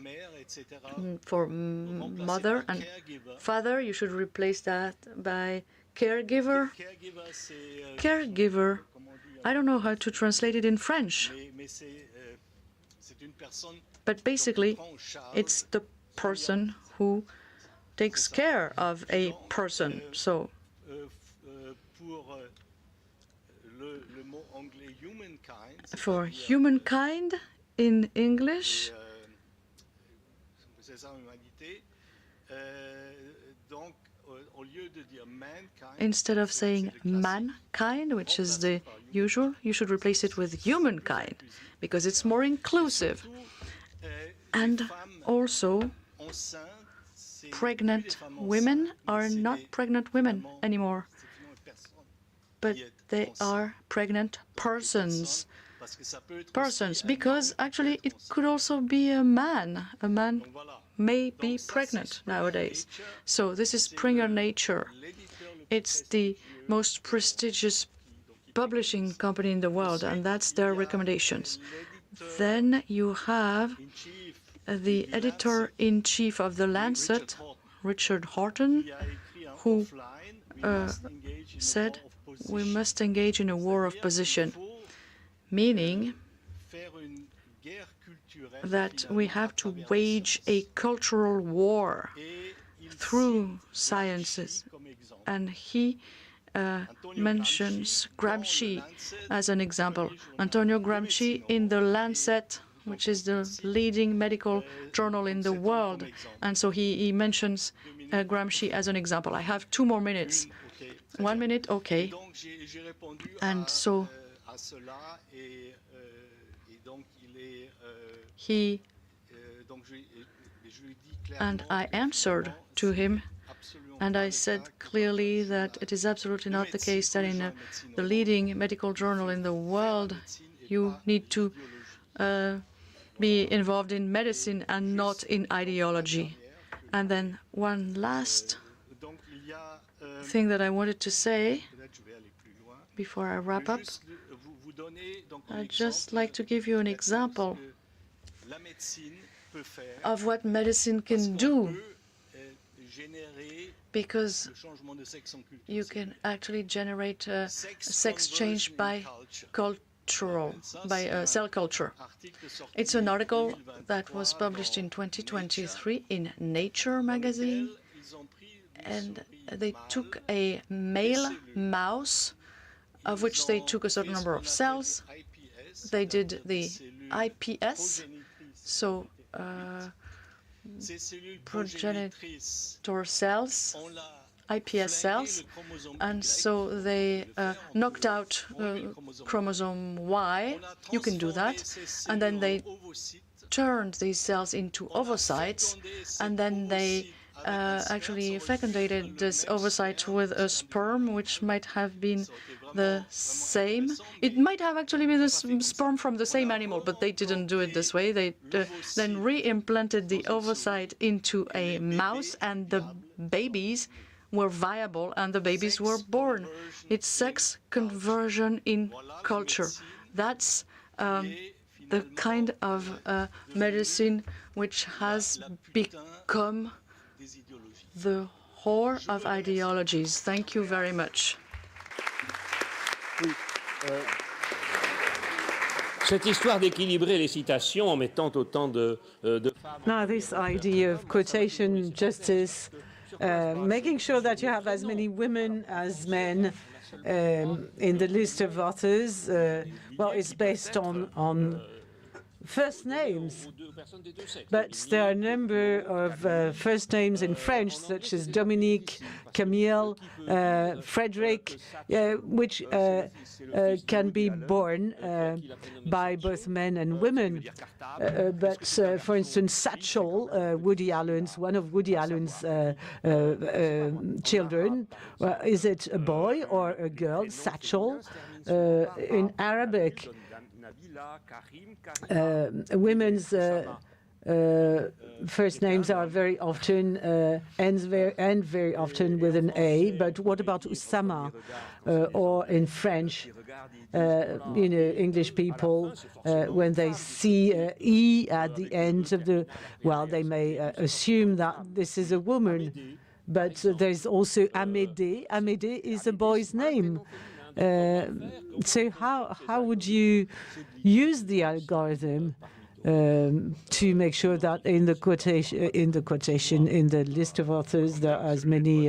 for mother and father, you should replace that by caregiver. Caregiver, I don't know how to translate it in French, but basically it's the person who takes care of a person. So for humankind in English, instead of saying mankind, which is the usual, you should replace it with humankind, because it's more inclusive. And also, pregnant women are not pregnant women anymore, but they are pregnant persons. Because actually it could also be a man. A man may be pregnant nowadays. So this is Springer Nature. It's the most prestigious publishing company in the world, and that's their recommendations. Then you have the editor-in-chief of The Lancet, Richard Horton, who said we must engage in a war of position, meaning that we have to wage a cultural war through sciences. And he mentions Gramsci as an example. Antonio Gramsci in The Lancet, which is the leading medical journal in the world. And so he mentions Gramsci as an example. I have 2 more minutes. 1 minute, okay. And so and I answered to him, and I said clearly that it is absolutely not the case that in the leading medical journal in the world you need to be involved in medicine and not in ideology. And then one last thing that I wanted to say before I wrap up. I'd just like to give you an example of what medicine can do, because you can actually generate sex change by cell culture. It's an article that was published in 2023 in Nature magazine, and they took a male mouse, of which they took a certain number of cells. They did the IPS, so progenitor cells, IPS cells, and so they knocked out chromosome Y. You can do that. And then they turned these cells into ovocytes, and then they actually fecundated this ovocyte with a sperm, which might have been the same. It might have actually been a sperm from the same animal, but they didn't do it this way. They then re-implanted the ovocyte into a mouse, and the babies were viable, and the babies were born. It's sex conversion in culture. That's the kind of medicine which has become the whore of ideologies. Thank you very much. Cette histoire d'équilibrer les citations en mettant autant de femmes. Now, this idea of quotation justice, making sure that you have as many women as men in the list of authors, well, it's based on first names, but there are a number of first names in French, such as Dominique, Camille, Frederick, which can be borne by both men and women. But, for instance, Satchel, Woody Allen's, one of Woody Allen's children, is it a boy or a girl? Satchel. In Arabic, women's first names are very often end very often with an A. But what about Usama? Or in French, you know, English people, when they see E at the end of the, well, they may assume that this is a woman. But there's also Amédée. Amédée is a boy's name. So how would you use the algorithm to make sure that in the quotation in the list of authors there are as many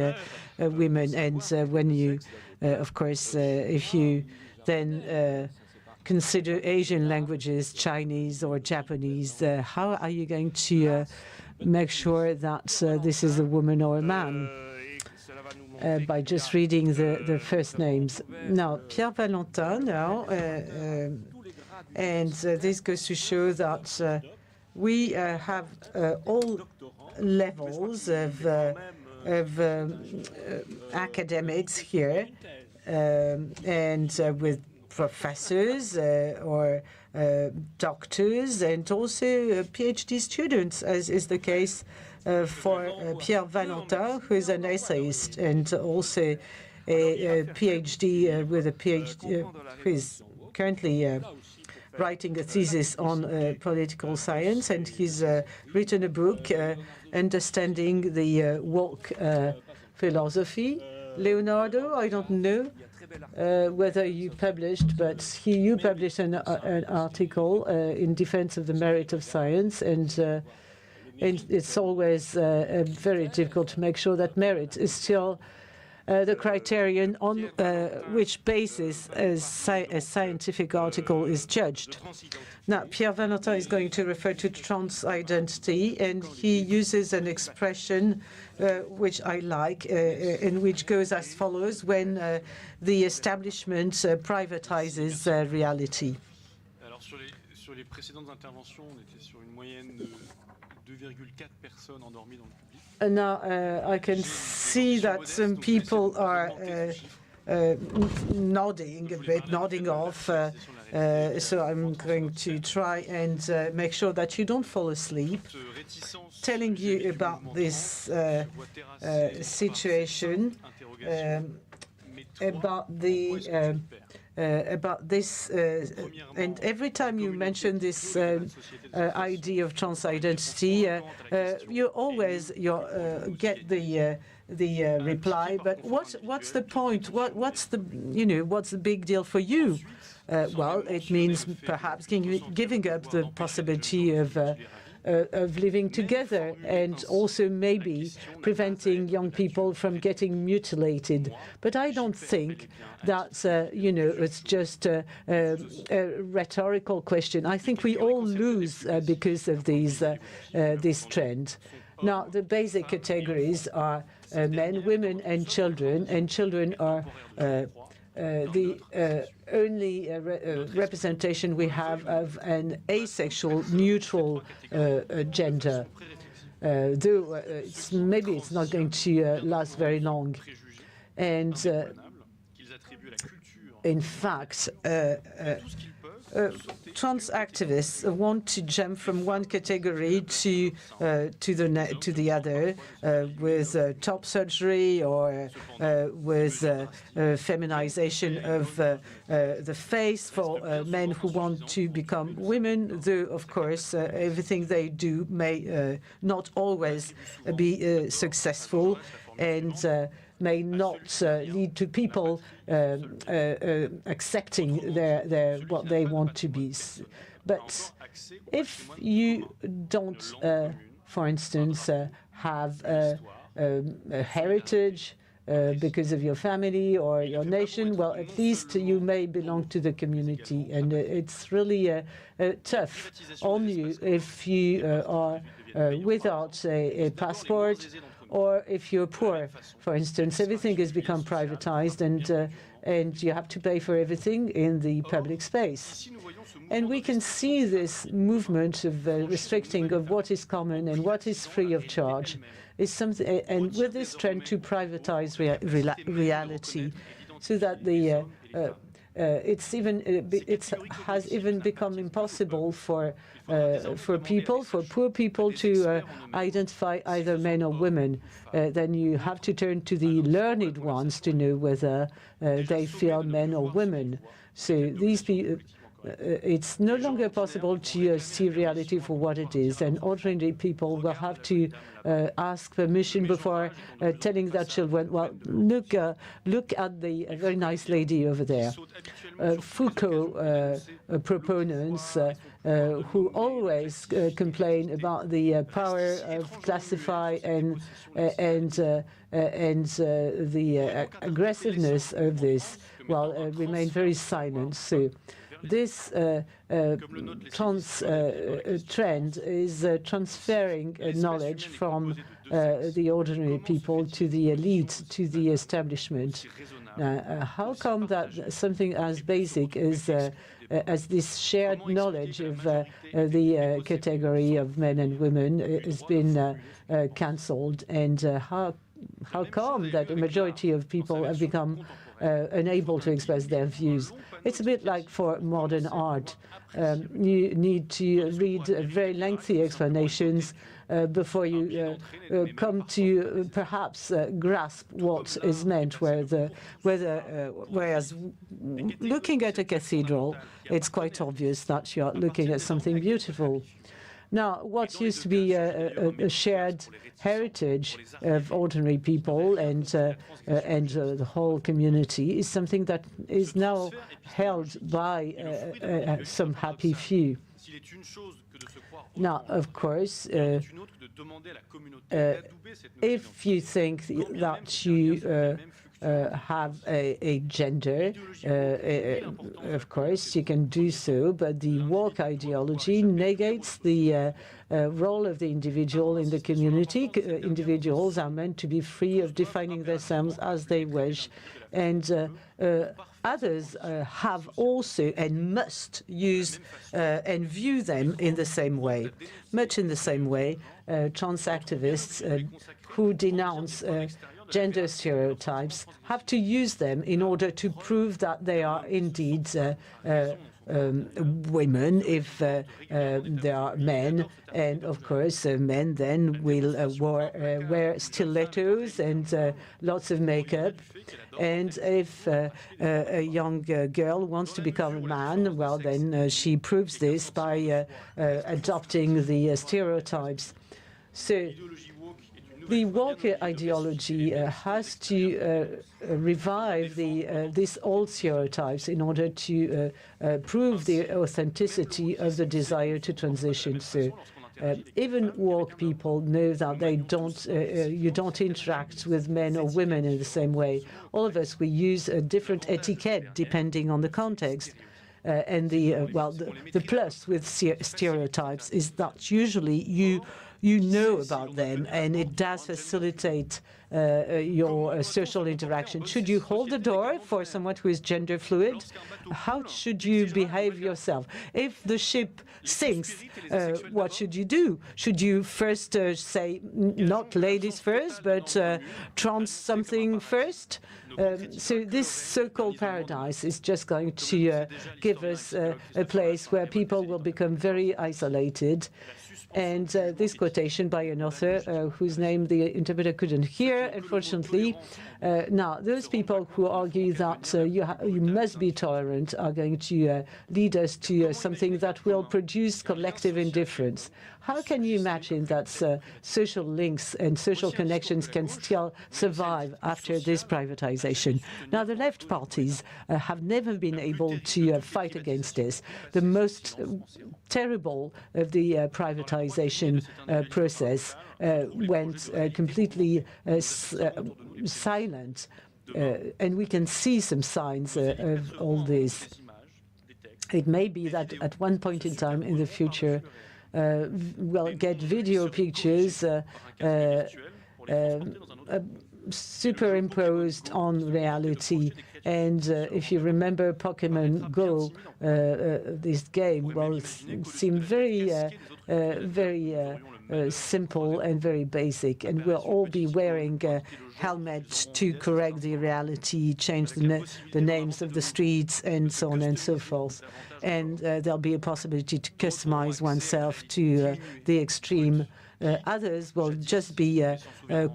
women? And when you, of course, if you then consider Asian languages, Chinese or Japanese, how are you going to make sure that this is a woman or a man? By just reading the first names. Now, Pierre Valentin now, and this goes to show that we have all levels of academics here, and with professors or doctors and also PhD students, as is the case for Pierre Valentin, who is an essayist and also a PhD with a PhD, who is currently writing a thesis on political science, and he's written a book, Understanding the Woke Philosophy. Leonardo, I don't know whether you published, but you published an article in defense of the merit of science, and it's always very difficult to make sure that merit is still the criterion on which basis a scientific article is judged. Now, Pierre Valentin is going to refer to trans identity, and he uses an expression which I like, and which goes as follows: when the establishment privatizes reality. Sur les précédentes interventions, on était sur une moyenne de 2,4 personnes endormies dans le public. Now, I can see that some people are nodding a bit, nodding off. So I'm going to try and make sure that you don't fall asleep. Telling you about this situation, about this, and every time you mention this idea of trans identity, you always get the reply. But what's the point? What's the big deal for you? Well, it means perhaps giving up the possibility of living together, and also maybe preventing young people from getting mutilated. But I don't think that, it's just a rhetorical question. I think we all lose because of this trend. Now, the basic categories are men, women, and children are the only representation we have of an asexual, neutral gender, though maybe it's not going to last very long. And in fact, trans activists want to jump from one category to the other with top surgery or with feminization of the face for men who want to become women, though, of course, everything they do may not always be successful. And may not lead to people accepting what they want to be. But if you don't, for instance, have a heritage because of your family or your nation, well, at least you may belong to the community. And it's really tough on you if you are without a passport, or if you're poor, for instance. Everything has become privatized, and you have to pay for everything in the public space. And we can see this movement of restricting of what is common and what is free of charge is something, and with this trend to privatize reality, so that the it has even become impossible for poor people to identify either men or women. Then you have to turn to the learned ones to know whether they feel men or women. So these people. It's no longer possible to see reality for what it is, and ordinary people will have to ask permission before telling their children, well, look at the very nice lady over there. Foucault proponents who always complain about the power of classify and the aggressiveness of this, well, remain very silent. So this trend is transferring knowledge from the ordinary people to the elite, to the establishment. How come that something as basic as this shared knowledge of the category of men and women has been cancelled, and how come that a majority of people have become unable to express their views? It's a bit like for modern art. You need to read very lengthy explanations before you come to perhaps grasp what is meant. Whereas looking at a cathedral, it's quite obvious that you're looking at something beautiful. Now, what used to be a shared heritage of ordinary people and the whole community is something that is now held by some happy few. Now, of course, if you think that you have a gender, of course, you can do so, but the woke ideology negates the role of the individual in the community. Individuals are meant to be free of defining themselves as they wish, and others have also and must use and view them in the same way. Much in the same way, trans activists who denounce gender stereotypes have to use them in order to prove that they are indeed women if they are men. And of course, men then will wear stilettos and lots of makeup. And if a young girl wants to become a man, well, then she proves this by adopting the stereotypes. So the woke ideology has to revive these old stereotypes in order to prove the authenticity of the desire to transition. So even woke people know that they don't, you don't interact with men or women in the same way. All of us, we use a different etiquette depending on the context. And the plus with stereotypes is that usually you know about them, and it does facilitate your social interaction. Should you hold the door for someone who is gender fluid? How should you behave yourself? If the ship sinks, what should you do? Should you first say, not ladies first, but trans something first? So this so-called paradise is just going to give us a place where people will become very isolated. And this quotation by an author whose name the interpreter couldn't hear, unfortunately. Now, those people who argue that you must be tolerant are going to lead us to something that will produce collective indifference. how can you imagine that social links and social connections can still survive after this privatization? Now, the left parties have never been able to fight against this. The most terrible of the privatization process went completely silent. And we can see some signs of all this. It may be that at one point in time in the future, we'll get video pictures superimposed on reality. And if you remember Pokemon Go, this game, well, it seemed very simple and very basic. And we'll all be wearing helmets to correct the reality, change the names of the streets, and so on and so forth. And there'll be a possibility to customize oneself to the extreme. Others will just be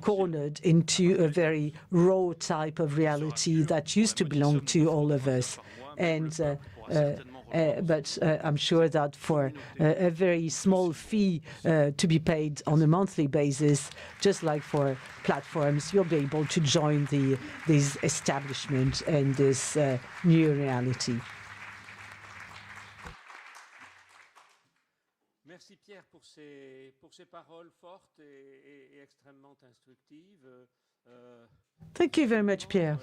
cornered into a very raw type of reality that used to belong to all of us. And but I'm sure that for a very small fee to be paid on a monthly basis, just like for platforms, you'll be able to join this establishment and this new reality. Merci Pierre pour ces paroles fortes et extrêmement instructives. Thank you very much, Pierre.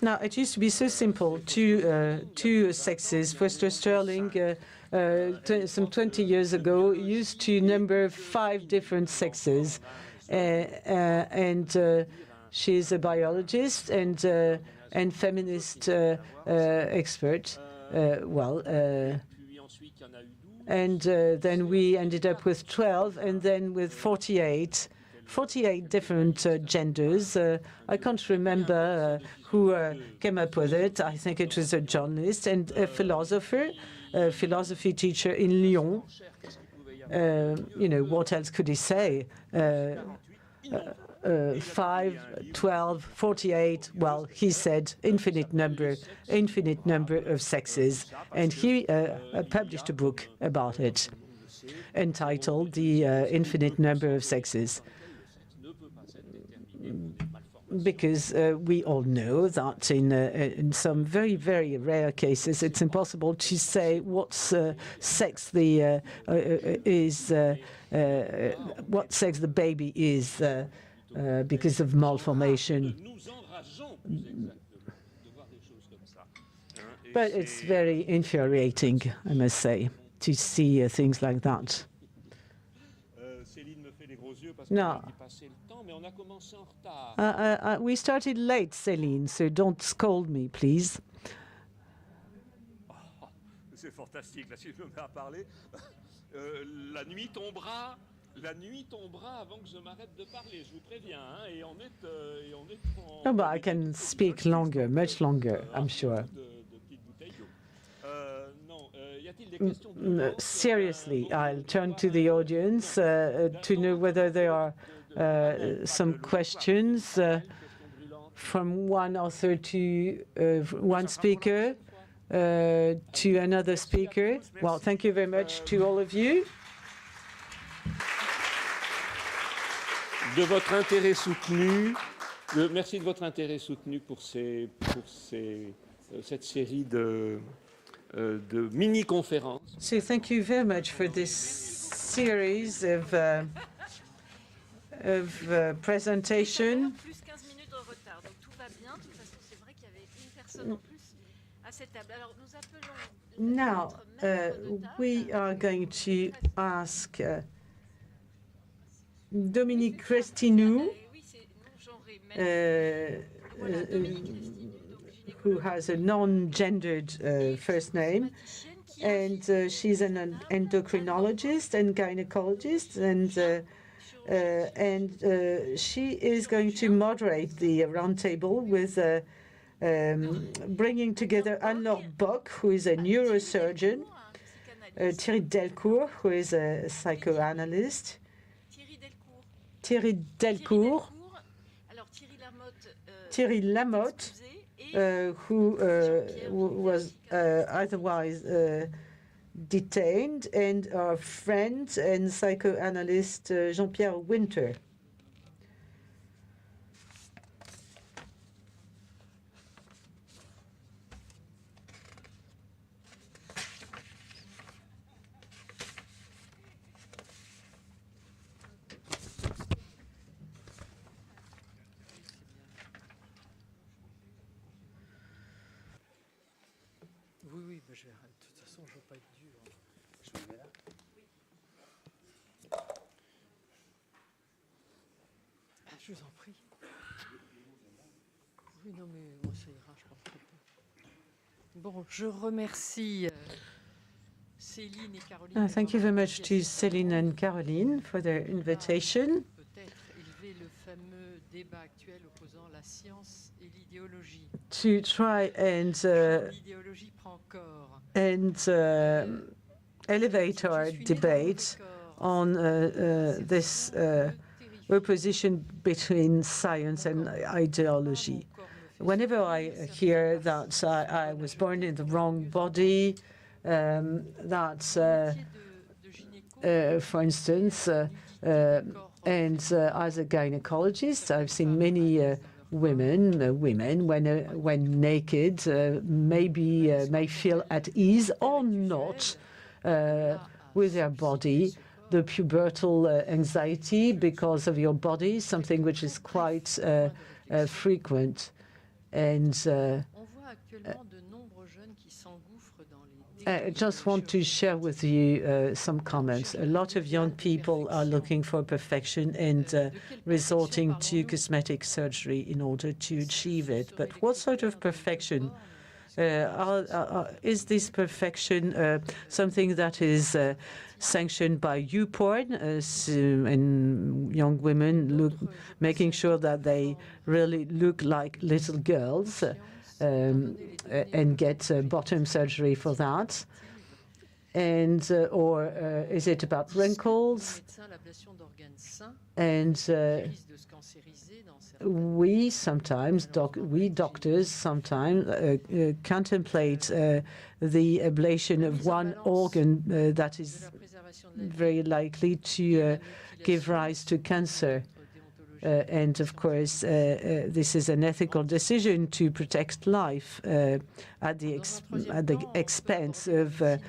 Now, it used to be so simple, two sexes. Foster Sterling, some 20 years ago, used to number 5 different sexes. And she's a biologist and feminist expert. And then we ended up with 12, and then with 48 different genders. I can't remember who came up with it. I think it was a journalist and a philosopher, a philosophy teacher in Lyon. You know, what else could he say? 5, 12, 48. Well, he said infinite number of sexes, and he published a book about it, entitled "The Infinite Number of Sexes." Because we all know that in some very, very rare cases, it's impossible to say what sex the what sex the baby is because of malformation. But it's very infuriating, I must say, to see things like that. Now, we started late, Céline, so don't scold me, please. C'est fantastique, là, si je me mets à parler. La nuit tombera avant que je m'arrête de parler, je vous préviens. Hein, et on est No, but I can speak longer, much longer, I'm sure. Seriously, I'll turn to the audience to know whether there are some questions from one author to one speaker to another speaker. Well, thank you very much to all of you. De votre intérêt soutenu, merci de votre intérêt soutenu pour cette série de mini-conférences. So thank you very much for this series of presentation. Now, we are going to ask Dominique Crestinou, who has a non-gendered first name, and she's an endocrinologist and gynecologist, and she is going to moderate the roundtable with bringing together Anne-Laure Bock, who is a neurosurgeon, Thierry Delcourt, who is a psychoanalyst, Thierry Lamotte, who was otherwise detained, and our friend and psychoanalyst Jean-Pierre Winter. Oui, mais de toute façon, je ne veux pas être dur. Je me mets là. Je vous en prie. Oui, non, mais moi, ça ira, je pense. Bon, je remercie Céline et Caroline. Thank you very much to Céline and Caroline for their invitation. Peut-être élever le fameux débat actuel opposant la science et l'idéologie. To try and elevate our debate on this opposition between science and ideology. Whenever I hear that I was born in the wrong body, that, for instance, and as a gynecologist, I've seen many women when naked may feel at ease or not with their body. The pubertal anxiety because of your body, something which is quite frequent. And I just want to share with you some comments. A lot of young people are looking for perfection and resorting to cosmetic surgery in order to achieve it. But what sort of perfection? Is this perfection something that is sanctioned by YouPorn, and young women making sure that they really look like little girls and get bottom surgery for that? And or is it about wrinkles? And we sometimes, we doctors sometimes contemplate the ablation of one organ that is very likely to give rise to cancer. And of course, this is an ethical decision to protect life at the expense of the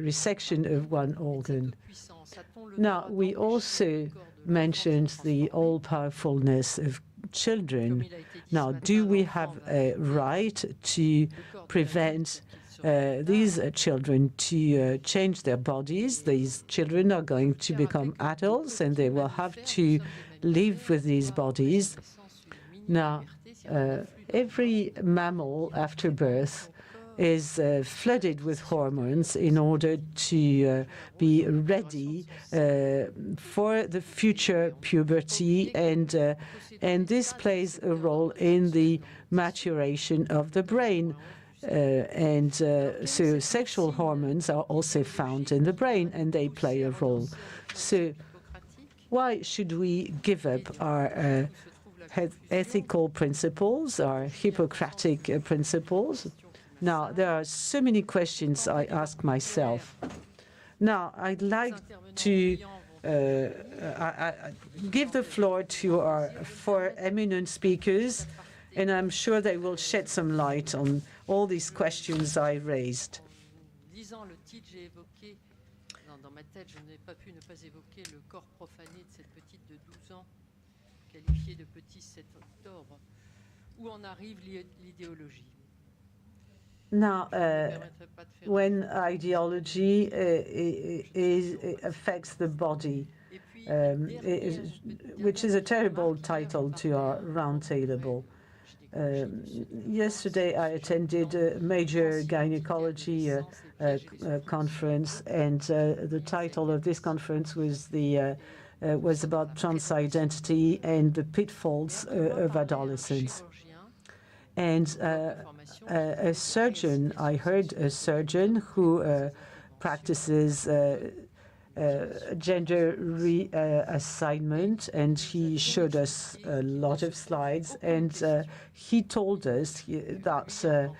resection of one organ. Now, we also mentioned the all-powerfulness of children. Now, do we have a right to prevent these children to change their bodies? These children are going to become adults and they will have to live with these bodies. Now, every mammal after birth is flooded with hormones in order to be ready for the future puberty, and this plays a role in the maturation of the brain. So sexual hormones are also found in the brain, and they play a role. So why should we give up our ethical principles, our Hippocratic principles? Now, there are so many questions I ask myself. Now, I'd like to give the floor to our four eminent speakers, and I'm sure they will shed some light on all these questions I raised. Lisant le titre, j'ai évoqué, dans ma tête, je n'ai pas pu ne pas évoquer le corps profané de cette petite de 12 ans, qualifiée de petit 7 octobre. Où en arrive l'idéologie? Now, when ideology affects the body, which is a terrible title to our roundtable. Yesterday, I attended a major gynecology conference, and the title of this conference was about trans identity and the pitfalls of adolescence. And a surgeon, I heard a surgeon who practices gender reassignment, and he showed us a lot of slides, and he told us that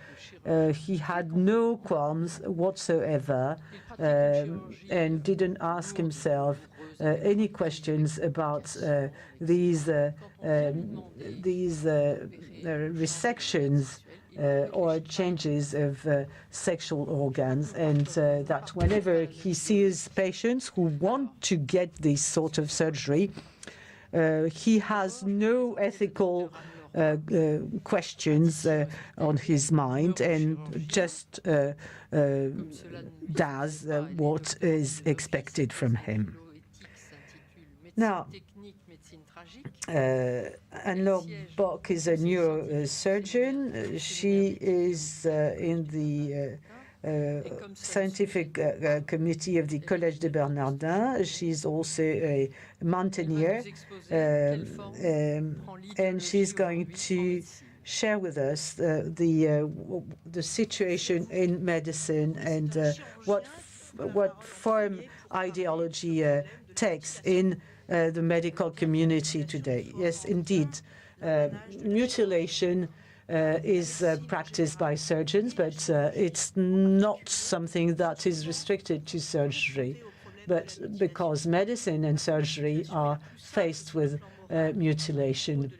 he had no qualms whatsoever and didn't ask himself any questions about these resections or changes of sexual organs, and that whenever he sees patients who want to get this sort of surgery, he has no ethical questions on his mind and just does what is expected from him. Now, Anne-Laure Bock is a neurosurgeon. She is in the scientific committee of the Collège des Bernardins. She's also a mountaineer, and she's going to share with us the situation in medicine and what form ideology takes in the medical community today. Yes, indeed, mutilation is practiced by surgeons, but it's not something that is restricted to surgery. But because medicine and surgery are faced with mutilation.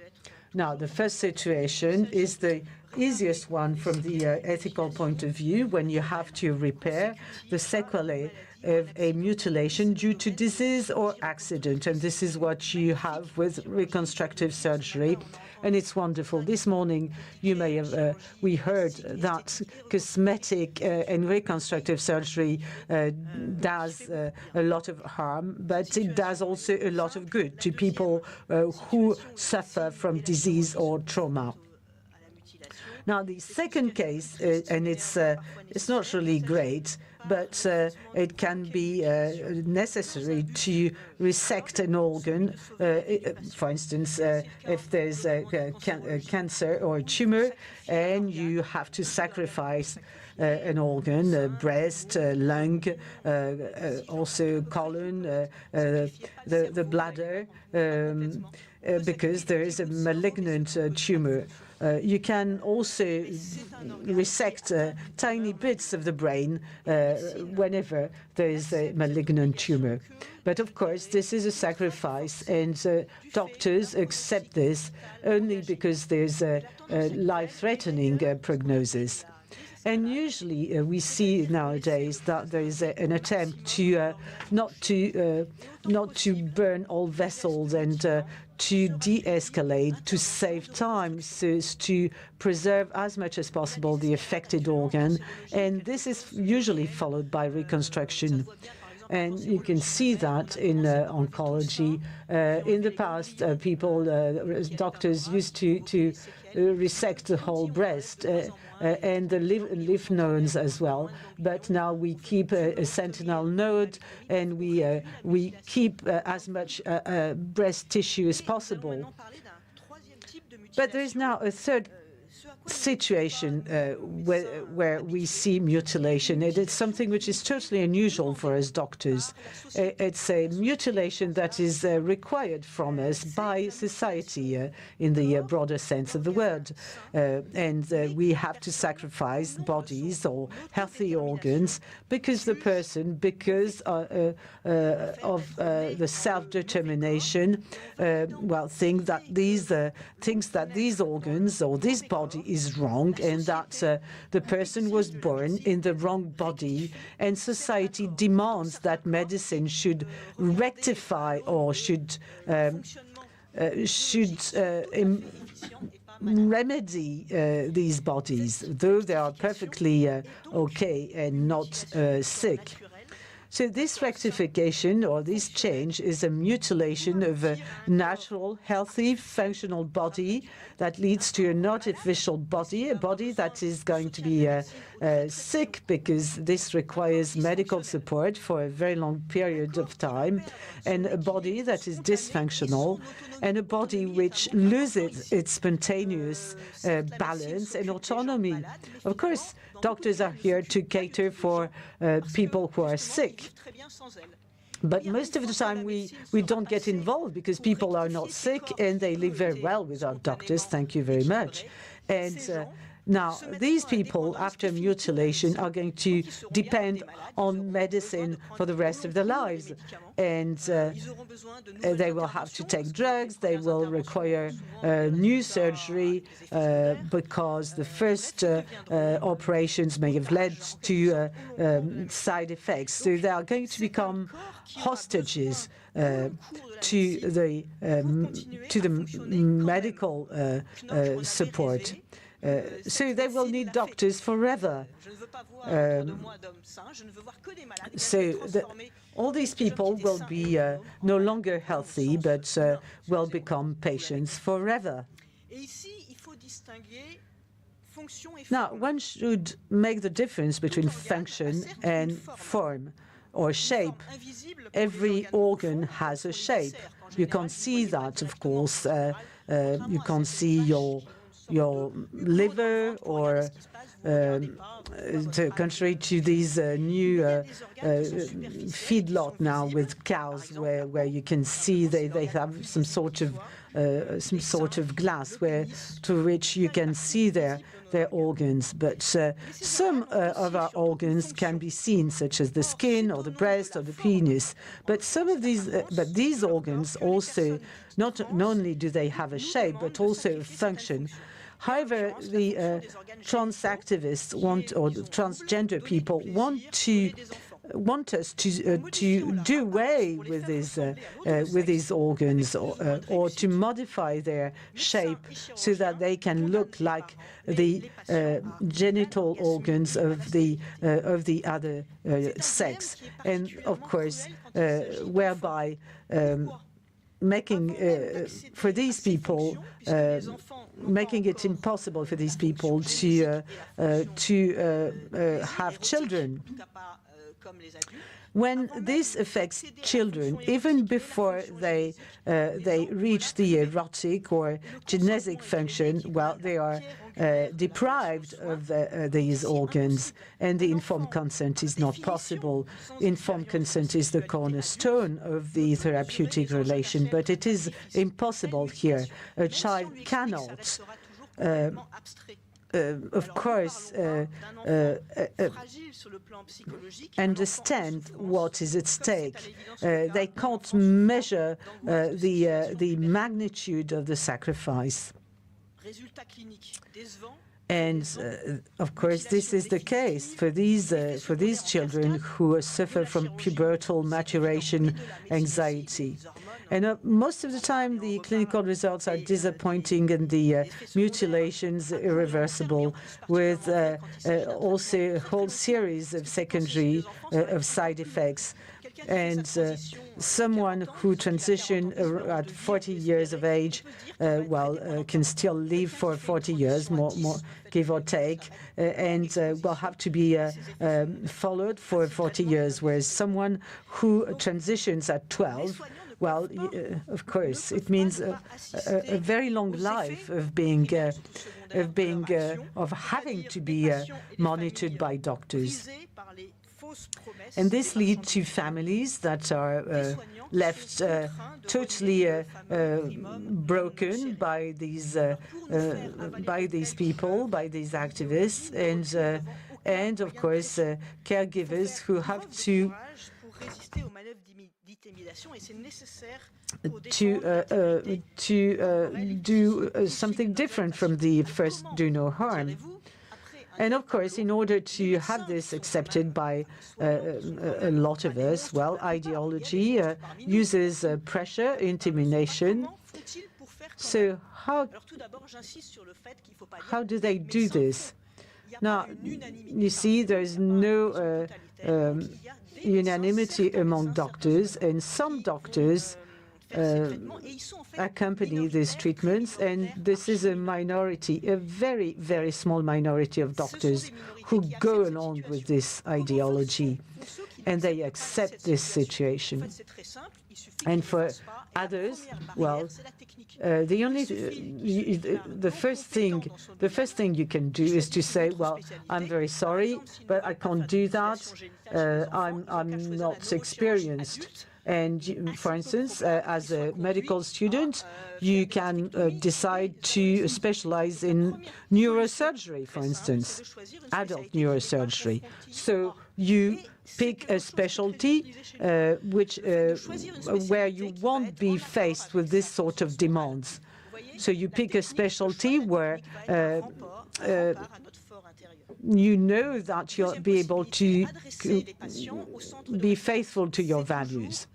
Now, the first situation is the easiest one from the ethical point of view, when you have to repair the sequelae of a mutilation due to disease or accident. And this is what you have with reconstructive surgery. And it's wonderful. This morning, you may have, we heard that cosmetic and reconstructive surgery does a lot of harm, but it does also a lot of good to people who suffer from disease or trauma. Now, the second case, and it's not really great, but it can be necessary to resect an organ. For instance, if there's a cancer or a tumor, and you have to sacrifice an organ, a breast, lung, also colon, the bladder, because there is a malignant tumor. You can also resect tiny bits of the brain whenever there is a malignant tumor. But of course, this is a sacrifice, and doctors accept this only because there's a life-threatening prognosis. And usually we see nowadays that there is an attempt to not to burn all vessels and to de-escalate, to save time, so as to preserve as much as possible the affected organ. And this is usually followed by reconstruction. And you can see that in oncology. In the past, doctors used to resect the whole breast and the lymph nodes as well. But now we keep a sentinel node, and we keep as much breast tissue as possible. But there is now a third situation where we see mutilation. It is something which is totally unusual for us doctors. It's a mutilation that is required from us by society in the broader sense of the word. And we have to sacrifice bodies or healthy organs because the person, because of the self-determination, thinks that these organs or this body is wrong, and that the person was born in the wrong body, and society demands that medicine should rectify or should remedy these bodies, though they are perfectly okay and not sick. So this rectification or this change is a mutilation of a natural, healthy, functional body that leads to an artificial body, a body that is going to be sick because this requires medical support for a very long period of time, and a body that is dysfunctional, and a body which loses its spontaneous balance and autonomy. Of course, doctors are here to cater for people who are sick. But most of the time we don't get involved because people are not sick and they live very well without doctors. Thank you very much. And now, these people, after mutilation, are going to depend on medicine for the rest of their lives. And they will have to take drugs, they will require new surgery because the first operations may have led to side effects. So they are going to become hostages to the medical support. So they will need doctors forever. All these people will be no longer healthy, but will become patients forever. Now, one should make the difference between function and form or shape. Every organ has a shape. You can't see that, of course. You can't see your liver, or contrary to these new feedlot now with cows, where you can see they have some sort of glass to which you can see their organs. But some of our organs can be seen, such as the skin or the breast or the penis. But some of these organs also, not only do they have a shape, but also a function. However, the trans activists or the transgender people want us to do away with these organs or to modify their shape so that they can look like the genital organs of the other sex, and of course, whereby making it impossible for these people to have children. When this affects children, even before they reach the erotic or genetic function, well, they are deprived of these organs, and the informed consent is not possible. Informed consent is the cornerstone of the therapeutic relation, but it is impossible here. A child cannot of course, understand what is at stake. They can't measure the magnitude of the sacrifice. And of course, this is the case for these children who suffer from pubertal maturation anxiety. And most of the time, the clinical results are disappointing and the mutilations irreversible, with also a whole series of secondary of side effects. And someone who transitioned at 40 years of age, can still live for 40 years, more give or take, and will have to be followed for 40 years, whereas someone who transitions at 12, well, of course, it means a very long life of having to be monitored by doctors. And this leads to families that are left totally broken by these people, by these activists, and of course, caregivers who have to do something different from the first do no harm. And of course, in order to have this accepted by a lot of us, well, ideology uses pressure, intimidation. So how do they do this? Now, you see, there's no unanimity among doctors, and some doctors accompany these treatments, and this is a minority, a very, very small minority of doctors who go along with this ideology, and they accept this situation. And for others, well, the first thing you can do is to say, well, I'm very sorry, but I can't do that. I'm not experienced. And for instance, as a medical student, you can decide to specialize in neurosurgery, for instance, adult neurosurgery. So you pick a specialty where you won't be faced with this sort of demands. So you pick a specialty where you know that you'll be able to be faithful to your values.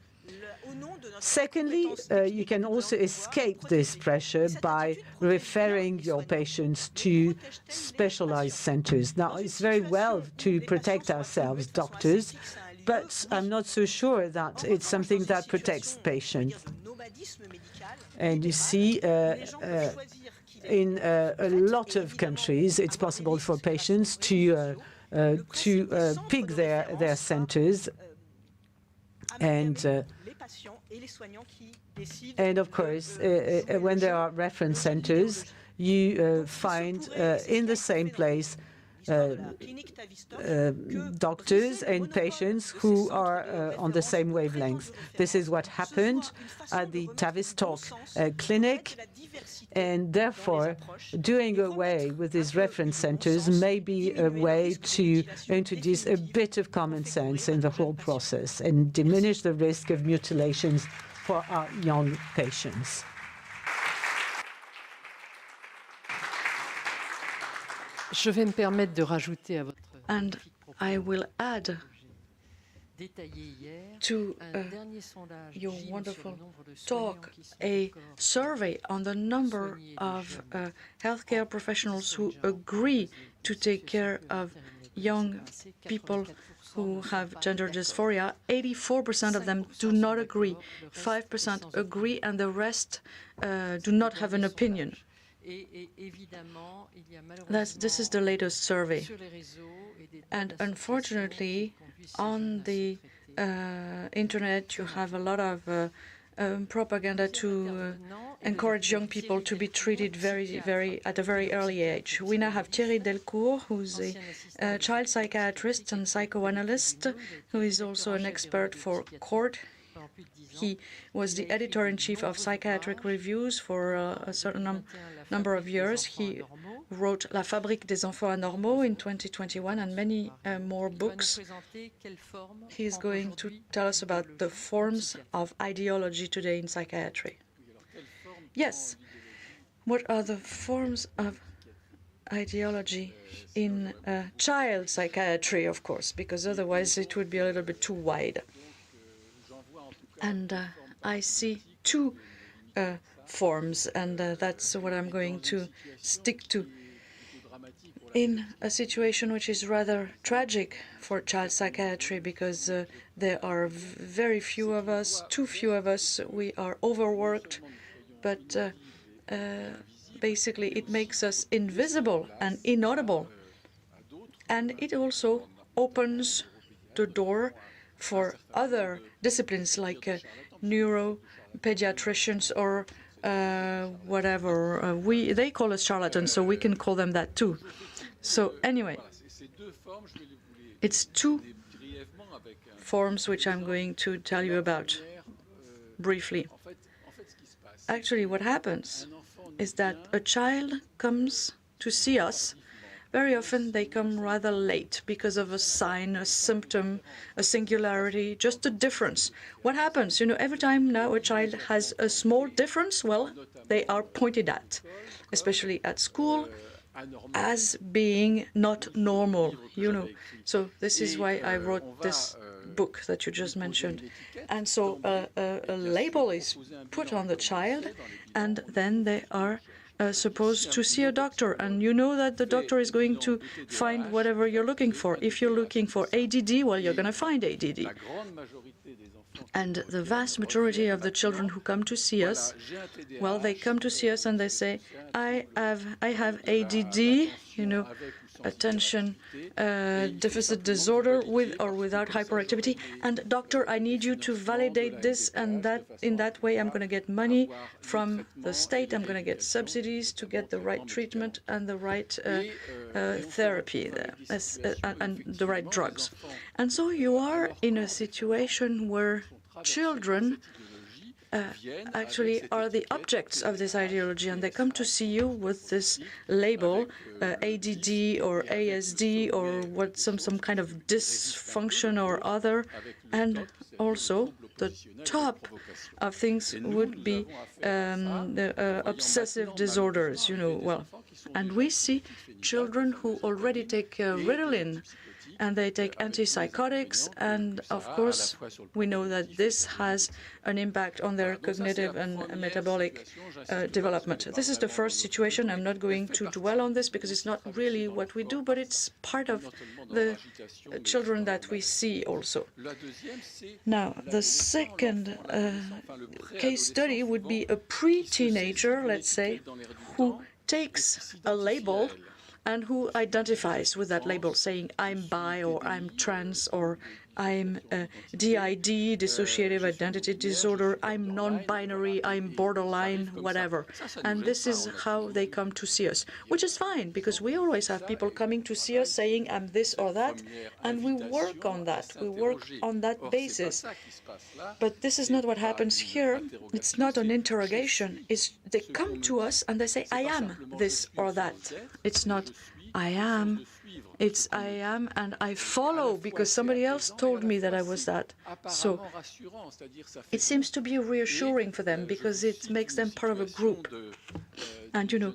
Secondly, you can also escape this pressure by referring your patients to specialized centers. Now, it's very well to protect ourselves, doctors, but I'm not so sure that it's something that protects patients. And you see, in a lot of countries, it's possible for patients to pick their centers, and of course, when there are reference centers, you find in the same place doctors and patients who are on the same wavelength. This is what happened at the Tavistock clinic, and therefore doing away with these reference centers may be a way to introduce a bit of common sense in the whole process and diminish the risk of mutilations for our young patients. Je vais me permettre de rajouter à votre And I will add to your wonderful talk a survey on the number of healthcare professionals who agree to take care of young people who have gender dysphoria. 84% of them do not agree, 5% agree, and the rest do not have an opinion. This is the latest survey. And unfortunately, on the internet, you have a lot of propaganda to encourage young people to be treated at a very early age. We now have Thierry Delcourt, who's a child psychiatrist and psychoanalyst, who is also an expert for court. He was the editor-in-chief of Psychiatric Reviews for a certain number of years. He wrote La Fabrique des Enfants Anormaux in 2021 and many more books. He is going to tell us about the forms of ideology today in psychiatry. Yes, what are the forms of ideology in child psychiatry, of course, because otherwise it would be a little bit too wide. And I see two forms, and that's what I'm going to stick to. In a situation which is rather tragic for child psychiatry, because there are very few of us, too few of us, we are overworked, but basically it makes us invisible and inaudible. And it also opens the door for other disciplines like neuropediatricians or whatever. They call us charlatans, so we can call them that too. So anyway, it's two forms which I'm going to tell you about briefly. Actually, what happens is that a child comes to see us. Very often they come rather late because of a sign, a symptom, a singularity, just a difference. What happens? You know, every time now a child has a small difference, well, they are pointed at, especially at school, as being not normal, you know. So this is why I wrote this book that you just mentioned. And so a label is put on the child, and then they are supposed to see a doctor, and you know that the doctor is going to find whatever you're looking for. If you're looking for ADD, well, you're going to find ADD. And the vast majority of the children who come to see us, well, they come to see us and they say, I have ADD, you know, attention deficit disorder, with or without hyperactivity, and doctor, I need you to validate this and that. In that way, I'm going to get money from the state, I'm going to get subsidies to get the right treatment and the right therapy there, and the right drugs. And so you are in a situation where children actually are the objects of this ideology, and they come to see you with this label, ADD or ASD or what some kind of dysfunction or other, and also the top of things would be the obsessive disorders, well. And we see children who already take Ritalin, and they take antipsychotics, and of course we know that this has an impact on their cognitive and metabolic development. This is the first situation. I'm not going to dwell on this because it's not really what we do, but it's part of the children that we see also. Now, the second case study would be a pre-teenager, let's say, who takes a label and who identifies with that label, saying, I'm bi, or I'm trans, or I'm DID, dissociative identity disorder, I'm non-binary, I'm borderline, whatever. And this is how they come to see us, which is fine, because we always have people coming to see us saying, I'm this or that, and we work on that. We work on that basis. But this is not what happens here. It's not an interrogation. It's they come to us and they say, I am this or that. It's not, I am. It's I am and I follow because somebody else told me that I was that. So it seems to be reassuring for them because it makes them part of a group. And you know,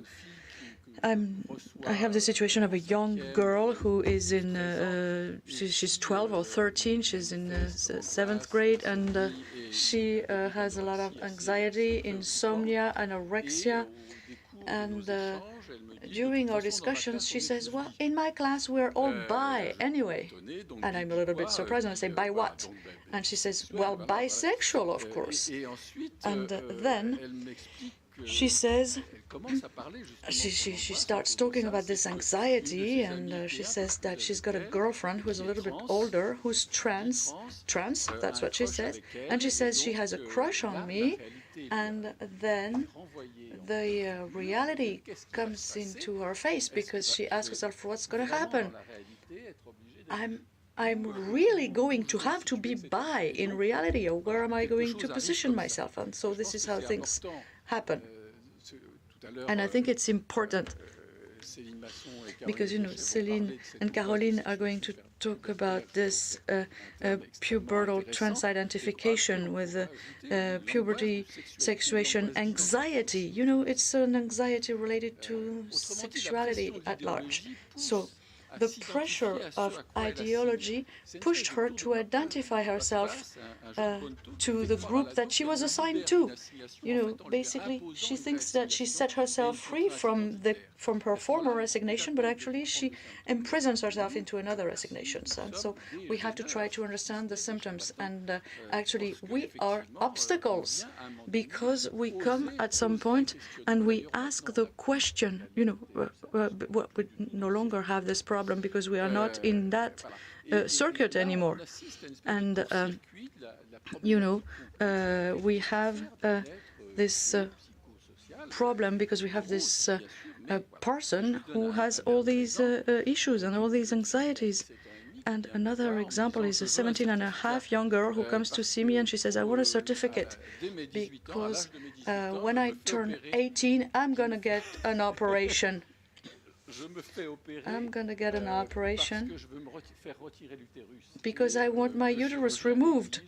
I have the situation of a young girl who is in, she's 12 or 13, she's in 7th grade, and she has a lot of anxiety, insomnia, anorexia, and during our discussions, she says, well, in my class, we're all bi anyway. And I'm a little bit surprised, and I say, by what? And she says, well, bisexual, of course. And then she says, she starts talking about this anxiety, and she says that she's got a girlfriend who's a little bit older, who's trans, that's what she says. And she says she has a crush on me, and then the reality comes into her face because she asks herself, what's going to happen? I'm really going to have to be bi in reality, or where am I going to position myself? And so this is how things happen. And I think it's important because, you know, Céline and Caroline are going to talk about this pubertal transidentification with puberty, sexuation, anxiety. You know, it's an anxiety related to sexuality at large. So the pressure of ideology pushed her to identify herself to the group that she was assigned to. You know, basically, she thinks that she set herself free from her former resignation, but actually she imprisons herself into another resignation. And so we have to try to understand the symptoms. And actually, we are obstacles because we come at some point and we ask the question, you know, we no longer have this problem because we are not in that circuit anymore. And, you know, we have this problem because we have this person who has all these issues and all these anxieties. And another example is a 17-and-a-half young girl who comes to see me and she says, I want a certificate because when I turn 18, I'm going to get an operation. I'm going to get an operation because I want my uterus removed.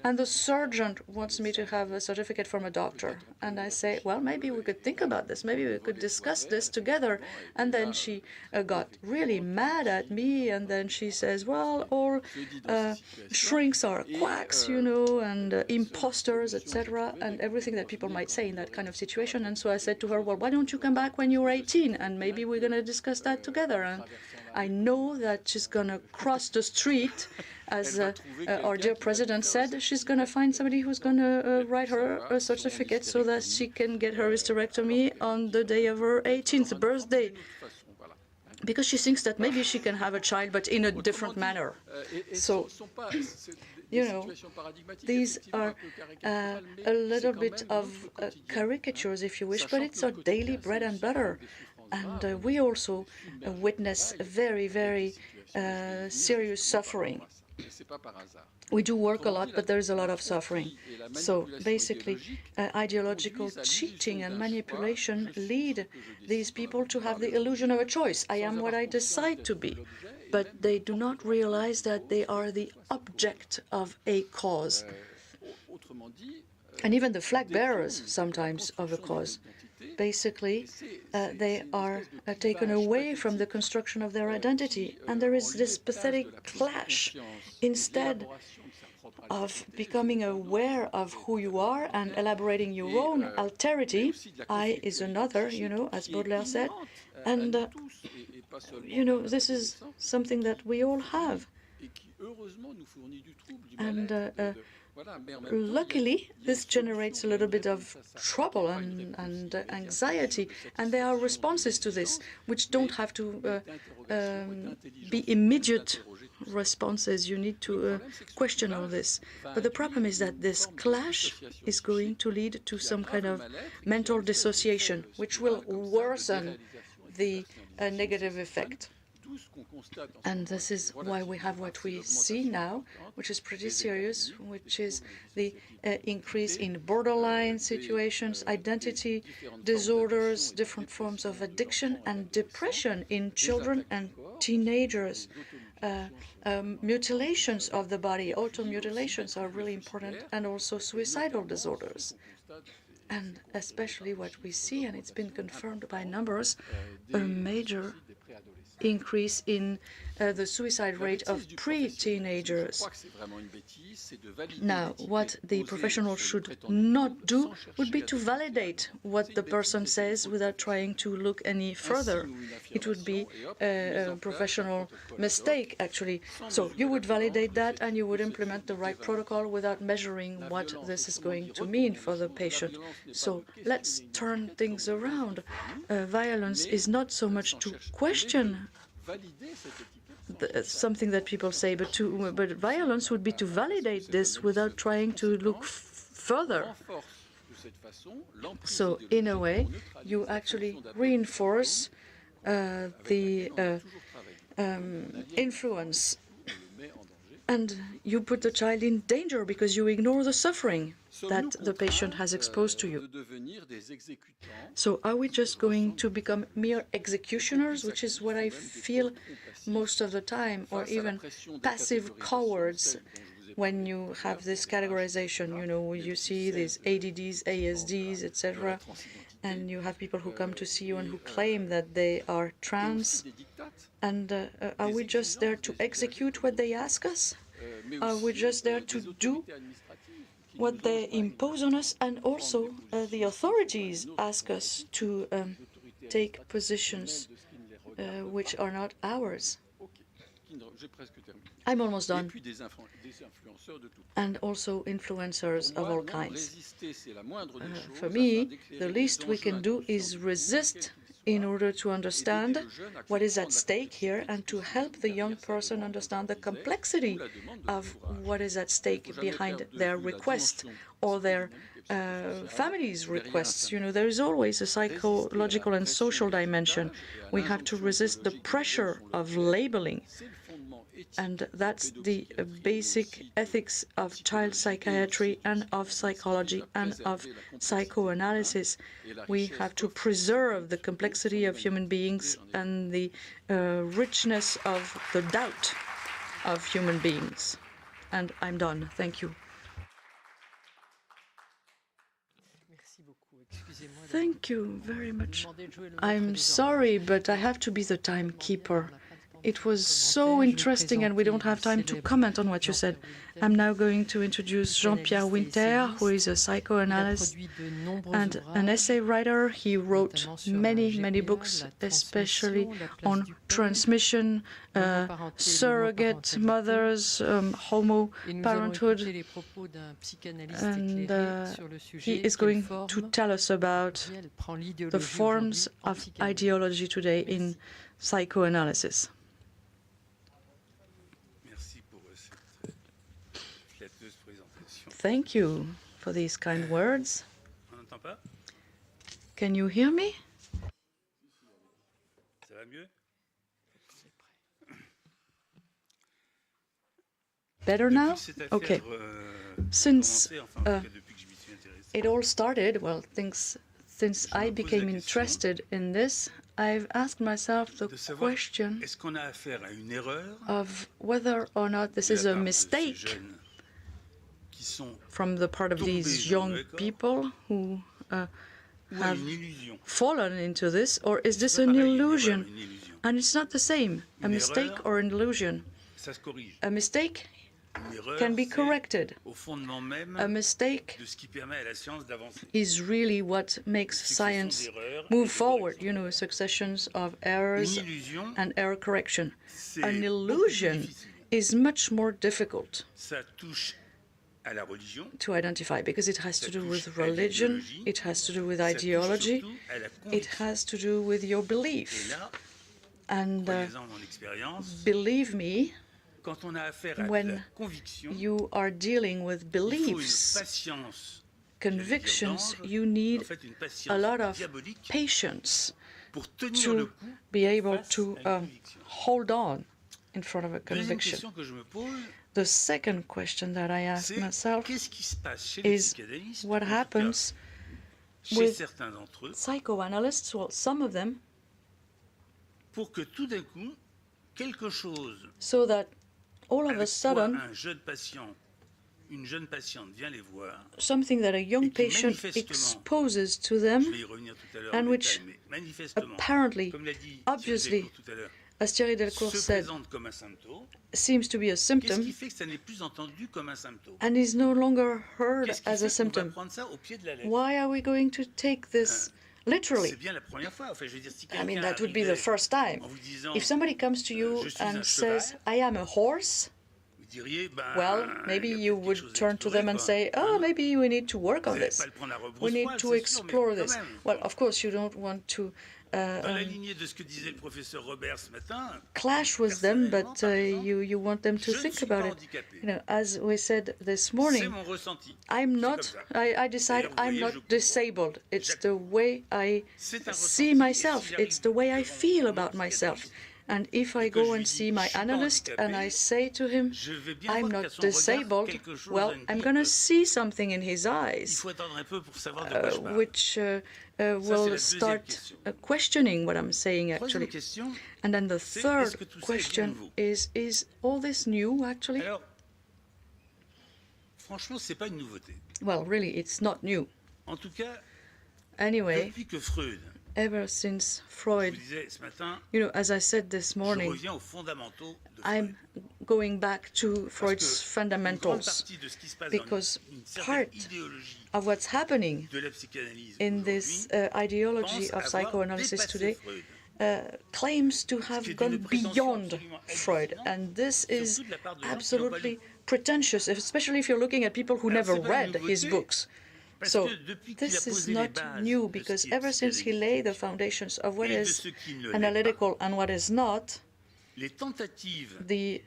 And the surgeon wants me to have a certificate from a doctor. And I say, well, maybe we could think about this. Maybe we could discuss this together. And then she got really mad at me. And then she says, well, all shrinks are quacks, you know, and imposters, etc., and everything that people might say in that kind of situation. And so I said to her, well, why don't you come back when you're 18? And maybe we're going to discuss that together. And I know that she's going to cross the street. As our dear president said, she's going to find somebody who's going to write her a certificate so that she can get her hysterectomy on the day of her 18th birthday, because she thinks that maybe she can have a child, but in a different manner. So, you know, these are a little bit of caricatures, if you wish, but it's our daily bread and butter. And we also witness very, very serious suffering. We do work a lot, but there is a lot of suffering. So basically, ideological cheating and manipulation lead these people to have the illusion of a choice. I am what I decide to be. But they do not realize that they are the object of a cause. And even the flag bearers sometimes of a cause. Basically, they are taken away from the construction of their identity. And there is this pathetic clash. Instead of becoming aware of who you are and elaborating your own alterity, I is another, you know, as Baudelaire said. And, you know, this is something that we all have. And luckily, this generates a little bit of trouble and anxiety, and there are responses to this, which don't have to be immediate responses. You need to question all this. But the problem is that this clash is going to lead to some kind of mental dissociation, which will worsen the negative effect. And this is why we have what we see now, which is pretty serious, which is the increase in borderline situations, identity disorders, different forms of addiction and depression in children and teenagers. Mutilations of the body, automutilations are really important, and also suicidal disorders. And especially what we see, and it's been confirmed by numbers, a major increase in the suicide rate of pre-teenagers. Now, what the professional should not do would be to validate what the person says without trying to look any further. It would be a professional mistake, actually. So you would validate that and you would implement the right protocol without measuring what this is going to mean for the patient. So let's turn things around. Violence is not so much to question something that people say, but violence would be to validate this without trying to look further. So in a way, you actually reinforce the influence, and you put the child in danger because you ignore the suffering that the patient has exposed to you. So are we just going to become mere executioners, which is what I feel most of the time, or even passive cowards when you have this categorization? You know, you see these ADDs, ASDs, etc., and you have people who come to see you and who claim that they are trans. And are we just there to execute what they ask us? Are we just there to do what they impose on us? And also the authorities ask us to take positions which are not ours. I'm almost done. And also influencers of all kinds. For me, the least we can do is resist in order to understand what is at stake here and to help the young person understand the complexity of what is at stake behind their request or their family's requests. You know, there is always a psychological and social dimension. We have to resist the pressure of labeling. And that's the basic ethics of child psychiatry and of psychology and of psychoanalysis. We have to preserve the complexity of human beings and the richness of the doubt of human beings. And I'm done. Thank you. Thank you very much. I'm sorry, but I have to be the timekeeper. It was so interesting, and we don't have time to comment on what you said. I'm now going to introduce Jean-Pierre Winter, who is a psychoanalyst and an essay writer. He wrote many books, especially on transmission, surrogate mothers, homo parenthood, and he is going to tell us about the forms of ideology today in psychoanalysis. Thank you for these kind words. Can you hear me? better now? Okay. Since it all started, well, since I became interested in this, I've asked myself the question of whether or not this is a mistake from the part of these young people who have fallen into this, or is this an illusion? And it's not the same, a mistake or an illusion. A mistake can be corrected. A mistake is really what makes science move forward, you know, successions of errors and error correction. An illusion is much more difficult to identify because it has to do with religion, it has to do with ideology, it has to do with your belief. And believe me, when you are dealing with beliefs, convictions, you need a lot of patience to be able to hold on in front of a conviction. The second question that I ask myself is what happens with psychoanalysts, well, some of them, so that all of a sudden, something that a young patient exposes to them, and which apparently, obviously, as Thierry Delcourt said, seems to be a symptom, and is no longer heard as a symptom. Why are we going to take this literally? I mean, that would be the first time. If somebody comes to you and says, I am a horse, well, maybe you would turn to them and say, oh, maybe we need to work on this. We need to explore this. Well, of course, you don't want to clash with them, but you want them to think about it. You know, as we said this morning, I decide I'm not disabled. It's the way I see myself. It's the way I feel about myself. And if I go and see my analyst and I say to him, I'm not disabled, well, I'm going to see something in his eyes, which will start questioning what I'm saying, actually. And then the third question is all this new, actually? Well, really, it's not new. Anyway, ever since Freud, you know, as I said this morning, I'm going back to Freud's fundamentals, because part of what's happening in this ideology of psychoanalysis today claims to have gone beyond Freud, and this is absolutely pretentious, especially if you're looking at people who never read his books. So this is not new, because ever since he laid the foundations of what is analytical and what is not, the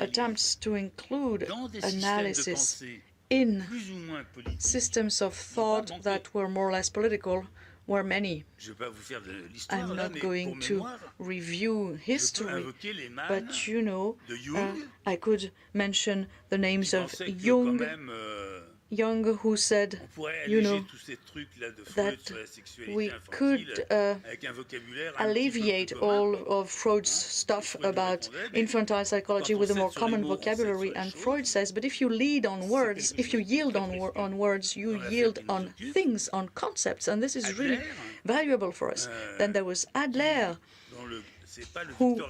attempts to include analysis in systems of thought that were more or less political were many. I'm not going to review history, but you know, I could mention the names of Jung, who said, you know, that we could alleviate all of Freud's stuff about infantile psychology with a more common vocabulary. And Freud says, but if you lead on words, if you yield on words, you yield on things, on concepts, and this is really valuable for us. Then there was Adler, who,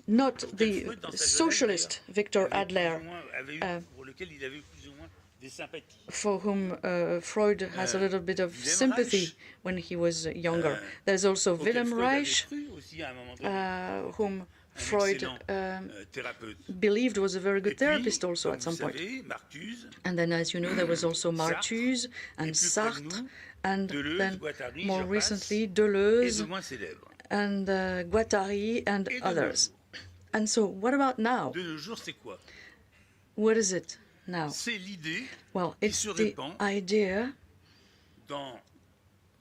not the socialist Victor Adler, for whom Freud has a little bit of sympathy when he was younger. There's also Wilhelm Reich, whom Freud believed was a very good therapist also at some point. And then, as you know, there was also Marcuse and Sartre, and then more recently Deleuze and Guattari and others. And so what about now? What is it now? Well, it's the idea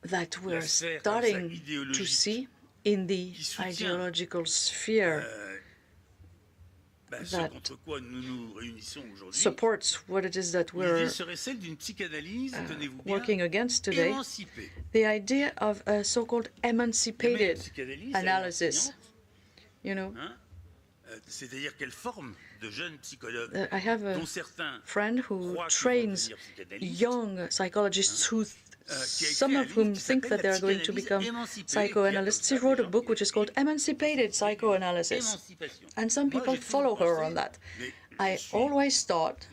that we're starting to see in the ideological sphere ce contre quoi nous nous réunissons aujourd'hui, supports what it is that we're l'idée serait celle d'une psychanalyse, tenez-vous bien, working against today, émancipée. the idea of a so-called emancipated analysis. You know, c'est-à-dire qu'elle forme de jeunes psychologues, I have a dont certains friend who croient qu'ils vont trains devenir psychanalystes, young psychologists who some of whom think that they are going to become psychoanalysts. She wrote a book which is called Emancipated Psychoanalysis, and some people follow her on that. I always thought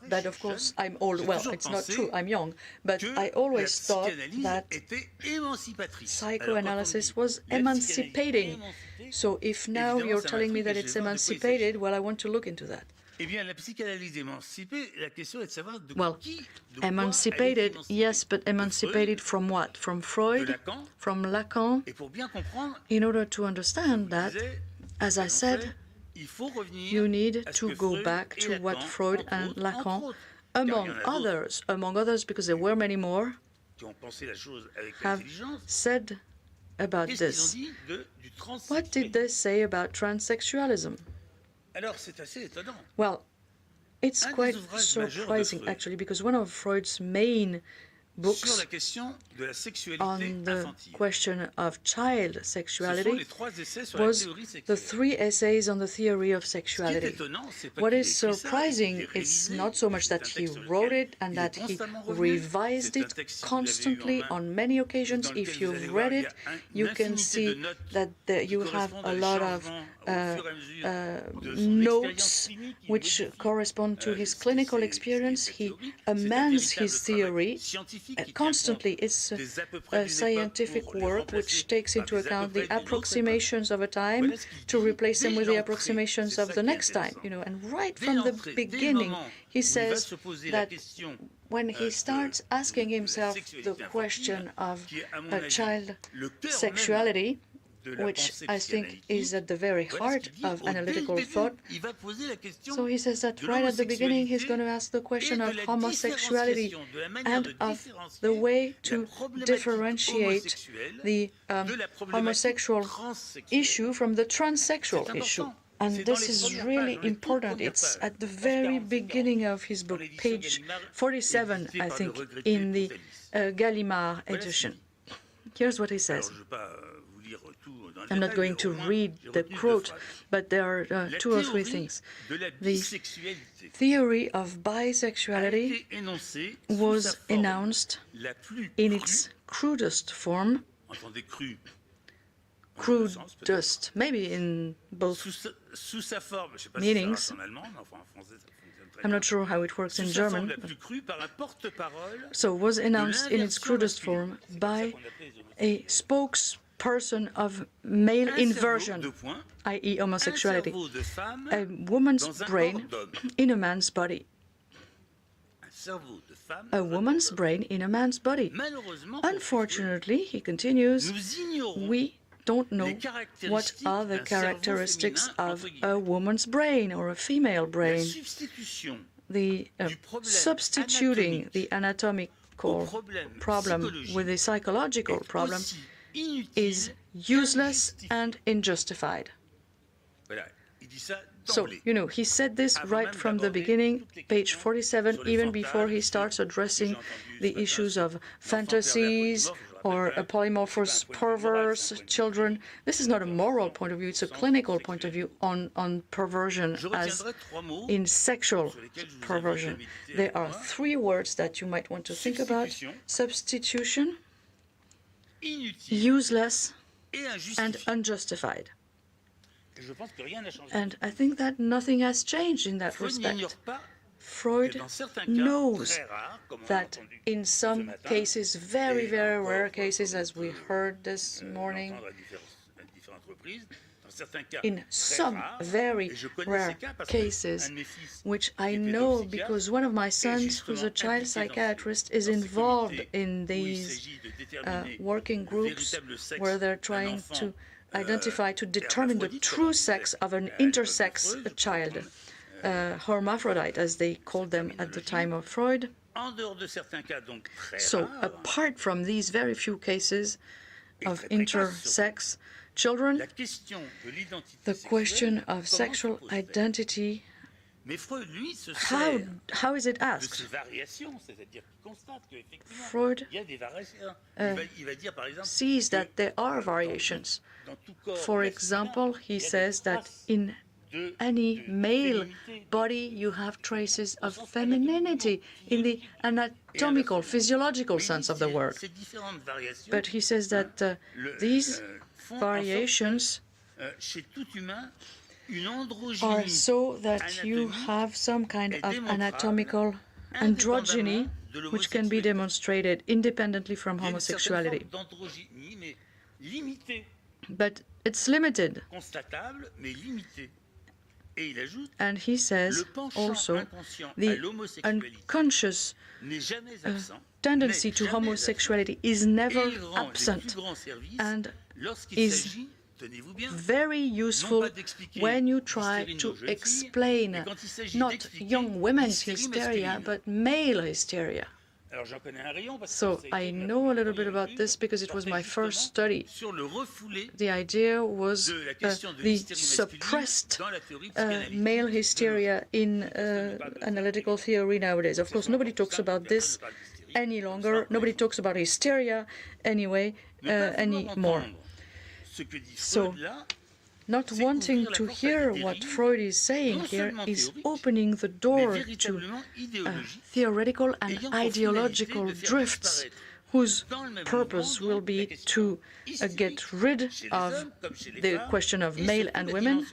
that, of course, I'm old. Well, it's not true, I'm young, but I always thought that psychoanalysis was emancipating. So if now you're telling me that it's emancipated, well, I want to look into that. Eh bien, la psychanalyse émancipée, la question est de savoir de qui, de emancipated, yes, but emancipated from what? From Freud, from Lacan. Et pour bien comprendre, in order to understand that, as I said, you need to go back to what Freud and Lacan, among others, because there were many more, have said about this. What did they say about transsexualism? Well, it's quite surprising, actually, because one of Freud's main books on the question of child sexuality was the 3 essays on the theory of sexuality. What is surprising is not so much that he wrote it and that he revised it constantly on many occasions. If you've read it, you can see that you have a lot of notes which correspond to his clinical experience. He amends his theory constantly. It's a scientific work which takes into account the approximations of a time to replace them with the approximations of the next time, you know. And right from the beginning, he says that when he starts asking himself the question of child sexuality, which I think is at the very heart of analytical thought. So he says that right at the beginning he's going to ask the question of homosexuality and of the way to differentiate the homosexual issue from the transsexual issue. And this is really important. It's at the very beginning of his book, page 47, I think, in the Gallimard edition. Here's what he says. I'm not going to read the quote, but there are 2 or 3 things. The theory of bisexuality was announced in its crudest form, crudest, maybe in both meanings. I'm not sure how it works in German. So was announced in its crudest form by a spokesperson of male inversion, i.e. homosexuality, a woman's brain in a man's body. A woman's brain in a man's body. Unfortunately, he continues, we don't know what are the characteristics of a woman's brain or a female brain. The substituting the anatomical problem with the psychological problem is useless and unjustified. So, you know, he said this right from the beginning, page 47, even before he starts addressing the issues of fantasies or a polymorphous perverse children. This is not a moral point of view, it's a clinical point of view on perversion as in sexual perversion. There are 3 words that you might want to think about: substitution, useless, and unjustified. And I think that nothing has changed in that respect. Freud knows that in some cases, very, very rare cases, as we heard this morning, in some very rare cases, which I know because one of my sons, who's a child psychiatrist, is involved in these working groups where they're trying to identify, to determine the true sex of an intersex child, hermaphrodite, as they called them at the time of Freud. So, apart from these very few cases of intersex children, the question of sexual identity, how is it asked? Freud sees that there are variations. For example, he says that in any male body you have traces of femininity in the anatomical, physiological sense of the word. But he says that these variations are so that you have some kind of anatomical androgyny which can be demonstrated independently from homosexuality. But it's limited. And he says also the unconscious tendency to homosexuality is never absent and is very useful when you try to explain not young women's hysteria, but male hysteria. So I know a little bit about this because it was my first study. The idea was the suppressed male hysteria in analytical theory nowadays. Of course, nobody talks about this any longer. Nobody talks about hysteria anyway anymore. So, not wanting to hear what Freud is saying here is opening the door to theoretical and ideological drifts whose purpose will be to get rid of the question of male and women,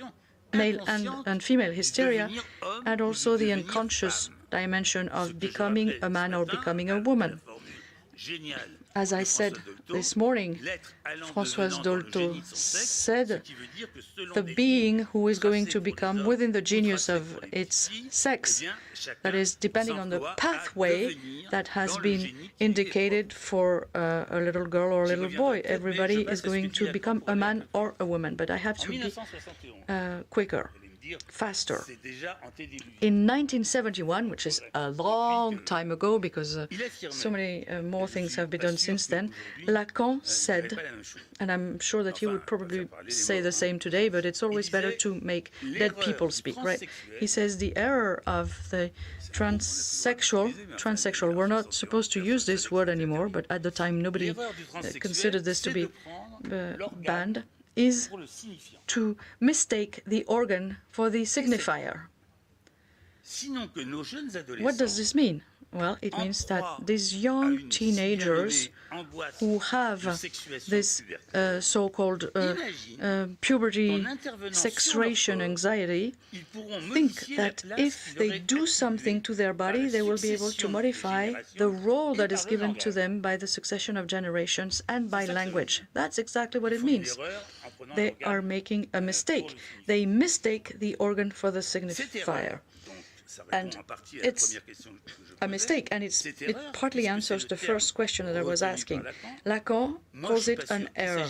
male and female hysteria, and also the unconscious dimension of becoming a man or becoming a woman. As I said this morning, Françoise Dolto said, the being who is going to become within the genius of its sex, that is, depending on the pathway that has been indicated for a little girl or a little boy. Everybody is going to become a man or a woman, but I have to be quicker. Faster. In 1971, which is a long time ago because so many more things have been done since then, Lacan said, and I'm sure that he would probably say the same today, but it's always better to make dead people speak, right? He says the error of the transsexual, we're not supposed to use this word anymore, but at the time nobody considered this to be banned, is to mistake the organ for the signifier. What does this mean? Well, it means that these young teenagers who have this so-called puberty sexuation anxiety think that if they do something to their body, they will be able to modify the role that is given to them by the succession of generations and by language. That's exactly what it means. They are making a mistake. They mistake the organ for the signifier. And it's a mistake, and it partly answers the first question that I was asking. Lacan calls it an error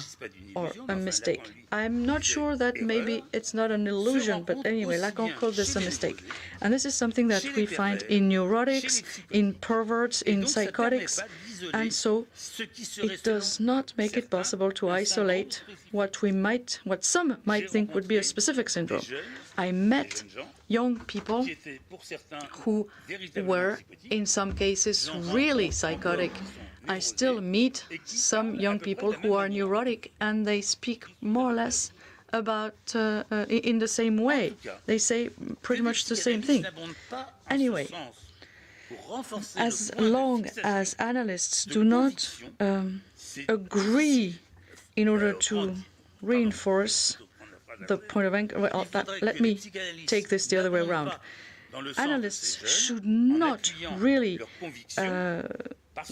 or a mistake. I'm not sure that maybe it's not an illusion, but anyway, Lacan called this a mistake. And this is something that we find in neurotics, in perverts, in psychotics, and so it does not make it possible to isolate what some might think would be a specific syndrome. I met young people who were, in some cases, really psychotic. I still meet some young people who are neurotic, and they speak more or less about in the same way. They say pretty much the same thing. Anyway, as long as analysts do not agree in order to reinforce the point of anchor, well, let me take this the other way around. Analysts should not really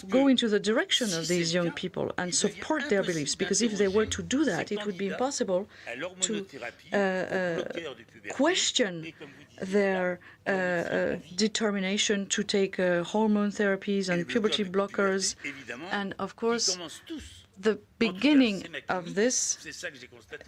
go into the direction of these young people and support their beliefs, because if they were to do that, it would be impossible to question their determination to take hormone therapies and puberty blockers. And of course, the beginning of this,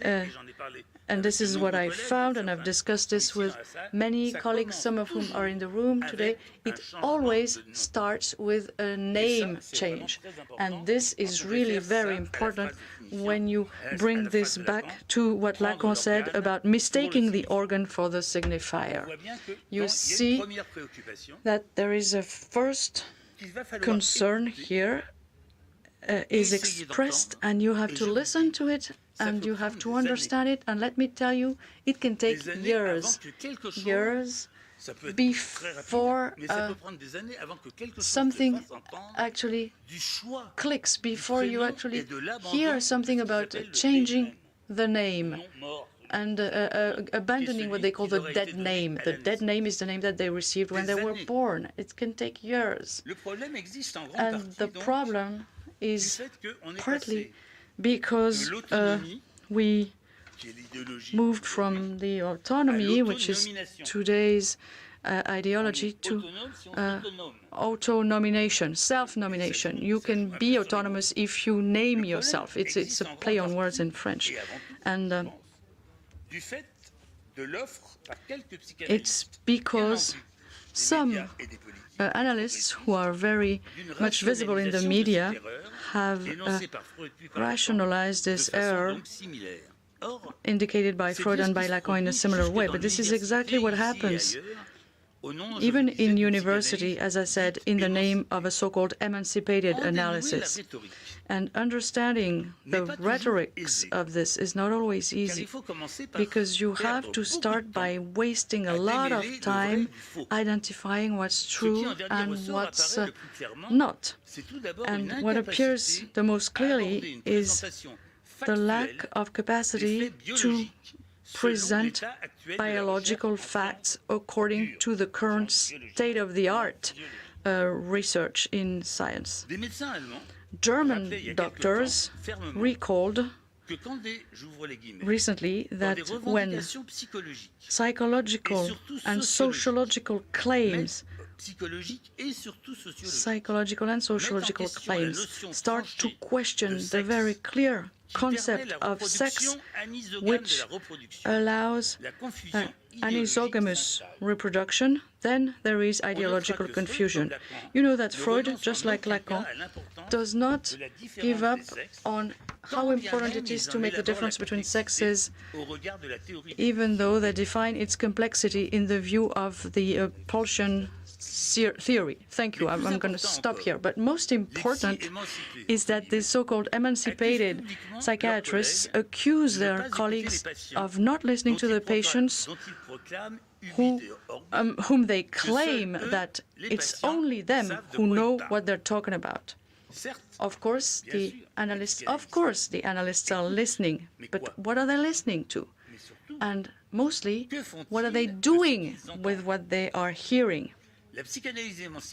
and this is what I found, and I've discussed this with many colleagues, some of whom are in the room today, it always starts with a name change. And this is really very important when you bring this back to what Lacan said about mistaking the organ for the signifier. You see that there is a first concern here is expressed, and you have to listen to it, and you have to understand it. And let me tell you, it can take years before something actually clicks, before you actually hear something about changing the name and abandoning what they call the dead name. The dead name is the name that they received when they were born. It can take years. And the problem is partly because we moved from the autonomy, which is today's ideology, to auto-nomination, self-nomination. You can be autonomous if you name yourself. It's a play on words in French. And it's because some analysts who are very much visible in the media have rationalized this error indicated by Freud and by Lacan in a similar way. But this is exactly what happens even in university, as I said, in the name of a so-called emancipated analysis. And understanding the rhetorics of this is not always easy, because you have to start by wasting a lot of time identifying what's true and what's not. And what appears the most clearly is the lack of capacity to present biological facts according to the current state-of-the-art research in science. German doctors recalled recently that when psychological and sociological claims start to question the very clear concept of sex, which allows anisogamous reproduction, then there is ideological confusion. You know that Freud, just like Lacan, does not give up on how important it is to make the difference between sexes, even though they define its complexity in the view of the Pulsian theory. Thank you. I'm going to stop here. But most important is that the so-called emancipated psychiatrists accuse their colleagues of not listening to the patients whom they claim that it's only them who know what they're talking about. Of course, the analysts are listening, but what are they listening to? And mostly, what are they doing with what they are hearing?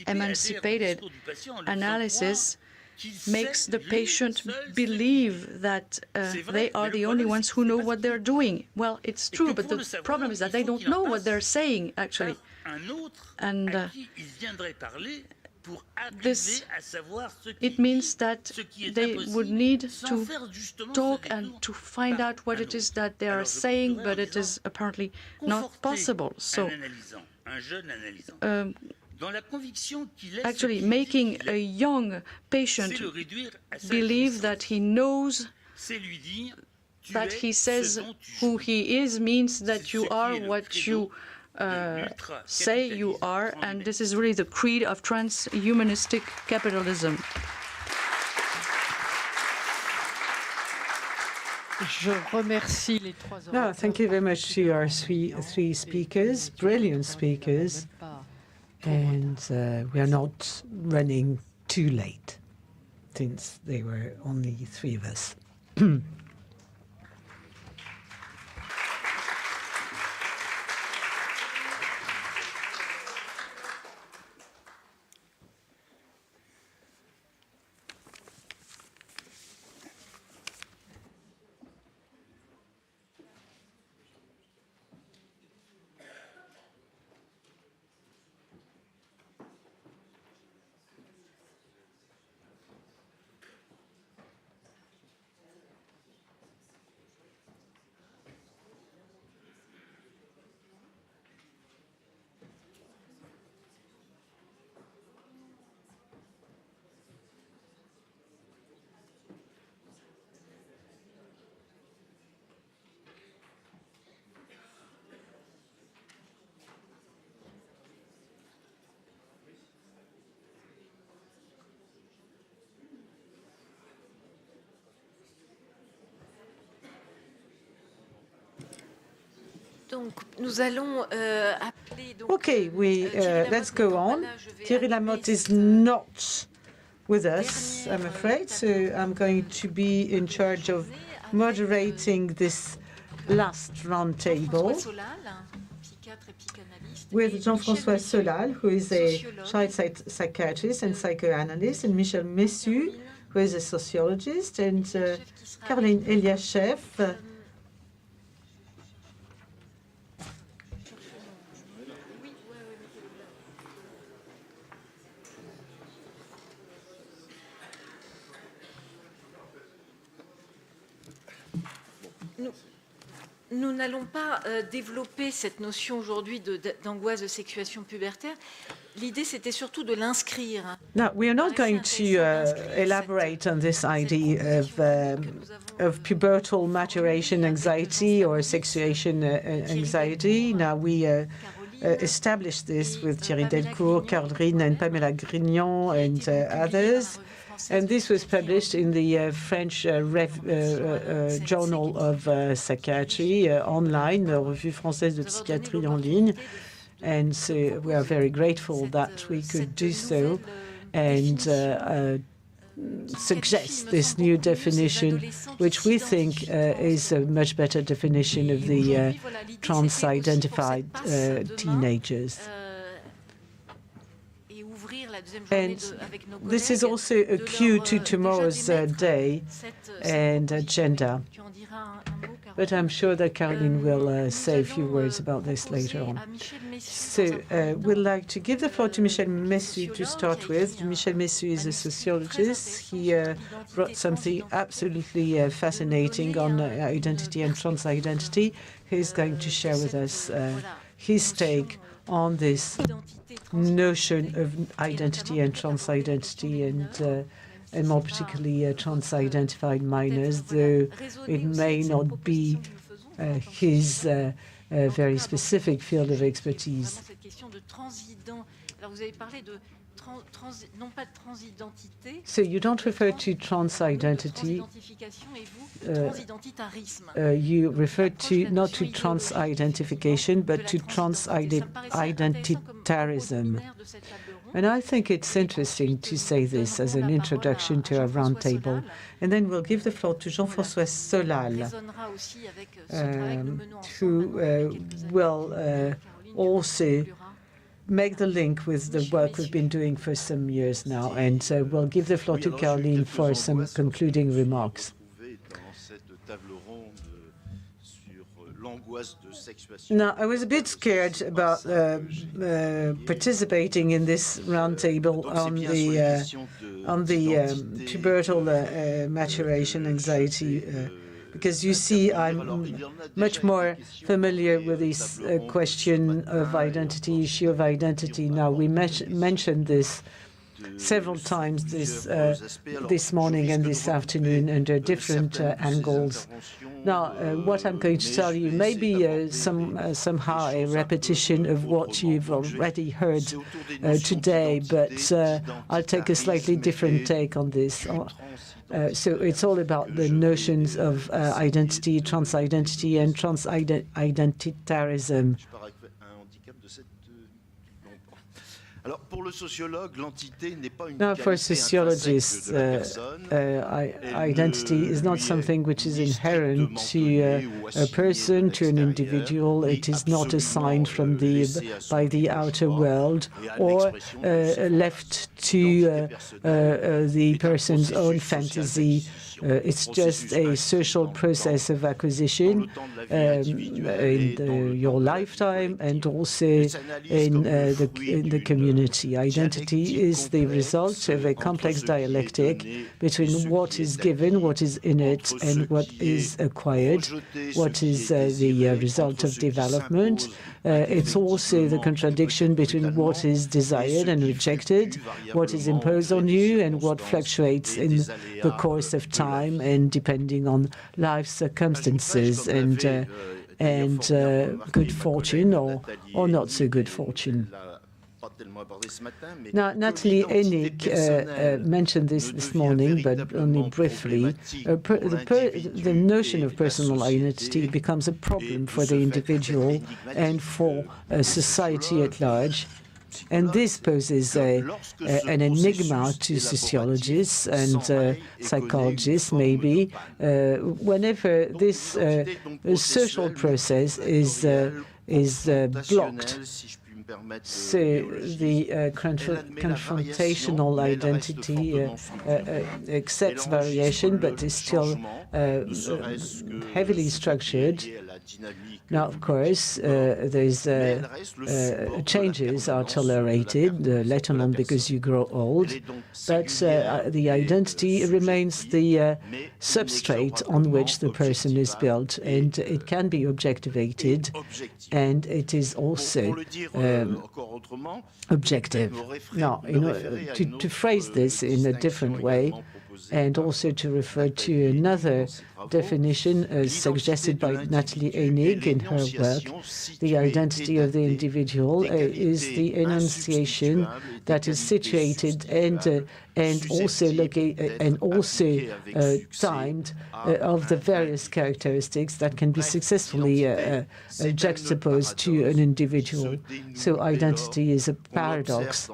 Emancipated analysis makes the patient believe that they are the only ones who know what they're doing. Well, it's true, but the problem is that they don't know what they're saying, actually. And it means that they would need to talk and to find out what it is that they are saying, but it is apparently not possible. So, actually making a young patient believe that he knows, that he says who he is, means that you are what you say you are, and this is really the creed of transhumanistic capitalism. No, thank you very much to our three speakers, brilliant speakers, and we are not running too late, since there were only three of us. Okay, let's go on. Thierry Lamotte is not with us, I'm afraid, so I'm going to be in charge of moderating this last roundtable with Jean-François Solal, who is a child psychiatrist and psychoanalyst, and Michel Messu, who is a sociologist, and Caroline Eustache-Brinio. Nous n'allons pas développer cette notion aujourd'hui d'angoisse de sexuation pubertaire. L'idée, c'était surtout de l'inscrire. No, we are not going to elaborate on this idea of pubertal maturation anxiety or sexuation anxiety. Now, we established this with Thierry Delcourt, Caroline and Pamela Grignon and others. And this was published in the French Journal of Psychiatry online, la Revue Française de Psychiatrie en ligne. And so we are very grateful that we could do so and suggest this new definition, which we think is a much better definition of the trans-identified teenagers. And this is also a cue to tomorrow's day and agenda. But I'm sure that Caroline will say a few words about this later on. So we'd like to give the floor to Michel Messu to start with. Michel Messu is a sociologist. He wrote something absolutely fascinating on identity and trans-identity. He's going to share with us his take on this notion of identity and trans-identity, and more particularly trans-identified minors, though it may not be his very specific field of expertise. So you don't refer to trans-identity, you refer to not to trans-identification, but to trans-identitarism. And I think it's interesting to say this as an introduction to our roundtable. And then we'll give the floor to Jean-François Solal, who will also make the link with the work we've been doing for some years now. And we'll give the floor to Caroline for some concluding remarks. Now, I was a bit scared about participating in this roundtable on the pubertal maturation anxiety, because you see, I'm much more familiar with this question of identity, issue of identity. Now, we mentioned this several times this morning and this afternoon under different angles. Now, what I'm going to tell you may be somehow a repetition of what you've already heard today, but I'll take a slightly different take on this. So it's all about the notions of identity, trans-identity, and trans-identitarism. Now, for sociologists, identity is not something which is inherent to a person, to an individual. It is not assigned from by the outer world or left to the person's own fantasy. It's just a social process of acquisition in your lifetime and also in the community. Identity is the result of a complex dialectic between what is given, what is innate, and what is acquired, what is the result of development. It's also the contradiction between what is desired and rejected, what is imposed on you, and what fluctuates in the course of time and depending on life circumstances and good fortune or not so good fortune. Now, Natalie Enig mentioned this morning, but only briefly. The notion of personal identity becomes a problem for the individual and for society at large. And this poses an enigma to sociologists and psychologists, maybe, whenever this social process is blocked. So the confrontational identity accepts variation, but is still heavily structured. Now, of course, there's changes are tolerated, let alone because you grow old, but the identity remains the substrate on which the person is built, and it can be objectivated, and it is also objective. Now, to phrase this in a different way, and also to refer to another definition suggested by Natalie Enig in her work, the identity of the individual is the enunciation that is situated and also timed of the various characteristics that can be successfully juxtaposed to an individual. So identity is a paradox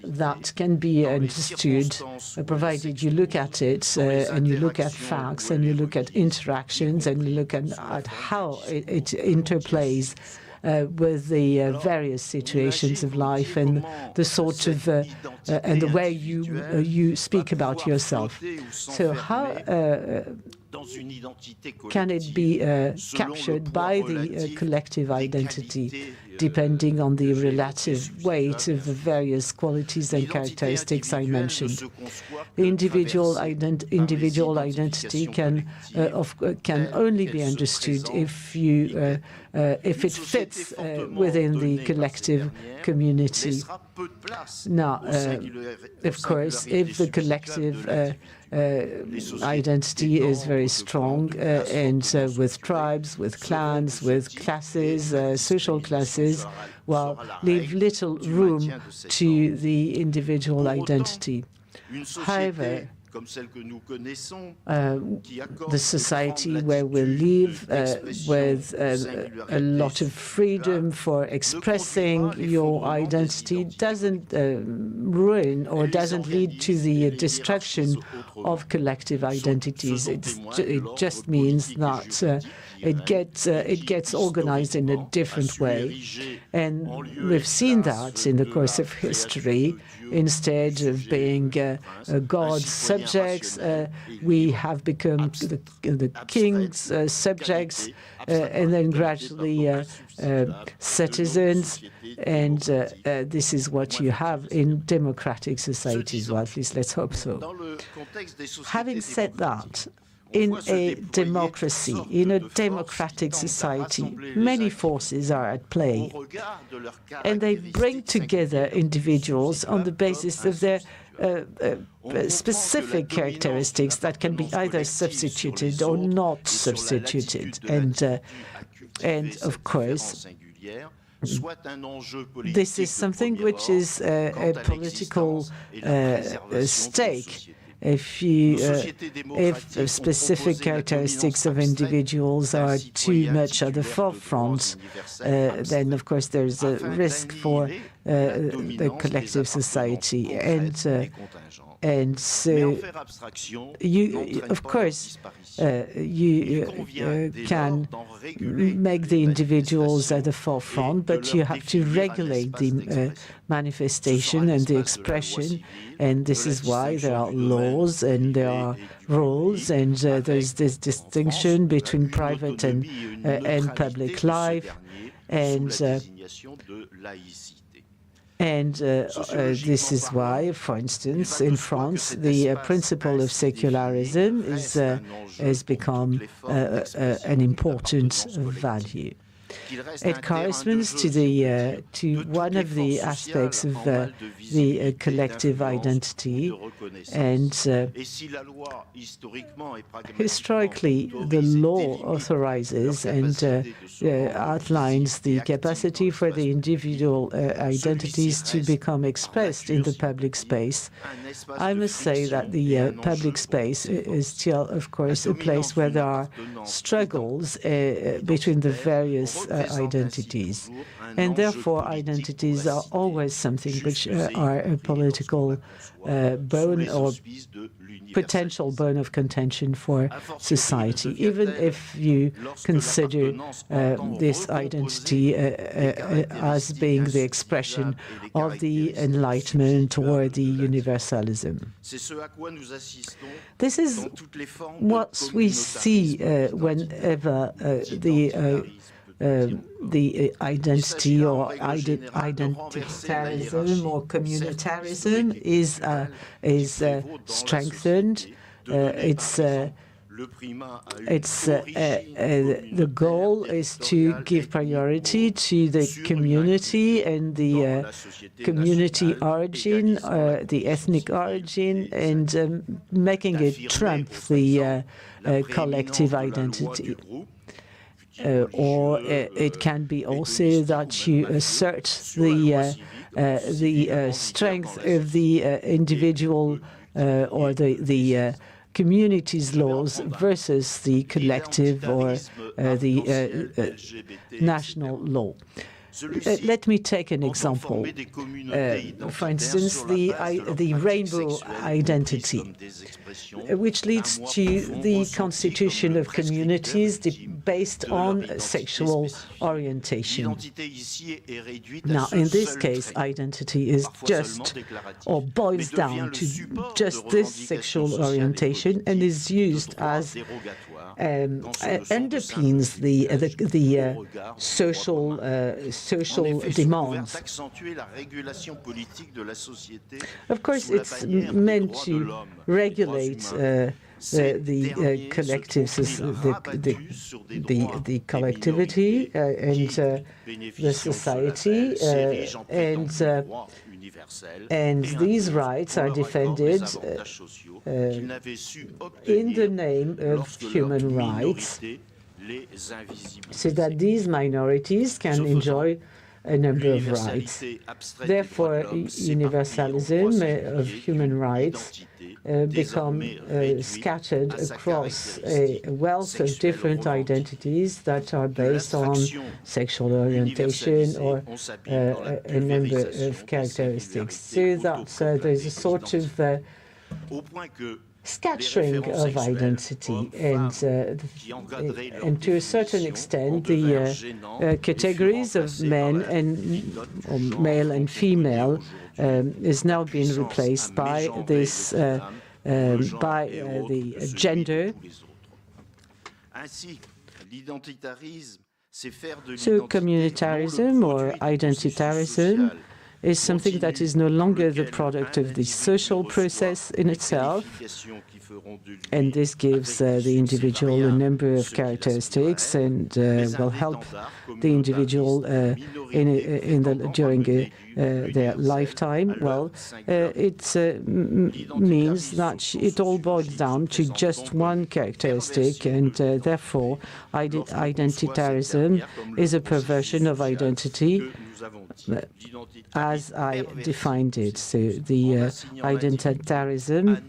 that can be understood, provided you look at it and you look at facts and you look at interactions and you look at how it interplays with the various situations of life and the sort of and the way you speak about yourself. So how can it be captured by the collective identity, depending on the relative weight of the various qualities and characteristics I mentioned? The individual identity can only be understood if it fits within the collective community. Now, of course, if the collective identity is very strong and with tribes, with clans, with classes, social classes, well, leave little room to the individual identity. However, the society where we live with a lot of freedom for expressing your identity doesn't ruin or doesn't lead to the destruction of collective identities. It just means that it gets organized in a different way. And we've seen that in the course of history. Instead of being God's subjects, we have become the king's subjects, and then gradually citizens. And this is what you have in democratic societies, or at least let's hope so. Having said that, in a democracy, in a democratic society, many forces are at play, and they bring together individuals on the basis of their specific characteristics that can be either substituted or not substituted. And of course, this is something which is a political stake. If specific characteristics of individuals are too much at the forefront, then of course there's a risk for the collective society. And so, of course, you can make the individuals at the forefront, but you have to regulate the manifestation and the expression. And this is why there are laws and there are rules, and there's this distinction between private and public life. And this is why, for instance, in France, the principle of secularism has become an important value. It corresponds to one of the aspects of the collective identity, and historically the law authorizes and outlines the capacity for the individual identities to become expressed in the public space. I must say that the public space is still, of course, a place where there are struggles between the various identities, and therefore identities are always something which are a political bone or potential bone of contention for society, even if you consider this identity as being the expression of the Enlightenment or the universalism. This is what we see whenever the identity or identitarism or communitarism is strengthened. The goal is to give priority to the community and the community origin, the ethnic origin, and making it trump the collective identity. Or it can be also that you assert the strength of the individual or the community's laws versus the collective or the national law. Let me take an example. For instance, the rainbow identity, which leads to the constitution of communities based on sexual orientation. Now, in this case, identity is just, or boils down to just this sexual orientation, and is used as underpins the social demands. Of course, it's meant to regulate the collectivity and the society, and these rights are defended in the name of human rights, so that these minorities can enjoy a number of rights. Therefore, universalism of human rights become scattered across a wealth of different identities that are based on sexual orientation or a number of characteristics. So that there's a sort of scattering of identity, and to a certain extent, the categories of men and or male and female is now being replaced by this the gender. So communitarism or identitarism is something that is no longer the product of the social process in itself, and this gives the individual a number of characteristics and will help the individual during their lifetime. Well, it means that it all boils down to just one characteristic, and therefore identitarism is a perversion of identity as I defined it. So the identitarism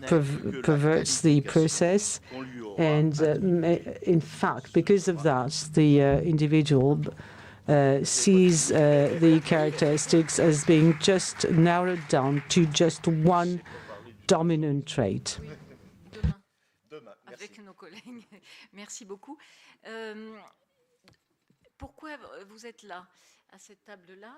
perverts the process, and in fact, because of that, the individual sees the characteristics as being just narrowed down to just one dominant trait. Avec nos collègues. Merci beaucoup. Pourquoi vous êtes là, à cette table-là?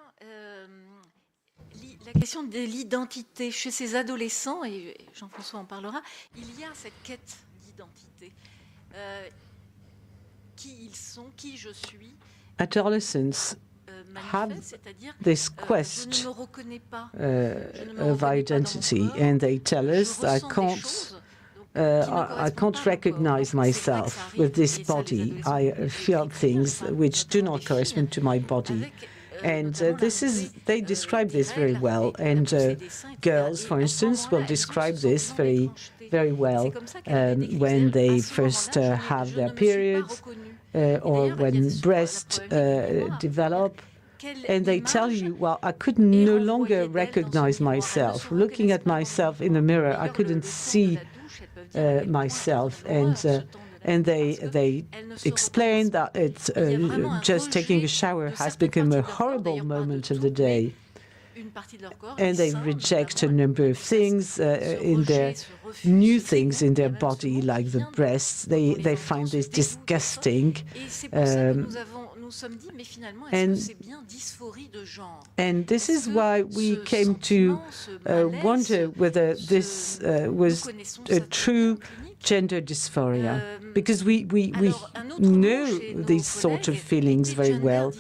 La question de l'identité chez ces adolescents, et Jean-François en parlera, il y a cette quête d'identité. Qui ils sont, qui je suis. Adolescents have this quest of identity, and they tell us, I can't I can't recognize myself with this body. I feel things which do not correspond to my body. And they describe this very well. And girls, for instance, will describe this very well when they first have their periods or when breasts develop. And they tell you, well, I could no longer recognize myself. Looking at myself in the mirror, I couldn't see myself. And they explain that it's just taking a shower has become a horrible moment of the day. And they reject a number of things new things in their body, like the breasts. They find this disgusting. And this is why we came to wonder whether this was a true gender dysphoria, because we know these sort of feelings very well.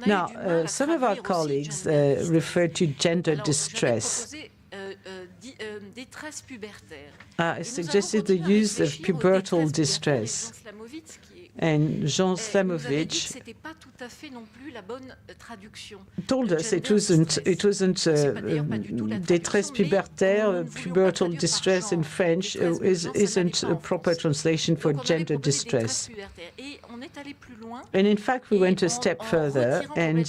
Now, some of our colleagues refer to gender distress. I suggested the use of pubertal distress. And Jean Slamovich told us it wasn't détresse pubertaire, pubertal distress in French isn't a proper translation for gender distress. And in fact, we went a step further and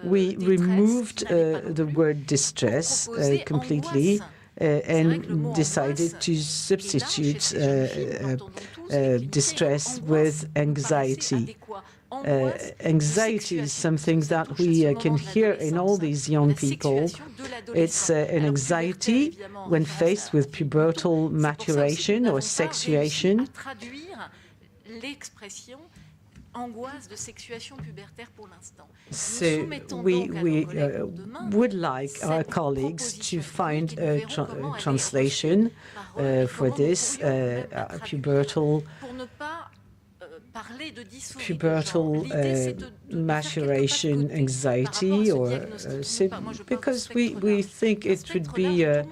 we removed the word distress completely and decided to substitute distress with anxiety. Anxiety is something that we can hear in all these young people. It's an anxiety when faced with pubertal maturation or sexuation. So we would like our colleagues to find a translation for this pubertal maturation anxiety, or because we think it would be a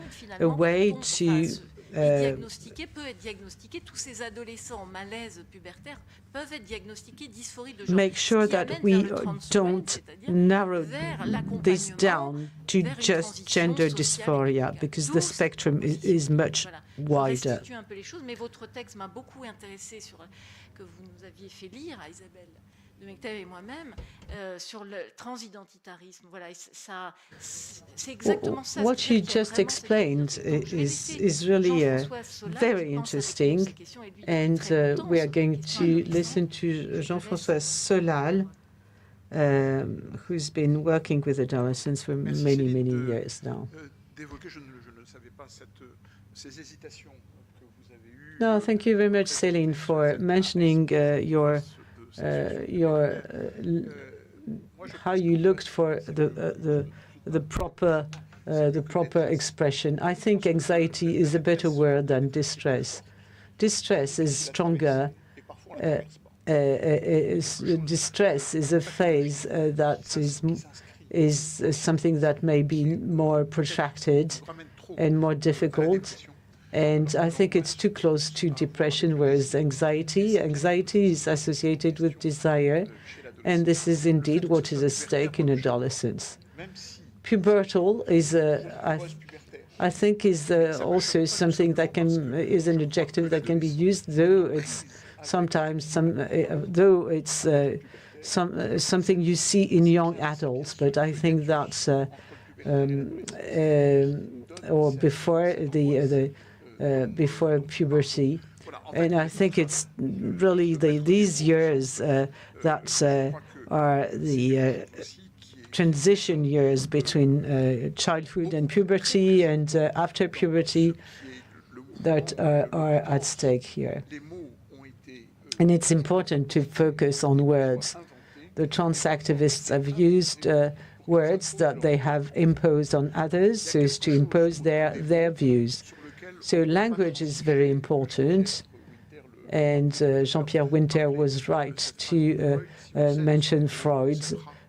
way to make sure that we don't narrow this down to just gender dysphoria, because the spectrum is much wider. De Mecteb et moi-même sur le transidentitarisme. Voilà, ça, c'est exactement ça. What you just explained is really very interesting, and we are going to listen to Jean-François Solal, who's been working with adolescents for many years now. No, thank you very much, Céline, for mentioning how you looked for the proper expression. I think anxiety is a better word than distress. Distress is stronger. Distress is a phase that is something that may be more protracted and more difficult. And I think it's too close to depression, whereas anxiety is associated with desire, and this is indeed what is at stake in adolescence. Pubertal is, I think, is also something that is an adjective that can be used, though it's sometimes something you see in young adults. But I think that's or before before puberty. And I think it's really these years that are the transition years between childhood and puberty and after puberty that are at stake here. And it's important to focus on words. The trans activists have used words that they have imposed on others so as to impose their views. So language is very important, and Jean-Pierre Winter was right to mention Freud.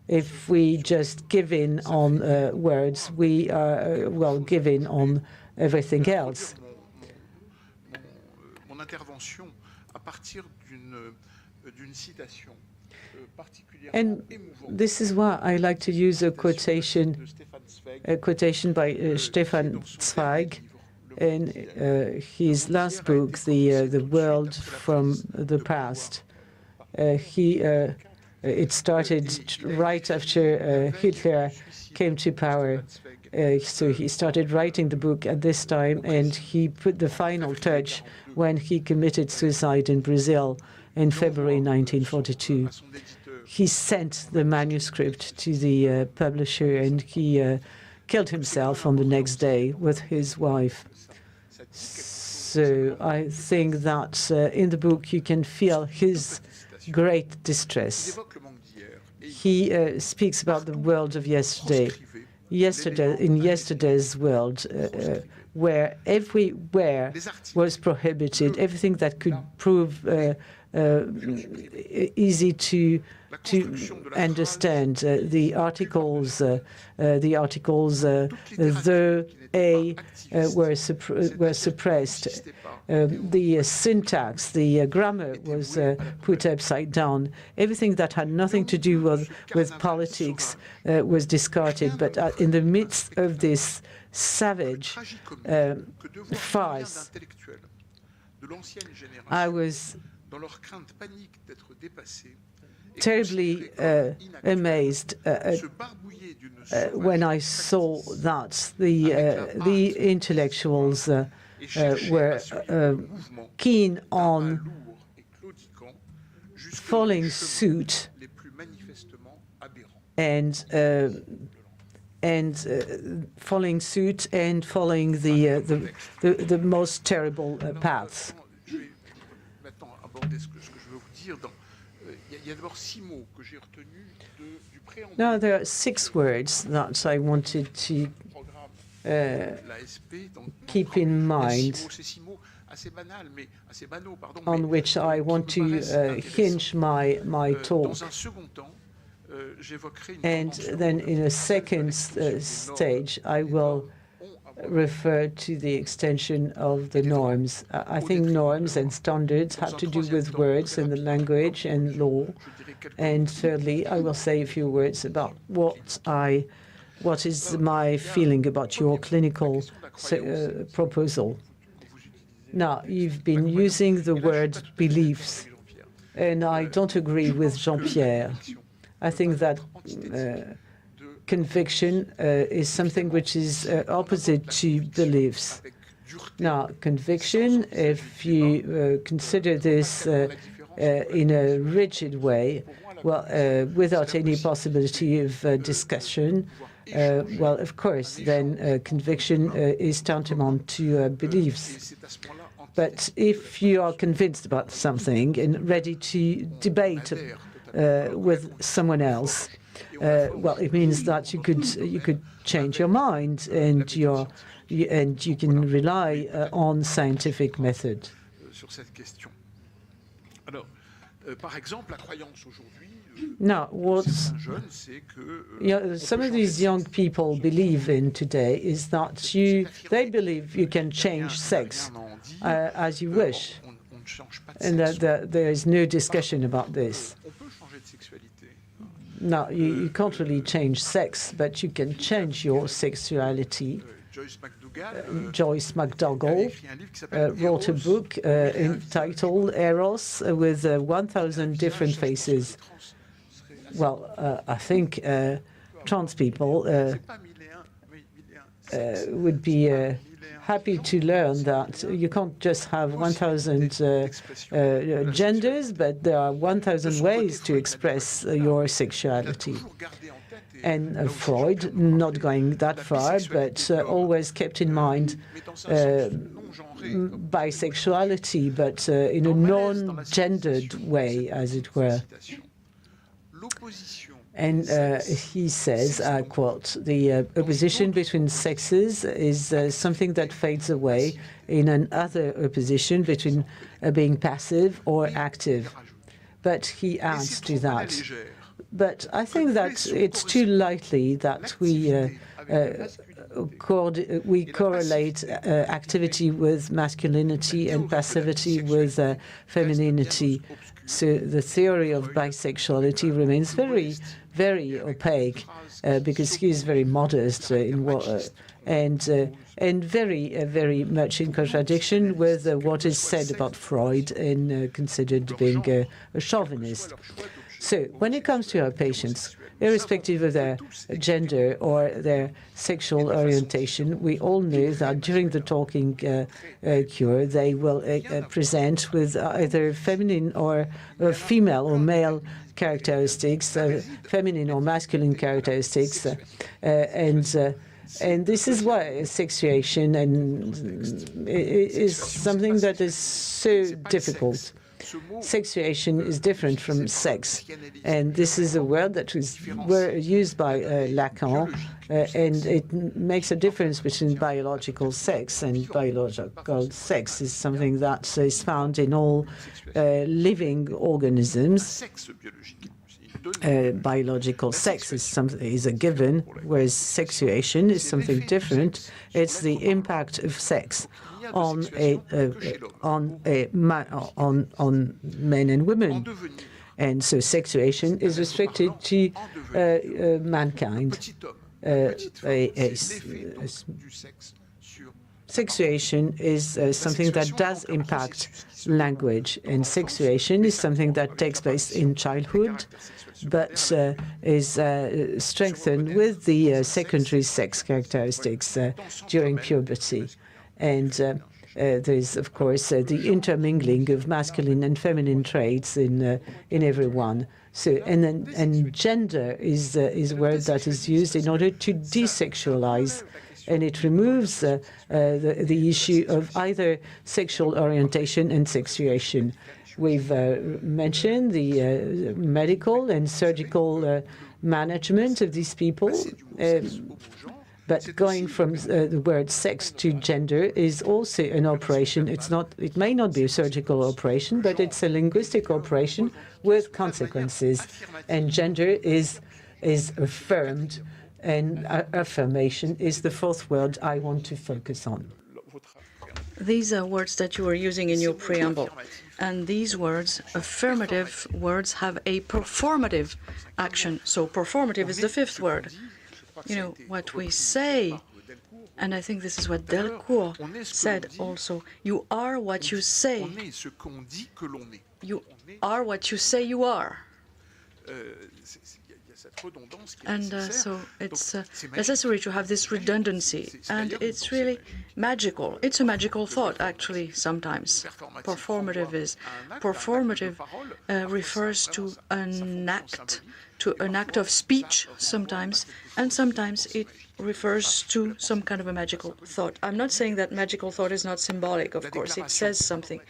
If we just give in on words, we are, give in on everything else. And this is why I like to use a quotation by Stefan Zweig in his last book, The World from the Past. It started right after Hitler came to power. So he started writing the book at this time, and he put the final touch when he committed suicide in Brazil in February 1942. He sent the manuscript to the publisher, and he killed himself on the next day with his wife. So I think that in the book you can feel his great distress. He speaks about the world of yesterday. In yesterday's world, where everywhere was prohibited, everything that could prove easy to understand. The articles, the, a were suppressed. The syntax, the grammar was put upside down. Everything that had nothing to do with politics was discarded. But in the midst of this savage farce, I was terribly amazed when I saw that the intellectuals were keen on following suit and following suit and following the most terrible paths. Now, there are 6 words that I wanted to keep in mind, on which I want to hinge my talk. And then in a second stage, I will refer to the extension of the norms. I think norms and standards have to do with words in the language and law. And thirdly, I will say a few words about what is my feeling about your clinical proposal. Now, you've been using the word beliefs, and I don't agree with Jean-Pierre. I think that conviction is something which is opposite to beliefs. Now, conviction, if you consider this in a rigid way, well, without any possibility of discussion, well, of course, then conviction is tantamount to beliefs. But if you are convinced about something and ready to debate with someone else, well, it means that you could change your mind, and you can rely on scientific method. Now, what some of these young people believe in today is that they believe you can change sex as you wish, and that there is no discussion about this. Now, you can't really change sex, but you can change your sexuality. Joyce McDougall wrote a book entitled Eros with 1,000 different faces. Well, I think trans people would be happy to learn that you can't just have 1,000 genders, but there are 1,000 ways to express your sexuality. And Freud, not going that far, but always kept in mind bisexuality, but in a non-gendered way, as it were. And he says, I quote, "The opposition between sexes is something that fades away in another opposition between being passive or active." But he adds to that, "But I think that it's too likely that we we correlate activity with masculinity and passivity with femininity. So the theory of bisexuality remains very, very opaque because he is very modest in what and very much in contradiction with what is said about Freud and considered being a chauvinist. So when it comes to our patients, irrespective of their gender or their sexual orientation, we all know that during the talking cure, they will present with either feminine or female or male characteristics, feminine or masculine characteristics, and this is why sexuation is something that is so difficult. Sexuation is different from sex, and this is a word that was used by Lacan, and it makes a difference between biological sex and biological sex is something that is found in all living organisms. Biological sex is a given, whereas sexuation is something different. It's the impact of sex on men and women, and so sexuation is restricted to mankind. Sexuation is something that does impact language, and sexuation is something that takes place in childhood, but is strengthened with the secondary sex characteristics during puberty. And there is, of course, the intermingling of masculine and feminine traits in everyone. So, and gender is a word that is used in order to desexualize, and it removes the issue of either sexual orientation and sexuation. We've mentioned the medical and surgical management of these people, but going from the word sex to gender is also an operation. It may not be a surgical operation, but it's a linguistic operation with consequences, and gender is affirmed. And affirmation is the fourth word I want to focus on. These are words that you are using in your preamble. And these words, affirmative words, have a performative action. So performative is the fifth word. You know, what we say, and I think this is what Delcourt said also, you are what you say. You are what you say you are. And so it's necessary to have this redundancy, and it's really magical. It's a magical thought, actually, sometimes. Performative refers to an act of speech sometimes, and sometimes it refers to some kind of a magical thought. I'm not saying that magical thought is not symbolic, of course, it says something.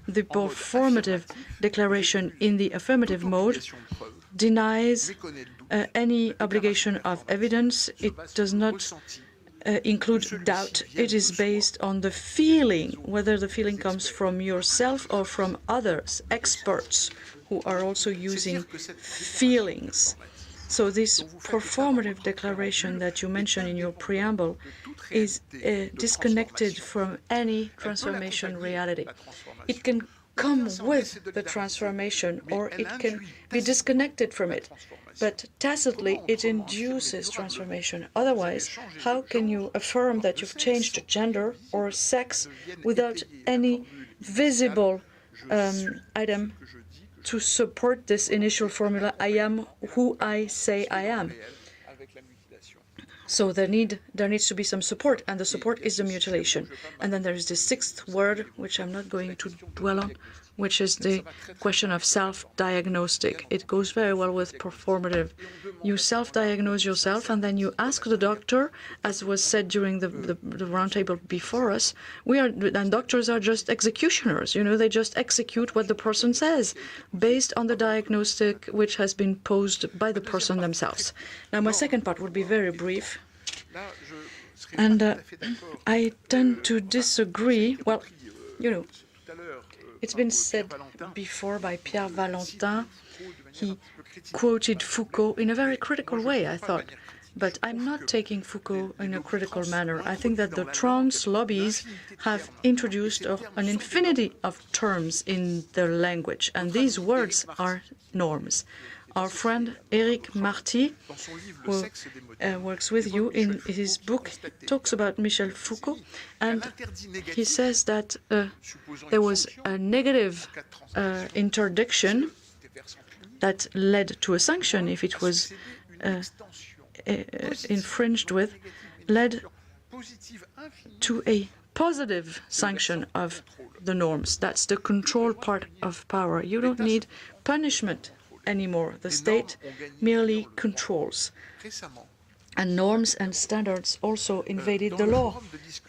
The performative declaration in the affirmative mode denies any obligation of evidence. It does not include doubt. It is based on the feeling, whether the feeling comes from yourself or from others, experts who are also using feelings. So this performative declaration that you mentioned in your preamble is disconnected from any transformation reality. It can come with the transformation, or it can be disconnected from it. But tacitly, it induces transformation. Otherwise, how can you affirm that you've changed gender or sex without any visible item to support this initial formula, I am who I say I am? So there needs to be some support, and the support is the mutilation. And then there is the sixth word, which I'm not going to dwell on, which is the question of self-diagnostic. It goes very well with performative. You self-diagnose yourself, and then you ask the doctor, as was said during the roundtable before us, and doctors are just executioners, you know, they just execute what the person says, based on the diagnostic which has been posed by the person themselves. Now, my second part would be very brief, and I tend to disagree. Well, you know, it's been said before by Pierre Valentin. He quoted Foucault in a very critical way, I thought, But I'm not taking Foucault in a critical manner. I think that the trans lobbies have introduced an infinity of terms in their language, and these words are norms. Our friend Éric Marty, who works with you, in his book talks about Michel Foucault, and he says that there was a negative interdiction that led to a sanction if it was infringed with, led to a positive sanction of the norms. That's the control part of power. You don't need punishment anymore. The state merely controls. And norms and standards also invaded the law.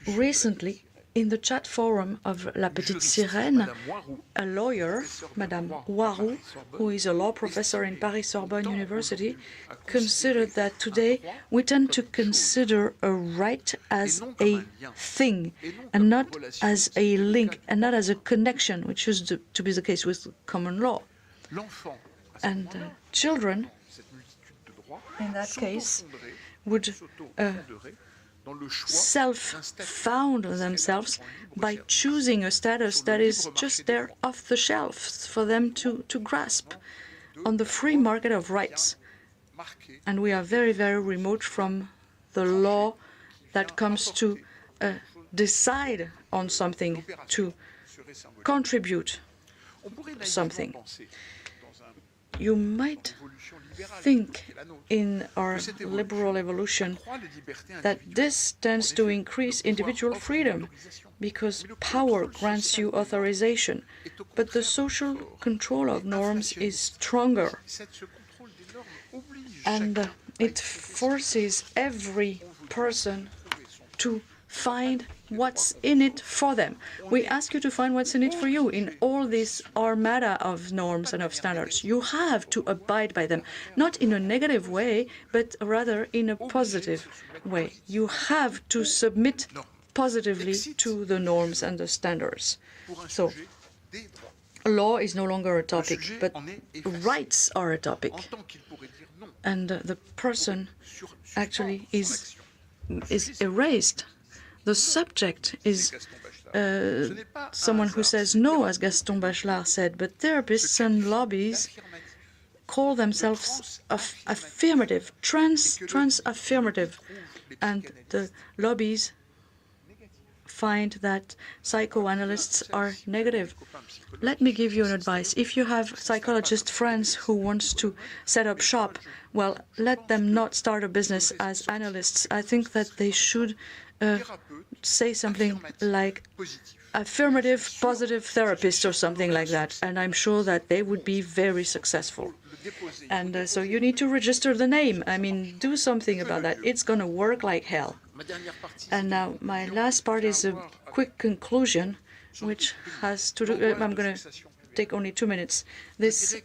Recently, in the chat forum of La Petite Sirène, a lawyer, Madame Warou, who is a law professor in Paris-Sorbonne University, considered that today we tend to consider a right as a thing and not as a link and not as a connection, which used to be the case with common law. And children, in that case, would self-found themselves by choosing a status that is just there off the shelf for them to grasp on the free market of rights. And we are very, very remote from the law that comes to decide on something, to contribute something. You might think in our liberal evolution that this tends to increase individual freedom because power grants you authorization, but the social control of norms is stronger, and it forces every person to find what's in it for them. We ask you to find what's in it for you in all this armada of norms and of standards. You have to abide by them, not in a negative way, but rather in a positive way. You have to submit positively to the norms and the standards. So, law is no longer a topic, but rights are a topic. And the person actually is erased. The subject is someone who says no, as Gaston Bachelard said, but therapists and lobbies call themselves affirmative, trans-affirmative, and the lobbies find that psychoanalysts are negative. Let me give you an advice. If you have psychologist friends who wants to set up shop, well, let them not start a business as analysts. I think that they should say something like affirmative, positive therapist or something like that, and I'm sure that they would be very successful. And so you need to register the name. I mean, do something about that. It's going to work like hell. And now my last part is a quick conclusion, which has to do, I'm going to take only 2 minutes, this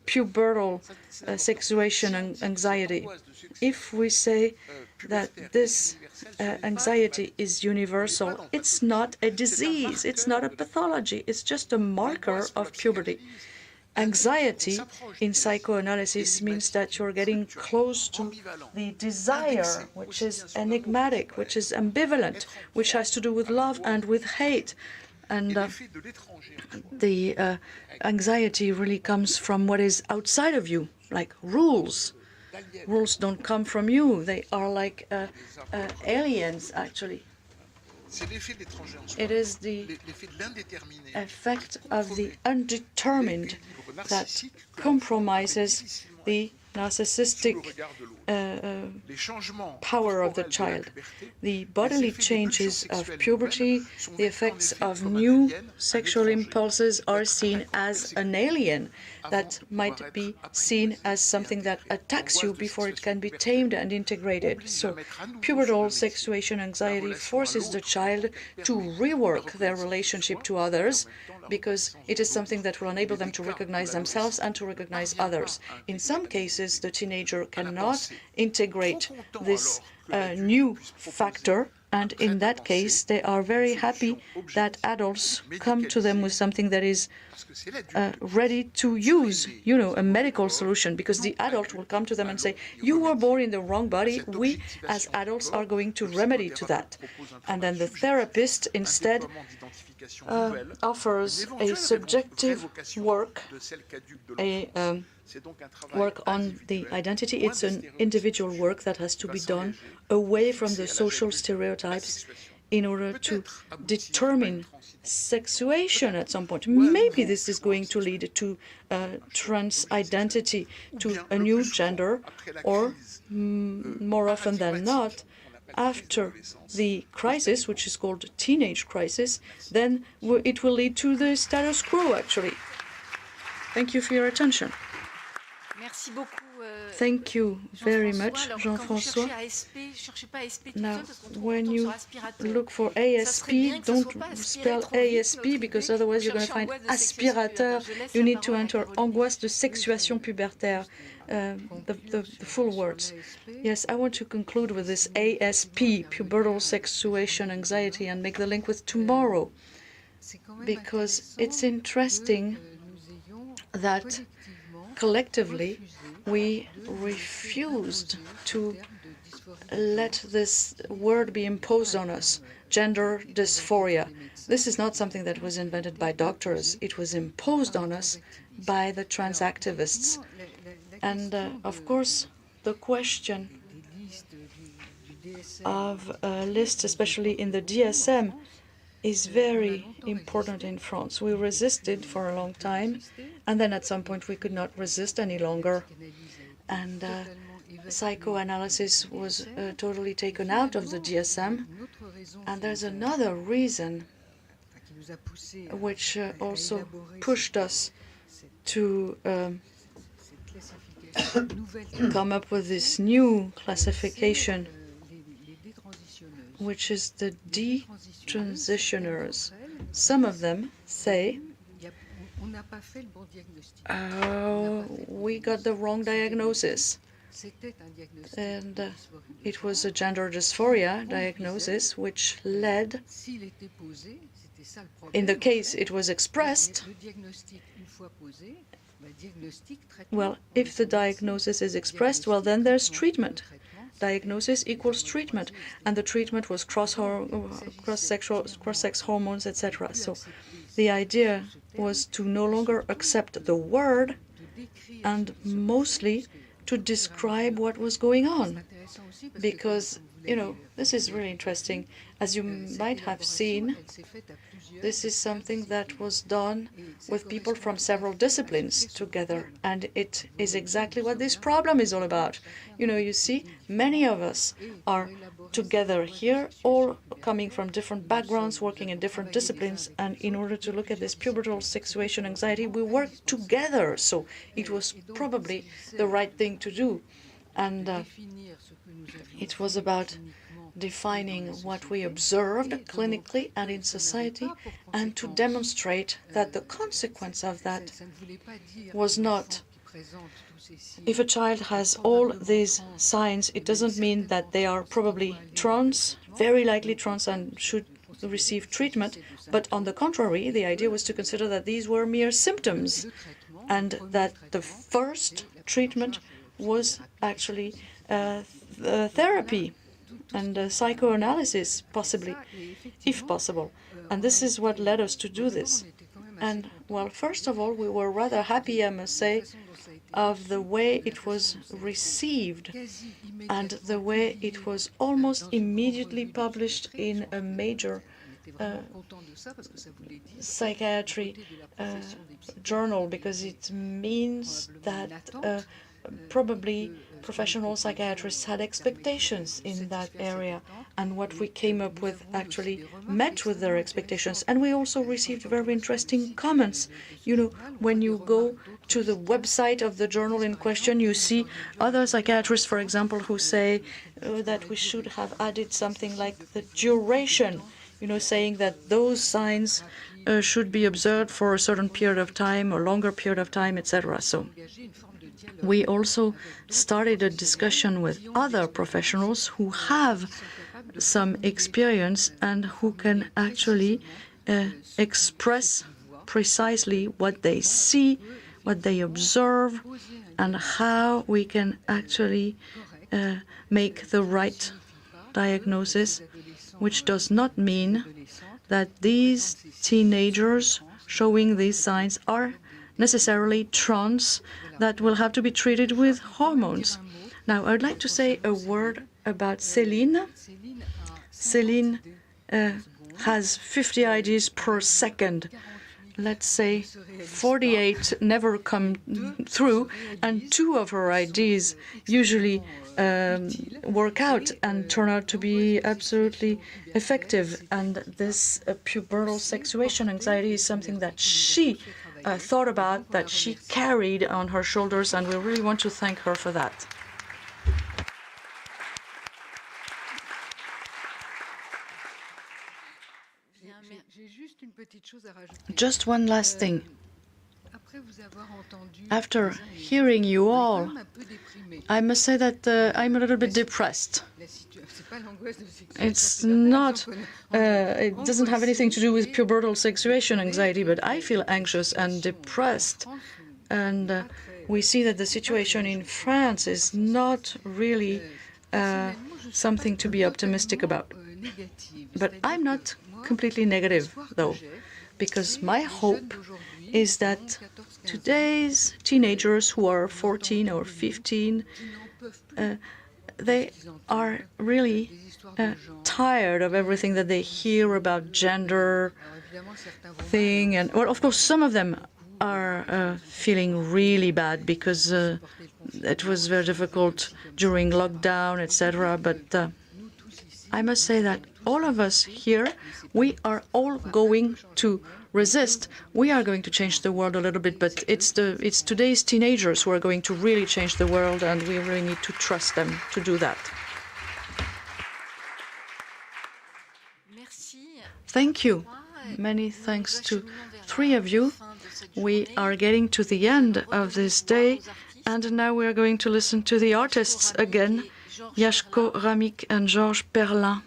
pubertal sexuation and anxiety. If we say that this anxiety is universal, it's not a disease, it's not a pathology, it's just a marker of puberty. Anxiety in psychoanalysis means that you're getting close to the desire, which is enigmatic, which is ambivalent, which has to do with love and with hate. And the anxiety really comes from what is outside of you, like rules. Rules don't come from you. They are like aliens, actually. It is the effect of the undetermined that compromises the narcissistic power of the child. The bodily changes of puberty, the effects of new sexual impulses are seen as an alien that might be seen as something that attacks you before it can be tamed and integrated. So pubertal sexuation anxiety forces the child to rework their relationship to others, because it is something that will enable them to recognize themselves and to recognize others. In some cases, the teenager cannot integrate this new factor And in that case, they are very happy that adults come to them with something that is ready to use, you know, a medical solution, because the adult will come to them and say, you were born in the wrong body. We, as adults, are going to remedy to that. And then the therapist instead offers a subjective work, work on the identity. It's an individual work that has to be done away from the social stereotypes in order to determine sexuation at some point. Maybe this is going to lead to trans identity, to a new gender, or more often than not, after the crisis, which is called teenage crisis, then it will lead to the status quo, actually. Thank you for your attention. Thank you very much, Jean-François. Now, when you look for ASP, don't spell ASP, because otherwise you're going to find aspirateur. You need to enter angoisse de sexuation pubertaire, the full words. Yes, I want to conclude with this ASP, pubertal sexuation anxiety, and make the link with tomorrow, because it's interesting that collectively we refused to let this word be imposed on us, gender dysphoria. This is not something that was invented by doctors. It was imposed on us by the trans activists. And of course, the question of lists, especially in the DSM, is very important in France. We resisted for a long time, and then at some point we could not resist any longer. And psychoanalysis was totally taken out of the DSM. And there's another reason which also pushed us to come up with this new classification, which is the detransitioners. Some of them say, we got the wrong diagnosis. And it was a gender dysphoria diagnosis, which led, in the case it was expressed, well, if the diagnosis is expressed, well, then there's treatment. Diagnosis equals treatment, and the treatment was cross-sex hormones, etc. So the idea was to no longer accept the word, and mostly to describe what was going on. Because, you know, this is really interesting. As you might have seen, this is something that was done with people from several disciplines together, and it is exactly what this problem is all about. You know, you see, many of us are together here, all coming from different backgrounds, working in different disciplines, and in order to look at this pubertal sexuation anxiety, we work together. So it was probably the right thing to do. And it was about defining what we observed clinically and in society, and to demonstrate that the consequence of that was not, if a child has all these signs, it doesn't mean that they are probably trans, very likely trans, and should receive treatment. But on the contrary, the idea was to consider that these were mere symptoms, and that the first treatment was actually therapy and psychoanalysis, possibly, if possible. And this is what led us to do this. And, well, first of all, we were rather happy, I must say, of the way it was received and the way it was almost immediately published in a major psychiatry journal, because it means that probably professional psychiatrists had expectations in that area, and what we came up with actually met with their expectations. And we also received very interesting comments. You know, when you go to the website of the journal in question, you see other psychiatrists, for example, who say that we should have added something like the duration, you know, saying that those signs should be observed for a certain period of time, a longer period of time, etc. So we also started a discussion with other professionals who have some experience and who can actually express precisely what they see, what they observe, and how we can actually make the right diagnosis, which does not mean that these teenagers showing these signs are necessarily trans that will have to be treated with hormones. Now, I would like to say a word about Céline. Céline has 50 ideas per second. Let's say 48 never come through, and 2 of her ideas usually work out and turn out to be absolutely effective. And this pubertal sexuation anxiety is something that she thought about, that she carried on her shoulders, and we really want to thank her for that. Just one last thing. After hearing you all, I must say that I'm a little bit depressed. It's not, it doesn't have anything to do with pubertal sexuation anxiety, but I feel anxious and depressed. And we see that the situation in France is not really something to be optimistic about. But I'm not completely negative, though, because my hope is that today's teenagers who are 14 or 15, they are really tired of everything that they hear about gender thing. And, well, of course, some of them are feeling really bad because it was very difficult during lockdown, etc. But I must say that all of us here, we are all going to resist. We are going to change the world a little bit, but it's today's teenagers who are going to really change the world, and we really need to trust them to do that. Thank you. Many thanks to 3 of you. We are getting to the end of this day, and now we are going to listen to the artists again, Yashko Ramik and Georges Perlin.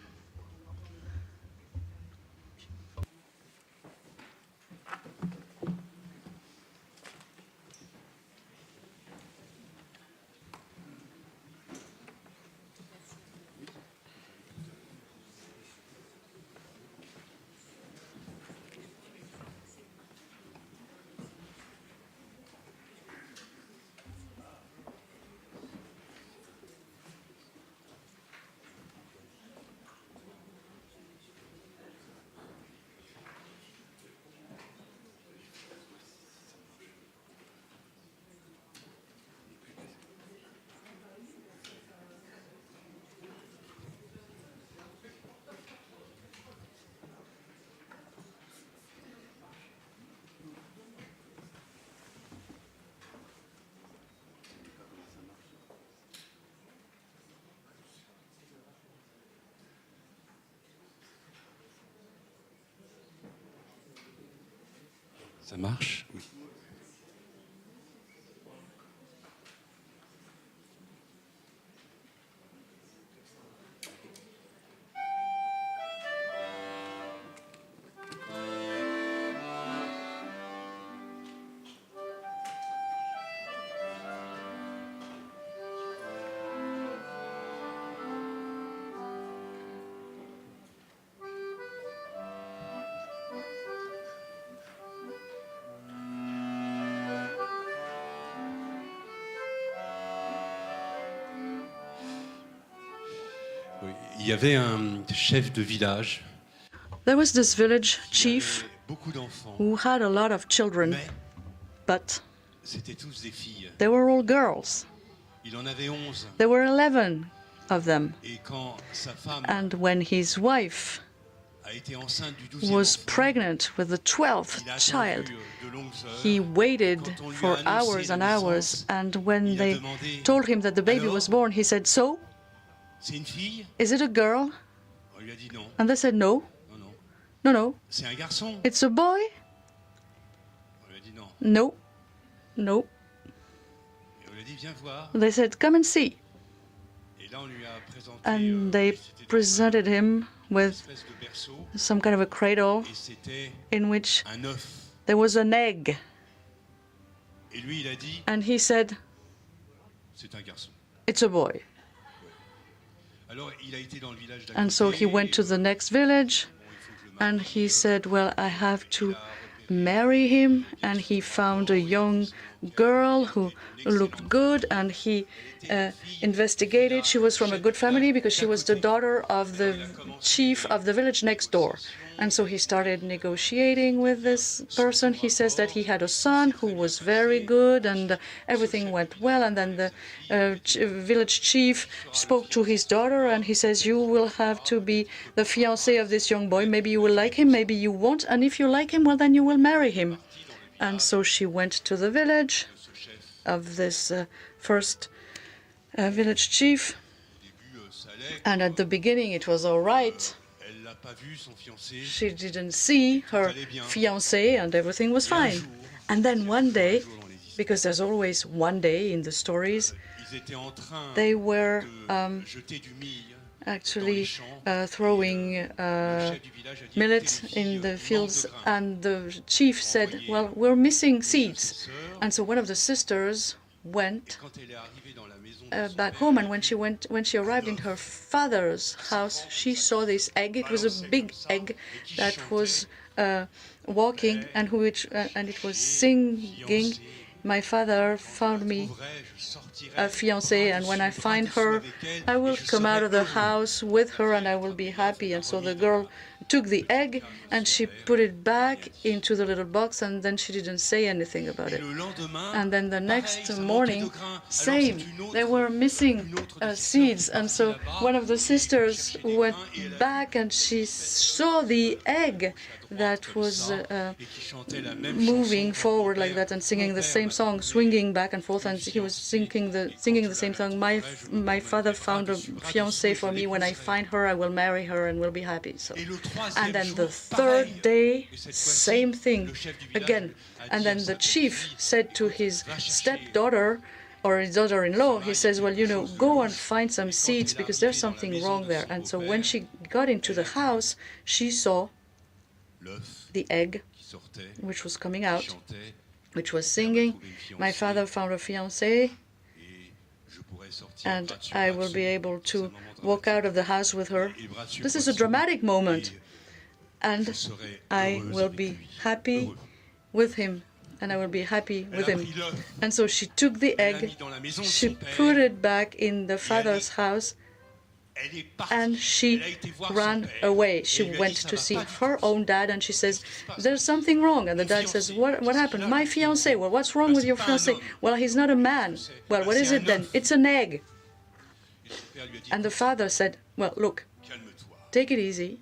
Ça marche? Oui. Il y avait un chef de village. There was this village chief who had a lot of children, but they were all girls. There were 11 of them. And when his wife was pregnant with the 12th child, he waited for hours and hours, and when they told him that the baby was born, he said, "So? Is it a girl?" And they said, "No. No, no. It's a boy?" No. No. They said, "Come and see." and they presented him with some kind of a cradle in which there was an egg. And he said, it's a boy. And so he went to the next village, and he said, well, I have to marry him. And he found a young girl who looked good, and he investigated. She was from a good family because she was the daughter of the chief of the village next door. And so he started negotiating with this person. He says that he had a son who was very good, and everything went well. And then the village chief spoke to his daughter, and he says, you will have to be the fiancé of this young boy. Maybe you will like him, maybe you won't. And if you like him, well, then you will marry him. And so she went to the village of this first village chief. And at the beginning, it was all right. She didn't see her fiancé, and everything was fine. And then one day, because there's always one day in the stories, they were actually throwing millet in the fields, and the chief said, well, we're missing seeds. And so one of the sisters went back home, and when she arrived in her father's house, she saw this egg. It was a big egg that was walking, and it was singing. My father found me a fiancée, and when I find her, I will come out of the house with her, and I will be happy. And so the girl took the egg, and she put it back into the little box, and then she didn't say anything about it. And then the next morning, same, they were missing seeds. And so one of the sisters went back, and she saw the egg that was moving forward like that and singing the same song, swinging back and forth, and he was singing the same song. My father found a fiancée for me. When I find her, I will marry her and will be happy. So, and then the third day, same thing again. And then the chief said to his stepdaughter or his daughter-in-law, he says, well, you know, go and find some seeds because there's something wrong there. And so when she got into the house, she saw the egg, which was coming out, which was singing, my father found a fiancée, and I will be able to walk out of the house with her. This is a dramatic moment, and I will be happy with him, and I will be happy with him. And so she took the egg, she put it back in the father's house, and she ran away. She went to see her own dad, and she says, there's something wrong. And the dad says, what happened? My fiancé. Well, what's wrong with your fiancé? Well, he's not a man. Well, what is it then? It's an egg. And the father said, well, look, take it easy.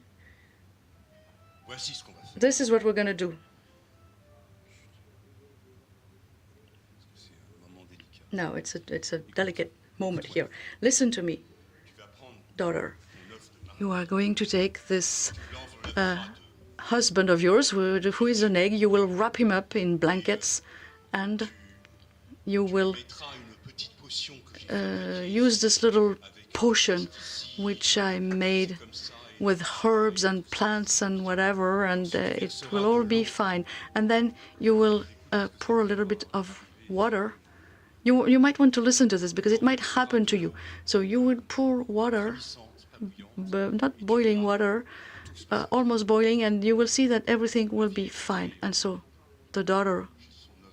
This is what we're going to do. No, it's a delicate moment here. Listen to me. Daughter, you are going to take this husband of yours, who is an egg, you will wrap him up in blankets, and you will use this little potion which I made with herbs and plants and whatever, and it will all be fine. And then you will pour a little bit of water. You might want to listen to this because it might happen to you. So you would pour water, not boiling water, almost boiling, and you will see that everything will be fine. And so the daughter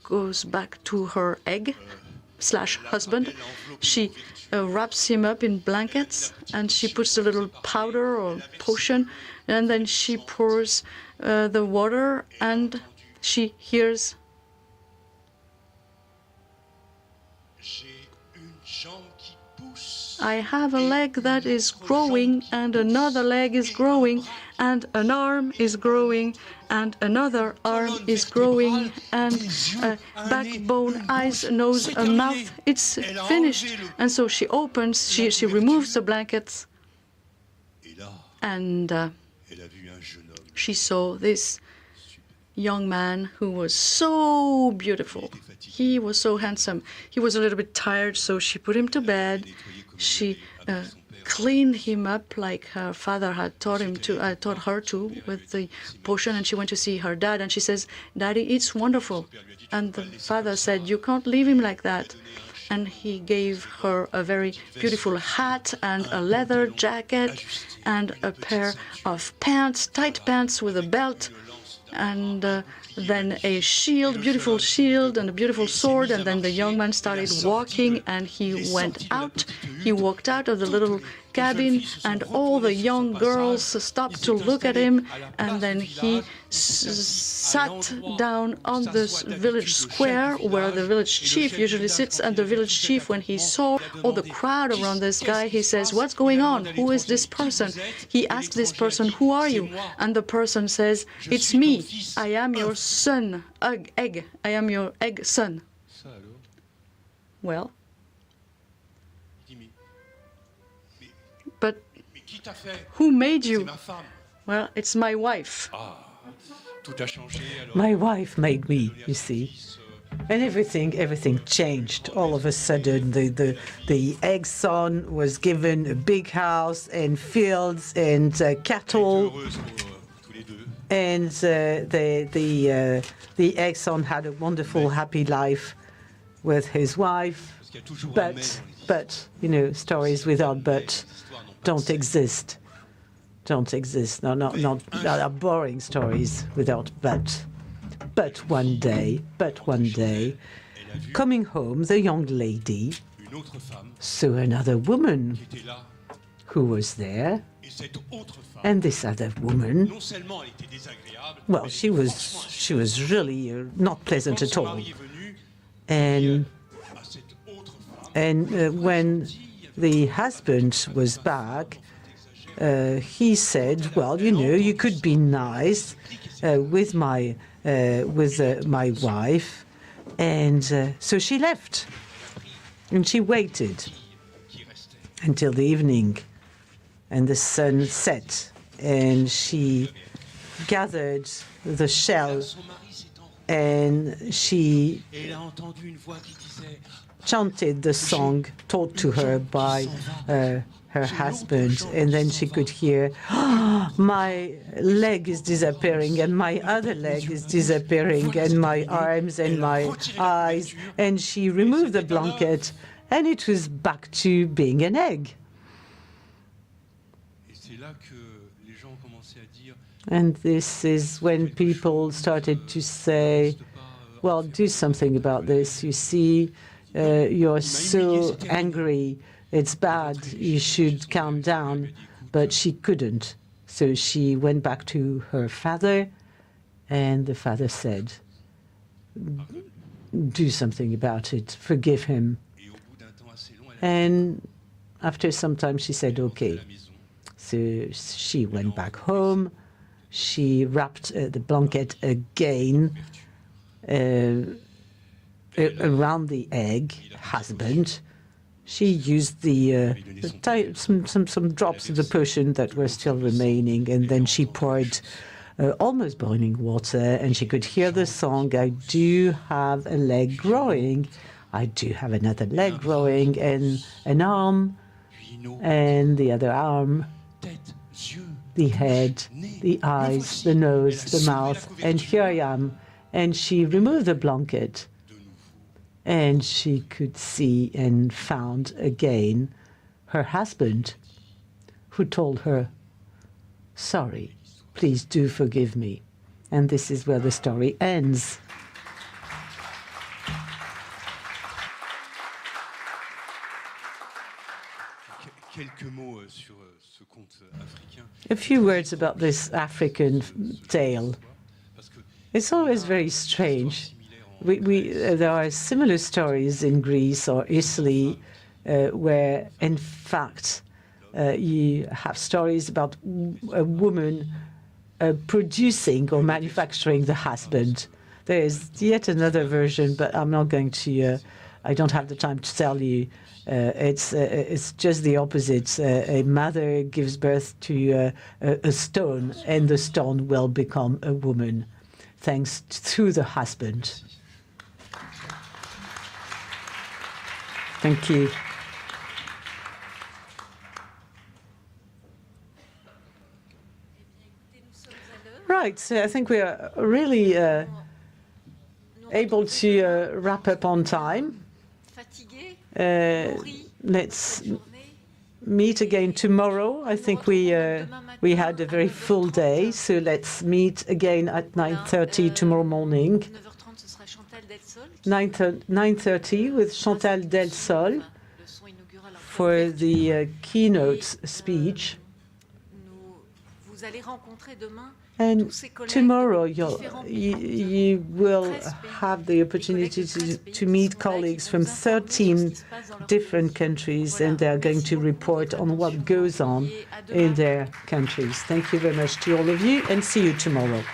goes back to her egg/husband. She wraps him up in blankets, and she puts a little powder or potion, and then she pours the water, and she hears, I have a leg that is growing, and another leg is growing, and an arm is growing, and another arm is growing, and backbone, eyes, nose, a mouth. It's finished. And so she opens, she removes the blankets, and she saw this young man who was so beautiful. He was so handsome. He was a little bit tired, so she put him to bed. She cleaned him up like her father had taught her to with the potion, and she went to see her dad, and she says, "Daddy, it's wonderful." And the father said, "You can't leave him like that." And he gave her a very beautiful hat and a leather jacket and a pair of pants, tight pants with a belt, and then a shield, beautiful shield, and a beautiful sword. And then the young man started walking, and he went out. He walked out of the little cabin, and all the young girls stopped to look at him. And then he sat down on this village square where the village chief usually sits. And the village chief, when he saw all the crowd around this guy, he says, "What's going on? Who is this person?" He asked this person, "Who are you?" And the person says, "It's me. I am your son, egg. I am your egg son." Well, but who made you? Well, it's my wife. My wife made me, you see. And everything changed. All of a sudden, the egg son was given a big house and fields and cattle. And the egg son had a wonderful, happy life with his wife. But you know, stories without but don't exist. Don't exist. No, not boring stories without but. But one day, coming home, the young lady saw another woman who was there. And this other woman, well, she was really not pleasant at all. And when the husband was back, he said, "Well, you know, you could be nice with my wife," and so she left, and she waited until the evening, and the sun set, and she gathered the shell, and she chanted the song taught to her by her husband, and then she could hear, "Oh, my leg is disappearing, and my other leg is disappearing, and my arms and my eyes," and she removed the blanket, and it was back to being an egg. And this is when people started to say, "Well, do something about this. You see, you're so angry. It's bad. You should calm down." But she couldn't. So she went back to her father, and the father said, "Do something about it. Forgive him." And after some time, she said, "Okay." So she went back home. She wrapped the blanket again around the egg husband. She used some drops of the potion that were still remaining, and then she poured almost boiling water, and she could hear the song, "I do have a leg growing, I do have another leg growing, and an arm, and the other arm, the head, the eyes, the nose, the mouth, and here I am." And she removed the blanket, and she could see and found again her husband, who told her, "Sorry, please do forgive me." And this is where the story ends. A few words about this African tale. It's always very strange. There are similar stories in Greece or Italy where, in fact, you have stories about a woman producing or manufacturing the husband. There is yet another version, but I'm not going to. I don't have the time to tell you. It's just the opposite. A mother gives birth to a stone, and the stone will become a woman. thanks to the husband. Thank you. Right, so I think we are really able to wrap up on time. Let's meet again tomorrow. I think we had a very full day, so let's meet again at 9:30 tomorrow morning. 9:30 with Chantal Delsol for the keynote speech. And tomorrow you will have the opportunity to meet colleagues from 13 different countries, and they are going to report on what goes on in their countries. Thank you very much to all of you, and see you tomorrow.